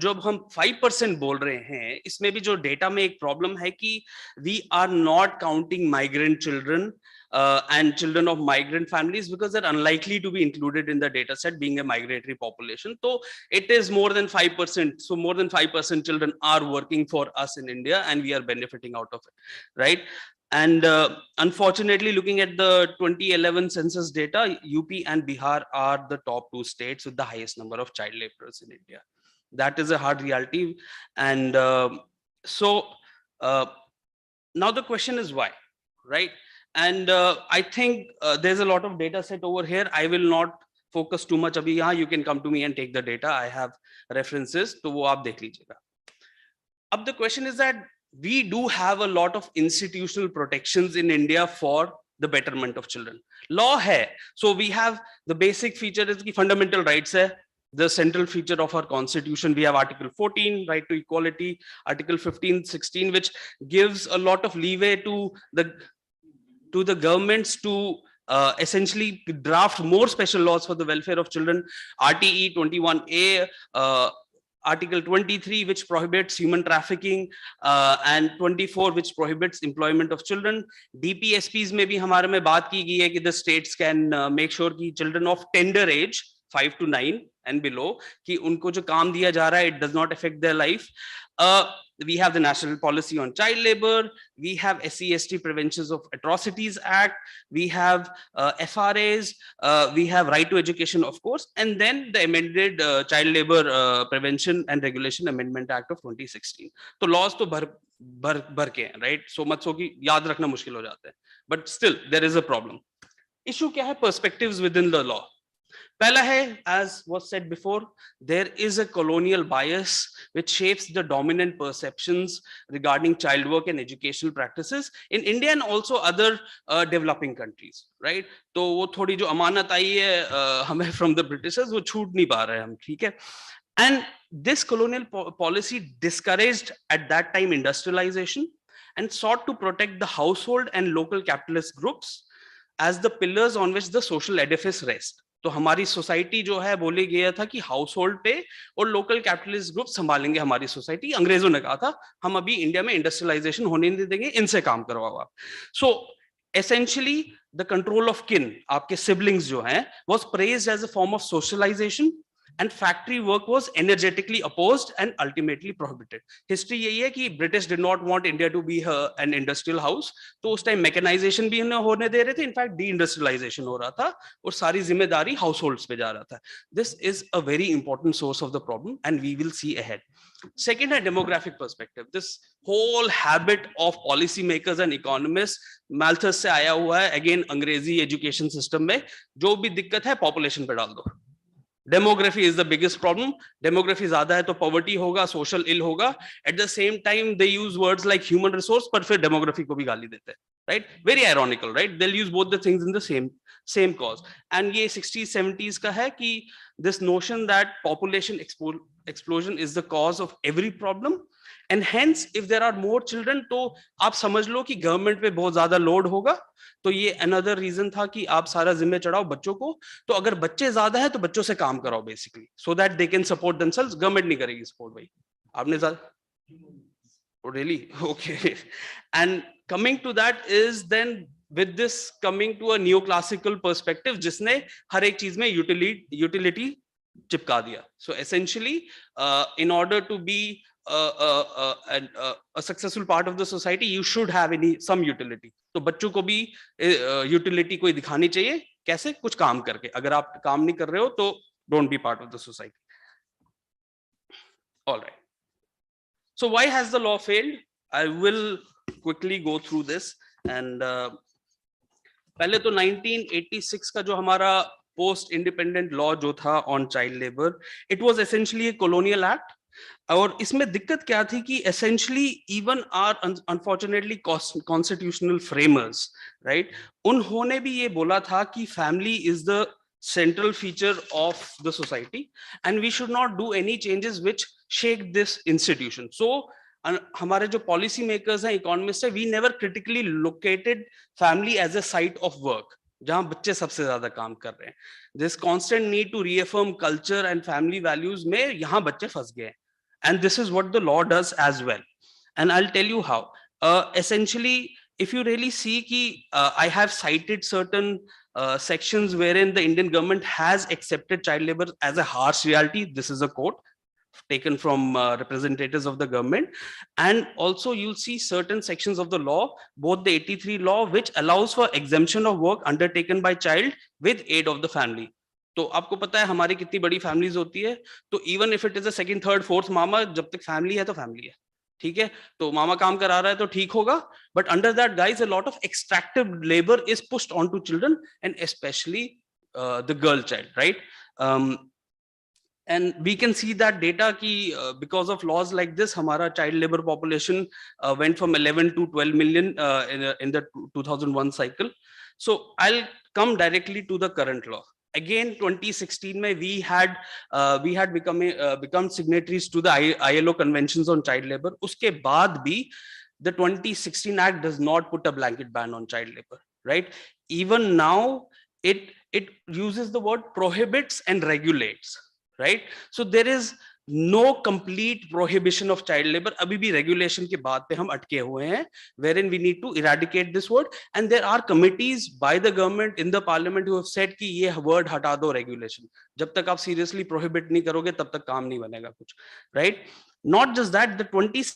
जब हम 5% बोल रहे हैं, इसमें भी जो डेटा में एक प्रॉब्लम है कि we are not counting migrant children and children of migrant families because they're unlikely to be included in the data set being a migratory population. So it is more than 5%. So more than 5% children are working for us in India and we are benefiting out of it, right? And unfortunately, looking at the 2011 census data, UP and Bihar are the top two states with the highest number of child laborers in India. That is a hard reality, and So now the question is why, right? And I think there's a lot of data set over here. I will not focus too much abhi yahan. You can come to me and take the data. I have references, to wo aap dekh lijiyega. Ab the question is that we do have a lot of institutional protections in India for the betterment of children. Law hai. So we have the basic feature is ki fundamental rights hai. The central feature of our constitution, we have Article 14, right to equality, Article 15, 16, which gives a lot of leeway to the governments to essentially draft more special laws for the welfare of children. RTE 21A, Article 23, which prohibits human trafficking, and 24, which prohibits employment of children. DPSPs में भी हमारे में बात की गई है कि the states can make sure कि children of tender age, 5 to 9 and below, कि उनको जो काम दिया जा रहा है, it does not affect their life. We have the National Policy on Child Labor. We have SC/ST Preventions of Atrocities Act. We have FRAs. We have Right to Education, of course, and then the amended Child Labor Prevention and Regulation Amendment Act of 2016. So laws to भर के हैं, right? So much so कि याद रखना मुश्किल हो जाता है. But still, there is a problem. Issue क्या है? Perspectives within the law. Pehla hai, as was said before, there is a colonial bias which shapes the dominant perceptions regarding child work and educational practices in India and also other developing countries, right? तो वो थोड़ी जो अमानत आई है हमें from the Britishers वो छूट नहीं पा रहे हम, ठीक है? And this colonial policy discouraged at that time industrialization and sought to protect the household and local capitalist groups as the pillars on which the social edifice rests. तो हमारी सोसाइटी जो है बोले गया था कि हाउस होल्ड पे और लोकल कैपिटलिस्ट ग्रुप संभालेंगे हमारी सोसाइटी. अंग्रेजों ने कहा था हम अभी इंडिया में इंडस्ट्रियलाइजेशन होने नहीं देंगे, इनसे काम करवाओ आप. So essentially the control of kin, आपके सिबलिंग्स जो हैं, was praised as a form of socialisation and factory work was energetically opposed and ultimately prohibited. History यही है कि British did not want India to be an industrial house, तो उस time mechanization भी नहीं होने दे रहे थे, in fact deindustrialization हो रहा था और सारी जिम्मेदारी households पे जा रहा था. This is a very important source of the problem and we will see ahead. Second, a demographic perspective. This whole habit of policy makers and economists, Malthus से आया हुआ है, again अंग्रेजी education system में जो भी दिक्कत है population पे डाल दो. Demography is the biggest problem. Demography ज़्यादा है तो poverty होगा, social ill होगा. At the same time, they use words like human resource, पर फिर demography को भी गाली देते हैं, right? Very ironical, right? They'll use both the things in the same cause. And ये 60s, 70s का है कि this notion that population explosion is the cause of every problem. And hence, if there are more children, तो आप समझ लो कि government पे बहुत ज़्यादा load होगा. तो ये another reason था कि आप सारा जिम्मे चढ़ाओ बच्चों को. तो अगर बच्चे ज़्यादा है तो बच्चों से काम कराओ basically, so that they can support themselves. Government नहीं करेगी support भाई. आपने ज़्यादा, oh, really? Okay. And coming to that is then with this coming to a neoclassical perspective, जिसने हर एक चीज में utility चिपका दिया. So essentially, in order to be a successful part of the society, you should have some utility. तो बच्चों को भी utility कोई दिखानी चाहिए. कैसे? कुछ काम करके. अगर आप काम नहीं कर रहे हो तो don't be part of the society. All right. So why has the law failed? I will quickly go through this. And पहले तो 1986 का जो हमारा post independent law जो था on child labor, it was essentially a colonial act. और इसमें दिक्कत क्या थी कि essentially even our unfortunately constitutional framers, right, उन्होंने भी ये बोला था कि family is the central feature of the society and we should not do any changes which shake this institution. So हमारे जो policy makers हैं, economists हैं, we never critically located family as a site of work जहां बच्चे सबसे ज्यादा काम कर रहे हैं. This constant need to reaffirm culture and family values में यहाँ बच्चे फंस गए. And this is what the law does as well. And I'll tell you how. Essentially, if you really see ki, I have cited certain sections wherein the Indian government has accepted child labor as a harsh reality. This is a quote taken from representatives of the government. And also you'll see certain sections of the law, both the 83 law, which allows for exemption of work undertaken by child with aid of the family. तो आपको पता है हमारी कितनी बड़ी families होती है, तो even if it is a second third fourth मामा, जब तक फैमिली है तो फैमिली है. ठीक है, तो मामा काम करा रहा है तो ठीक होगा, but under that guys a lot of extractive labor is pushed onto children and especially the girl child, right? And we can see that data ki because of laws like this hamara child labor population went from 11 to 12 million in the 2001 cycle. So I'll come directly to the current law. Again 2016 mein we had become signatories to the ILO conventions on child labor. Uske baad bhi the 2016 act does not put a blanket ban on child labor, right? Even now it uses the word prohibits and regulates, right? So there is no complete prohibition of child labor. Abhi bhi regulation ke baat pe hum atke hue hain, wherein we need to eradicate this word, and there are committees by the government in the parliament who have said ki ye word hata do regulation. Jab tak aap seriously prohibit nahi karoge tab tak kaam nahi banega kuch, right? Not just that, the 20 is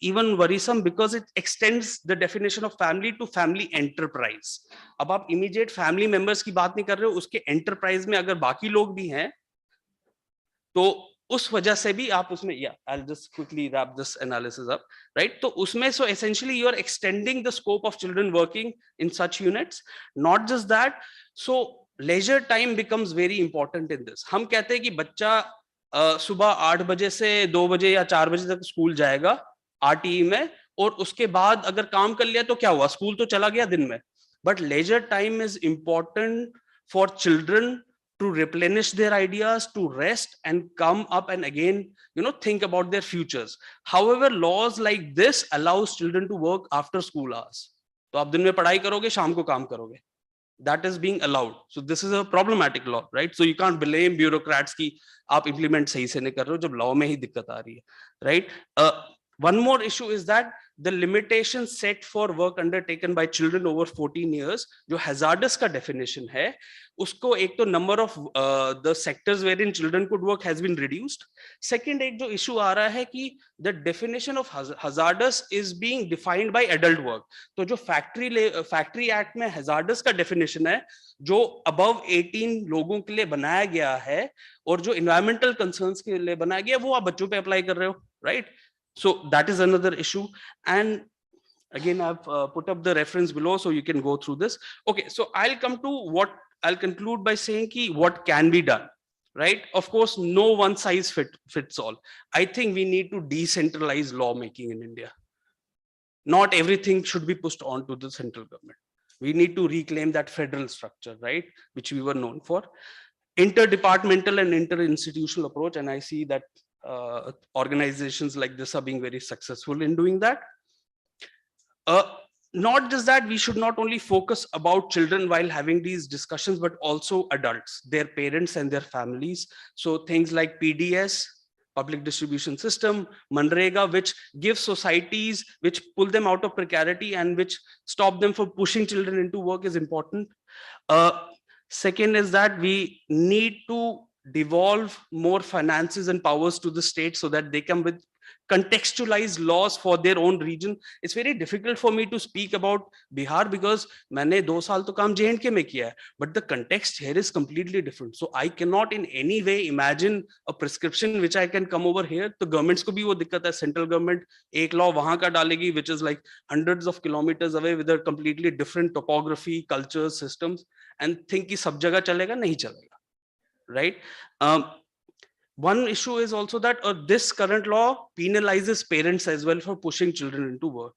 even worrisome because it extends the definition of family to family enterprise. अब आप immediate family members की बात नहीं कर रहे हो, उसके enterprise में अगर बाकी लोग भी हैं तो उस वजह से भी आप उसमें I'll just quickly wrap this analysis up, right? तो उसमें so essentially you are extending the scope of children working in such units. Not just that, so leisure time becomes very important in this. हम कहते हैं कि बच्चा सुबह 8 बजे से 2 बजे या 4 बजे तक स्कूल जाएगा RTE में, और उसके बाद अगर काम कर लिया तो क्या हुआ, स्कूल तो चला गया दिन में. But leisure time is important for children to replenish their ideas, to rest and come up and again, think about their futures. However, laws like this allows children to work after school hours. तो आप दिन में पढ़ाई करोगे, शाम को काम करोगे. That is being allowed. So this is a problematic law, right? So you can't blame bureaucrats कि आप implement सही से नहीं कर रहे हो जब law में ही दिक्कत आ रही है, right? One more issue is that the limitations set for work undertaken by children over 14 years, जो hazardous का definition है, उसको एक तो number of the sectors wherein children could work has been reduced. Second, एक जो issue आ रहा है कि the definition of hazardous is being defined by adult work. तो जो factory act में hazardous का definition है, जो above 18 लोगों के लिए बनाया गया है और जो environmental concerns के लिए बनाया गया, वो आप बच्चों पे apply कर रहे हो, right? So that is another issue. And again, I've put up the reference below so you can go through this. Okay, so I'll conclude by saying ki what can be done, right? Of course, no one size fits all. I think we need to decentralize lawmaking in India. Not everything should be pushed on to the central government. We need to reclaim that federal structure, right? Which we were known for. Interdepartmental and interinstitutional approach, and I see that organizations like this are being very successful in doing that. Not just that, we should not only focus about children while having these discussions, but also adults, their parents and their families. So things like PDS, public distribution system, Manrega, which give societies, which pull them out of precarity and which stop them from pushing children into work is important. Second is that we need to devolve more finances and powers to the state so that they come with contextualized laws for their own region. It's very difficult for me to speak about Bihar because मैंने 2 साल तो काम J&K में किया है, but the context here is completely different. So I cannot in any way imagine a prescription which I can come over here. तो governments को भी वो दिक्कत है, central government एक law वहाँ का डालेगी which is like hundreds of kilometers away with a completely different topography, cultures, systems, and think कि सब जगह चलेगा, नहीं चलेगा, right? One issue is also that this current law penalizes parents as well for pushing children into work.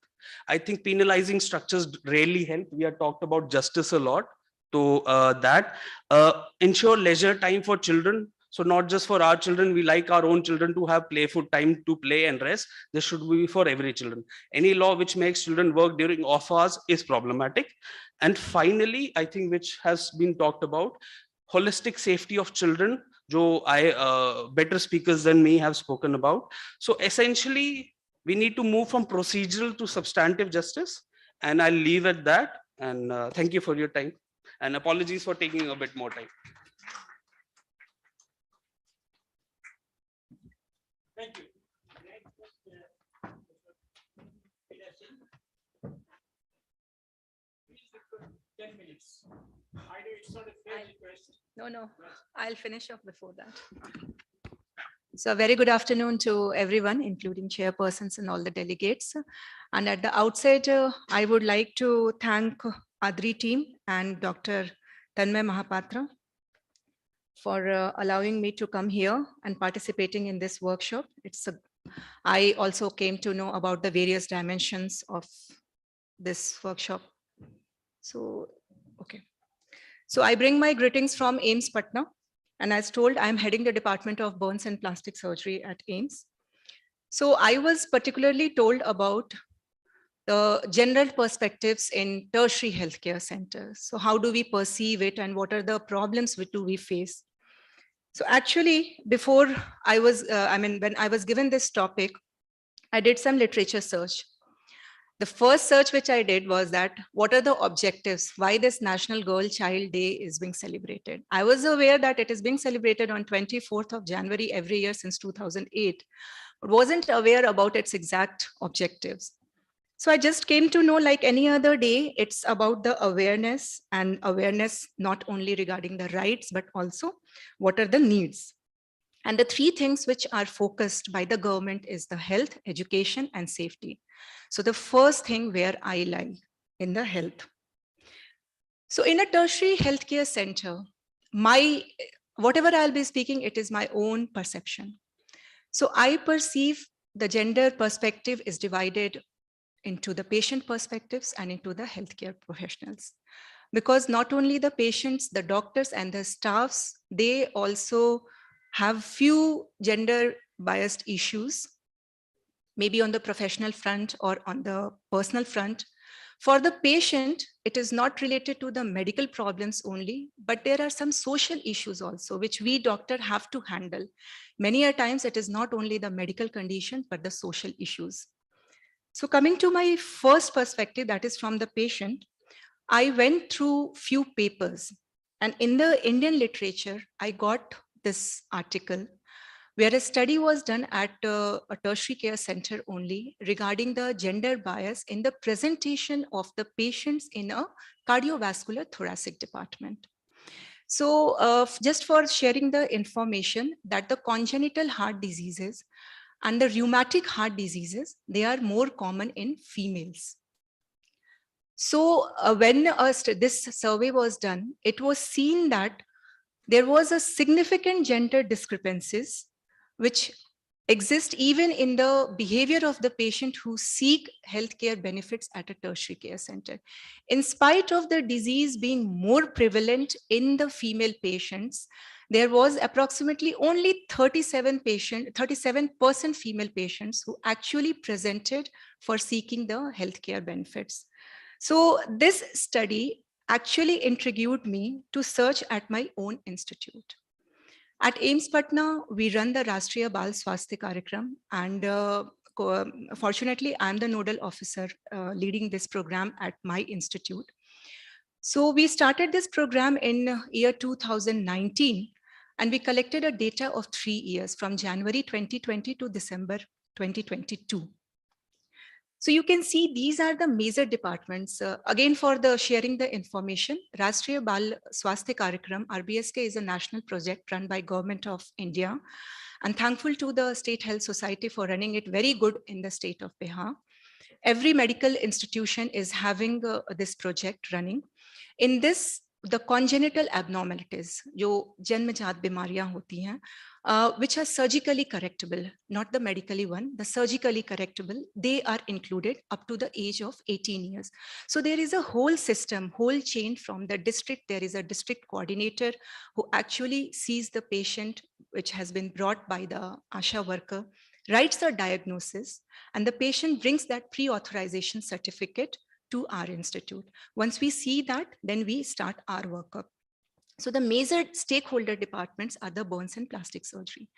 I think penalizing structures rarely help. We have talked about justice a lot. So ensure leisure time for children. So not just for our children, we like our own children to have playful time to play and rest. This should be for every children. Any law which makes children work during off hours is problematic. And finally, I think which has been talked about, holistic safety of children, better speakers than me have spoken about. So essentially, we need to move from procedural to substantive justice. And I'll leave at that. And thank you for your time. And apologies for taking a bit more time. Thank you. 10 minutes. I know it's not a fair request. No, I'll finish off before that. So a very good afternoon to everyone, including chairpersons and all the delegates. And at the outset, I would like to thank ADRI team and Dr. Tanmay Mahapatra for allowing me to come here and participating in this workshop. I also came to know about the various dimensions of this workshop. So, okay. So I bring my greetings from AIIMS Patna. And as told, I'm heading the Department of Burns and Plastic Surgery at AIIMS. So I was particularly told about the general perspectives in tertiary healthcare centers. So how do we perceive it and what are the problems do we face? So actually, before I was, when I was given this topic, I did some literature search. The first search which I did was that what are the objectives? Why this National Girl Child Day is being celebrated? I was aware that it is being celebrated on 24th of January every year since 2008, but wasn't aware about its exact objectives. So I just came to know, like any other day, it's about the awareness, and awareness not only regarding the rights, but also what are the needs. And the three things which are focused by the government is the health, education, and safety. So the first thing where I lie in the health. So in a tertiary healthcare center, whatever I'll be speaking, it is my own perception. So I perceive the gender perspective is divided into the patient perspectives and into the healthcare professionals. Because not only the patients, the doctors and the staffs, they also have few gender biased issues, maybe on the professional front or on the personal front. For the patient, it is not related to the medical problems only, but there are some social issues also, which we doctor have to handle. Many a times it is not only the medical condition, but the social issues. So coming to my first perspective, that is from the patient, I went through few papers, and in the Indian literature, I got this article where a study was done at a tertiary care center only regarding the gender bias in the presentation of the patients in a cardiovascular thoracic department. So just for sharing the information that the congenital heart diseases and the rheumatic heart diseases, they are more common in females. So when this survey was done, it was seen that there was a significant gender discrepancies which exist even in the behavior of the patient who seek healthcare benefits at a tertiary care center. In spite of the disease being more prevalent in the female patients, there was approximately only 37% female patients who actually presented for seeking the healthcare benefits. So this study actually intrigued me to search at my own institute. At AIIMS Patna, we run the Rashtriya Bal Swasthya Karyakram, and fortunately, I'm the nodal officer leading this program at my institute. So we started this program in year 2019, and we collected a data of 3 years from January 2020 to December 2022. So you can see these are the major departments. Again, for the sharing the information, Rashtriya Bal Swasthya Karyakram, RBSK, is a national project run by Government of India. I'm thankful to the State Health Society for running it very good in the state of Bihar. Every medical institution is having this project running. In this, the congenital abnormalities, जो जन्मजात बीमारियां होती हैं, which are surgically correctable, not the medically one, the surgically correctable, they are included up to the age of 18 years. So there is a whole system, whole chain from the district. There is a district coordinator who actually sees the patient, which has been brought by the ASHA worker, writes a diagnosis, and the patient brings that pre-authorization certificate to our institute. Once we see that, then we start our workup. So the major stakeholder departments are the burns and plastic surgery.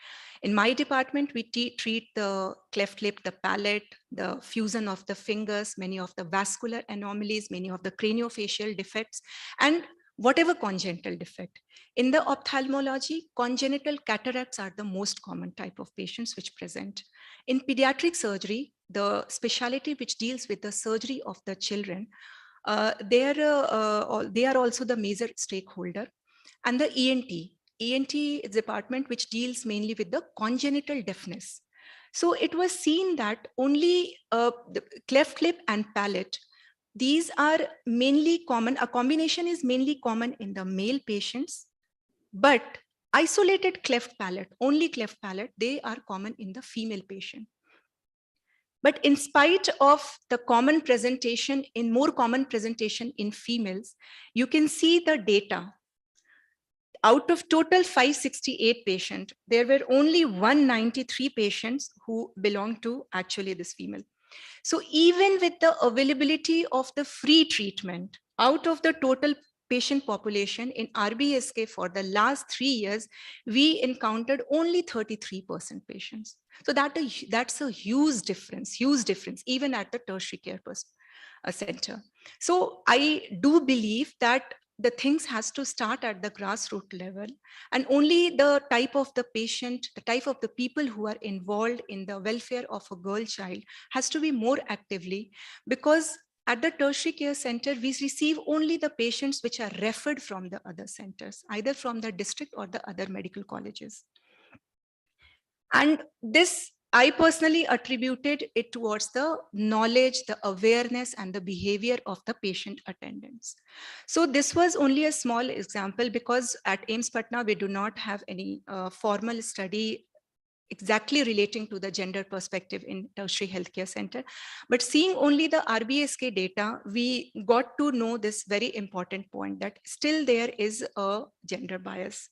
In my department, we treat the cleft lip, the palate, the fusion of the fingers, many of the vascular anomalies, many of the craniofacial defects, and whatever congenital defect. In the ophthalmology, congenital cataracts are the most common type of patients which present. In pediatric surgery, the specialty which deals with the surgery of the children, they are also the major stakeholder. And the ENT, ENT department, which deals mainly with the congenital deafness. So it was seen that only the cleft lip and palate, these are mainly common, a combination is mainly common in the male patients, but isolated cleft palate, only cleft palate, they are common in the female patient. But in spite of the common presentation, in more common presentation in females, you can see the data. Out of total 568 patients, there were only 193 patients who belong to actually this female. So even with the availability of the free treatment, out of the total patient population in RBSK for the last 3 years, we encountered only 33% patients. So that's a huge difference, even at the tertiary care center. So I do believe that the things has to start at the grassroots level, and only the type of the patient, the type of the people who are involved in the welfare of a girl child has to be more actively, because at the tertiary care center, we receive only the patients which are referred from the other centers, either from the district or the other medical colleges. And this, I personally attributed it towards the knowledge, the awareness, and the behavior of the patient attendants. So this was only a small example, because at AIIMS Patna, we do not have any formal study exactly relating to the gender perspective in tertiary healthcare center. But seeing only the RBSK data, we got to know this very important point, that still there is a gender bias.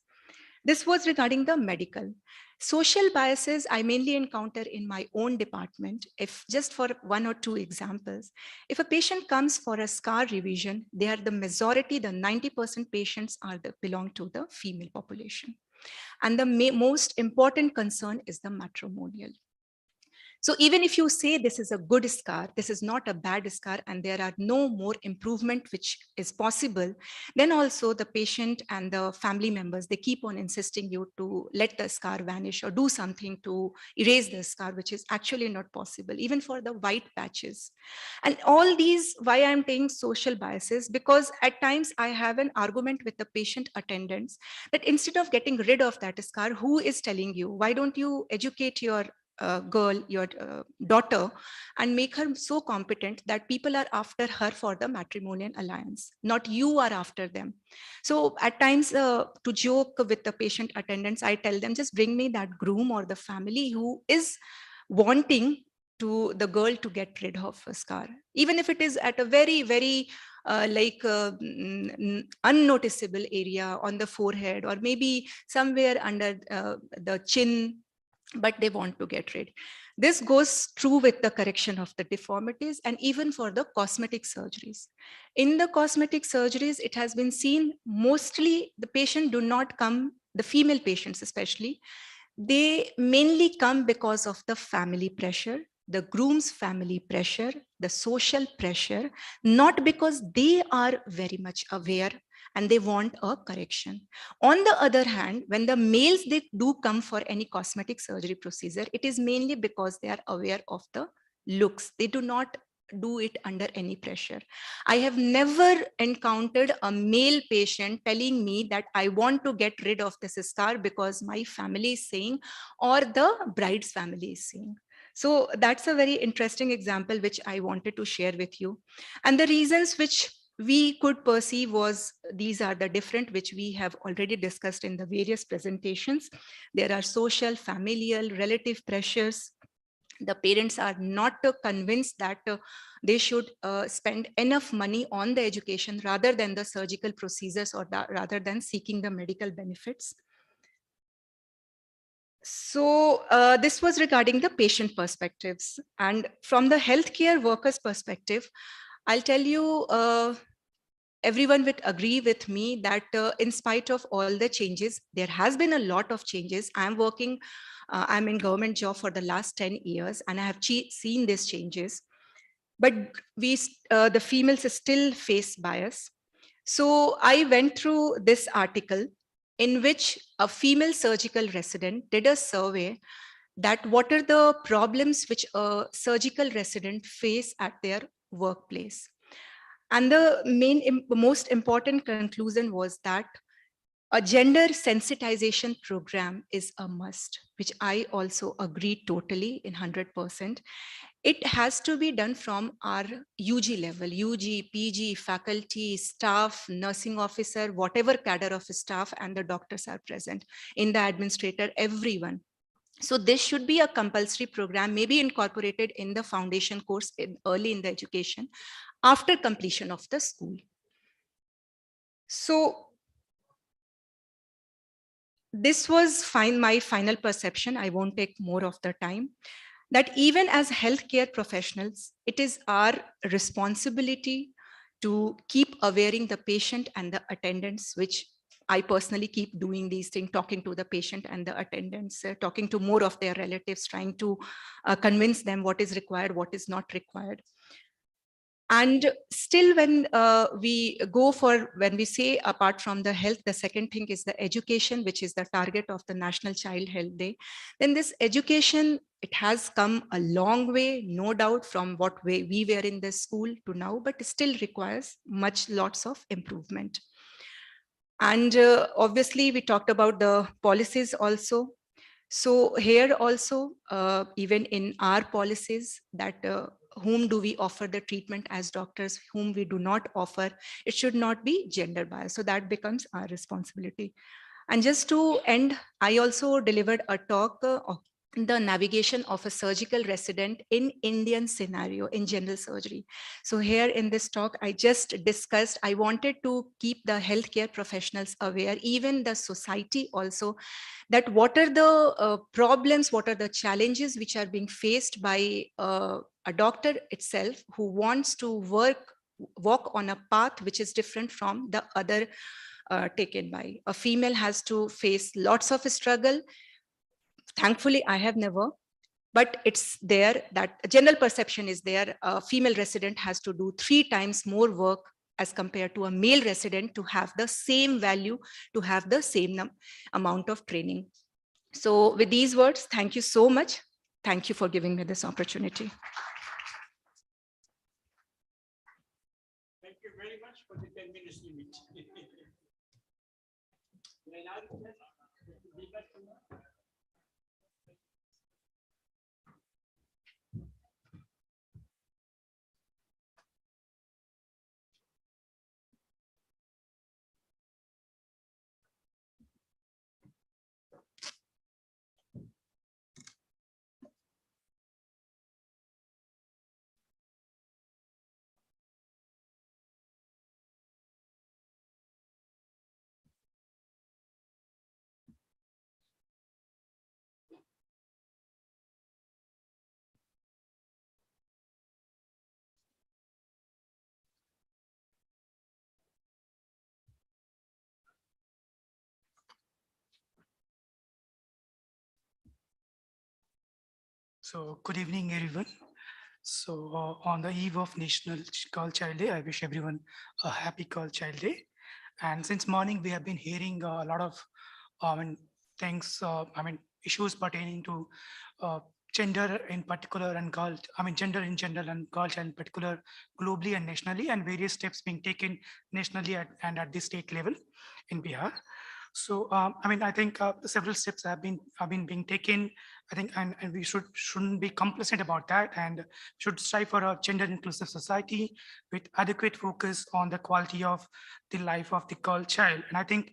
This was regarding the medical. Social biases I mainly encounter in my own department. If just for 1 or 2 examples, if a patient comes for a scar revision, they are the majority, the 90% patients belong to the female population. And the most important concern is the matrimonial. So even if you say this is a good scar, this is not a bad scar, and there are no more improvement which is possible, then also the patient and the family members, they keep on insisting you to let the scar vanish or do something to erase the scar, which is actually not possible, even for the white patches. And all these, why I'm saying social biases, because at times I have an argument with the patient attendants that instead of getting rid of that scar, who is telling you, why don't you educate your girl, your daughter, and make her so competent that people are after her for the matrimonial alliance, not you are after them. So at times to joke with the patient attendants, I tell them, just bring me that groom or the family who is wanting to the girl to get rid of a scar, even if it is at a very, very unnoticeable area on the forehead, or maybe somewhere under the chin, but they want to get rid. This goes true with the correction of the deformities and even for the cosmetic surgeries. In the cosmetic surgeries, it has been seen mostly the patient do not come, the female patients especially, they mainly come because of the family pressure, the groom's family pressure, the social pressure, not because they are very much aware and they want a correction. On the other hand, when the males, they do come for any cosmetic surgery procedure, it is mainly because they are aware of the looks. They do not do it under any pressure. I have never encountered a male patient telling me that I want to get rid of this scar because my family is saying, or the bride's family is saying. So that's a very interesting example which I wanted to share with you. And the reasons which we could perceive was, these are the different which we have already discussed in the various presentations. There are social, familial, relative pressures. The parents are not convinced that they should spend enough money on the education rather than the surgical procedures, or rather than seeking the medical benefits. So this was regarding the patient perspectives. And from the healthcare workers perspective, I'll tell you, everyone would agree with me that in spite of all the changes, there has been a lot of changes. I'm in government job for the last 10 years, and I have seen these changes. But the females still face bias. So I went through this article in which a female surgical resident did a survey that what are the problems which a surgical resident face at their workplace. And the most important conclusion was that A gender sensitization program is a must, which I also agree totally in 100%. It has to be done from our UG level, UG, PG, faculty, staff, nursing officer, whatever cadre of staff and the doctors are present, in the administrator, everyone. So this should be a compulsory program, maybe incorporated in the foundation course early in the education after completion of the school. So this was my final perception. I won't take more of the time. That even as healthcare professionals, it is our responsibility to keep awareing the patient and the attendants, which I personally keep doing these things, talking to the patient and the attendants, talking to more of their relatives, trying to convince them what is required, what is not required. And still when when we say apart from the health, the second thing is the education, which is the target of the National Child Health Day. Then this education, it has come a long way, no doubt, from what way we were in the school to now, but still requires lots of improvement. And obviously we talked about the policies also. So here also, even in our policies, that whom do we offer the treatment as doctors, whom we do not offer, it should not be gender biased. So that becomes our responsibility. And just to end, I also delivered a talk on the navigation of a surgical resident in Indian scenario in general surgery. So here in this talk, I just discussed, I wanted to keep the healthcare professionals aware, even the society also, that what are the problems, what are the challenges which are being faced by a doctor itself who wants to walk on a path which is different from the other taken by. A female has to face lots of struggle. Thankfully, I have never, but it's there that a general perception is there. A female resident has to do 3 times more work as compared to a male resident to have the same value, to have the same amount of training. So with these words, thank you so much. Thank you for giving me this opportunity. Thank you very much for the 10 minutes limit. So good evening, everyone. So on the eve of National Girl Child Day, I wish everyone a happy Girl Child Day. And since morning, we have been hearing a lot of things, issues pertaining to gender in particular and gender in general and girl child in particular, globally and nationally, and various steps being taken nationally and at the state level in Bihar. So, I think several steps have been being taken. I think, and we shouldn't be complacent about that, and should strive for a gender inclusive society with adequate focus on the quality of the life of the girl child. And I think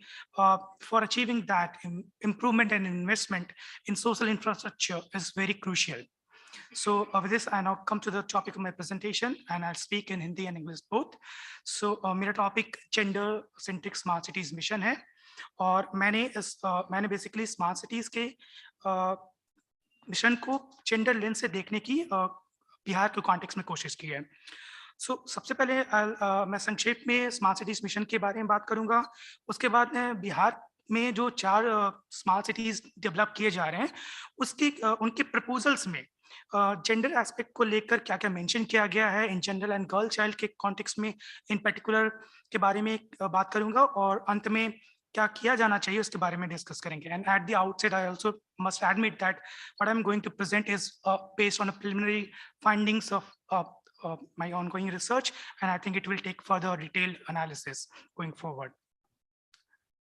for achieving that, improvement and investment in social infrastructure is very crucial. So with this, I now come to the topic of my presentation, and I'll speak in Hindi and English both. So मेरा topic gender centric smart cities mission है, और मैंने basically smart cities के mission को gender lens से देखने की बिहार के कॉन्टेक्स्ट में कोशिश की है. सो सबसे पहले मैं संक्षेप में स्मार्ट सिटीज मिशन के बारे में बात करूंगा. उसके बाद मैं बिहार में जो 4 स्मार्ट सिटीज डेवलप किए जा रहे हैं उनके प्रपोजल्स में जेंडर एस्पेक्ट को लेकर क्या क्या मेंशन किया गया है in general and girl child के कॉन्टेक्स्ट में इन पर्टिकुलर के बारे में बात करूंगा, और अंत में क्या किया जाना चाहिए उसके बारे में डिस्कस करेंगे. And at the outset I also must admit that what I am going to present is based on a preliminary findings of my ongoing research, and I think it will take further detailed analysis going forward.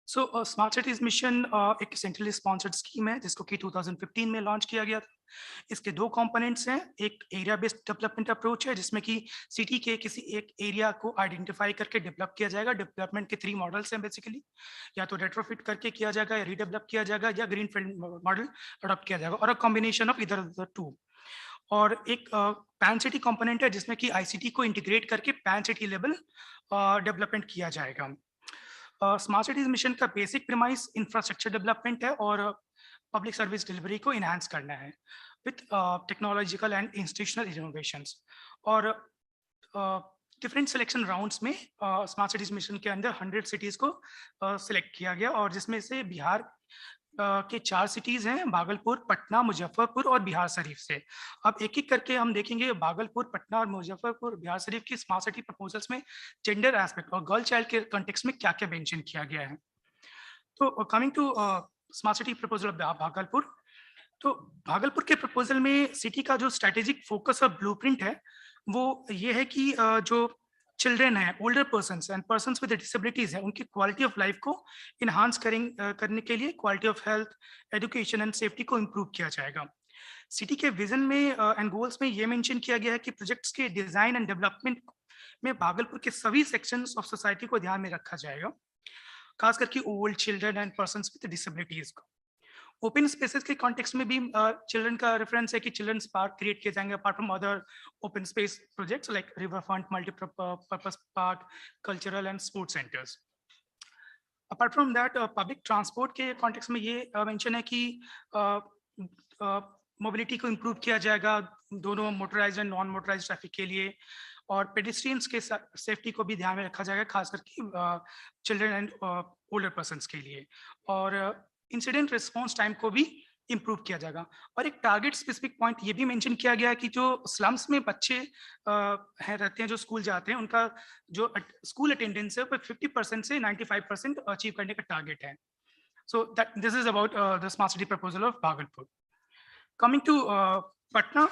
So smart cities mission एक centrally sponsored scheme है जिसको कि 2015 में launch किया गया था। इसके दो कंपोनेंट्स हैं, एक एरिया बेस्ड डेवलपमेंट अप्रोच है जिसमें कि सिटी के किसी एक एरिया को आइडेंटिफाई करके डेवलप किया जाएगा। डेवलपमेंट के 3 मॉडल्स हैं बेसिकली, या तो रेट्रोफिट करके किया जाएगा, या रीडेवलप किया जाएगा, या ग्रीनफील्ड मॉडल अडॉप्ट किया जाएगा, और अ कॉम्बिनेशन ऑफ इधर द टू। और एक पैन सिटी कंपोनेंट है जिसमें कि आईसीटी को इंटीग्रेट करके पैन सिटी लेवल डेवलपमेंट किया जाएगा। स्मार्ट सिटीज मिशन का बेसिक प्रीमाइस इंफ्रास्ट्रक्चर डेवलपमेंट है और पब्लिक सर्विस डिलीवरी को इनहांस करना है with technological and institutional innovations. और डिफरेंट सिलेक्शन राउंड्स में स्मार्ट सिटीज मिशन के अंदर 100 सिटीज को सिलेक्ट किया गया, और जिसमें से बिहार के 4 सिटीज हैं, भागलपुर, पटना, मुजफ्फरपुर और बिहार शरीफ से। अब एक एक करके हम देखेंगे भागलपुर, पटना और मुजफ्फरपुर, बिहार शरीफ की स्मार्ट सिटी प्रपोजल्स में जेंडर एस्पेक्ट और गर्ल चाइल्ड के कॉन्टेक्स्ट में क्या क्या मेंशन किया गया है। तो coming to smart city proposal of Bhagalpur, तो भागलपुर के प्रपोजल में सिटी का जो स्ट्रेटेजिक फोकस और ब्लूप्रिंट है वो ये है कि जो चिल्ड्रन है, older persons and persons with disabilities है, उनकी क्वालिटी ऑफ लाइफ को इन्हांस करने के लिए quality of health, education and safety को इम्प्रूव किया जाएगा। सिटी के विजन में एंड गोल्स में ये मेंशन किया गया है कि प्रोजेक्ट्स के डिजाइन एंड डेवलपमेंट में भागलपुर के सभी सेक्शंस ऑफ सोसाइटी को ध्यान में रखा जाएगा, खास करके old, children and persons with disabilities को। ओपन स्पेसेस के कॉन्टेक्स्ट में भी चिल्ड्रन का रेफरेंस है कि चिल्ड्रंस पार्क क्रिएट किए जाएंगे apart from other open space projects like river front, multipurpose park, cultural and sports centres. Apart from that public transport के कॉन्टेक्स्ट में ये मेंशन है कि मोबिलिटी को इम्प्रूव किया जाएगा दोनों motorised and non motorised traffic के लिए, और पेडिस्ट्रियंस के सेफ्टी को भी ध्यान में रखा जाएगा, खास करके चिल्ड्रन एंड ओल्डर पर्सन्स के लिए, और इंसिडेंट रिस्पॉन्स टाइम को भी इम्प्रूव किया जाएगा। और एक टारगेट स्पेसिफिक पॉइंट ये भी मेंशन किया गया है कि जो स्लम्स में बच्चे रहते हैं, जो स्कूल जाते हैं, उनका जो स्कूल अटेंडेंस है वो 50% से 95% अचीव करने का टारगेट है। So that this is about the smart city proposal of Bhagalpur. Coming to Patna,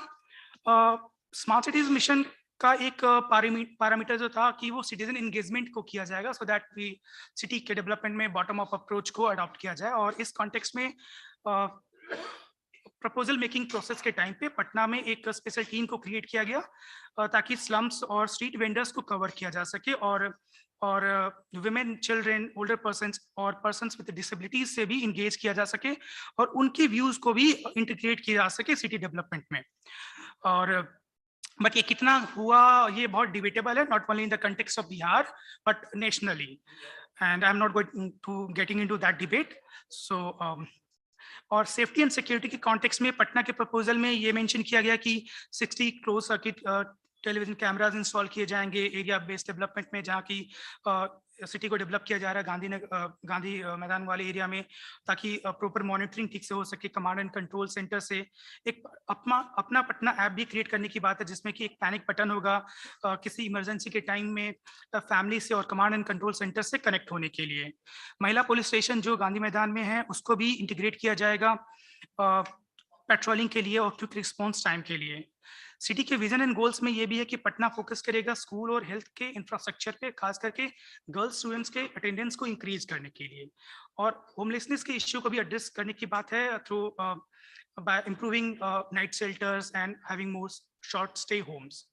smart cities mission का एक पैरामीटर जो था कि वो सिटीजन एंगेजमेंट को किया जाएगा, सो दैट वी सिटी के डेवलपमेंट में बॉटम अप अप्रोच को अडॉप्ट किया जाए। और इस कॉन्टेक्स्ट में प्रपोजल मेकिंग प्रोसेस के टाइम पे पटना में एक स्पेशल टीम को क्रिएट किया गया ताकि स्लम्स और स्ट्रीट वेंडर्स को कवर किया जा सके, और विमेन, चिल्ड्रन, ओल्डर पर्सन्स और पर्सन्स विद डिसेबिलिटीज से भी इंगेज किया जा सके और उनके व्यूज को भी इंटीग्रेट किया जा सके सिटी डेवलपमेंट में। और बट ये कितना हुआ ये बहुत डिबेटेबल है, not only in the context of Bihar but nationally, and I am not going to getting into that debate. So और सेफ्टी एंड सिक्योरिटी के कॉन्टेक्स्ट में पटना के प्रपोजल में ये मेंशन किया गया कि 60 close circuit television cameras install किए जाएंगे एरिया बेस्ड डेवलपमेंट में, जहाँ की सिटी को डेवलप किया जा रहा है गांधी मैदान वाले एरिया में, ताकि प्रॉपर मॉनिटरिंग ठीक से हो सके। कमांड एंड कंट्रोल सेंटर से एक अपना पटना ऐप भी क्रिएट करने की बात है, जिसमें कि एक पैनिक बटन होगा किसी इमरजेंसी के टाइम में फैमिली से और कमांड एंड कंट्रोल सेंटर से कनेक्ट होने के लिए। महिला पुलिस स्टेशन जो गांधी मैदान में है उसको भी इंटीग्रेट किया जाएगा पेट्रोलिंग के लिए और क्विक रिस्पॉन्स टाइम के लिए। सिटी के विजन एंड गोल्स में ये भी है कि पटना फोकस करेगा स्कूल और हेल्थ के इंफ्रास्ट्रक्चर पे, खास करके गर्ल्स स्टूडेंट्स के अटेंडेंस को इंक्रीज करने के लिए, और होमलेसनेस के इश्यू को भी एड्रेस करने की बात है through by improving night shelters and having more short stay homes.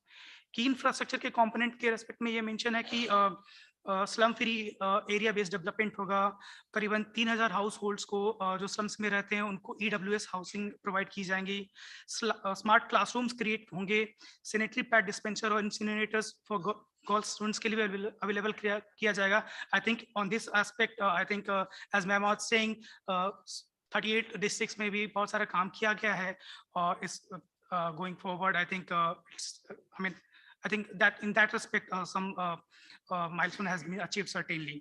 की इंफ्रास्ट्रक्चर के कंपोनेंट के रेस्पेक्ट में ये मेंशन है कि slum free area based development होगा। करीबन 3000 हाउस होल्ड्स को जो स्लम्स में रहते हैं उनको EWS हाउसिंग प्रोवाइड की जाएंगी। स्मार्ट क्लासरूम्स क्रिएट होंगे। सैनिटरी पैड डिस्पेंसर और इंसिनरेटर्स फॉर गर्ल्स स्टूडेंट्स के लिए अवेलेबल किया जाएगा। I think on this aspect I think as ma'am was saying 38 districts में भी बहुत सारा काम किया गया है, और इस going forward I think I think that in that respect some milestone has been achieved certainly.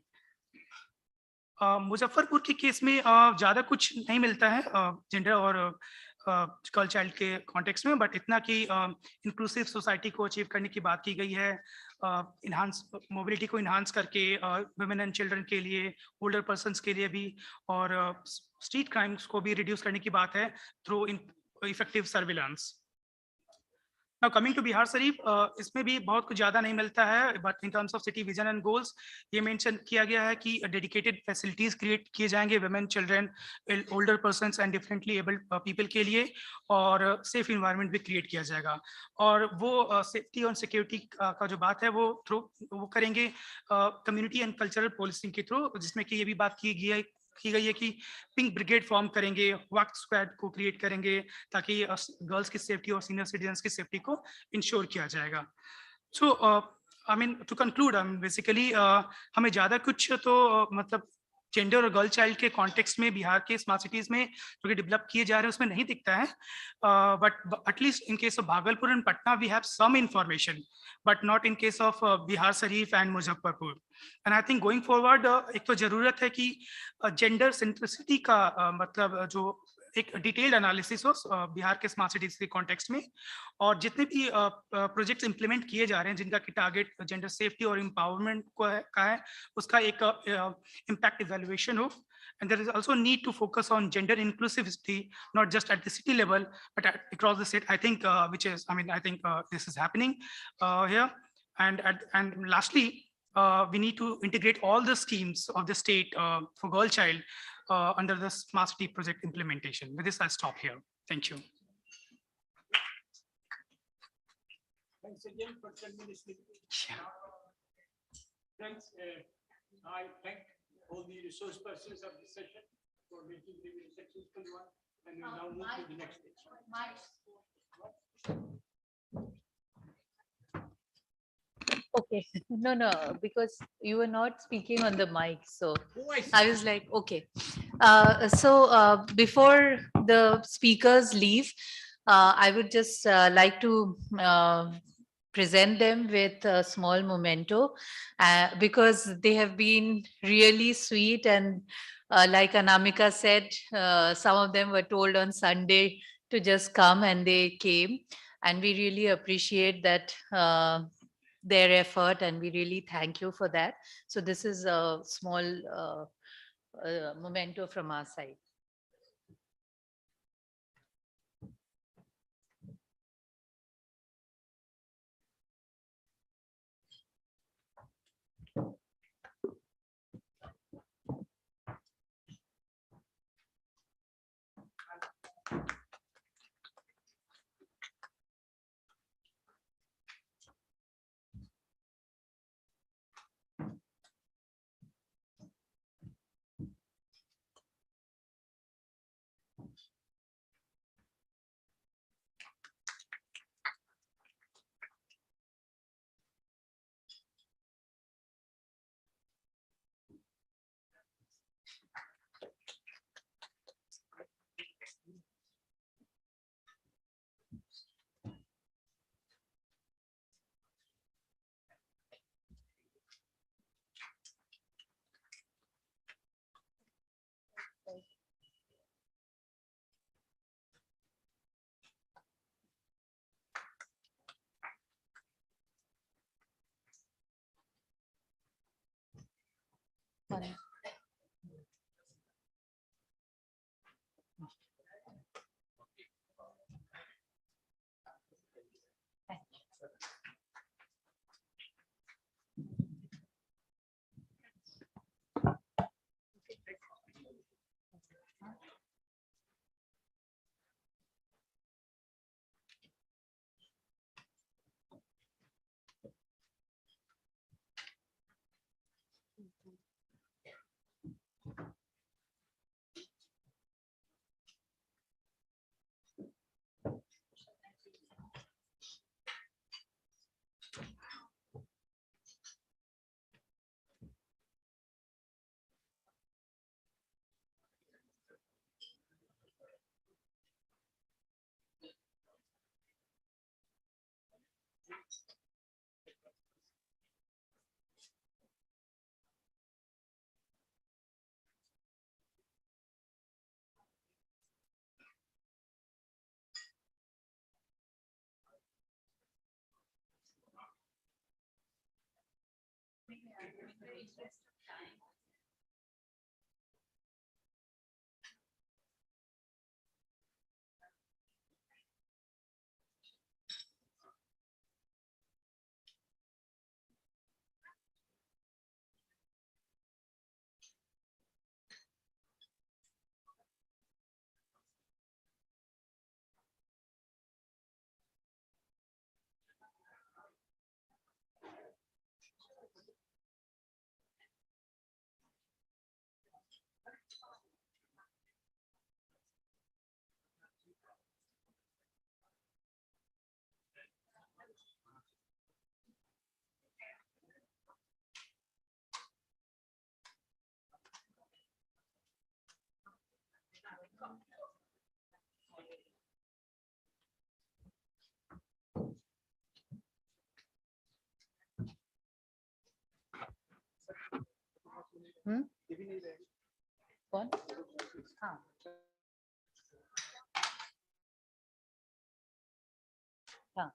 Muzaffarpur के केस में ज़्यादा कुछ नहीं मिलता है जेंडर और गर्ल चाइल्ड के कॉन्टेक्स्ट में, बट इतना कि इंक्लूसिव सोसाइटी को अचीव करने की बात की गई है, इन्हांस मोबिलिटी को इन्हांस करके वुमेन एंड चिल्ड्रन के लिए, ओल्डर पर्सन्स के लिए भी, और स्ट्रीट क्राइम्स को भी रिड्यूस करने की बात है through effective surveillance. Now coming to Bihar Sharif, इसमें भी बहुत कुछ ज़्यादा नहीं मिलता है, but in terms of city vision and goals, ये mention किया गया है कि dedicated facilities create किए जाएंगे women, children, older persons and differently abled people के लिए, और safe environment भी create किया जाएगा. और वो safety और security का जो बात है वो करेंगे community and cultural policing के through, जिसमें कि ये भी बात की गई है कि पिंक ब्रिगेड फॉर्म करेंगे, वॉक स्क्वाड को क्रिएट करेंगे ताकि गर्ल्स की सेफ्टी और सीनियर सिटीजन्स की सेफ्टी को इंश्योर किया जाएगा. So I mean to conclude, basically हमें ज़्यादा कुछ तो मतलब जेंडर और गर्ल चाइल्ड के कॉन्टेक्स्ट में बिहार के स्मार्ट सिटीज में जो कि डेवलप किए जा रहे हैं उसमें नहीं दिखता है, but at least in case of Bhagalpur and Patna we have some information, but not in case of Bihar Sharif and Muzaffarpur. And I think going forward एक तो ज़रूरत है कि जेंडर सेंट्रिसिटी का मतलब जो एक डिटेल्ड एनालिसिस हो बिहार के स्मार्ट सिटीज के कॉन्टेक्स्ट में, और जितने भी प्रोजेक्ट्स इंप्लीमेंट किए जा रहे हैं जिनका कि टारगेट जेंडर सेफ्टी और एम्पावरमेंट का है, उसका एक इम्पैक्ट इवैल्यूएशन हो. And there is also need to focus on gender inclusivity, not just at the city level, but across the state. I think, this is happening here. And lastly, we need to integrate all the schemes of the state for girl child under the Smart City project implementation. With this, I'll stop here. Thank you. Thanks again for 10 minutes. Thanks. I thank all the resource persons of the session for making the very successful one. And we now move to the next stage. Okay, no, because you were not speaking on the mic, so I was like, okay. Before the speakers leave, I would just like to present them with a small memento because they have been really sweet, and like Anamika said, some of them were told on Sunday to just come and they came, and we really appreciate that their effort, and we really thank you for that. So this is a small memento from our side. Fine. कौन? हाँ हाँ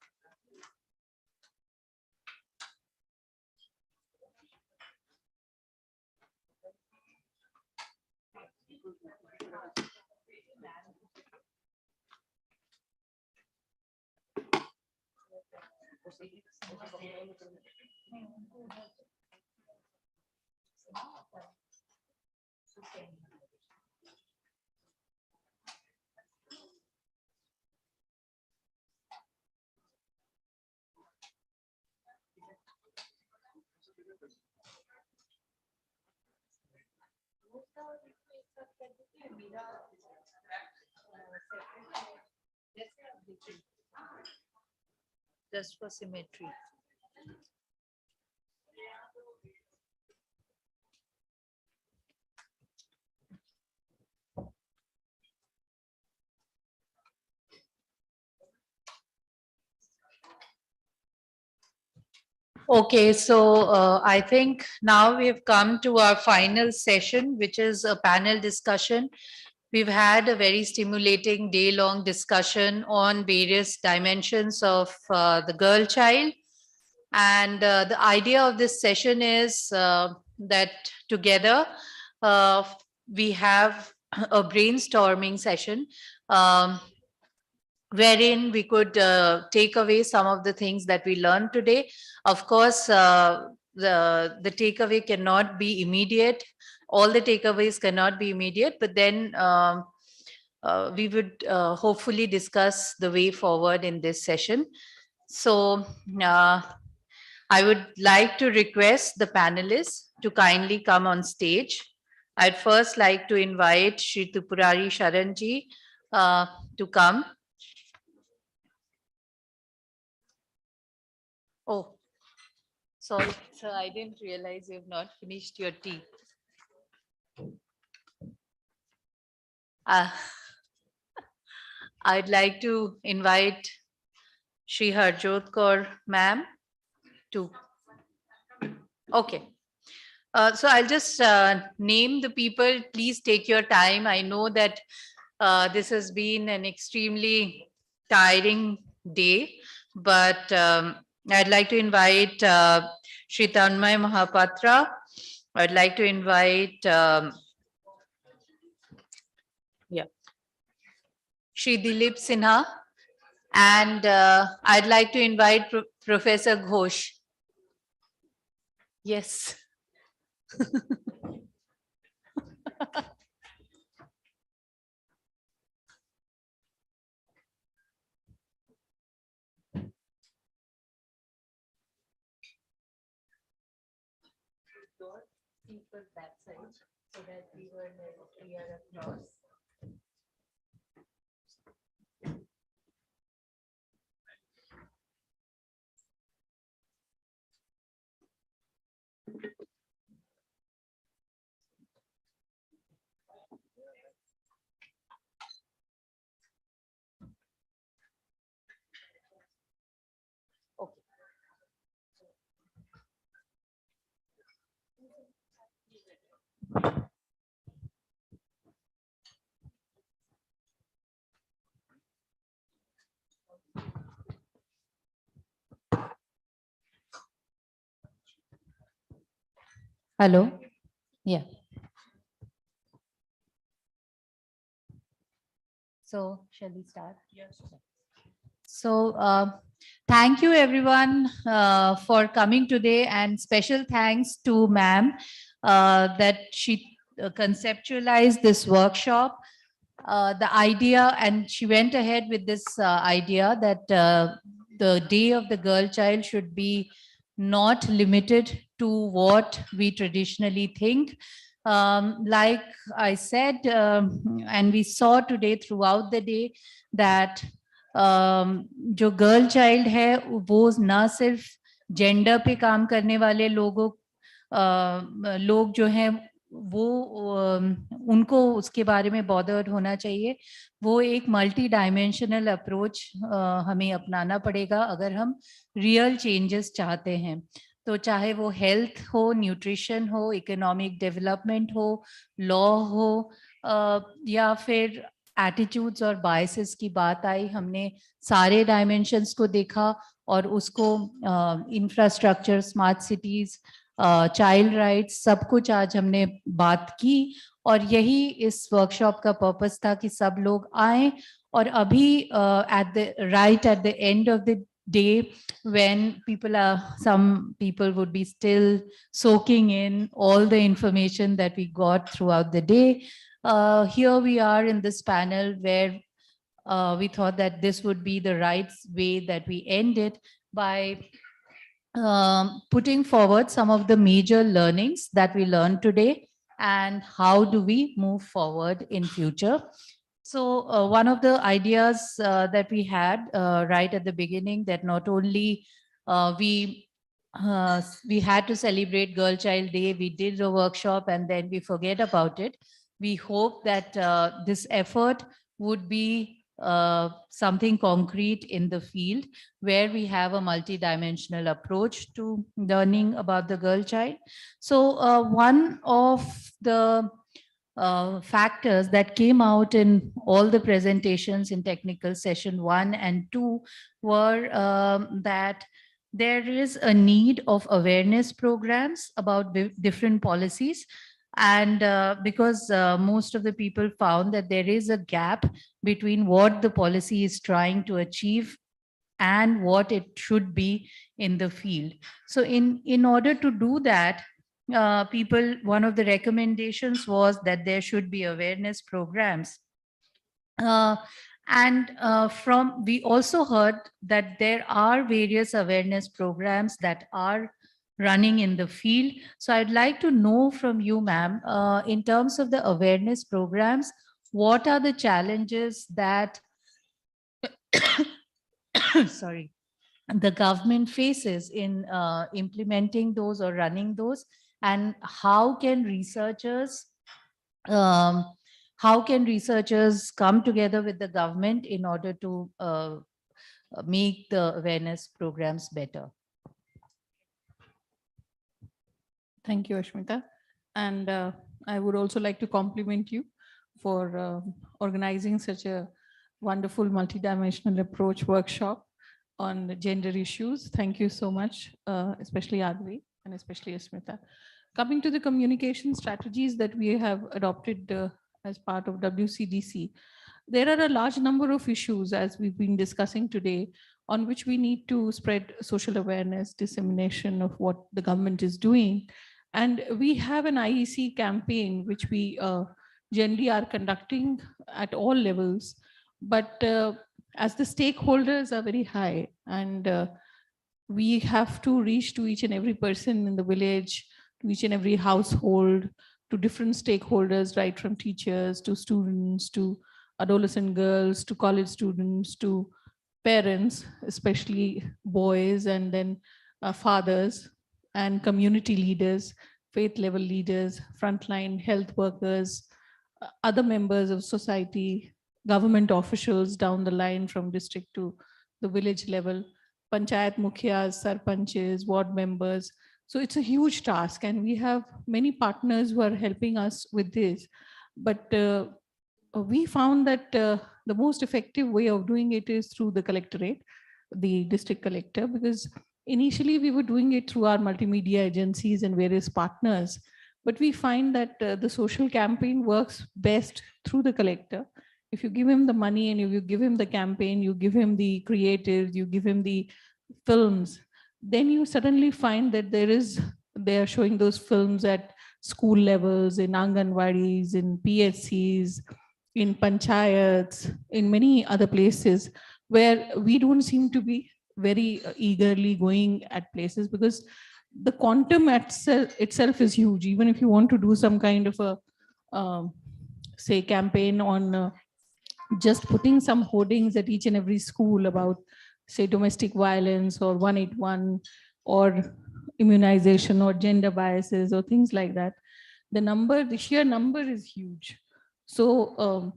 just for symmetry. Okay, so I think now we have come to our final session, which is a panel discussion. We've had a very stimulating day-long discussion on various dimensions of the girl child. And the idea of this session is that together we have a brainstorming session wherein we could take away some of the things that we learned today. Of course, the takeaway cannot be immediate. All the takeaways cannot be immediate, but then we would hopefully discuss the way forward in this session. So I would like to request the panelists to kindly come on stage. I'd first like to invite Shri Tripurari Sharanji to come. Oh, sorry, sir, I didn't realize you've not finished your tea. I'd like to invite Shri Harjot Kaur ma'am to. Okay. So I'll just name the people. Please take your time. I know that this has been an extremely tiring day, but I'd like to invite Shri Tanmay Mahapatra. I'd like to invite Shri Dilip Sinha, and I'd like to invite Professor Ghosh. Yes. People that side so that we were clear across. Hello. Yeah. So shall we start? Yes. So thank you everyone for coming today, and special thanks to ma'am that she conceptualized this workshop. The idea, and she went ahead with this idea that the Day of the Girl Child should be not limited to what we traditionally think. Like I said, and we saw today throughout the day that जो girl child है वो ना सिर्फ gender पे काम करने वाले लोग जो हैं वो उनको उसके बारे में बॉदर्ड होना चाहिए. वो एक मल्टी डायमेंशनल अप्रोच हमें अपनाना पड़ेगा अगर हम रियल चेंजेस चाहते हैं. तो चाहे वो हेल्थ हो, न्यूट्रिशन हो, इकोनॉमिक डेवलपमेंट हो, लॉ हो, या फिर एटीट्यूड्स और बायसेस की बात आई, हमने सारे डायमेंशंस को देखा और उसको infrastructure, smart cities, child rights, सब कुछ आज हमने बात की। और यही इस वर्कशॉप का पर्पस था कि सब लोग आए और अभी at the end of the day, when some people would be still soaking in all the information that we got throughout the day, here we are in this panel where we thought that this would be the right way that we end it by putting forward some of the major learnings that we learned today and how do we move forward in future. So one of the ideas that we had right at the beginning, that not only we had to celebrate Girl Child Day, we did a workshop and then we forget about it. We hope that this effort would be something concrete in the field where we have a multidimensional approach to learning about the girl child. So one of the factors that came out in all the presentations in technical session 1 and 2 were that there is a need of awareness programs about different policies. And because most of the people found that there is a gap between what the policy is trying to achieve and what it should be in the field. So in order to do that, one of the recommendations was that there should be awareness programs. We also heard that there are various awareness programs that are running in the field. So I'd like to know from you, ma'am, in terms of the awareness programs, what are the challenges that sorry, the government faces in implementing those or running those, and how can researchers come together with the government in order to make the awareness programs better? Thank you, Ashmita. And I would also like to compliment you for organizing such a wonderful multidimensional approach workshop on the gender issues. Thank you so much, especially Advi and especially Ashmita. Coming to the communication strategies that we have adopted as part of WCDC, there are a large number of issues, as we've been discussing today, on which we need to spread social awareness, dissemination of what the government is doing. And we have an IEC campaign, which we generally are conducting at all levels. But as the stakeholders are very high, and we have to reach to each and every person in the village, to each and every household, to different stakeholders, right from teachers to students, to adolescent girls, to college students, to parents, especially boys, and then fathers and community leaders, faith level leaders, frontline health workers, other members of society, government officials down the line from district to the village level, panchayat mukhyas, sarpanches, ward members. So it's a huge task, and we have many partners who are helping us with this. But we found that the most effective way of doing it is through the collectorate, the district collector, because initially we were doing it through our multimedia agencies and various partners. But we find that the social campaign works best through the collector. If you give him the money and if you give him the campaign, you give him the creatives, you give him the films, then you suddenly find that they are showing those films at school levels, in Anganwadis, in PHCs, in panchayats, in many other places where we don't seem to be very eagerly going at places, because the quantum itself is huge. Even if you want to do some kind of a say campaign on just putting some hoardings at each and every school about, say, domestic violence or 181 or immunization or gender biases or things like that, the sheer number is huge. So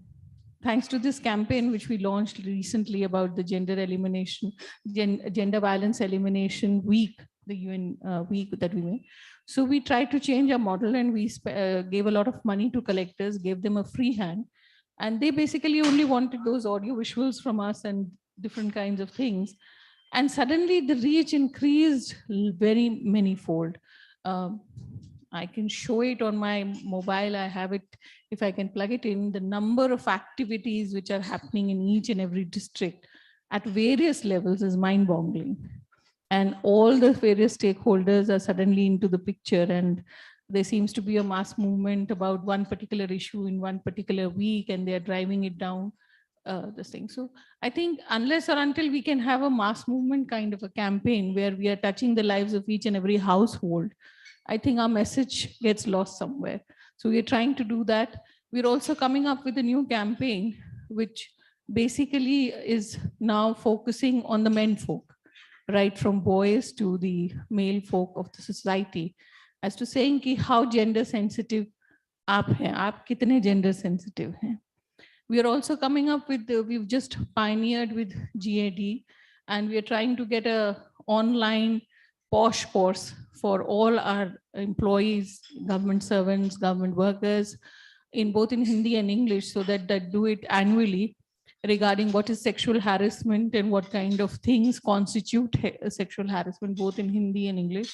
thanks to this campaign, which we launched recently about the gender violence elimination week the UN week that we made. So we tried to change our model, and we gave a lot of money to collectors, gave them a free hand. And they basically only wanted those audio visuals from us and different kinds of things. And suddenly the reach increased very many-fold. I can show it on my mobile. I have it, if I can plug it in, the number of activities which are happening in each and every district at various levels is mind-boggling. And all the various stakeholders are suddenly into the picture, and there seems to be a mass movement about one particular issue in one particular week, and they're driving it down, this thing. So I think unless or until we can have a mass movement kind of a campaign where we are touching the lives of each and every household, I think our message gets lost somewhere. So we're trying to do that. We're also coming up with a new campaign, which basically is now focusing on the men folk, right from boys to the male folk of the society, as to saying ki how gender sensitive aap hain, aap kitne gender sensitive hain. We are also coming up with, we've just pioneered with GAD, and we are trying to get a online posh course for all our employees, government servants, government workers, in both in Hindi and English, so that they do it annually, regarding what is sexual harassment and what kind of things constitute sexual harassment, both in Hindi and English,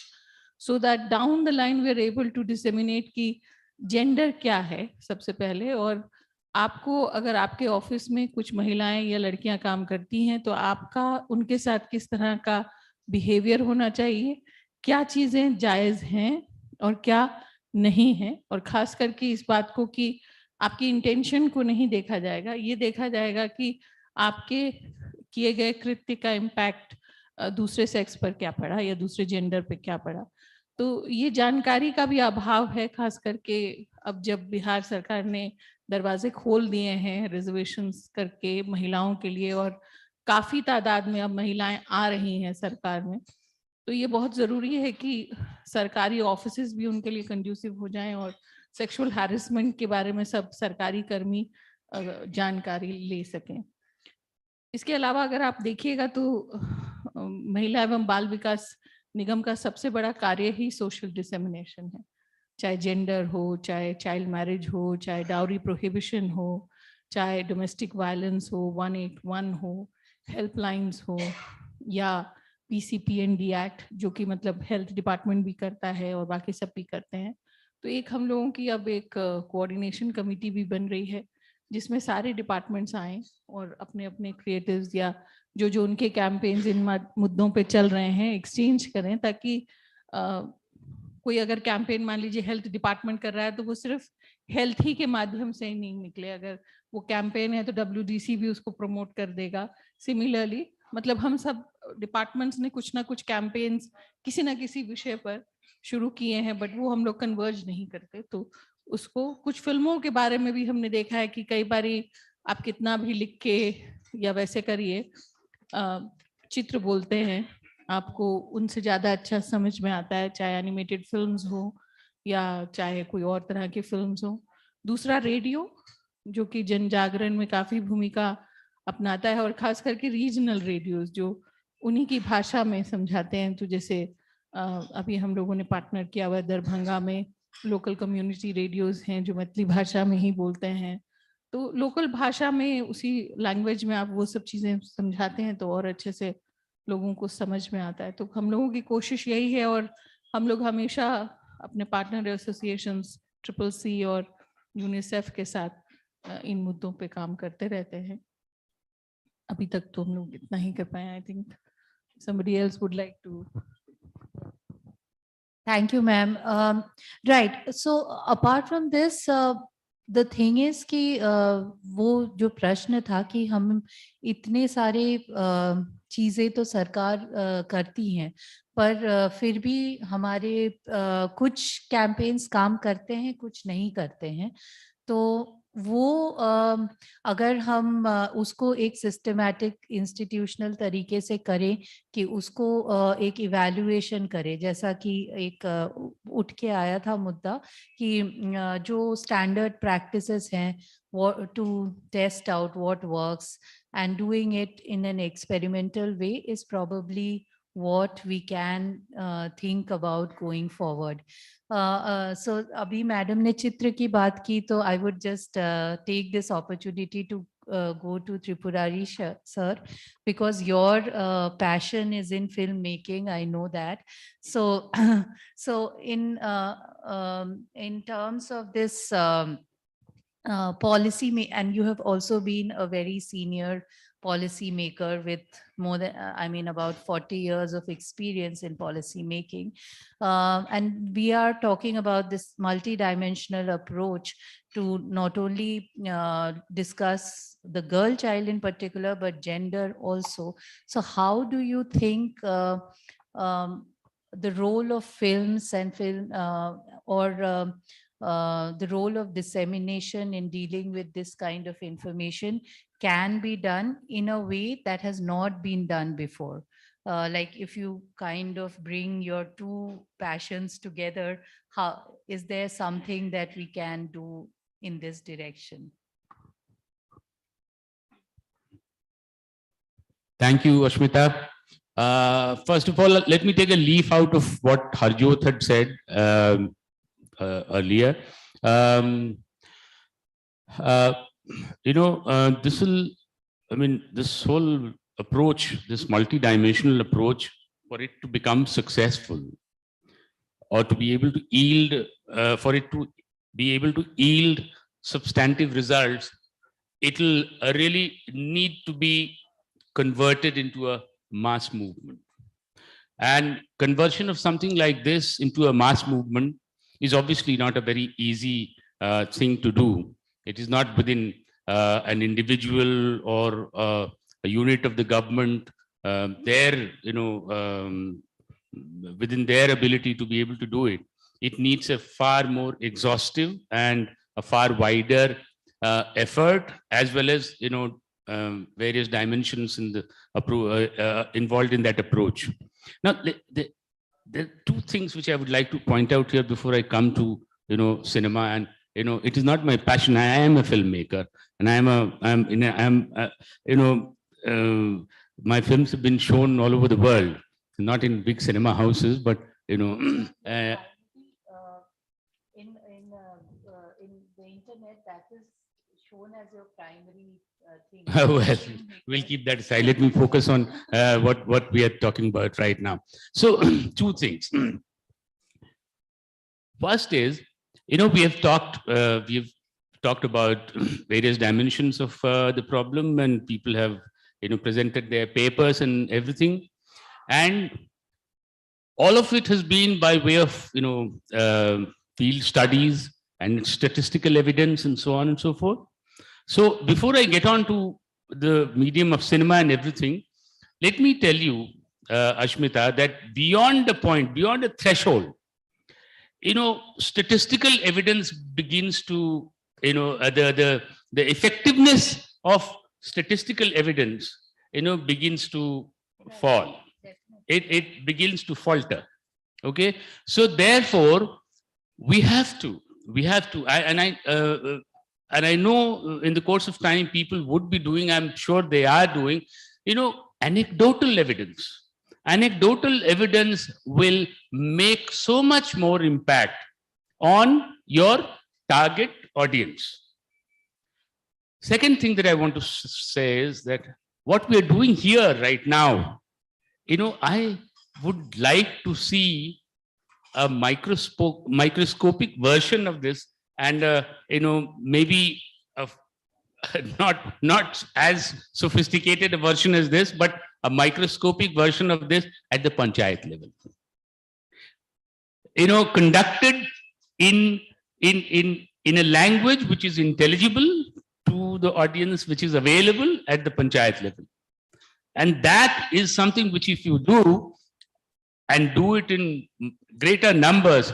so that down the line we are able to disseminate कि gender क्या है सबसे पहले, और आपको अगर आपके office में कुछ महिलाएं या लड़कियां काम करती हैं तो आपका उनके साथ किस तरह का बिहेवियर होना चाहिए, क्या चीजें जायज हैं और क्या नहीं है, और खास करके इस बात को कि आपकी इंटेंशन को नहीं देखा जाएगा, ये देखा जाएगा कि आपके किए गए कृत्य का इम्पैक्ट दूसरे सेक्स पर क्या पड़ा या दूसरे जेंडर पे क्या पड़ा। तो ये जानकारी का भी अभाव है, खास करके अब जब बिहार सरकार ने दरवाजे खोल दिए हैं रिजर्वेशंस करके महिलाओं के लिए, और काफी तादाद में अब महिलाएं आ रही हैं सरकार में, तो ये बहुत जरूरी है कि सरकारी ऑफिसेज भी उनके लिए कंड्यूसिव हो जाएं और सेक्सुअल हैरेसमेंट के बारे में सब सरकारी कर्मी जानकारी ले सकें। इसके अलावा अगर आप देखिएगा तो महिला एवं बाल विकास निगम का सबसे बड़ा कार्य ही सोशल डिसेमिनेशन है, चाहे जेंडर हो, चाहे चाइल्ड मैरिज हो, चाहे डाउरी प्रोहिबिशन हो, चाहे डोमेस्टिक वायलेंस हो, 181 हो, हेल्पलाइंस हो, या PCPND एक्ट जो कि मतलब हेल्थ डिपार्टमेंट भी करता है और बाकी सब भी करते हैं। तो एक हम लोगों की अब एक कोऑर्डिनेशन कमेटी भी बन रही है जिसमें सारे डिपार्टमेंट्स आए और अपने अपने क्रिएटिव्स या जो जो उनके कैंपेन्स इन मुद्दों पे चल रहे हैं एक्सचेंज करें, ताकि कोई अगर कैंपेन मान लीजिए हेल्थ डिपार्टमेंट कर रहा है तो वो सिर्फ हेल्थ ही के माध्यम से ही नहीं निकले, अगर वो कैंपेन है तो WDC भी उसको प्रमोट कर देगा। सिमिलरली मतलब हम सब डिपार्टमेंट्स ने कुछ ना कुछ कैंपेन्स किसी ना किसी विषय पर शुरू किए हैं, बट वो हम लोग कन्वर्ज नहीं करते। तो उसको कुछ फिल्मों के बारे में भी हमने देखा है कि कई बारी आप कितना भी लिख के या वैसे करिए, चित्र बोलते हैं, आपको उनसे ज़्यादा अच्छा समझ में आता है, चाहे एनिमेटेड फिल्म्स हो या चाहे कोई और तरह की फिल्म्स हो। दूसरा रेडियो जो कि जन जागरण में काफ़ी भूमिका अपनाता है, और ख़ास करके रीजनल रेडियोस जो उन्हीं की भाषा में समझाते हैं। तो जैसे अभी हम लोगों ने पार्टनर किया हुआ है दरभंगा में, लोकल कम्युनिटी रेडियोस हैं जो मैथिली भाषा में ही बोलते हैं, तो लोकल भाषा में उसी लैंग्वेज में आप वो सब चीज़ें समझाते हैं तो और अच्छे से लोगों को समझ में आता है। तो हम लोगों की कोशिश यही है, और हम लोग हमेशा अपने पार्टनर एसोसिएशंस CCC और यूनिसेफ के साथ इन मुद्दों पे काम करते रहते हैं। अभी तक तो हम लोग इतना ही कर पाए। I think somebody else would like to. Thank you, ma'am. Right. So apart from this, the thing is कि वो जो प्रश्न था कि हम इतने सारे चीज़ें तो सरकार करती हैं, पर फिर भी हमारे कुछ कैंपेन्स काम करते हैं, कुछ नहीं करते हैं। तो वो अगर हम उसको एक सिस्टमैटिक इंस्टीट्यूशनल तरीके से करें कि उसको एक इवैल्यूएशन करें, जैसा कि एक उठ के आया था मुद्दा कि जो स्टैंडर्ड प्रैक्टिसेस हैं to test out what works and doing it in an experimental way is probably what we can think about going forward. So abhi madam ne chitra ki baat ki, to I would just take this opportunity to go to Tripurari sir, because your passion is in filmmaking, I know that. So so in terms of this policy, and you have also been a very senior policy maker with more than, I mean, about 40 years of experience in policy making. And we are talking about this multidimensional approach to not only discuss the girl child in particular, but gender also. So how do you think the role of films and film the role of dissemination in dealing with this kind of information can be done in a way that has not been done before? Like if you kind of bring your two passions together, how is there something that we can do in this direction? Thank you, Ashmita. First of all, let me take a leaf out of what Harjot had said earlier. This whole approach, this multidimensional approach, for it to become successful or to be able to yield, substantive results, it'll really need to be converted into a mass movement. And conversion of something like this into a mass movement is obviously not a very easy thing to do. It is not within an individual or a unit of the government, within their ability to be able to do it. It needs a far more exhaustive and a far wider effort, as well as various dimensions in the involved in that approach. Now, there are two things which I would like to point out here before I come to cinema. And it is not my passion. I am a filmmaker, and my films have been shown all over the world, not in big cinema houses, but in the internet, that is shown as your primary thing. Well, we'll keep that aside. Let me focus on what we are talking about right now. So, two things. First is, we have talked about various dimensions of the problem, and people have presented their papers and everything, and all of it has been by way of field studies and statistical evidence and so on and so forth. So before I get on to the medium of cinema and everything, let me tell you, Ashmita, that beyond the point, beyond the threshold, statistical evidence begins to, the effectiveness of statistical evidence, begins to fall. It begins to falter. Okay. So therefore, we have to, and I know in the course of time, people would be doing, I'm sure they are doing, anecdotal evidence. Anecdotal evidence will make so much more impact on your target audience. Second thing that I want to say is that what we are doing here right now, I would like to see a microscopic version of this, and maybe not as sophisticated a version as this, but a microscopic version of this at the panchayat level. Conducted in a language which is intelligible to the audience, which is available at the panchayat level. And that is something which, if you do, and do it in greater numbers,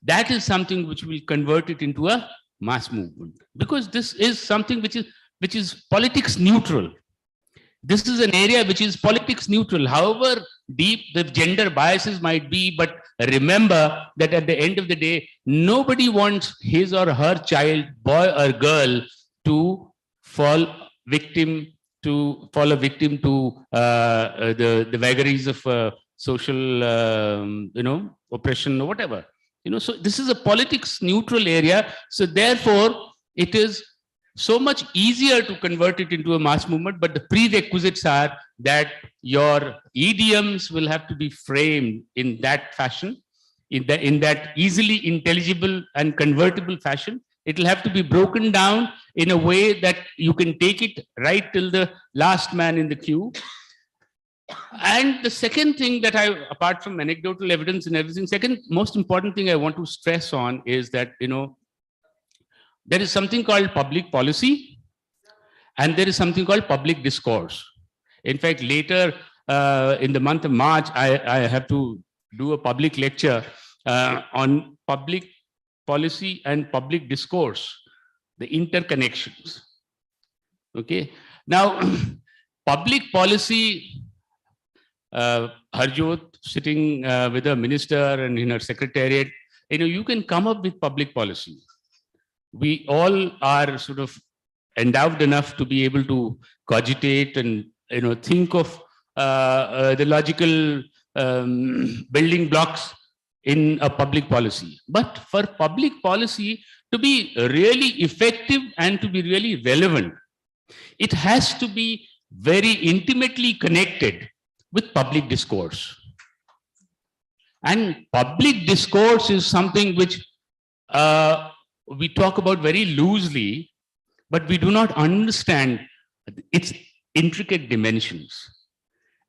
that is something which will convert it into a mass movement. Because this is something which is politics neutral. This is an area which is politics neutral, however deep the gender biases might be. But remember that at the end of the day, nobody wants his or her child, boy or girl, to fall a victim to the vagaries of social, oppression or whatever. So this is a politics neutral area. So therefore, it is so much easier to convert it into a mass movement, but the prerequisites are that your idioms will have to be framed in that fashion, in that easily intelligible and convertible fashion. It will have to be broken down in a way that you can take it right till the last man in the queue. And the second thing that apart from anecdotal evidence and everything, second most important thing I want to stress on is that, there is something called public policy and there is something called public discourse. In fact, later in the month of March, I have to do a public lecture on public policy and public discourse, the interconnections. Okay. Now, public policy, Harjot sitting with a minister and in her secretariat, you can come up with public policy. We all are sort of endowed enough to be able to cogitate and think of the logical building blocks in a public policy. But for public policy to be really effective and to be really relevant, it has to be very intimately connected with public discourse. And public discourse is something which we talk about very loosely, but we do not understand its intricate dimensions.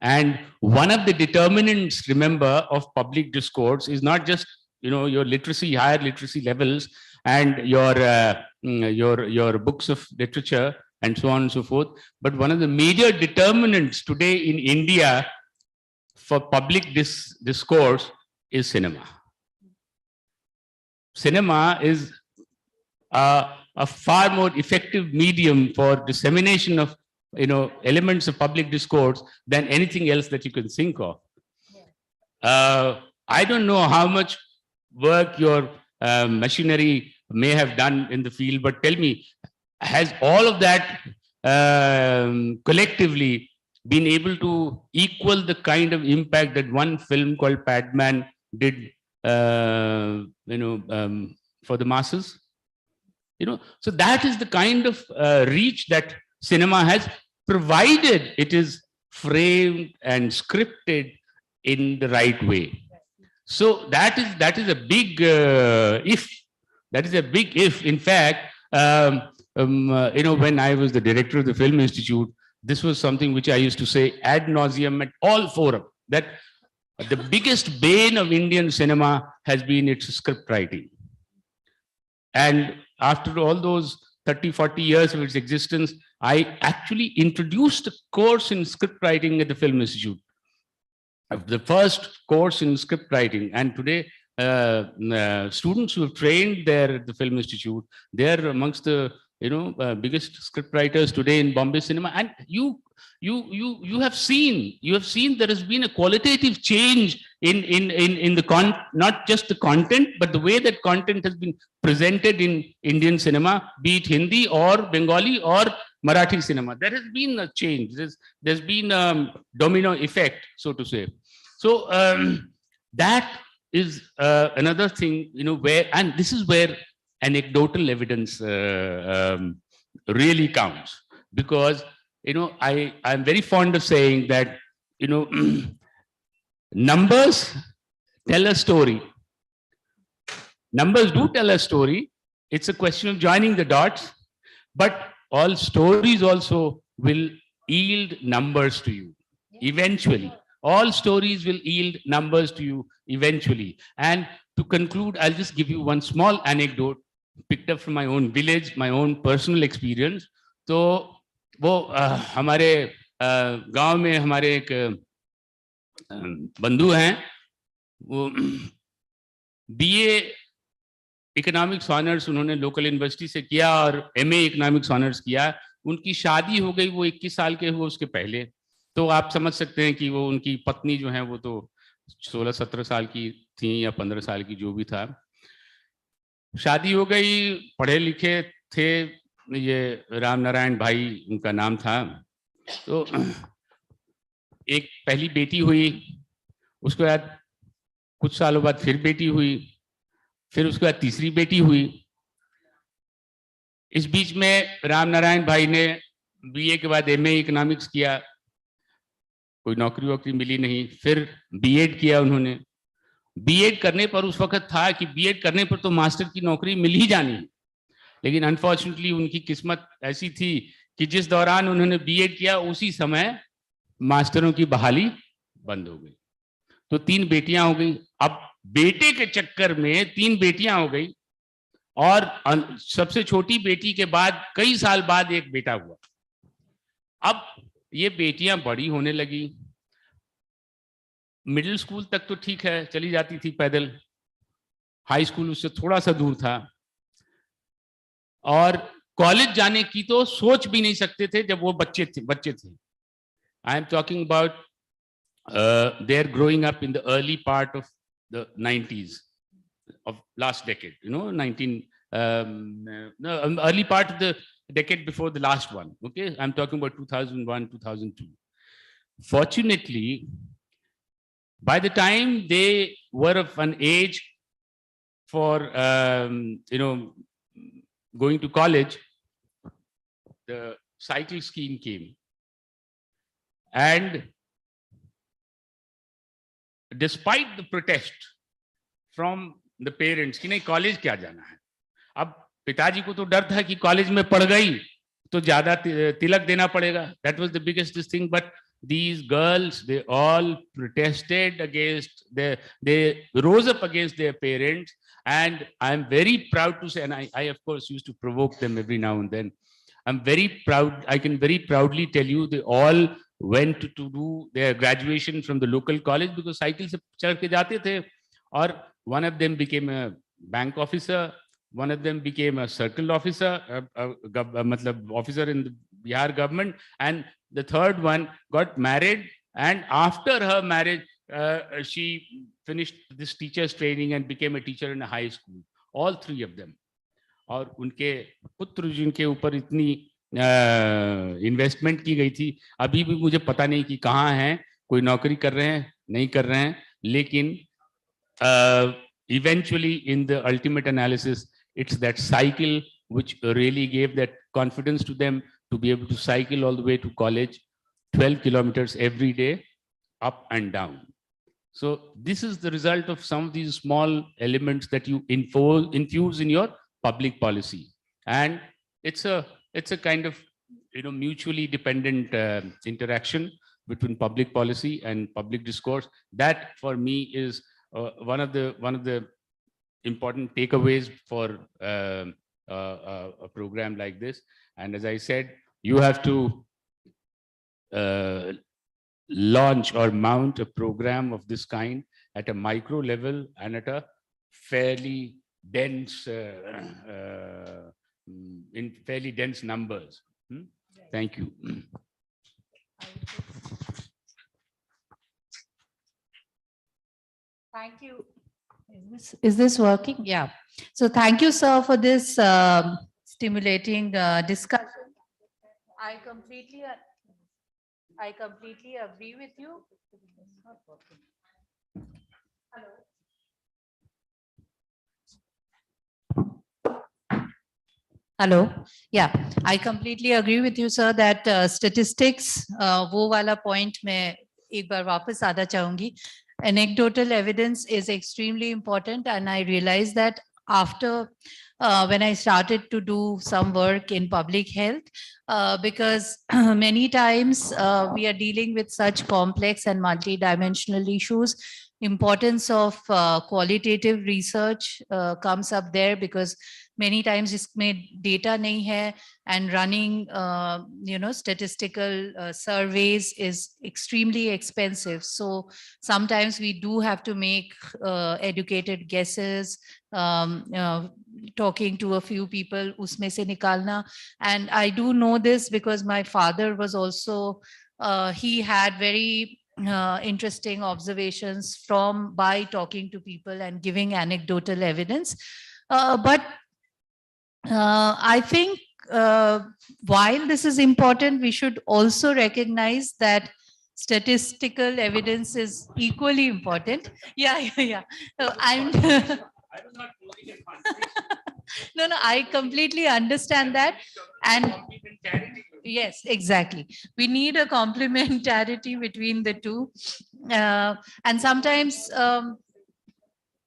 And one of the determinants, remember, of public discourse is not just your literacy, higher literacy levels, and your books of literature and so on and so forth. But one of the major determinants today in India for public discourse is cinema. Cinema is a far more effective medium for dissemination of elements of public discourse than anything else that you can think of. I don't know how much work your machinery may have done in the field, but tell me, has all of that collectively been able to equal the kind of impact that one film called Padman did for the masses? So that is the kind of reach that cinema has, provided it is framed and scripted in the right way. So that is a big if. That is a big if. In fact, when I was the director of the Film Institute, this was something which I used to say ad nauseum at all forums, that the biggest bane of Indian cinema has been its script writing. And after all those 30, 40 years of its existence, I actually introduced a course in script writing at the Film Institute. The first course in script writing. And today, students who have trained there at the Film Institute, they are amongst the biggest script writers today in Bombay cinema. And you have seen there has been a qualitative change in the not just the content, but the way that content has been presented in Indian cinema, be it Hindi or Bengali or Marathi cinema. There has been a change. There's been a domino effect, so to say. So that is another thing, where, and this is where anecdotal evidence really counts, because I'm very fond of saying that numbers tell a story. Numbers do tell a story. It's a question of joining the dots, but all stories also will yield numbers to you eventually. All stories will yield numbers to you eventually. And to conclude, I'll just give you one small anecdote picked up from my own village, my own personal experience. तो वो हमारे गांव में हमारे एक बंधु हैं, वो बीए इकोनॉमिक्स ऑनर्स उन्होंने लोकल यूनिवर्सिटी से किया और एमए इकोनॉमिक्स ऑनर्स किया. उनकी शादी हो गई, वो 21 साल के हुए उसके पहले. तो आप समझ सकते हैं कि वो उनकी पत्नी जो है वो तो 16-17 साल की थी या 15 साल की, जो भी था. शादी हो गई, पढ़े लिखे थे, ये राम नारायण भाई उनका नाम था. तो एक पहली बेटी हुई, उसके बाद कुछ सालों बाद फिर बेटी हुई, फिर उसके बाद तीसरी बेटी हुई। इस बीच में राम नारायण भाई ने बीए के बाद एमए इकोनॉमिक्स किया, कोई नौकरी वोकरी मिली नहीं, फिर बीएड किया उन्होंने। बीएड करने पर उस वक्त था कि बीएड करने पर तो मास्टर की नौकरी मिल ही जानी है, लेकिन अनफॉर्चुनेटली उनकी किस्मत ऐसी थी कि जिस दौरान उन्होंने बीएड किया उसी समय मास्टरों की बहाली बंद हो गई, तो 3 बेटियां हो गई। अब बेटे के चक्कर में 3 बेटियां हो गई, और सबसे छोटी बेटी के बाद कई साल बाद एक बेटा हुआ। अब ये बेटियां बड़ी होने लगी, मिडिल स्कूल तक तो ठीक है, चली जाती थी पैदल, हाई स्कूल उससे थोड़ा सा दूर था, और कॉलेज जाने की तो सोच भी नहीं सकते थे जब वो बच्चे थे। I am talking about they are growing up in the early part of the 90s of last decade, 19 early part of the decade before the last one. Okay, I'm talking about 2001, 2002. Fortunately, by the time they were of an age for going to college, the cycle scheme came, and despite the protest from the parents कि नहीं college क्या जाना है, अब पिताजी को तो डर था कि कॉलेज में पढ़ गई तो ज्यादा तिलक देना पड़ेगा, that was the biggest thing. But these girls, they all protested against they rose up against their parents, and I'm very proud to say, and I of course used to provoke them every now and then. I'm very proud, I can very proudly tell you, they all went to do their graduation from the local college because cycle se chal ke jate the, or one of them became a bank officer, one of them became a circle officer, matlab officer in the Bihar government, and the third one got married, and after her marriage she finished this teacher's training and became a teacher in a high school, all 3 of them. और उनके पुत्र जिनके ऊपर इतनी investment की गई थी, अभी भी मुझे पता नहीं कि कहाँ हैं, कोई नौकरी कर रहे हैं नहीं कर रहे हैं, लेकिन eventually in the ultimate analysis it's that cycle which really gave that confidence to them to be able to cycle all the way to college, 12 kilometers every day, up and down. So this is the result of some of these small elements that you infuse in your public policy, and it's a kind of mutually dependent interaction between public policy and public discourse. That for me is one of the important takeaways for a program like this. And as I said, you have to launch or mount a program of this kind at a micro level and at a fairly dense in fairly dense numbers. Thank you. Thank you. Is this working? Yeah. So thank you, sir, for this stimulating discussion. I completely agree with you. Hello. Hello. Yeah, I completely agree with you, sir, that statistics, वो वाला point मैं एक बार वापस आना चाहूंगी. Anecdotal evidence is extremely important, and I realized that after when I started to do some work in public health, because many times we are dealing with such complex and multidimensional issues. Importance of qualitative research comes up there, because many times इसमें data नहीं है, and running statistical surveys is extremely expensive. So sometimes we do have to make educated guesses, talking to a few people, उसमें से निकालना. And I do know this because my father was also, he had very interesting observations by talking to people and giving anecdotal evidence. But I think while this is important, we should also recognize that statistical evidence is equally important. Yeah, yeah, yeah. So I'm no, no, I completely understand that. And yes, exactly. We need a complementarity between the two. And sometimes,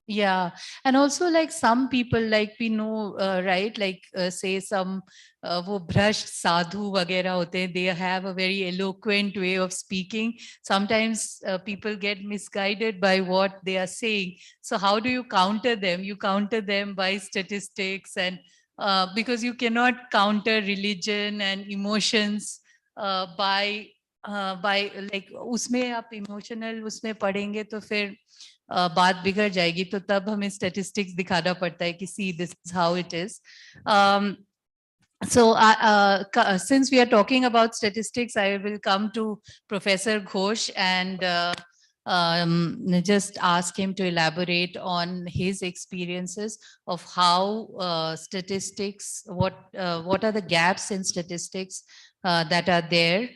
yeah, and also like some people, like we know, right? Like say some वो भ्रष्ट साधु वगैरह होते हैं, they have a very eloquent way of speaking. Sometimes people get misguided by what they are saying. So how do you counter them? You counter them by statistics, and because you cannot counter religion and emotions by like उसमें आप emotional उसमें पढ़ेंगे तो फिर बात बिगड़ जाएगी, तो तब हमें statistics दिखाना पड़ता है कि see this is how it is. So since we are talking about statistics, I will come to Professor Ghosh and just ask him to elaborate on his experiences of how statistics, what are the gaps in statistics that are there,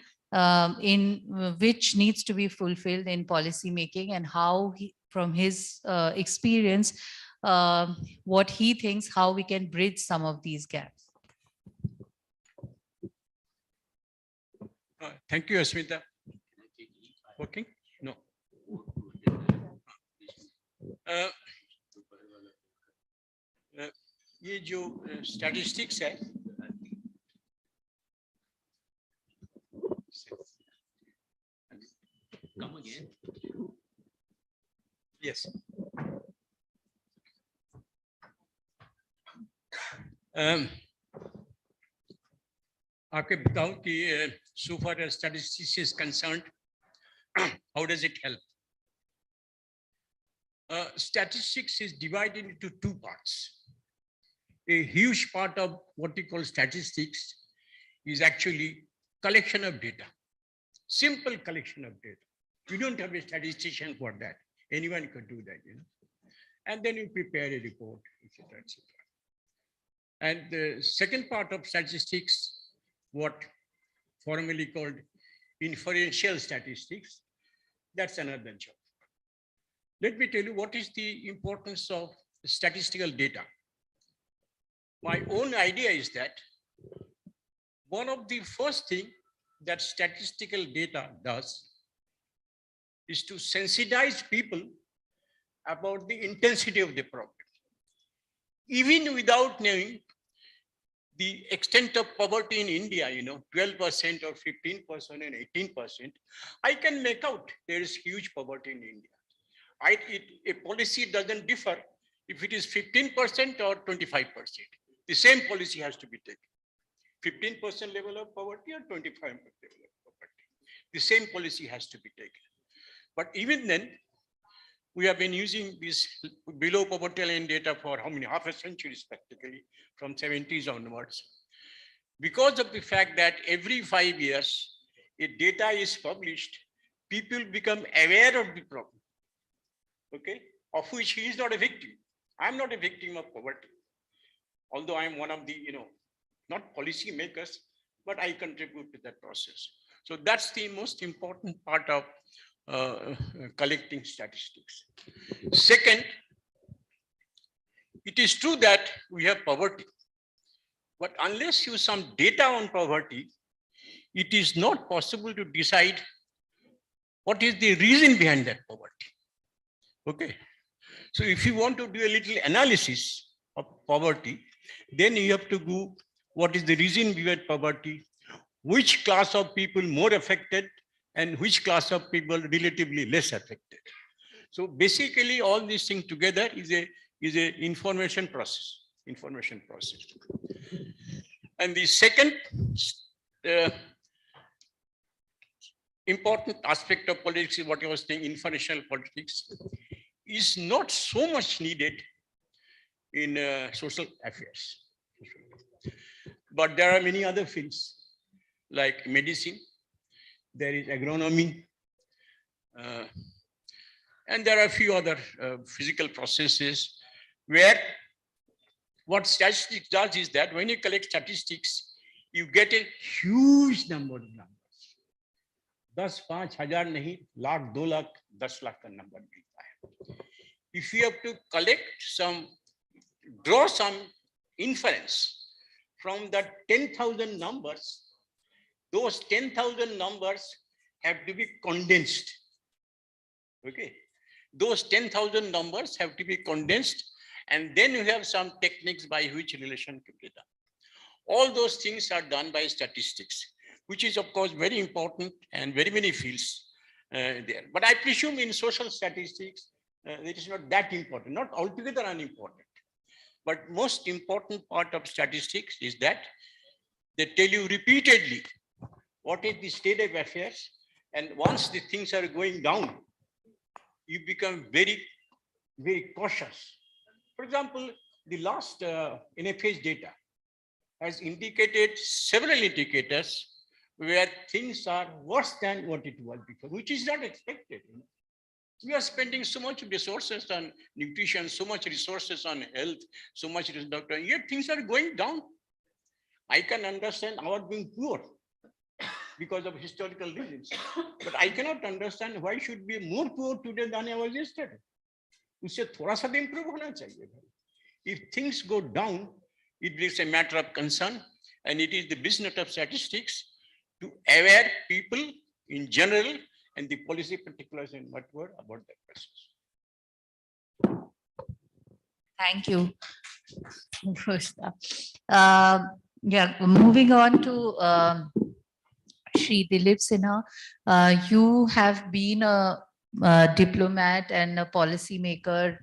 in which needs to be fulfilled in policy making, and how he, from his experience, what he thinks how we can bridge some of these gaps. Thank you, Asmita. Working? No. ये जो statistics है, come again. Yes. आपके बताओ कि so far as statistics is concerned, how does it help? Statistics is divided into two parts. A huge part of what we call statistics is actually collection of data, simple collection of data. You don't have a statistician for that. Anyone could do that, you know. And then you prepare a report, etc., etc. And the second part of statistics, what formally called inferential statistics, that's another job. Let me tell you what is the importance of statistical data. My own idea is that one of the first thing that statistical data does is to sensitize people about the intensity of the problem. Even without knowing the extent of poverty in India, you know, 12% or 15% and 18%, I can make out there is huge poverty in India. A policy doesn't differ if it is 15% or 25%. The same policy has to be taken. 15% level of poverty or 25% level of poverty. The same policy has to be taken. But even then, we have been using this below poverty line data for how many, half a century practically, from 70s onwards. Because of the fact that every 5 years, a data is published, people become aware of the problem, okay, of which he is not a victim. I'm not a victim of poverty, although I'm one of the, you know, not policy makers, but I contribute to that process. So that's the most important part of collecting statistics. Second, it is true that we have poverty, but unless you have some data on poverty, it is not possible to decide what is the reason behind that poverty. Okay, so if you want to do a little analysis of poverty, then you have to go, what is the reason behind poverty, which class of people more affected, and which class of people relatively less affected. So basically, all these things together is a information process. And the second important aspect of politics is what I was saying, informational politics, is not so much needed in social affairs. But there are many other fields like medicine, there is agronomy, and there are a few other physical processes where what statistics does is that when you collect statistics, you get a huge number of numbers, 10, 5,000 नहीं, लाख, 2 लाख, 10 लाख का number मिलता है. If you have to draw some inference from the 10,000 numbers, those 10,000 numbers have to be condensed. Okay, those 10,000 numbers have to be condensed, and then you have some techniques by which relation can be done. All those things are done by statistics, which is of course very important and very many fields there. But I presume in social statistics, it is not that important, not altogether unimportant. But most important part of statistics is that they tell you repeatedly what is the state of affairs, and once the things are going down, you become very, very cautious. For example, the last NFH data has indicated several indicators where things are worse than what it was before, which is not expected. We are spending so much resources on nutrition, so much resources on health, so much doctor, yet things are going down. I can understand our being poor because of historical reasons, but I cannot understand why should be more poor today than I was yesterday. उससे थोड़ा सा improve होना चाहिए. If things go down, it is a matter of concern, and it is the business of statistics to aware people in general and the policy particulars in what word about that process. Thank you. Yeah, moving on to Shri Dilip Sinha. You have been a diplomat and a policymaker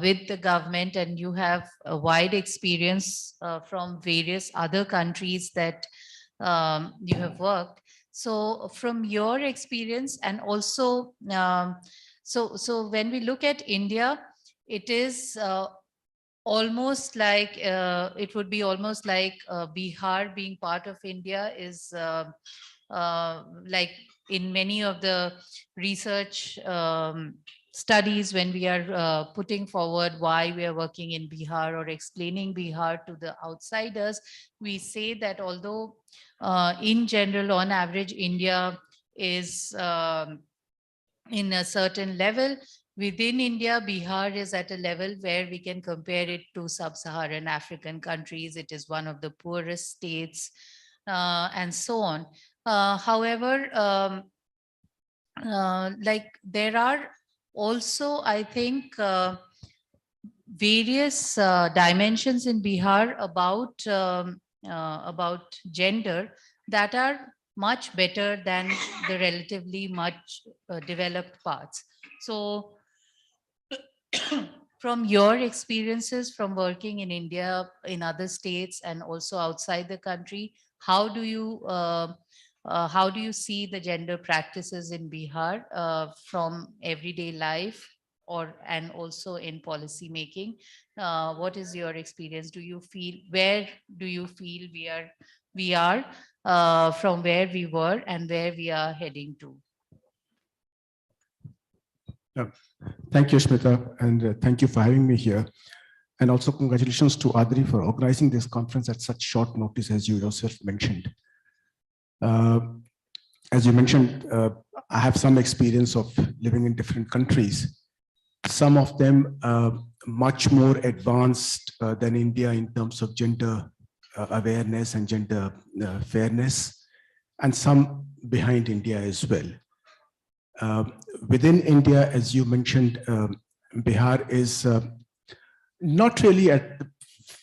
with the government, and you have a wide experience from various other countries that you have worked. So from your experience, and also, so when we look at India, it is almost like, it would be almost like Bihar being part of India is like in many of the research studies, when we are putting forward why we are working in Bihar or explaining Bihar to the outsiders, we say that although in general, on average, India is in a certain level, within India, Bihar is at a level where we can compare it to sub-Saharan African countries. It is one of the poorest states, and so on. However, like there are also, I think, various dimensions in Bihar about gender that are much better than the relatively much developed parts. So from your experiences from working in India, in other states, and also outside the country, how do you see the gender practices in Bihar from everyday life, and also in policy making? What is your experience? Where do you feel we are from where we were and where we are heading to? Thank you, Smita, and thank you for having me here. And also congratulations to Adri for organizing this conference at such short notice, as you yourself mentioned. As you mentioned, I have some experience of living in different countries. Some of them much more advanced than India in terms of gender awareness and gender fairness, and some behind India as well. Within India, as you mentioned, Bihar is not really at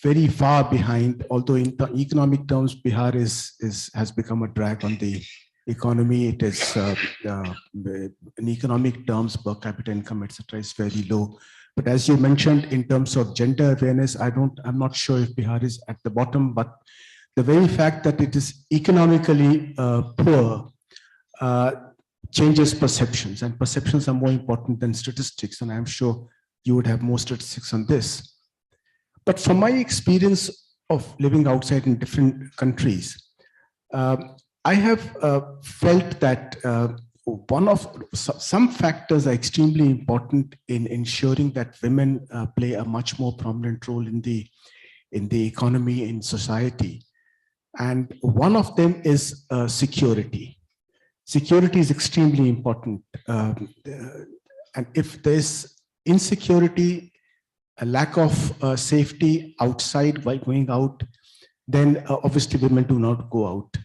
very far behind, although in economic terms, Bihar has become a drag on the economy. It is in economic terms, per capita income, etc., is very low. But as you mentioned, in terms of gender awareness, I'm not sure if Bihar is at the bottom, but the very fact that it is economically poor changes perceptions, and perceptions are more important than statistics. And I'm sure you would have more statistics on this. But from my experience of living outside in different countries, I have felt that some factors are extremely important in ensuring that women play a much more prominent role in the economy, in society. And one of them is security. security is extremely important. And if there's insecurity, a lack of safety outside while going out, then obviously women do not go out.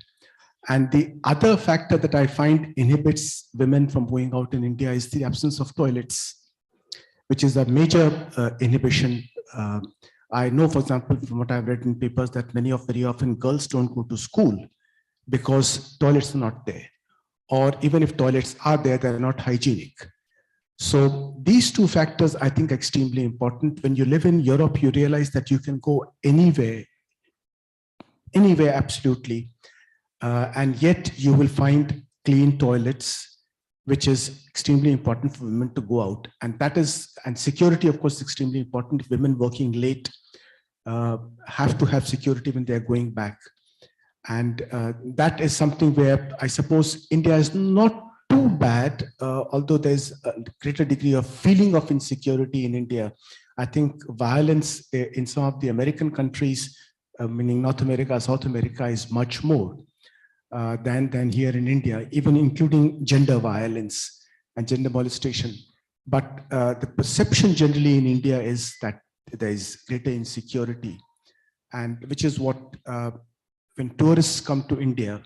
And the other factor that I find inhibits women from going out in India is the absence of toilets, which is a major inhibition. I know, for example, from what I've read in papers, that very often girls don't go to school because toilets are not there. Or even if toilets are there, they're not hygienic. So these two factors, I think, are extremely important. When you live in Europe, you realize that you can go anywhere absolutely. And yet you will find clean toilets, which is extremely important for women to go out. And security, of course, is extremely important. Women working late have to have security when they're going back. And that is something where I suppose India is not too bad, although there's a greater degree of feeling of insecurity in India. I think violence in some of the American countries, meaning North America, South America, is much more than here in India, even including gender violence and gender molestation. But the perception generally in India is that there is greater insecurity, and which is what when tourists come to India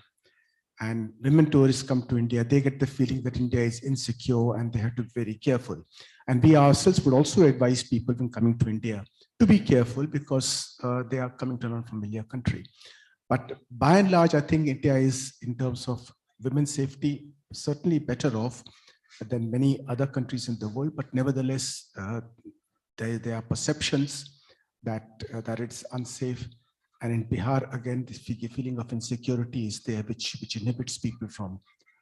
and women tourists come to India, they get the feeling that India is insecure and they have to be very careful. And we ourselves would also advise people when coming to India to be careful because they are coming to an unfamiliar country. But by and large, I think India is, in terms of women's safety, certainly better off than many other countries in the world. But nevertheless, there are perceptions that it's unsafe. And in Bihar, again, this feeling of insecurity is there, which inhibits people from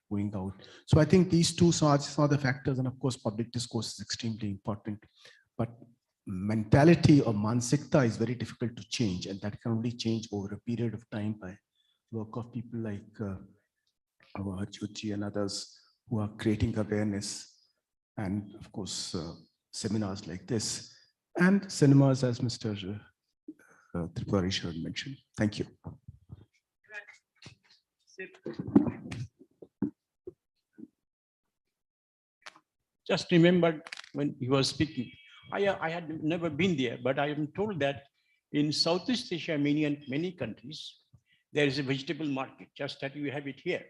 going out. So I think these two are the factors. And of course, public discourse is extremely important. But mentality or mansikta is very difficult to change. And that can only change over a period of time by work of people like our Jyoti and others who are creating awareness. And of course, seminars like this and cinemas, as Mr. Tripureshwar mentioned. Thank you. Just remembered when he was speaking, I had never been there, but I am told that in Southeast Asia, many countries, there is a vegetable market, just that you have it here.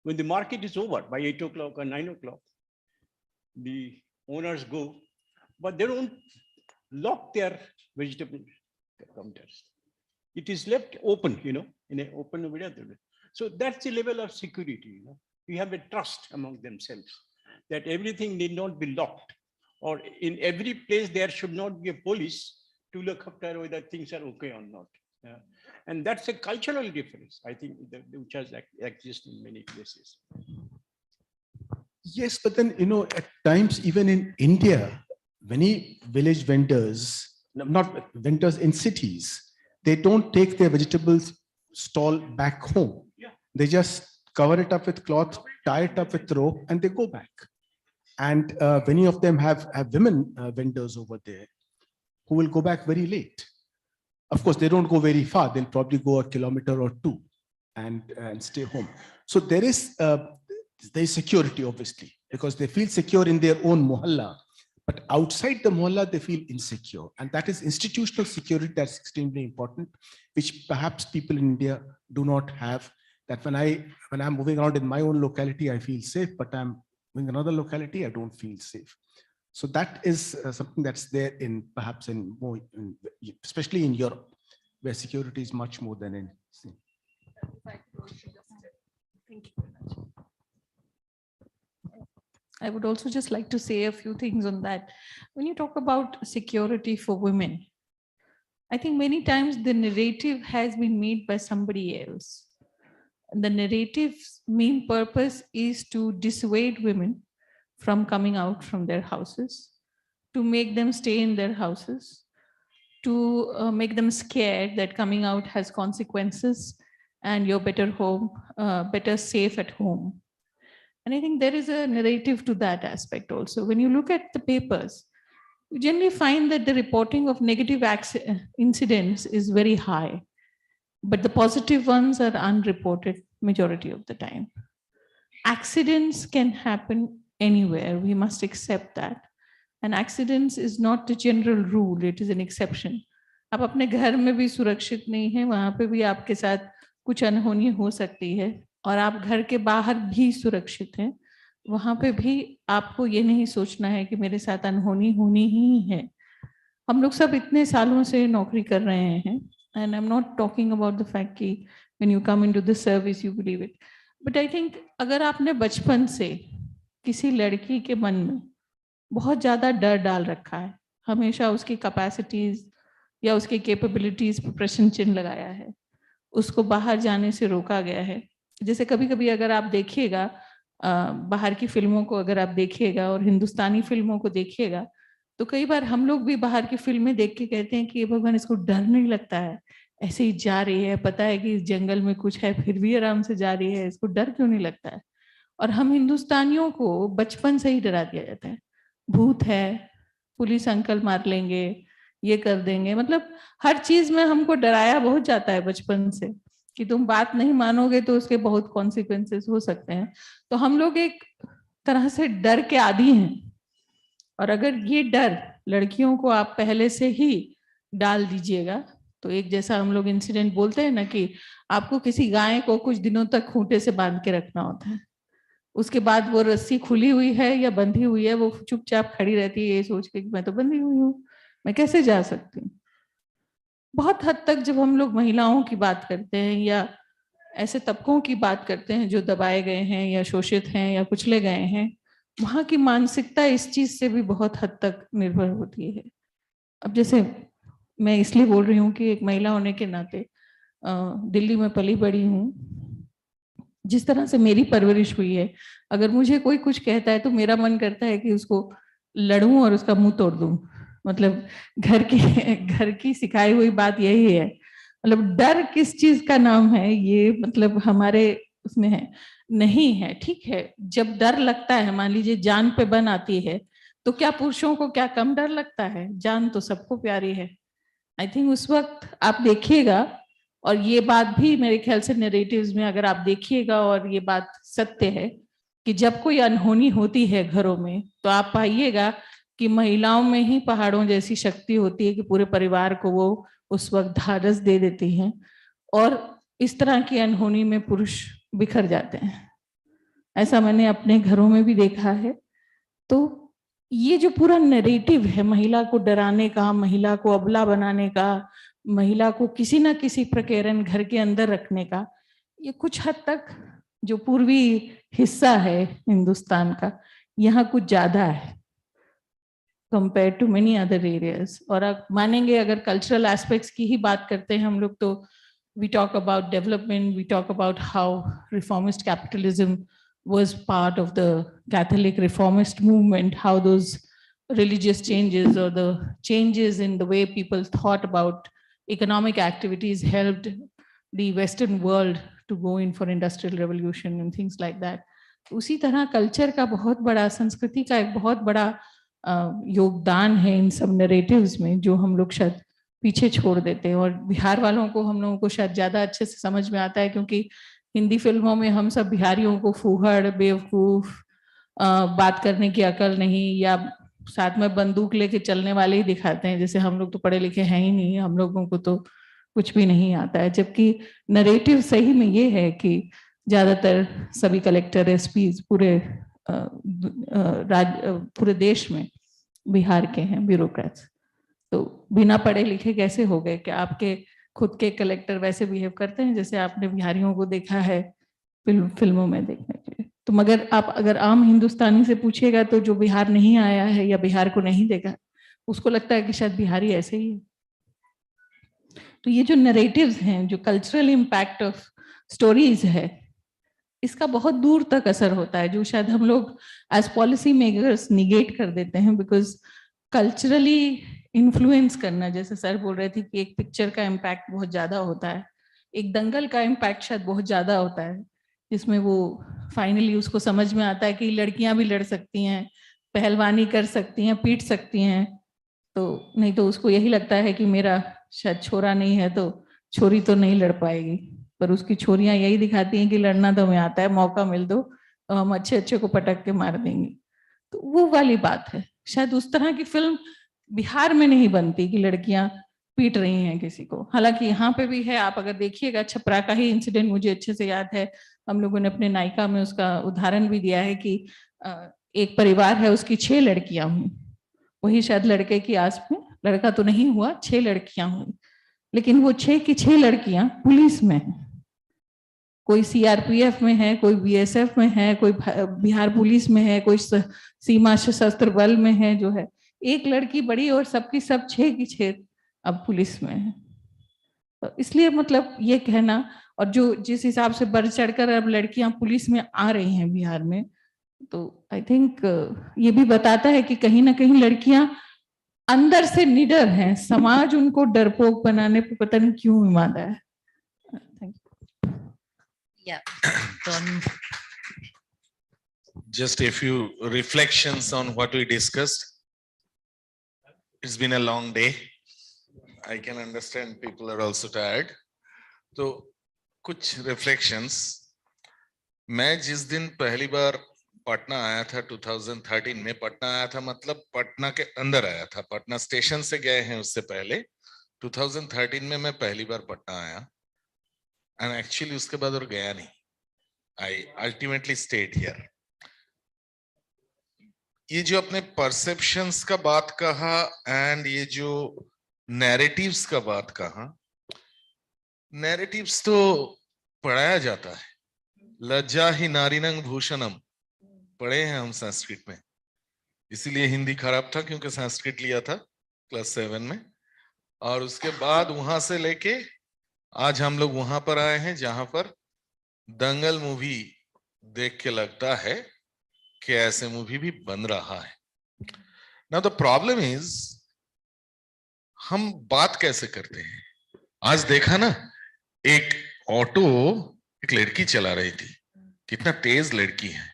When the market is over by 8 o'clock or 9 o'clock, the owners go, but they don't lock their vegetable counters. It is left open, in an open way. So that's the level of security. We have a trust among themselves that everything need not be locked, or in every place there should not be a police to look after whether things are okay or not. And that's a cultural difference, I think, which has existed in many places. Yes, but then, at times, even in India, many village vendors, not vendors in cities, they don't take their vegetables stall back home. Yeah. They just cover it up with cloth, tie it up with rope, and they go back. And many of them have women vendors over there who will go back very late. Of course, they don't go very far. They'll probably go a kilometer or two and stay home. So there is security, obviously, because they feel secure in their own mohalla. But outside the mohalla, they feel insecure. And that is institutional security that's extremely important, which perhaps people in India do not have. That when I'm moving around in my own locality, I feel safe, but I'm in another locality, I don't feel safe. So that is something that's there perhaps especially in Europe, where security is much more than in. Thank you very much. I would also just like to say a few things on that. When you talk about security for women, I think many times the narrative has been made by somebody else. The narrative's main purpose is to dissuade women from coming out from their houses, to make them stay in their houses, to make them scared that coming out has consequences and you're better safe at home. And I think there is a narrative to that aspect also. When you look at the papers, you generally find that the reporting of negative incidents is very high, but the positive ones are unreported majority of the time. accidents can happen anywhere. We must accept that. And accidents is not the general rule, it is an exception. आप अपने घर में भी सुरक्षित नहीं हैं, वहां पे भी आपके साथ कुछ अनहोनी हो सकती है, और आप घर के बाहर भी सुरक्षित हैं, वहां पे भी आपको ये नहीं सोचना है कि मेरे साथ अनहोनी होनी ही है। हम लोग सब इतने सालों से नौकरी कर रहे हैं, and I'm not talking about the fact कि when you come into this service you believe it, but I think अगर आपने बचपन से किसी लड़की के मन में बहुत ज़्यादा डर डाल रखा है, हमेशा उसकी कैपेसिटीज या उसकी कैपेबिलिटीज पर प्रश्न चिन्ह लगाया है, उसको बाहर जाने से रोका गया है। जैसे कभी कभी अगर आप देखिएगा बाहर की फिल्मों को, अगर आप देखिएगा और हिंदुस्तानी फिल्मों को देखिएगा, तो कई बार हम लोग भी बाहर की फिल्में देख के कहते हैं कि भगवान इसको डर नहीं लगता है, ऐसे ही जा रही है, पता है कि इस जंगल में कुछ है फिर भी आराम से जा रही है, इसको डर क्यों नहीं लगता है। और हम हिंदुस्तानियों को बचपन से ही डरा दिया जाता है, भूत है, पुलिस अंकल मार लेंगे, ये कर देंगे, मतलब हर चीज में हमको डराया बहुत जाता है बचपन से कि तुम बात नहीं मानोगे तो उसके बहुत कॉन्सिक्वेंसेस हो सकते हैं। तो हम लोग एक तरह से डर के आदी हैं, और अगर ये डर लड़कियों को आप पहले से ही डाल दीजिएगा तो एक जैसा हम लोग इंसिडेंट बोलते हैं ना कि आपको किसी गाय को कुछ दिनों तक खूंटे से बांध के रखना होता है, उसके बाद वो रस्सी खुली हुई है या बंधी हुई है, वो चुपचाप खड़ी रहती है ये सोच के कि मैं तो बंधी हुई हूँ, मैं कैसे जा सकती हूँ। बहुत हद तक जब हम लोग महिलाओं की बात करते हैं या ऐसे तबकों की बात करते हैं जो दबाए गए हैं या शोषित हैं या कुचले गए हैं, वहाँ की मानसिकता इस चीज से भी बहुत हद तक निर्भर होती है। अब जैसे मैं इसलिए बोल रही हूँ कि एक महिला होने के नाते दिल्ली में पली बड़ी हूँ, जिस तरह से मेरी परवरिश हुई है, अगर मुझे कोई कुछ कहता है तो मेरा मन करता है कि उसको लड़ूं और उसका मुंह तोड़ दूं। मतलब घर की सिखाई हुई बात यही है। मतलब डर किस चीज का नाम है ये, मतलब हमारे उसमें है नहीं है। ठीक है, जब डर लगता है, मान लीजिए जान पे बन आती है, तो क्या पुरुषों को क्या कम डर लगता है? जान तो सबको प्यारी है। आई थिंक उस वक्त आप देखिएगा, और ये बात भी मेरे ख्याल से नैरेटिव्स में अगर आप देखिएगा, और ये बात सत्य है कि जब कोई अनहोनी होती है घरों में, तो आप पाइएगा कि महिलाओं में ही पहाड़ों जैसी शक्ति होती है कि पूरे परिवार को वो उस वक्त ढाढ़स दे देती हैं, और इस तरह की अनहोनी में पुरुष बिखर जाते हैं। ऐसा मैंने अपने घरों में भी देखा है। तो ये जो पूरा नैरेटिव है महिला को डराने का, महिला को अबला बनाने का, महिला को किसी ना किसी प्रकरण घर के अंदर रखने का, ये कुछ हद तक जो पूर्वी हिस्सा है हिंदुस्तान का, यहाँ कुछ ज्यादा है compare to many other areas. और आप मानेंगे, अगर कल्चरल एस्पेक्ट्स की ही बात करते हैं हम लोग, तो we talk about development, we talk about how reformist capitalism was part of the Catholic reformist movement, how those religious changes or the changes in the way people thought about economic activities helped the Western world to go in for industrial revolution and things like that. उसी तरह culture का बहुत बड़ा, संस्कृति का एक बहुत बड़ा योगदान है इन सब नैरेटिव्स में, जो हम लोग शायद पीछे छोड़ देते हैं। और बिहार वालों को, हम लोगों को शायद ज्यादा अच्छे से समझ में आता है, क्योंकि हिंदी फिल्मों में हम सब बिहारियों को फूहड़, बेवकूफ, बात करने की अकल नहीं, या साथ में बंदूक लेके चलने वाले ही दिखाते हैं, जैसे हम लोग तो पढ़े लिखे हैं ही नहीं, हम लोगों को तो कुछ भी नहीं आता है। जबकि नैरेटिव सही में ये है कि ज्यादातर सभी कलेक्टर, एसपी पूरे देश में बिहार के हैं ब्यूरोक्रेट्स। तो बिना पढ़े लिखे कैसे हो गए? कि आपके खुद के कलेक्टर वैसे बिहेव करते हैं जैसे आपने बिहारियों को देखा है फिल्मों में देखने के लिए? तो मगर आप अगर आम हिंदुस्तानी से पूछिएगा, तो जो बिहार नहीं आया है या बिहार को नहीं देखा, उसको लगता है कि शायद बिहारी ऐसे ही है। तो ये जो नैरेटिव्स हैं, जो कल्चरल इम्पैक्ट ऑफ स्टोरीज है, इसका बहुत दूर तक असर होता है, जो शायद हम लोग एज पॉलिसी मेकर्स निगेट कर देते हैं। बिकॉज कल्चरली इन्फ्लुएंस करना, जैसे सर बोल रहे थे कि एक पिक्चर का इम्पैक्ट बहुत ज्यादा होता है, एक दंगल का इम्पैक्ट शायद बहुत ज्यादा होता है, जिसमें वो फाइनली उसको समझ में आता है कि लड़कियां भी लड़ सकती हैं, पहलवानी कर सकती हैं, पीट सकती हैं। तो नहीं तो उसको यही लगता है कि मेरा शायद छोरा नहीं है तो छोरी तो नहीं लड़ पाएगी, पर उसकी छोरियां यही दिखाती हैं कि लड़ना तो हमें आता है, मौका मिल दो हम अच्छे अच्छे को पटक के मार देंगे। तो वो वाली बात है। शायद उस तरह की फिल्म बिहार में नहीं बनती कि लड़कियां पीट रही हैं किसी को। हालांकि यहाँ पे भी है, आप अगर देखिएगा, छपरा का ही इंसिडेंट मुझे अच्छे से याद है। हम लोगों ने अपने नायिका में उसका उदाहरण भी दिया है कि एक परिवार है, उसकी 6 लड़कियां हुई। वही शायद लड़के की आस में, लड़का तो नहीं हुआ, 6 लड़कियां हुई, लेकिन वो 6 की 6 लड़कियां पुलिस में हैं। कोई सीआरपीएफ में है, कोई बीएसएफ में है, कोई बिहार पुलिस में है, कोई सीमा सशस्त्र बल में है जो है। एक लड़की बड़ी और सबकी सब 6 की 6 अब पुलिस में है। तो इसलिए मतलब ये कहना, और जो जिस हिसाब से बढ़ चढ़कर अब लड़कियां पुलिस में आ रही हैं बिहार में, तो आई थिंक ये भी बताता है कि कहीं ना कहीं लड़कियां अंदर से निडर हैं। समाज उनको डरपोक बनाने पे पता नहीं क्यों इमादा है। Yeah. Just a few reflections on what we discussed. It's been a long day. I can understand people are also tired. तो कुछ reflections. मैं जिस दिन पहली बार पटना आया था 2013 में, पटना आया था मतलब पटना के अंदर आया था, पटना स्टेशन से गए हैं उससे पहले। 2013 में मैं पहली बार पटना आया, एंड एक्चुअली उसके बाद और गया नहीं। आई अल्टीमेटली स्टेड हियर। ये जो अपने परसेप्शंस का बात कहा एंड ये जो नैरेटिव्स का बात कहा, नैरेटिव्स तो पढ़ाया जाता है। लज्जा ही नारीनंग भूषणम पढ़े हैं हम संस्कृत में, इसीलिए हिंदी खराब था क्योंकि संस्कृत लिया था क्लास 7 में। और उसके बाद वहां से लेके आज हम लोग वहां पर आए हैं जहां पर दंगल मूवी देख के लगता है कि ऐसे मूवी भी बन रहा है। नाउ द प्रॉब्लम इज हम बात कैसे करते हैं। आज देखा ना, एक ऑटो एक लड़की चला रही थी, कितना तेज लड़की है।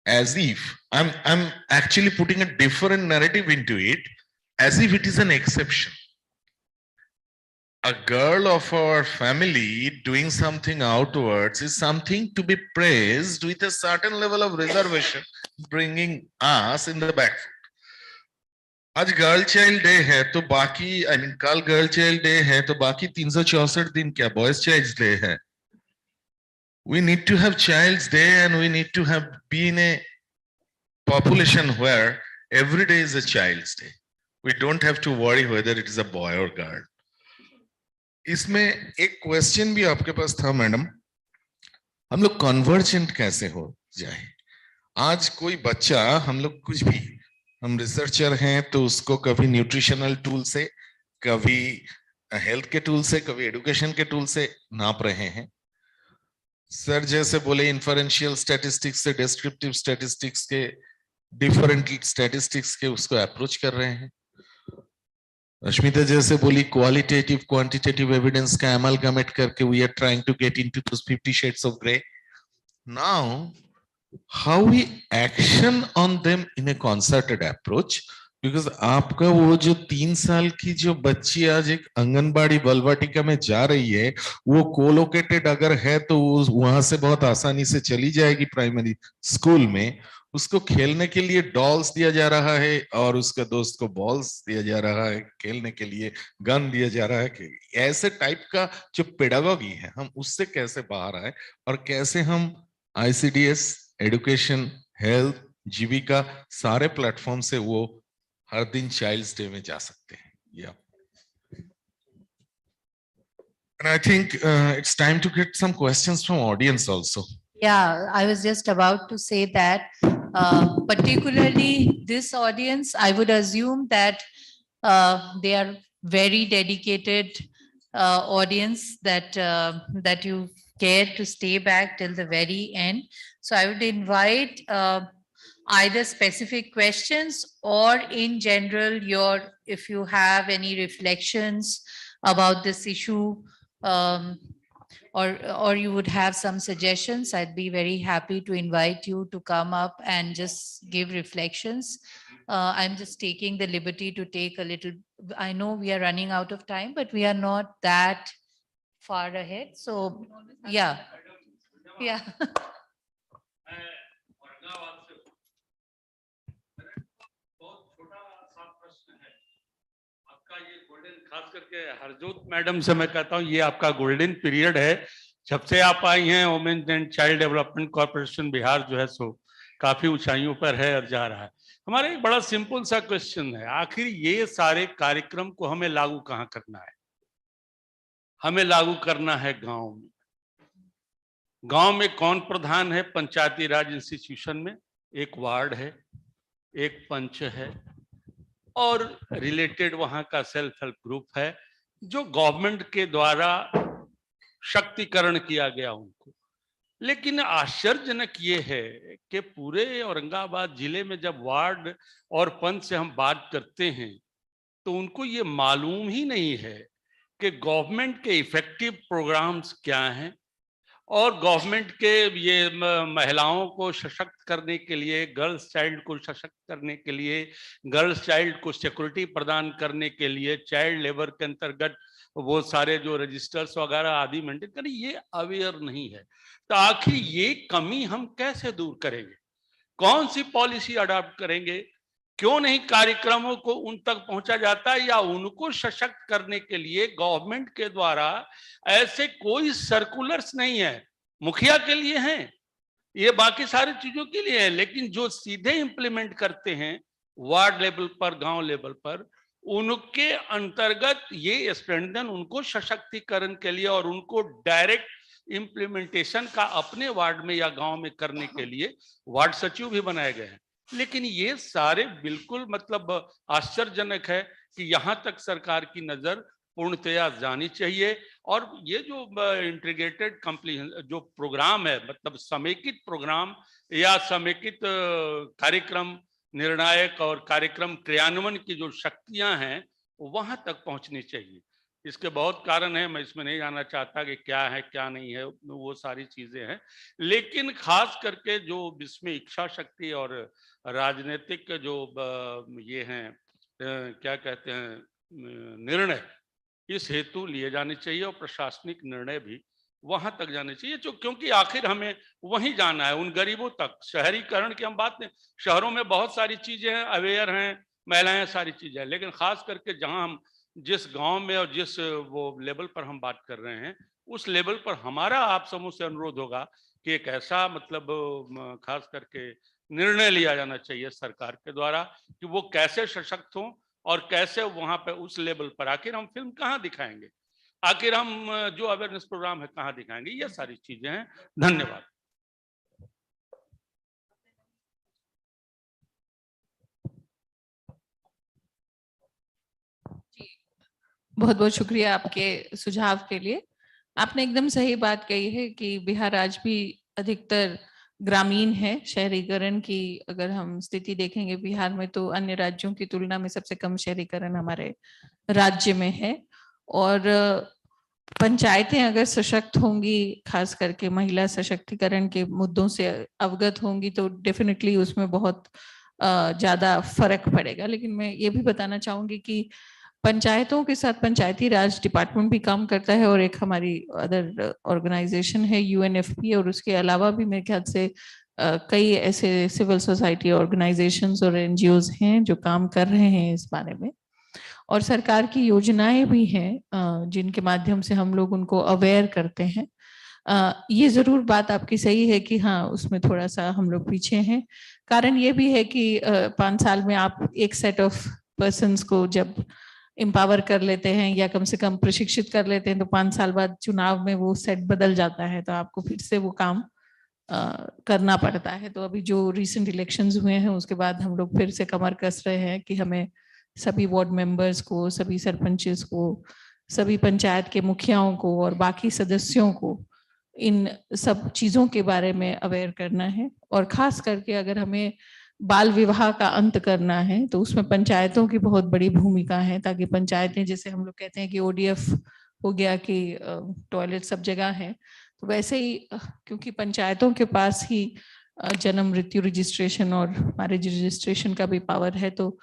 As if I'm actually putting a different narrative into it, as if it is an exception. A girl of our family doing something outwards is something to be praised with a certain level of reservation, bringing us in the back foot. आज girl child day है तो बाकी कल girl child day है तो बाकी 364 दिन क्या बॉयज चाइल्ड डे है। We need to have Child's Day and we need to have been a population where every day is a Child's Day. We don't have to worry whether it is a boy or girl. इसमें एक question भी आपके पास था madam, हम लोग convergent कैसे हो जाए। आज कोई बच्चा, हम लोग कुछ भी, हम रिसर्चर हैं तो उसको कभी न्यूट्रिशनल टूल से, कभी हेल्थ के टूल से, कभी एडुकेशन के टूल से नाप रहे हैं। सर जैसे बोले इन्फरेंशियल स्टैटिस्टिक्स से डिस्क्रिप्टिव स्टैटिस्टिक्स के, डिफरेंट स्टैटिस्टिक्स के उसको अप्रोच कर रहे हैं। अश्मिता जैसे बोली क्वालिटेटिव क्वांटिटेटिव एविडेंस का अमलगमेट करके we are trying to get into those 50 shades of grey. Now how we action on them in a concerted approach, because आपका वो जो 3 साल की जो बच्ची आज एक आंगनबाड़ी बलवाटिका में जा रही है, वो कोलोकेटेड अगर है तो वहां से बहुत आसानी से चली जाएगी प्राइमरी स्कूल में। उसको खेलने के लिए डॉल्स दिया जा रहा है और उसका दोस्त को बॉल्स दिया जा रहा है, खेलने के लिए गन दिया जा रहा है। कि ऐसे टाइप का जो पेडागॉगी है, हम उससे कैसे बाहर आए और कैसे हम आईसीडीएस, एडुकेशन, हेल्थ, जीविका सारे प्लेटफॉर्म से वो हर दिन चाइल्ड्स डे में जा सकते हैं। Yeah. And I think it's time to get some questions from audience also. Yeah, I was just about to say that, particularly this audience, I would assume that they are very dedicated audience, that you care to stay back till the very end. So I would invite either specific questions or in general if you have any reflections about this issue, or you would have some suggestions, I'd be very happy to invite you to come up and just give reflections. I'm just taking the liberty to take a little, I know we are running out of time, but we are not that far ahead. So yeah. आपका ये golden, खास करके Harjot madam से मैं कहता हूँ, ये आपका गोल्डन पीरियड है। जब से आप आई हैं, women and child development corporation Bihar जो है सो काफी ऊंचाइयों पर है और जा रहा है। हमारा एक बड़ा सिंपल सा क्वेश्चन है, आखिर ये सारे कार्यक्रम को हमें लागू कहाँ करना है? हमें लागू करना है गांव में। गांव में कौन प्रधान है? पंचायती राज इंस्टीट्यूशन में एक वार्ड है, एक पंच है और रिलेटेड वहां का सेल्फ हेल्प ग्रुप है जो गवर्नमेंट के द्वारा शक्तिकरण किया गया उनको। लेकिन आश्चर्यजनक ये है कि पूरे औरंगाबाद जिले में जब वार्ड और पंच से हम बात करते हैं तो उनको ये मालूम ही नहीं है कि गवर्नमेंट के इफेक्टिव प्रोग्राम्स क्या हैं और गवर्नमेंट के ये महिलाओं को सशक्त करने के लिए, गर्ल्स चाइल्ड को सशक्त करने के लिए, गर्ल्स चाइल्ड को सिक्योरिटी प्रदान करने के लिए, चाइल्ड लेबर के अंतर्गत वो सारे जो रजिस्टर्स वगैरह आदि मेंटेन करें, ये अवेयर नहीं है। तो आखिर ये कमी हम कैसे दूर करेंगे? कौन सी पॉलिसी अडॉप्ट करेंगे? क्यों नहीं कार्यक्रमों को उन तक पहुंचा जाता है या उनको सशक्त करने के लिए गवर्नमेंट के द्वारा ऐसे कोई सर्कुलर्स नहीं है? मुखिया के लिए हैं, ये बाकी सारी चीजों के लिए है, लेकिन जो सीधे इंप्लीमेंट करते हैं वार्ड लेवल पर, गांव लेवल पर, उनके अंतर्गत ये स्ट्रेंथन, उनको सशक्तिकरण के लिए और उनको डायरेक्ट इम्प्लीमेंटेशन का अपने वार्ड में या गांव में करने के लिए वार्ड सचिव भी बनाए गए हैं। लेकिन ये सारे बिल्कुल मतलब आश्चर्यजनक है कि यहाँ तक सरकार की नजर पूर्णतया जानी चाहिए। और ये जो इंटीग्रेटेड कंप्लीशन जो प्रोग्राम है, मतलब समेकित प्रोग्राम या समेकित कार्यक्रम निर्णायक और कार्यक्रम क्रियान्वयन की जो शक्तियां हैं वहां तक पहुंचनी चाहिए। इसके बहुत कारण है, मैं इसमें नहीं जाना चाहता कि क्या है क्या नहीं है, वो सारी चीजें हैं। लेकिन खास करके जो इसमें इच्छा शक्ति और राजनीतिक जो ये हैं क्या कहते हैं निर्णय, इस हेतु लिए जाने चाहिए और प्रशासनिक निर्णय भी वहां तक जाने चाहिए जो, क्योंकि आखिर हमें वहीं जाना है, उन गरीबों तक। शहरीकरण की हम बात नहीं, शहरों में बहुत सारी चीजें हैं, अवेयर हैं महिलाएं, सारी चीजें हैं, लेकिन खास करके जहां हम जिस गांव में और जिस वो लेवल पर हम बात कर रहे हैं, उस लेवल पर हमारा आप समूह से अनुरोध होगा कि एक ऐसा मतलब खास करके निर्णय लिया जाना चाहिए सरकार के द्वारा कि वो कैसे सशक्त हों और कैसे वहां पे उस लेवल पर आखिर हम फिल्म कहाँ दिखाएंगे, आखिर हम जो अवेयरनेस प्रोग्राम है कहाँ दिखाएंगे, ये सारी चीजें हैं। धन्यवाद। बहुत बहुत शुक्रिया आपके सुझाव के लिए। आपने एकदम सही बात कही है कि बिहार आज भी अधिकतर ग्रामीण है। शहरीकरण की अगर हम स्थिति देखेंगे बिहार में, तो अन्य राज्यों की तुलना में सबसे कम शहरीकरण हमारे राज्य में है। और पंचायतें अगर सशक्त होंगी, खास करके महिला सशक्तिकरण के मुद्दों से अवगत होंगी, तो डेफिनेटली उसमें बहुत ज्यादा फर्क पड़ेगा। लेकिन मैं ये भी बताना चाहूंगी कि पंचायतों के साथ पंचायती राज डिपार्टमेंट भी काम करता है और एक हमारी अदर ऑर्गेनाइजेशन है UNFP, और उसके अलावा भी मेरे ख्याल से कई ऐसे सिविल सोसाइटी ऑर्गेनाइजेशंस और NGOs हैं जो काम कर रहे हैं इस बारे में। और सरकार की योजनाएं भी हैं जिनके माध्यम से हम लोग उनको अवेयर करते हैं। ये जरूर बात आपकी सही है कि हाँ, उसमें थोड़ा सा हम लोग पीछे हैं। कारण ये भी है कि 5 साल में आप एक सेट ऑफ पर्सन्स को जब एम्पावर कर लेते हैं या कम से कम प्रशिक्षित कर लेते हैं, तो 5 साल बाद चुनाव में वो सेट बदल जाता है, तो आपको फिर से वो काम करना पड़ता है। तो अभी जो रिसेंट इलेक्शंस हुए हैं उसके बाद हम लोग फिर से कमर कस रहे हैं कि हमें सभी वार्ड मेंबर्स को, सभी सरपंचेस को, सभी पंचायत के मुखियाओं को और बाकी सदस्यों को इन सब चीजों के बारे में अवेयर करना है। और खास करके अगर हमें बाल विवाह का अंत करना है तो उसमें पंचायतों की बहुत बड़ी भूमिका है, ताकि पंचायतें, जैसे हम लोग कहते हैं कि ODF हो गया कि टॉयलेट सब जगह है, तो वैसे ही क्योंकि पंचायतों के पास ही जन्म मृत्यु रजिस्ट्रेशन और मैरिज रजिस्ट्रेशन का भी पावर है, तो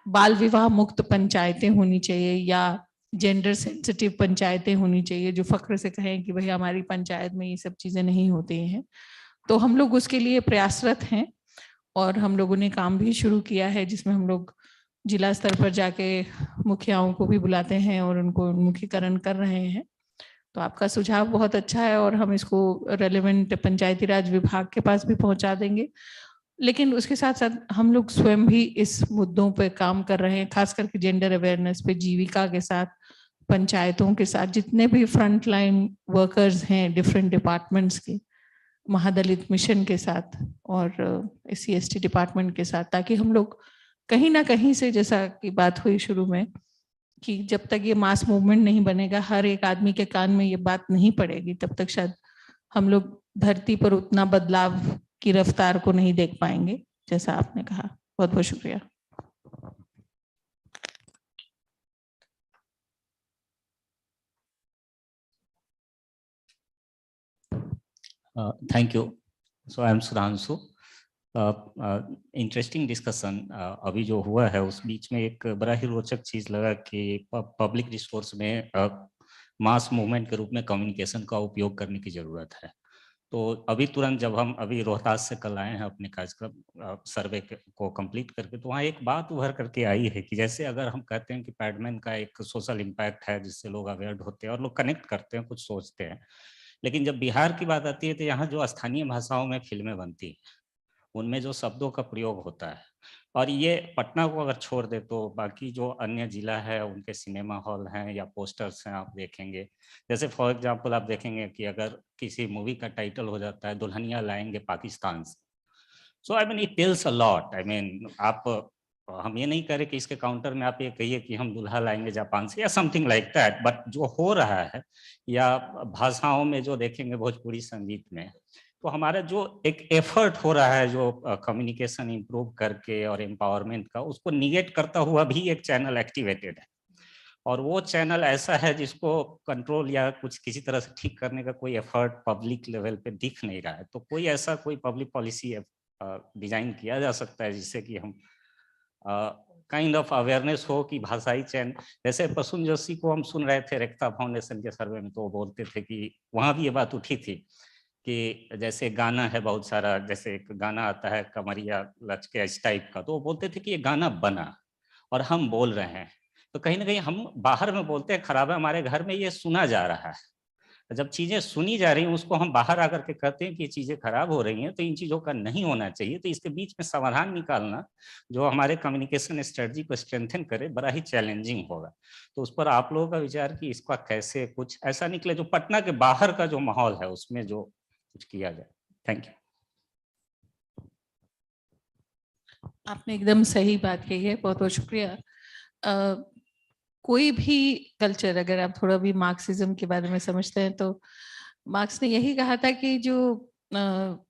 बाल विवाह मुक्त पंचायतें होनी चाहिए या जेंडर सेंसिटिव पंचायतें होनी चाहिए जो फख्र से कहें कि भाई हमारी पंचायत में ये सब चीजें नहीं होती हैं। तो हम लोग उसके लिए प्रयासरत हैं और हम लोगों ने काम भी शुरू किया है जिसमें हम लोग जिला स्तर पर जाके मुखियाओं को भी बुलाते हैं और उनको उन्मुखीकरण कर रहे हैं। तो आपका सुझाव बहुत अच्छा है और हम इसको रेलेवेंट पंचायती राज विभाग के पास भी पहुंचा देंगे। लेकिन उसके साथ साथ हम लोग स्वयं भी इस मुद्दों पे काम कर रहे हैं, खास करके जेंडर अवेयरनेस पे, जीविका के साथ, पंचायतों के साथ, जितने भी फ्रंट लाइन वर्कर्स हैं डिफरेंट डिपार्टमेंट्स के, महादलित मिशन के साथ और SC/ST डिपार्टमेंट के साथ, ताकि हम लोग कहीं ना कहीं से, जैसा की बात हुई शुरू में, कि जब तक ये मास मूवमेंट नहीं बनेगा, हर एक आदमी के कान में ये बात नहीं पड़ेगी, तब तक शायद हम लोग धरती पर उतना बदलाव की रफ्तार को नहीं देख पाएंगे, जैसा आपने कहा। बहुत बहुत शुक्रिया। Thank you. So I am Sudhanshu. Interesting discussion अभी जो हुआ है, उस बीच में एक बड़ा ही रोचक चीज लगा कि पब्लिक डिस्कोर्स में मास मूवमेंट के रूप में कम्युनिकेशन का उपयोग करने की जरूरत है। तो अभी तुरंत जब हम अभी रोहतास से कल आए हैं अपने कार्यक्रम सर्वे को कंप्लीट करके, तो वहाँ एक बात उभर करके आई है कि जैसे अगर हम कहते हैं कि पैडमैन का एक सोशल इम्पैक्ट है जिससे लोग अवेयर होते हैं और लोग कनेक्ट करते हैं, कुछ सोचते हैं, लेकिन जब बिहार की बात आती है तो यहाँ जो स्थानीय भाषाओं में फिल्में बनती हैं, उनमें जो शब्दों का प्रयोग होता है, और ये पटना को अगर छोड़ दे तो बाकी जो अन्य जिला है उनके सिनेमा हॉल हैं या पोस्टर्स हैं, आप देखेंगे, जैसे फॉर एग्जांपल आप देखेंगे कि अगर किसी मूवी का टाइटल हो जाता है दुल्हनिया लाएंगे पाकिस्तान से, so I mean it tells a lot. I mean आप, हम ये नहीं कह रहे कि इसके काउंटर में आप ये कहिए कि हम दुल्हा लाएंगे जापान से या समथिंग लाइक दैट, बट जो हो रहा है, या भाषाओं में जो देखेंगे भोजपुरी संगीत में, तो हमारा जो एक एफर्ट हो रहा है जो कम्युनिकेशन इंप्रूव करके और एम्पावरमेंट का, उसको निगेट करता हुआ भी एक चैनल एक्टिवेटेड है, और वो चैनल ऐसा है जिसको कंट्रोल या कुछ किसी तरह से ठीक करने का कोई एफर्ट पब्लिक लेवल पे दिख नहीं रहा है। तो कोई ऐसा कोई पब्लिक पॉलिसी डिजाइन किया जा सकता है जिससे कि हम काइंड ऑफ अवेयरनेस हो कि भाषाई चैन, जैसे पशुन जोशी को हम सुन रहे थे रेखता फाउंडेशन के सर्वे में, तो वो बोलते थे कि वहाँ भी ये बात उठी थी कि जैसे गाना है बहुत सारा, जैसे एक गाना आता है कमरिया लचके इस टाइप का, तो वो बोलते थे कि ये गाना बना और हम बोल रहे हैं, तो कहीं ना कहीं हम बाहर में बोलते हैं खराब है, हमारे घर में ये सुना जा रहा है, जब चीजें सुनी जा रही हैं उसको हम बाहर आकर के कहते हैं कि ये चीजें खराब हो रही हैं, तो इन चीजों का नहीं होना चाहिए। तो इसके बीच में समाधान निकालना जो हमारे कम्युनिकेशन स्ट्रेटजी को स्ट्रेंथन करे, बड़ा ही चैलेंजिंग होगा। तो उस पर आप लोगों का विचार कि इसका कैसे कुछ ऐसा निकले जो पटना के बाहर का जो माहौल है उसमें जो कुछ किया जाए। Thank you. आपने एकदम सही बात कही है, बहुत बहुत शुक्रिया। कोई भी कल्चर, अगर आप थोड़ा भी मार्क्सिज्म के बारे में समझते हैं, तो मार्क्स ने यही कहा था कि जो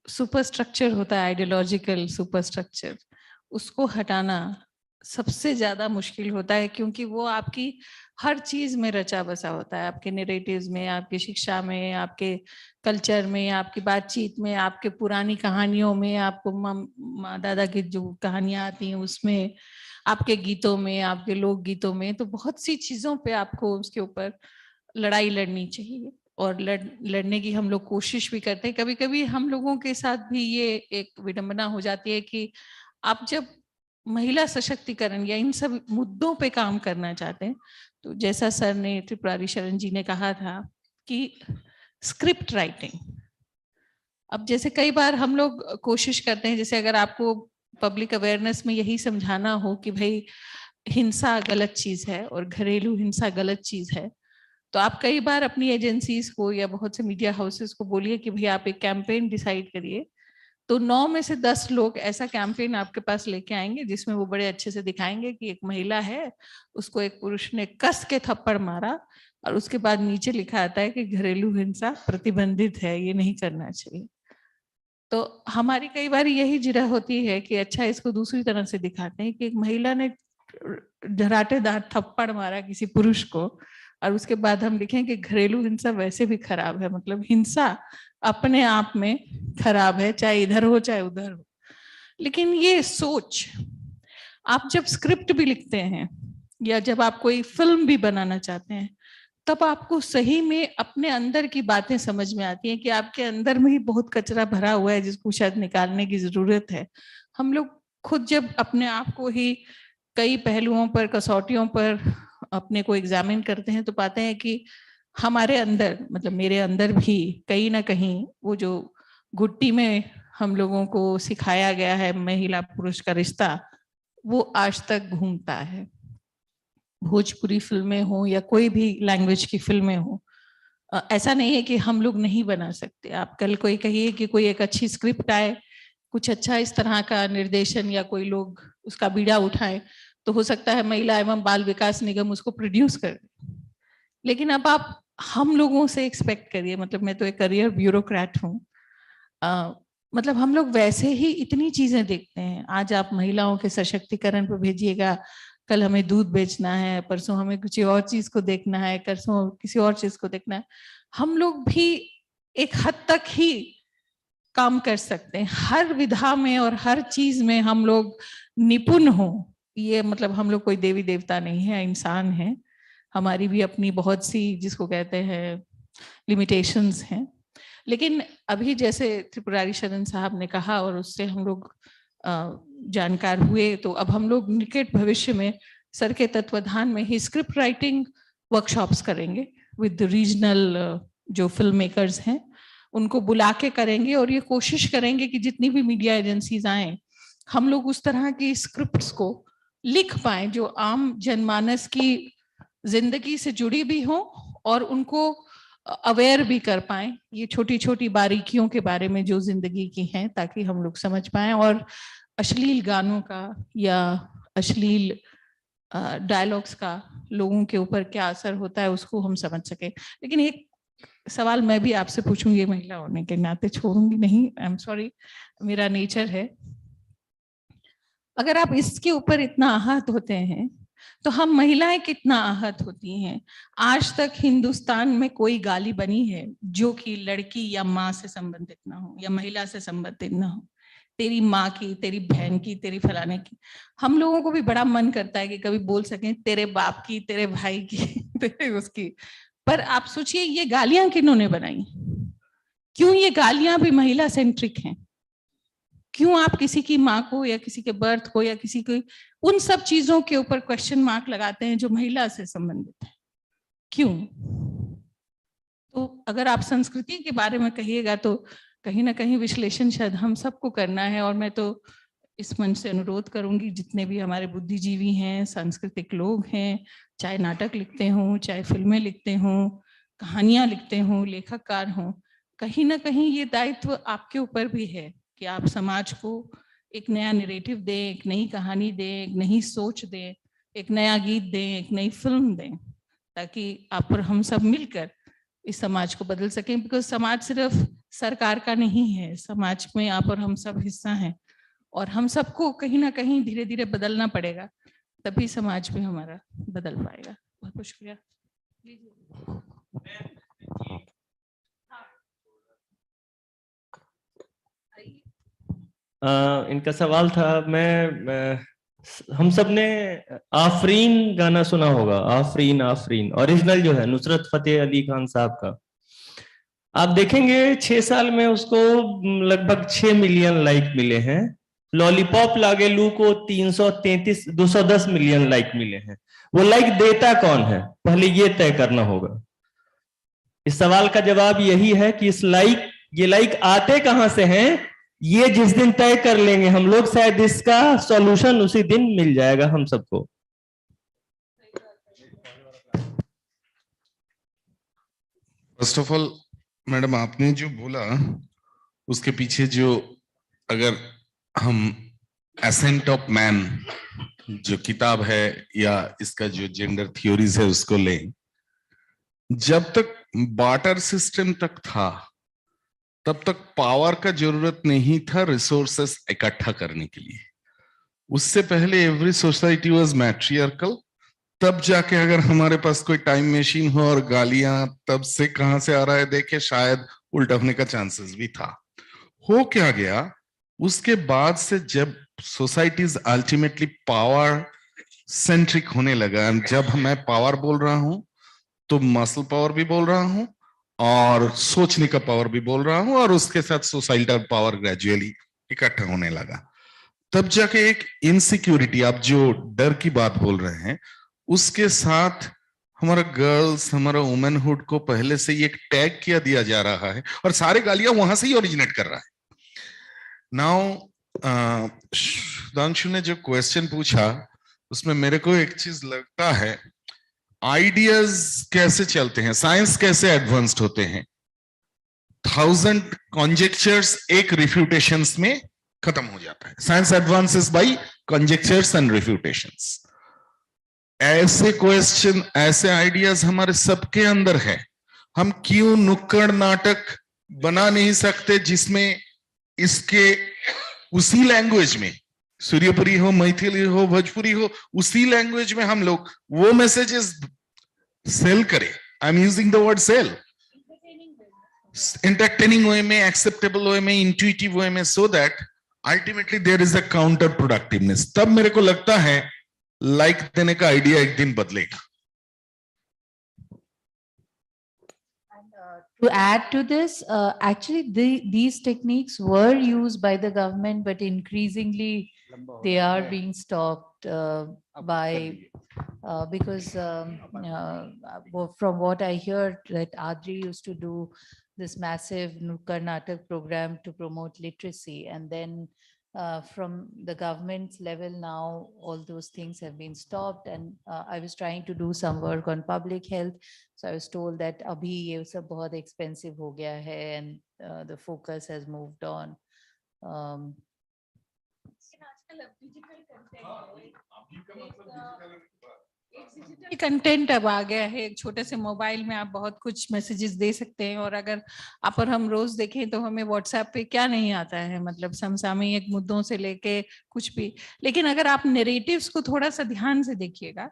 सुपर स्ट्रक्चर होता है, आइडियोलॉजिकल सुपर स्ट्रक्चर, उसको हटाना सबसे ज्यादा मुश्किल होता है, क्योंकि वो आपकी हर चीज में रचा बसा होता है, आपके नैरेटिव्स में, आपकी शिक्षा में, आपके कल्चर में, आपकी बातचीत में, आपके पुरानी कहानियों में, आपको माँ दादा की जो कहानियां आती हैं उसमें, आपके गीतों में, आपके लोक गीतों में। तो बहुत सी चीजों पे आपको उसके ऊपर लड़ाई लड़नी चाहिए, और लड़ने की हम लोग कोशिश भी करते हैं। कभी कभी हम लोगों के साथ भी ये एक विडंबना हो जाती है कि आप जब महिला सशक्तिकरण या इन सब मुद्दों पे काम करना चाहते हैं, तो जैसा सर ने, त्रिपुरारी शरण जी ने कहा था कि स्क्रिप्ट राइटिंग, अब जैसे कई बार हम लोग कोशिश करते हैं, जैसे अगर आपको पब्लिक अवेयरनेस में यही समझाना हो कि भाई हिंसा गलत चीज है और घरेलू हिंसा गलत चीज है, तो आप कई बार अपनी एजेंसीज को या बहुत से मीडिया हाउसेस को बोलिए कि भाई आप एक कैंपेन डिसाइड करिए, तो 9 में से 10 लोग ऐसा कैंपेन आपके पास लेके आएंगे जिसमें वो बड़े अच्छे से दिखाएंगे कि एक महिला है, उसको एक पुरुष ने कस के थप्पड़ मारा, और उसके बाद नीचे लिखा आता है कि घरेलू हिंसा प्रतिबंधित है, ये नहीं करना चाहिए। तो हमारी कई बार यही जिरा होती है कि अच्छा इसको दूसरी तरह से दिखाते हैं कि एक महिला ने धराटेदार थप्पड़ मारा किसी पुरुष को, और उसके बाद हम लिखें कि घरेलू हिंसा वैसे भी खराब है। मतलब हिंसा अपने आप में खराब है, चाहे इधर हो चाहे उधर हो। लेकिन ये सोच आप जब स्क्रिप्ट भी लिखते हैं या जब आप कोई फिल्म भी बनाना चाहते हैं, तब आपको सही में अपने अंदर की बातें समझ में आती हैं कि आपके अंदर में ही बहुत कचरा भरा हुआ है जिसको शायद निकालने की जरूरत है। हम लोग खुद जब अपने आप को ही कई पहलुओं पर, कसौटियों पर अपने को एग्जामिन करते हैं तो पाते हैं कि हमारे अंदर, मतलब मेरे अंदर भी कहीं ना कहीं वो जो घुट्टी में हम लोगों को सिखाया गया है महिला पुरुष का रिश्ता, वो आज तक घूमता है। भोजपुरी फिल्में हो या कोई भी लैंग्वेज की फिल्में हो, ऐसा नहीं है कि हम लोग नहीं बना सकते। आप कल कोई कहिए कि कोई एक अच्छी स्क्रिप्ट आए, कुछ अच्छा इस तरह का निर्देशन या कोई लोग उसका बीड़ा उठाए, तो हो सकता है महिला एवं बाल विकास निगम उसको प्रोड्यूस कर दे। लेकिन अब आप हम लोगों से एक्सपेक्ट करिए, मतलब मैं तो एक करियर ब्यूरोक्रेट हूँ, मतलब हम लोग वैसे ही इतनी चीजें देखते हैं। आज आप महिलाओं के सशक्तिकरण पर भेजिएगा, कल हमें दूध बेचना है, परसों हमें किसी और चीज को देखना है, परसों किसी और चीज को देखना है। हम लोग भी एक हद तक ही काम कर सकते हैं, हर विधा में और हर चीज में हम लोग निपुण हो। ये मतलब हम लोग कोई देवी देवता नहीं है, इंसान है, हमारी भी अपनी बहुत सी जिसको कहते हैं लिमिटेशंस हैं। लेकिन अभी जैसे त्रिपुरारी शरण साहब ने कहा और उससे हम लोग जानकार हुए, तो अब हम लोग निकट भविष्य में सर के तत्वाधान में ही स्क्रिप्ट राइटिंग वर्कशॉप्स करेंगे विद रीजनल जो फिल्म मेकर्स हैं, उनको बुला के करेंगे और ये कोशिश करेंगे कि जितनी भी मीडिया एजेंसीज आए, हम लोग उस तरह की स्क्रिप्ट्स को लिख पाए जो आम जनमानस की जिंदगी से जुड़ी भी हो और उनको अवेयर भी कर पाए ये छोटी छोटी बारीकियों के बारे में जो जिंदगी की हैं, ताकि हम लोग समझ पाए और अश्लील गानों का या अश्लील डायलॉग्स का लोगों के ऊपर क्या असर होता है उसको हम समझ सके। लेकिन एक सवाल मैं भी आपसे पूछूंगी, महिला होने के नाते छोड़ूंगी नहीं, आई एम सॉरी, मेरा नेचर है। अगर आप इसके ऊपर इतना आहत होते हैं तो हम महिलाएं कितना आहत होती हैं। आज तक हिंदुस्तान में कोई गाली बनी है जो कि लड़की या माँ से संबंधित ना हो या महिला से संबंधित ना हो? तेरी माँ की, तेरी बहन की, तेरी फलाने की। हम लोगों को भी बड़ा मन करता है कि कभी बोल सकें तेरे बाप की, तेरे भाई की, तेरे उसकी। पर आप सोचिए ये गालियां किन्होंने बनाई? क्यों ये गालियां भी महिला सेंट्रिक हैं? क्यों आप किसी की माँ को या किसी के बर्थ को या किसी को उन सब चीजों के ऊपर क्वेश्चन मार्क लगाते हैं जो महिला से संबंधित है? क्यों? तो अगर आप संस्कृति के बारे में कहिएगा तो कहीं ना कहीं विश्लेषण शायद हम सबको करना है। और मैं तो इस मंच से अनुरोध करूंगी जितने भी हमारे बुद्धिजीवी हैं, सांस्कृतिक लोग हैं, चाहे नाटक लिखते हों, चाहे फिल्में लिखते हों, कहानियां लिखते हों, लेखककार हों, कहीं ना कहीं ये दायित्व आपके ऊपर भी है कि आप समाज को एक नया नैरेटिव दें, एक नई कहानी दें, एक नई सोच दें, एक नया गीत दें, एक नई फिल्म दें, ताकि आप और हम सब मिलकर इस समाज को बदल सकें। बिकॉज समाज सिर्फ सरकार का नहीं है, समाज में आप और हम सब हिस्सा हैं और हम सबको कहीं ना कहीं धीरे धीरे बदलना पड़ेगा, तभी समाज भी हमारा बदल पाएगा। बहुत बहुत शुक्रिया। इनका सवाल था, हम सब ने आफरीन गाना सुना होगा, आफरीन आफरीन, ओरिजिनल जो है नुसरत फतेह अली खान साहब का। आप देखेंगे 6 साल में उसको लगभग 6 मिलियन लाइक मिले हैं। लॉलीपॉप लागेलू को 210 मिलियन लाइक मिले हैं। वो लाइक देता कौन है, पहले ये तय करना होगा। इस सवाल का जवाब यही है कि ये लाइक आते कहां से हैं, ये जिस दिन तय कर लेंगे हम लोग, शायद इसका सॉल्यूशन उसी दिन मिल जाएगा हम सबको। फर्स्ट ऑफ ऑल मैडम, आपने जो बोला उसके पीछे जो, अगर हम एसेंट ऑफ मैन जो किताब है या इसका जो जेंडर थ्योरीज है उसको लें, जब तक बार्टर सिस्टम तक था तब तक पावर का जरूरत नहीं था रिसोर्सेस इकट्ठा करने के लिए। उससे पहले एवरी सोसाइटी वाज मैट्रियार्कल। तब जाके अगर हमारे पास कोई टाइम मशीन हो और गालियां तब से कहां से आ रहा है देखे, शायद उल्टा होने का चांसेस भी था। हो क्या गया उसके बाद से, जब सोसाइटीज अल्टीमेटली पावर सेंट्रिक होने लगा। जब मैं पावर बोल रहा हूं तो मसल पावर भी बोल रहा हूं और सोचने का पावर भी बोल रहा हूं, और उसके साथ सोसाइटल पावर ग्रेजुअली इकट्ठा होने लगा। तब जाके एक इनसिक्योरिटी, आप जो डर की बात बोल रहे हैं, उसके साथ हमारा गर्ल्स, हमारा वुमेनहुड को पहले से ही एक टैग किया दिया जा रहा है और सारे गालियां वहां से ही ओरिजिनेट कर रहा है। नाउ सुधांशु ने जो क्वेश्चन पूछा उसमें मेरे को एक चीज लगता है, आइडियाज कैसे चलते हैं, साइंस कैसे एडवांस्ड होते हैं, 1000 कॉन्जेक्चर्स एक रिफ्यूटेशंस में खत्म हो जाता है। Science advances by conjectures and refutations. ऐसे क्वेश्चन, ऐसे आइडियाज हमारे सबके अंदर है। हम क्यों नुक्कड़ नाटक बना नहीं सकते जिसमें इसके उसी लैंग्वेज में, सूर्यपुरी हो, मैथिली हो, भोजपुरी हो, उसी लैंग्वेज में हम लोग वो मैसेजेस सेल करें। I am using the word sell, entertaining way में, acceptable way में, intuitive way में, so that ultimately there is a counter productiveness। तब मेरे को लगता है लाइक देने का आइडिया एक दिन बदलेगा। To add to this, actually these techniques were used by the government, but increasingly they are being stopped because from what I hear, that Adri used to do this massive Nukkad Natak program to promote literacy, and then from the government's level now, all those things have been stopped. And I was trying to do some work on public health, so I was told that abhi ye sab bahut expensive ho gaya hai, and the focus has moved on. Digital content अब आ गया है, एक छोटे से mobile में आप बहुत कुछ मैसेजेस दे सकते हैं, और अगर आप और हम रोज देखें तो हमें व्हाट्सएप पे क्या नहीं आता है, मतलब समसामयिक मुद्दों से लेके कुछ भी। लेकिन अगर आप नैरेटिव्स को थोड़ा सा ध्यान से देखिएगा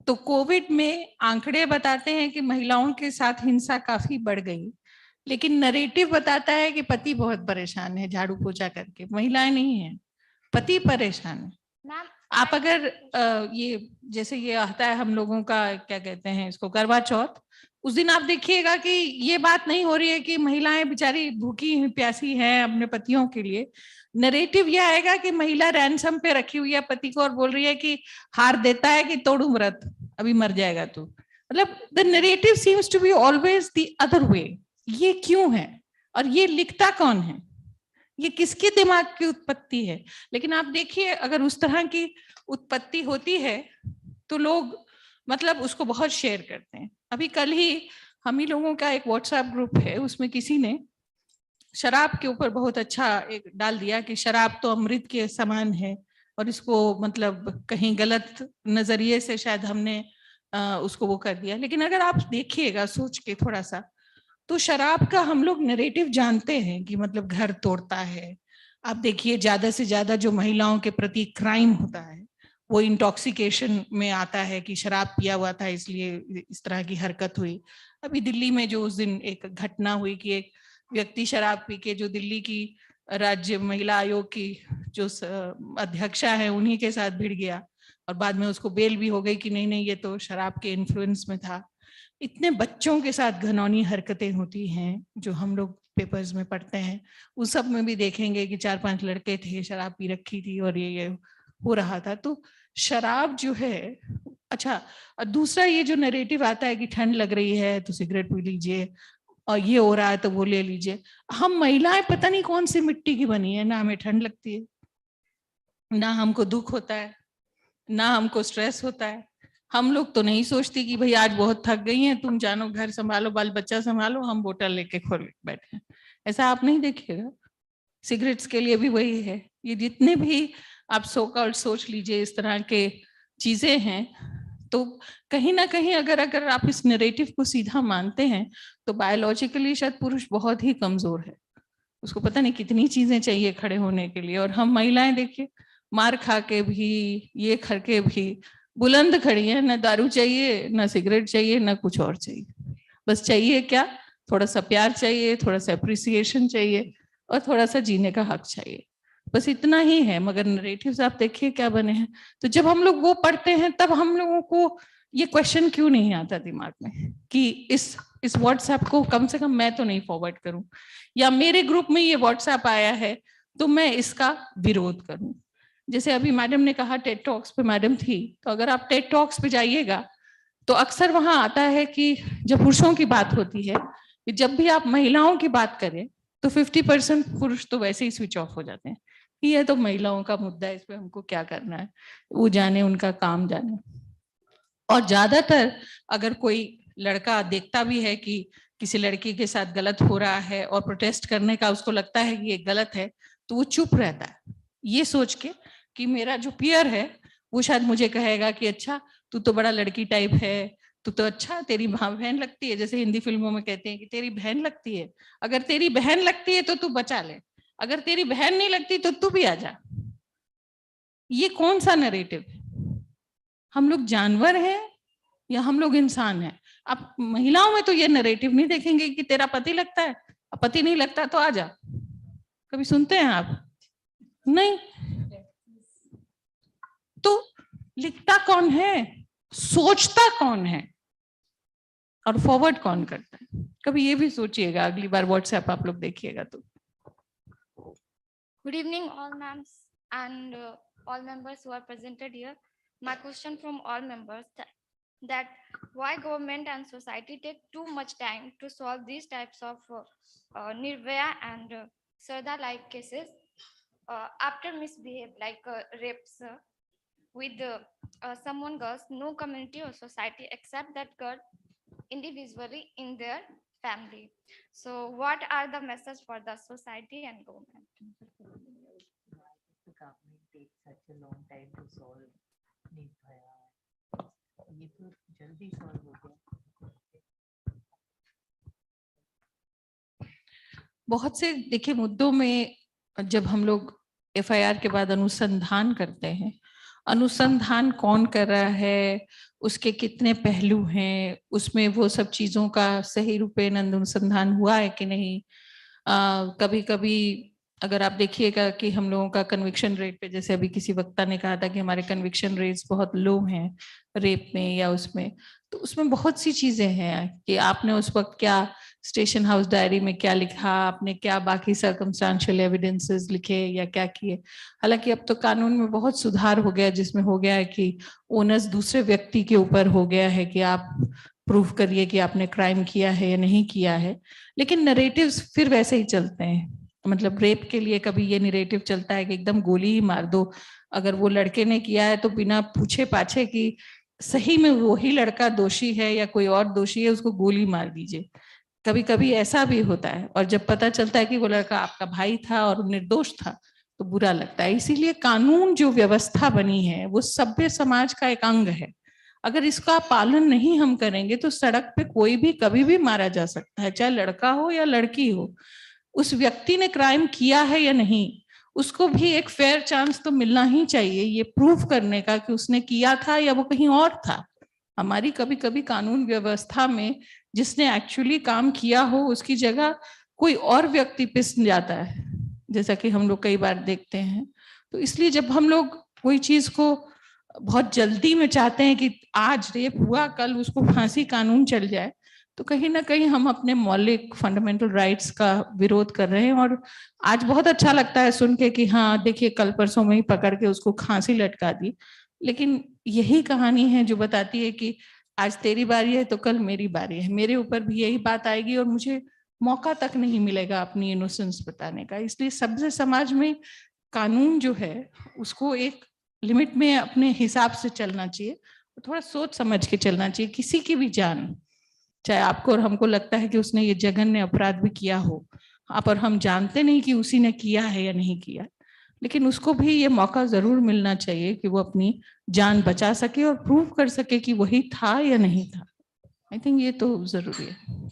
तो कोविड में आंकड़े बताते हैं कि महिलाओं के साथ हिंसा काफी बढ़ गई, लेकिन नैरेटिव बताता है कि पति बहुत परेशान है झाड़ू पोछा करके, महिलाएं नहीं है, पति परेशान है। आप अगर ये जैसे ये आता है हम लोगों का क्या कहते हैं इसको, करवा चौथ, उस दिन आप देखिएगा कि ये बात नहीं हो रही है कि महिलाएं बेचारी भूखी प्यासी हैं अपने पतियों के लिए। नरेटिव ये आएगा कि महिला रैंसम पे रखी हुई है पति को और बोल रही है कि हार देता है कि तोड़ू व्रत, अभी मर जाएगा तू। मतलब the narrative seems to be always the other way. ये क्यों है और ये लिखता कौन है, ये किसके दिमाग की उत्पत्ति है? लेकिन आप देखिए अगर उस तरह की उत्पत्ति होती है तो लोग मतलब उसको बहुत शेयर करते हैं। अभी कल ही हम ही लोगों का एक व्हाट्सएप ग्रुप है, उसमें किसी ने शराब के ऊपर बहुत अच्छा एक डाल दिया कि शराब तो अमृत के समान है, और इसको मतलब कहीं गलत नजरिए से शायद हमने उसको वो कर दिया। लेकिन अगर आप देखिएगा सोच के थोड़ा सा, तो शराब का हम लोग नैरेटिव जानते हैं कि मतलब घर तोड़ता है। आप देखिए ज्यादा से ज्यादा जो महिलाओं के प्रति क्राइम होता है वो इंटॉक्सिकेशन में आता है कि शराब पिया हुआ था इसलिए इस तरह की हरकत हुई। अभी दिल्ली में जो उस दिन एक घटना हुई कि एक व्यक्ति शराब पी के जो दिल्ली की राज्य महिला आयोग की जो अध्यक्षा है उन्हीं के साथ भिड़ गया, और बाद में उसको बेल भी हो गई कि नहीं नहीं ये तो शराब के इन्फ्लुएंस में था। इतने बच्चों के साथ घिनौनी हरकतें होती हैं जो हम लोग पेपर्स में पढ़ते हैं। उस सब में भी देखेंगे कि 4-5 लड़के थे, शराब पी रखी थी और ये हो रहा था। तो शराब जो है, अच्छा, और दूसरा ये जो नैरेटिव आता है कि ठंड लग रही है तो सिगरेट पी लीजिए, और ये हो रहा है तो वो ले लीजिए। हम महिलाएं पता नहीं कौन सी मिट्टी की बनी है, ना हमें ठंड लगती है, ना हमको दुख होता है, ना हमको स्ट्रेस होता है। हम लोग तो नहीं सोचती कि भाई आज बहुत थक गई हैं, तुम जानो घर संभालो, बाल बच्चा संभालो, हम बोतल लेके खोल बैठे। ऐसा आप नहीं देखिएगा। सिगरेट्स के लिए भी वही है। ये जितने भी आप सोच लीजिए इस तरह के चीजें हैं, तो कहीं ना कहीं अगर आप इस नैरेटिव को सीधा मानते हैं तो बायोलॉजिकली शायद पुरुष बहुत ही कमजोर है, उसको पता नहीं कितनी चीजें चाहिए खड़े होने के लिए। और हम महिलाएं देखिए मार खा के भी, ये खा के भी बुलंद खड़ी है, ना दारू चाहिए, ना सिगरेट चाहिए, ना कुछ और चाहिए। बस चाहिए क्या, थोड़ा सा प्यार चाहिए, थोड़ा सा अप्रिसिएशन चाहिए, और थोड़ा सा जीने का हक चाहिए। बस इतना ही है। मगर नैरेटिव्स आप देखिए क्या बने हैं। तो जब हम लोग वो पढ़ते हैं तब हम लोगों को ये क्वेश्चन क्यों नहीं आता दिमाग में कि इस व्हाट्सएप को कम से कम मैं तो नहीं फॉरवर्ड करूं, या मेरे ग्रुप में ये व्हाट्सएप आया है तो मैं इसका विरोध करूं। जैसे अभी मैडम ने कहा टेड टॉक्स पे मैडम थी, तो अगर आप टेड टॉक्स पे जाइएगा तो अक्सर वहां आता है कि जब पुरुषों की बात होती है, कि जब भी आप महिलाओं की बात करें तो 50% पुरुष तो वैसे ही स्विच ऑफ हो जाते हैं कि ये तो महिलाओं का मुद्दा है, इस पे हमको क्या करना है, वो जाने, उनका काम जाने। और ज्यादातर अगर कोई लड़का देखता भी है कि किसी लड़की के साथ गलत हो रहा है और प्रोटेस्ट करने का उसको लगता है कि ये गलत है, तो वो चुप रहता है, ये सोच के कि मेरा जो पियर है वो शायद मुझे कहेगा कि अच्छा तू तो बड़ा लड़की टाइप है, तू तो अच्छा तेरी बहन लगती है, जैसे हिंदी फिल्मों में कहते हैं कि तेरी बहन लगती है, अगर तेरी बहन लगती है तो तू बचा ले, अगर तेरी बहन नहीं लगती तो तू भी आ जा। ये कौन सा नरेटिव है? हम लोग जानवर हैं या हम लोग इंसान हैं? आप महिलाओं में तो ये नरेटिव नहीं देखेंगे कि तेरा पति लगता है, पति नहीं लगता तो आ जा। कभी सुनते हैं आप? नहीं। तो लिखता कौन है, सोचता कौन है, और फॉरवर्ड कौन करता है? कभी ये भी सोचिएगा अगली बार व्हाट्सएप आप लोग देखिएगा तो। Good evening, all ma'ams and all members who are presented here. My question from all members that why government and society take too much time to solve these types of Nirvaya and Sarda like cases after misbehave like rapes with someone girls, no community or society accept that girl individually in their family. So what are the messages for the society and government? The government takes such a long time to solve Nirvaya. ये तो जल्दी solve हो गया। बहुत से देखिए मुद्दों में जब हम लोग एफआईआर के बाद अनुसंधान करते हैं, अनुसंधान कौन कर रहा है, उसके कितने पहलू हैं, उसमें वो सब चीजों का सही रूपे अनुसंधान हुआ है कि नहीं। कभी कभी अगर आप देखिएगा कि हम लोगों का कन्विक्शन रेट पे, जैसे अभी किसी वक्ता ने कहा था कि हमारे कन्विक्शन रेट्स बहुत लो हैं रेप में या उसमें, तो उसमें बहुत सी चीजें हैं कि आपने उस वक्त क्या स्टेशन हाउस डायरी में क्या लिखा, आपने क्या बाकी सर्कमस्टांशियल एविडेंसेस लिखे या क्या किए। हालांकि अब तो कानून में बहुत सुधार हो गया, जिसमें हो गया है कि ओनस दूसरे व्यक्ति के ऊपर हो गया है कि आप प्रूफ करिए कि आपने क्राइम किया है या नहीं किया है, लेकिन नरेटिव्स फिर वैसे ही चलते हैं। मतलब रेप के लिए कभी ये नरेटिव चलता है कि एकदम गोली ही मार दो, अगर वो लड़के ने किया है तो बिना पूछे पाछे कि सही में वो ही लड़का दोषी है या कोई और दोषी है, उसको गोली मार दीजिए। कभी कभी ऐसा भी होता है, और जब पता चलता है कि वो लड़का आपका भाई था और निर्दोष था तो बुरा लगता है। इसीलिए कानून जो व्यवस्था बनी है वो सभ्य समाज का एक अंग है। अगर इसका पालन नहीं हम करेंगे तो सड़क पे कोई भी कभी भी मारा जा सकता है, चाहे लड़का हो या लड़की हो। उस व्यक्ति ने क्राइम किया है या नहीं, उसको भी एक फेयर चांस तो मिलना ही चाहिए ये प्रूफ करने का कि उसने किया था या वो कहीं और था। हमारी कभी कभी कानून व्यवस्था में जिसने एक्चुअली काम किया हो उसकी जगह कोई और व्यक्ति पिस जाता है, जैसा कि हम लोग कई बार देखते हैं। तो इसलिए जब हम लोग कोई चीज को बहुत जल्दी में चाहते हैं कि आज रेप हुआ कल उसको फांसी कानून चल जाए, तो कहीं ना कहीं हम अपने मौलिक फंडामेंटल राइट्स का विरोध कर रहे हैं। और आज बहुत अच्छा लगता है सुन के कि हाँ देखिए कल परसों में ही पकड़ के उसको फांसी लटका दी, लेकिन यही कहानी है जो बताती है कि आज तेरी बारी है तो कल मेरी बारी है, मेरे ऊपर भी यही बात आएगी और मुझे मौका तक नहीं मिलेगा अपनी इनोसेंस बताने का। इसलिए सभ्य समाज में कानून जो है उसको एक लिमिट में अपने हिसाब से चलना चाहिए, थोड़ा सोच समझ के चलना चाहिए। किसी की भी जान, चाहे आपको और हमको लगता है कि उसने ये जघन्य अपराध भी किया हो, आप और हम जानते नहीं कि उसी ने किया है या नहीं किया, लेकिन उसको भी ये मौका जरूर मिलना चाहिए कि वो अपनी जान बचा सके और प्रूव कर सके कि वही था या नहीं था। आई थिंक ये तो जरूरी है।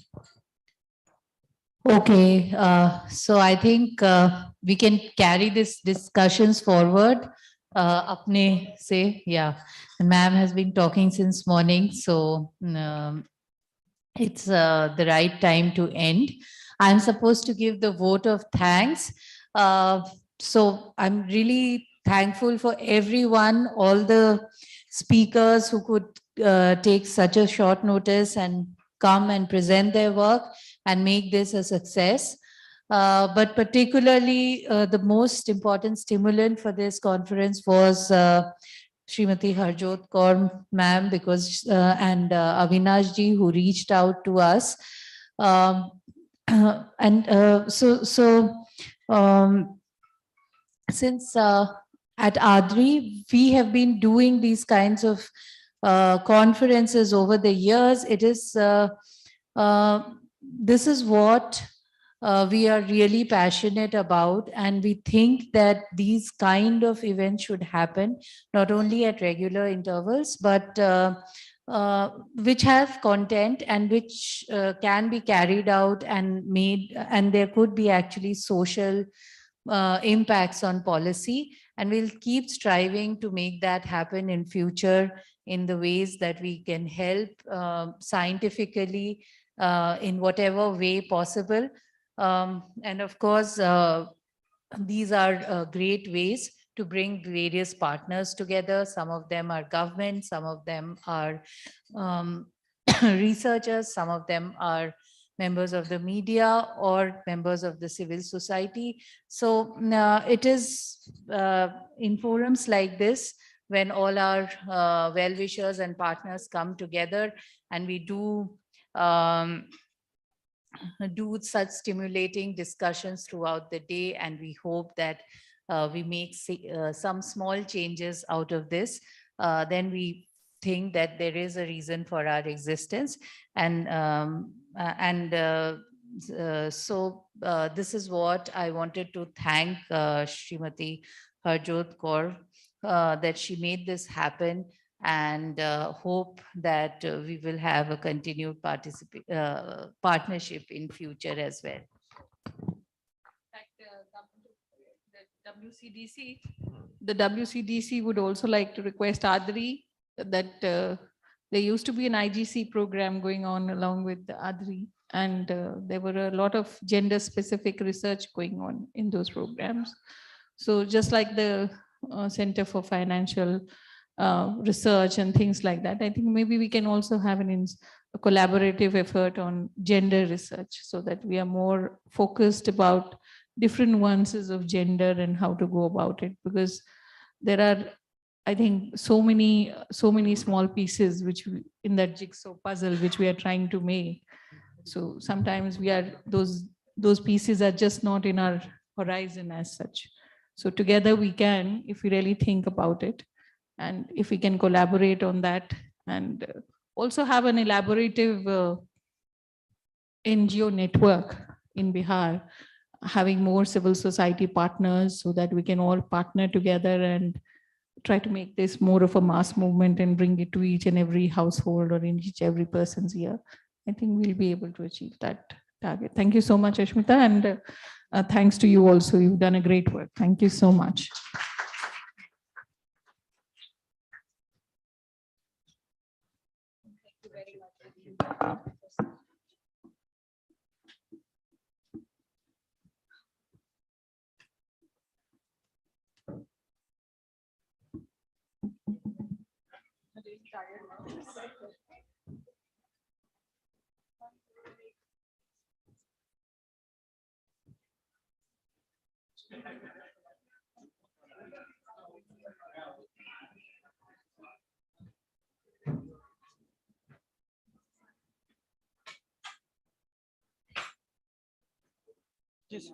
Okay, so I think we can carry this discussions forward. Apne se, yeah, ma'am has been talking since morning, so it's the right time to end. I'm supposed to give the vote of thanks. So I'm really thankful for everyone, all the speakers who could take such a short notice and come and present their work and make this a success. But particularly the most important stimulant for this conference was Srimati Harjot Kaur ma'am, because and Avinash ji, who reached out to us. And since at Adri, we have been doing these kinds of conferences over the years. It is this is what we are really passionate about, and we think that these kind of events should happen not only at regular intervals, but which have content and which can be carried out and made, and there could be actually social impacts on policy, and we'll keep striving to make that happen in future in the ways that we can help scientifically in whatever way possible. And of course, these are great ways to bring various partners together. Some of them are government, some of them are researchers, some of them are members of the media or members of the civil society. So it is in forums like this when all our well-wishers and partners come together, and we do such stimulating discussions throughout the day, and we hope that we make some small changes out of this. Then we think that there is a reason for our existence, and so this is what I wanted to thank Srimati Harjot Kaur that she made this happen, and hope that we will have a continued partnership in future as well. The WCDC would also like to request Adri that there used to be an IGC program going on along with the Adri, and there were a lot of gender specific research going on in those programs. So just like the Center for Financial research and things like that, I think maybe we can also have a collaborative effort on gender research, so that we are more focused about different nuances of gender and how to go about it, because there are, I think, so many small pieces which in that jigsaw puzzle which we are trying to make. So sometimes those pieces are just not in our horizon as such. So together we can, if we really think about it, and if we can collaborate on that, and also have an elaborative NGO network in Bihar, having more civil society partners, so that we can all partner together and try to make this more of a mass movement and bring it to each and every household or in each every person's ear. I think we'll be able to achieve that target. Thank you so much, Ashmita, and thanks to you also. You've done a great work. Thank you so much. Thank you very much. Yes.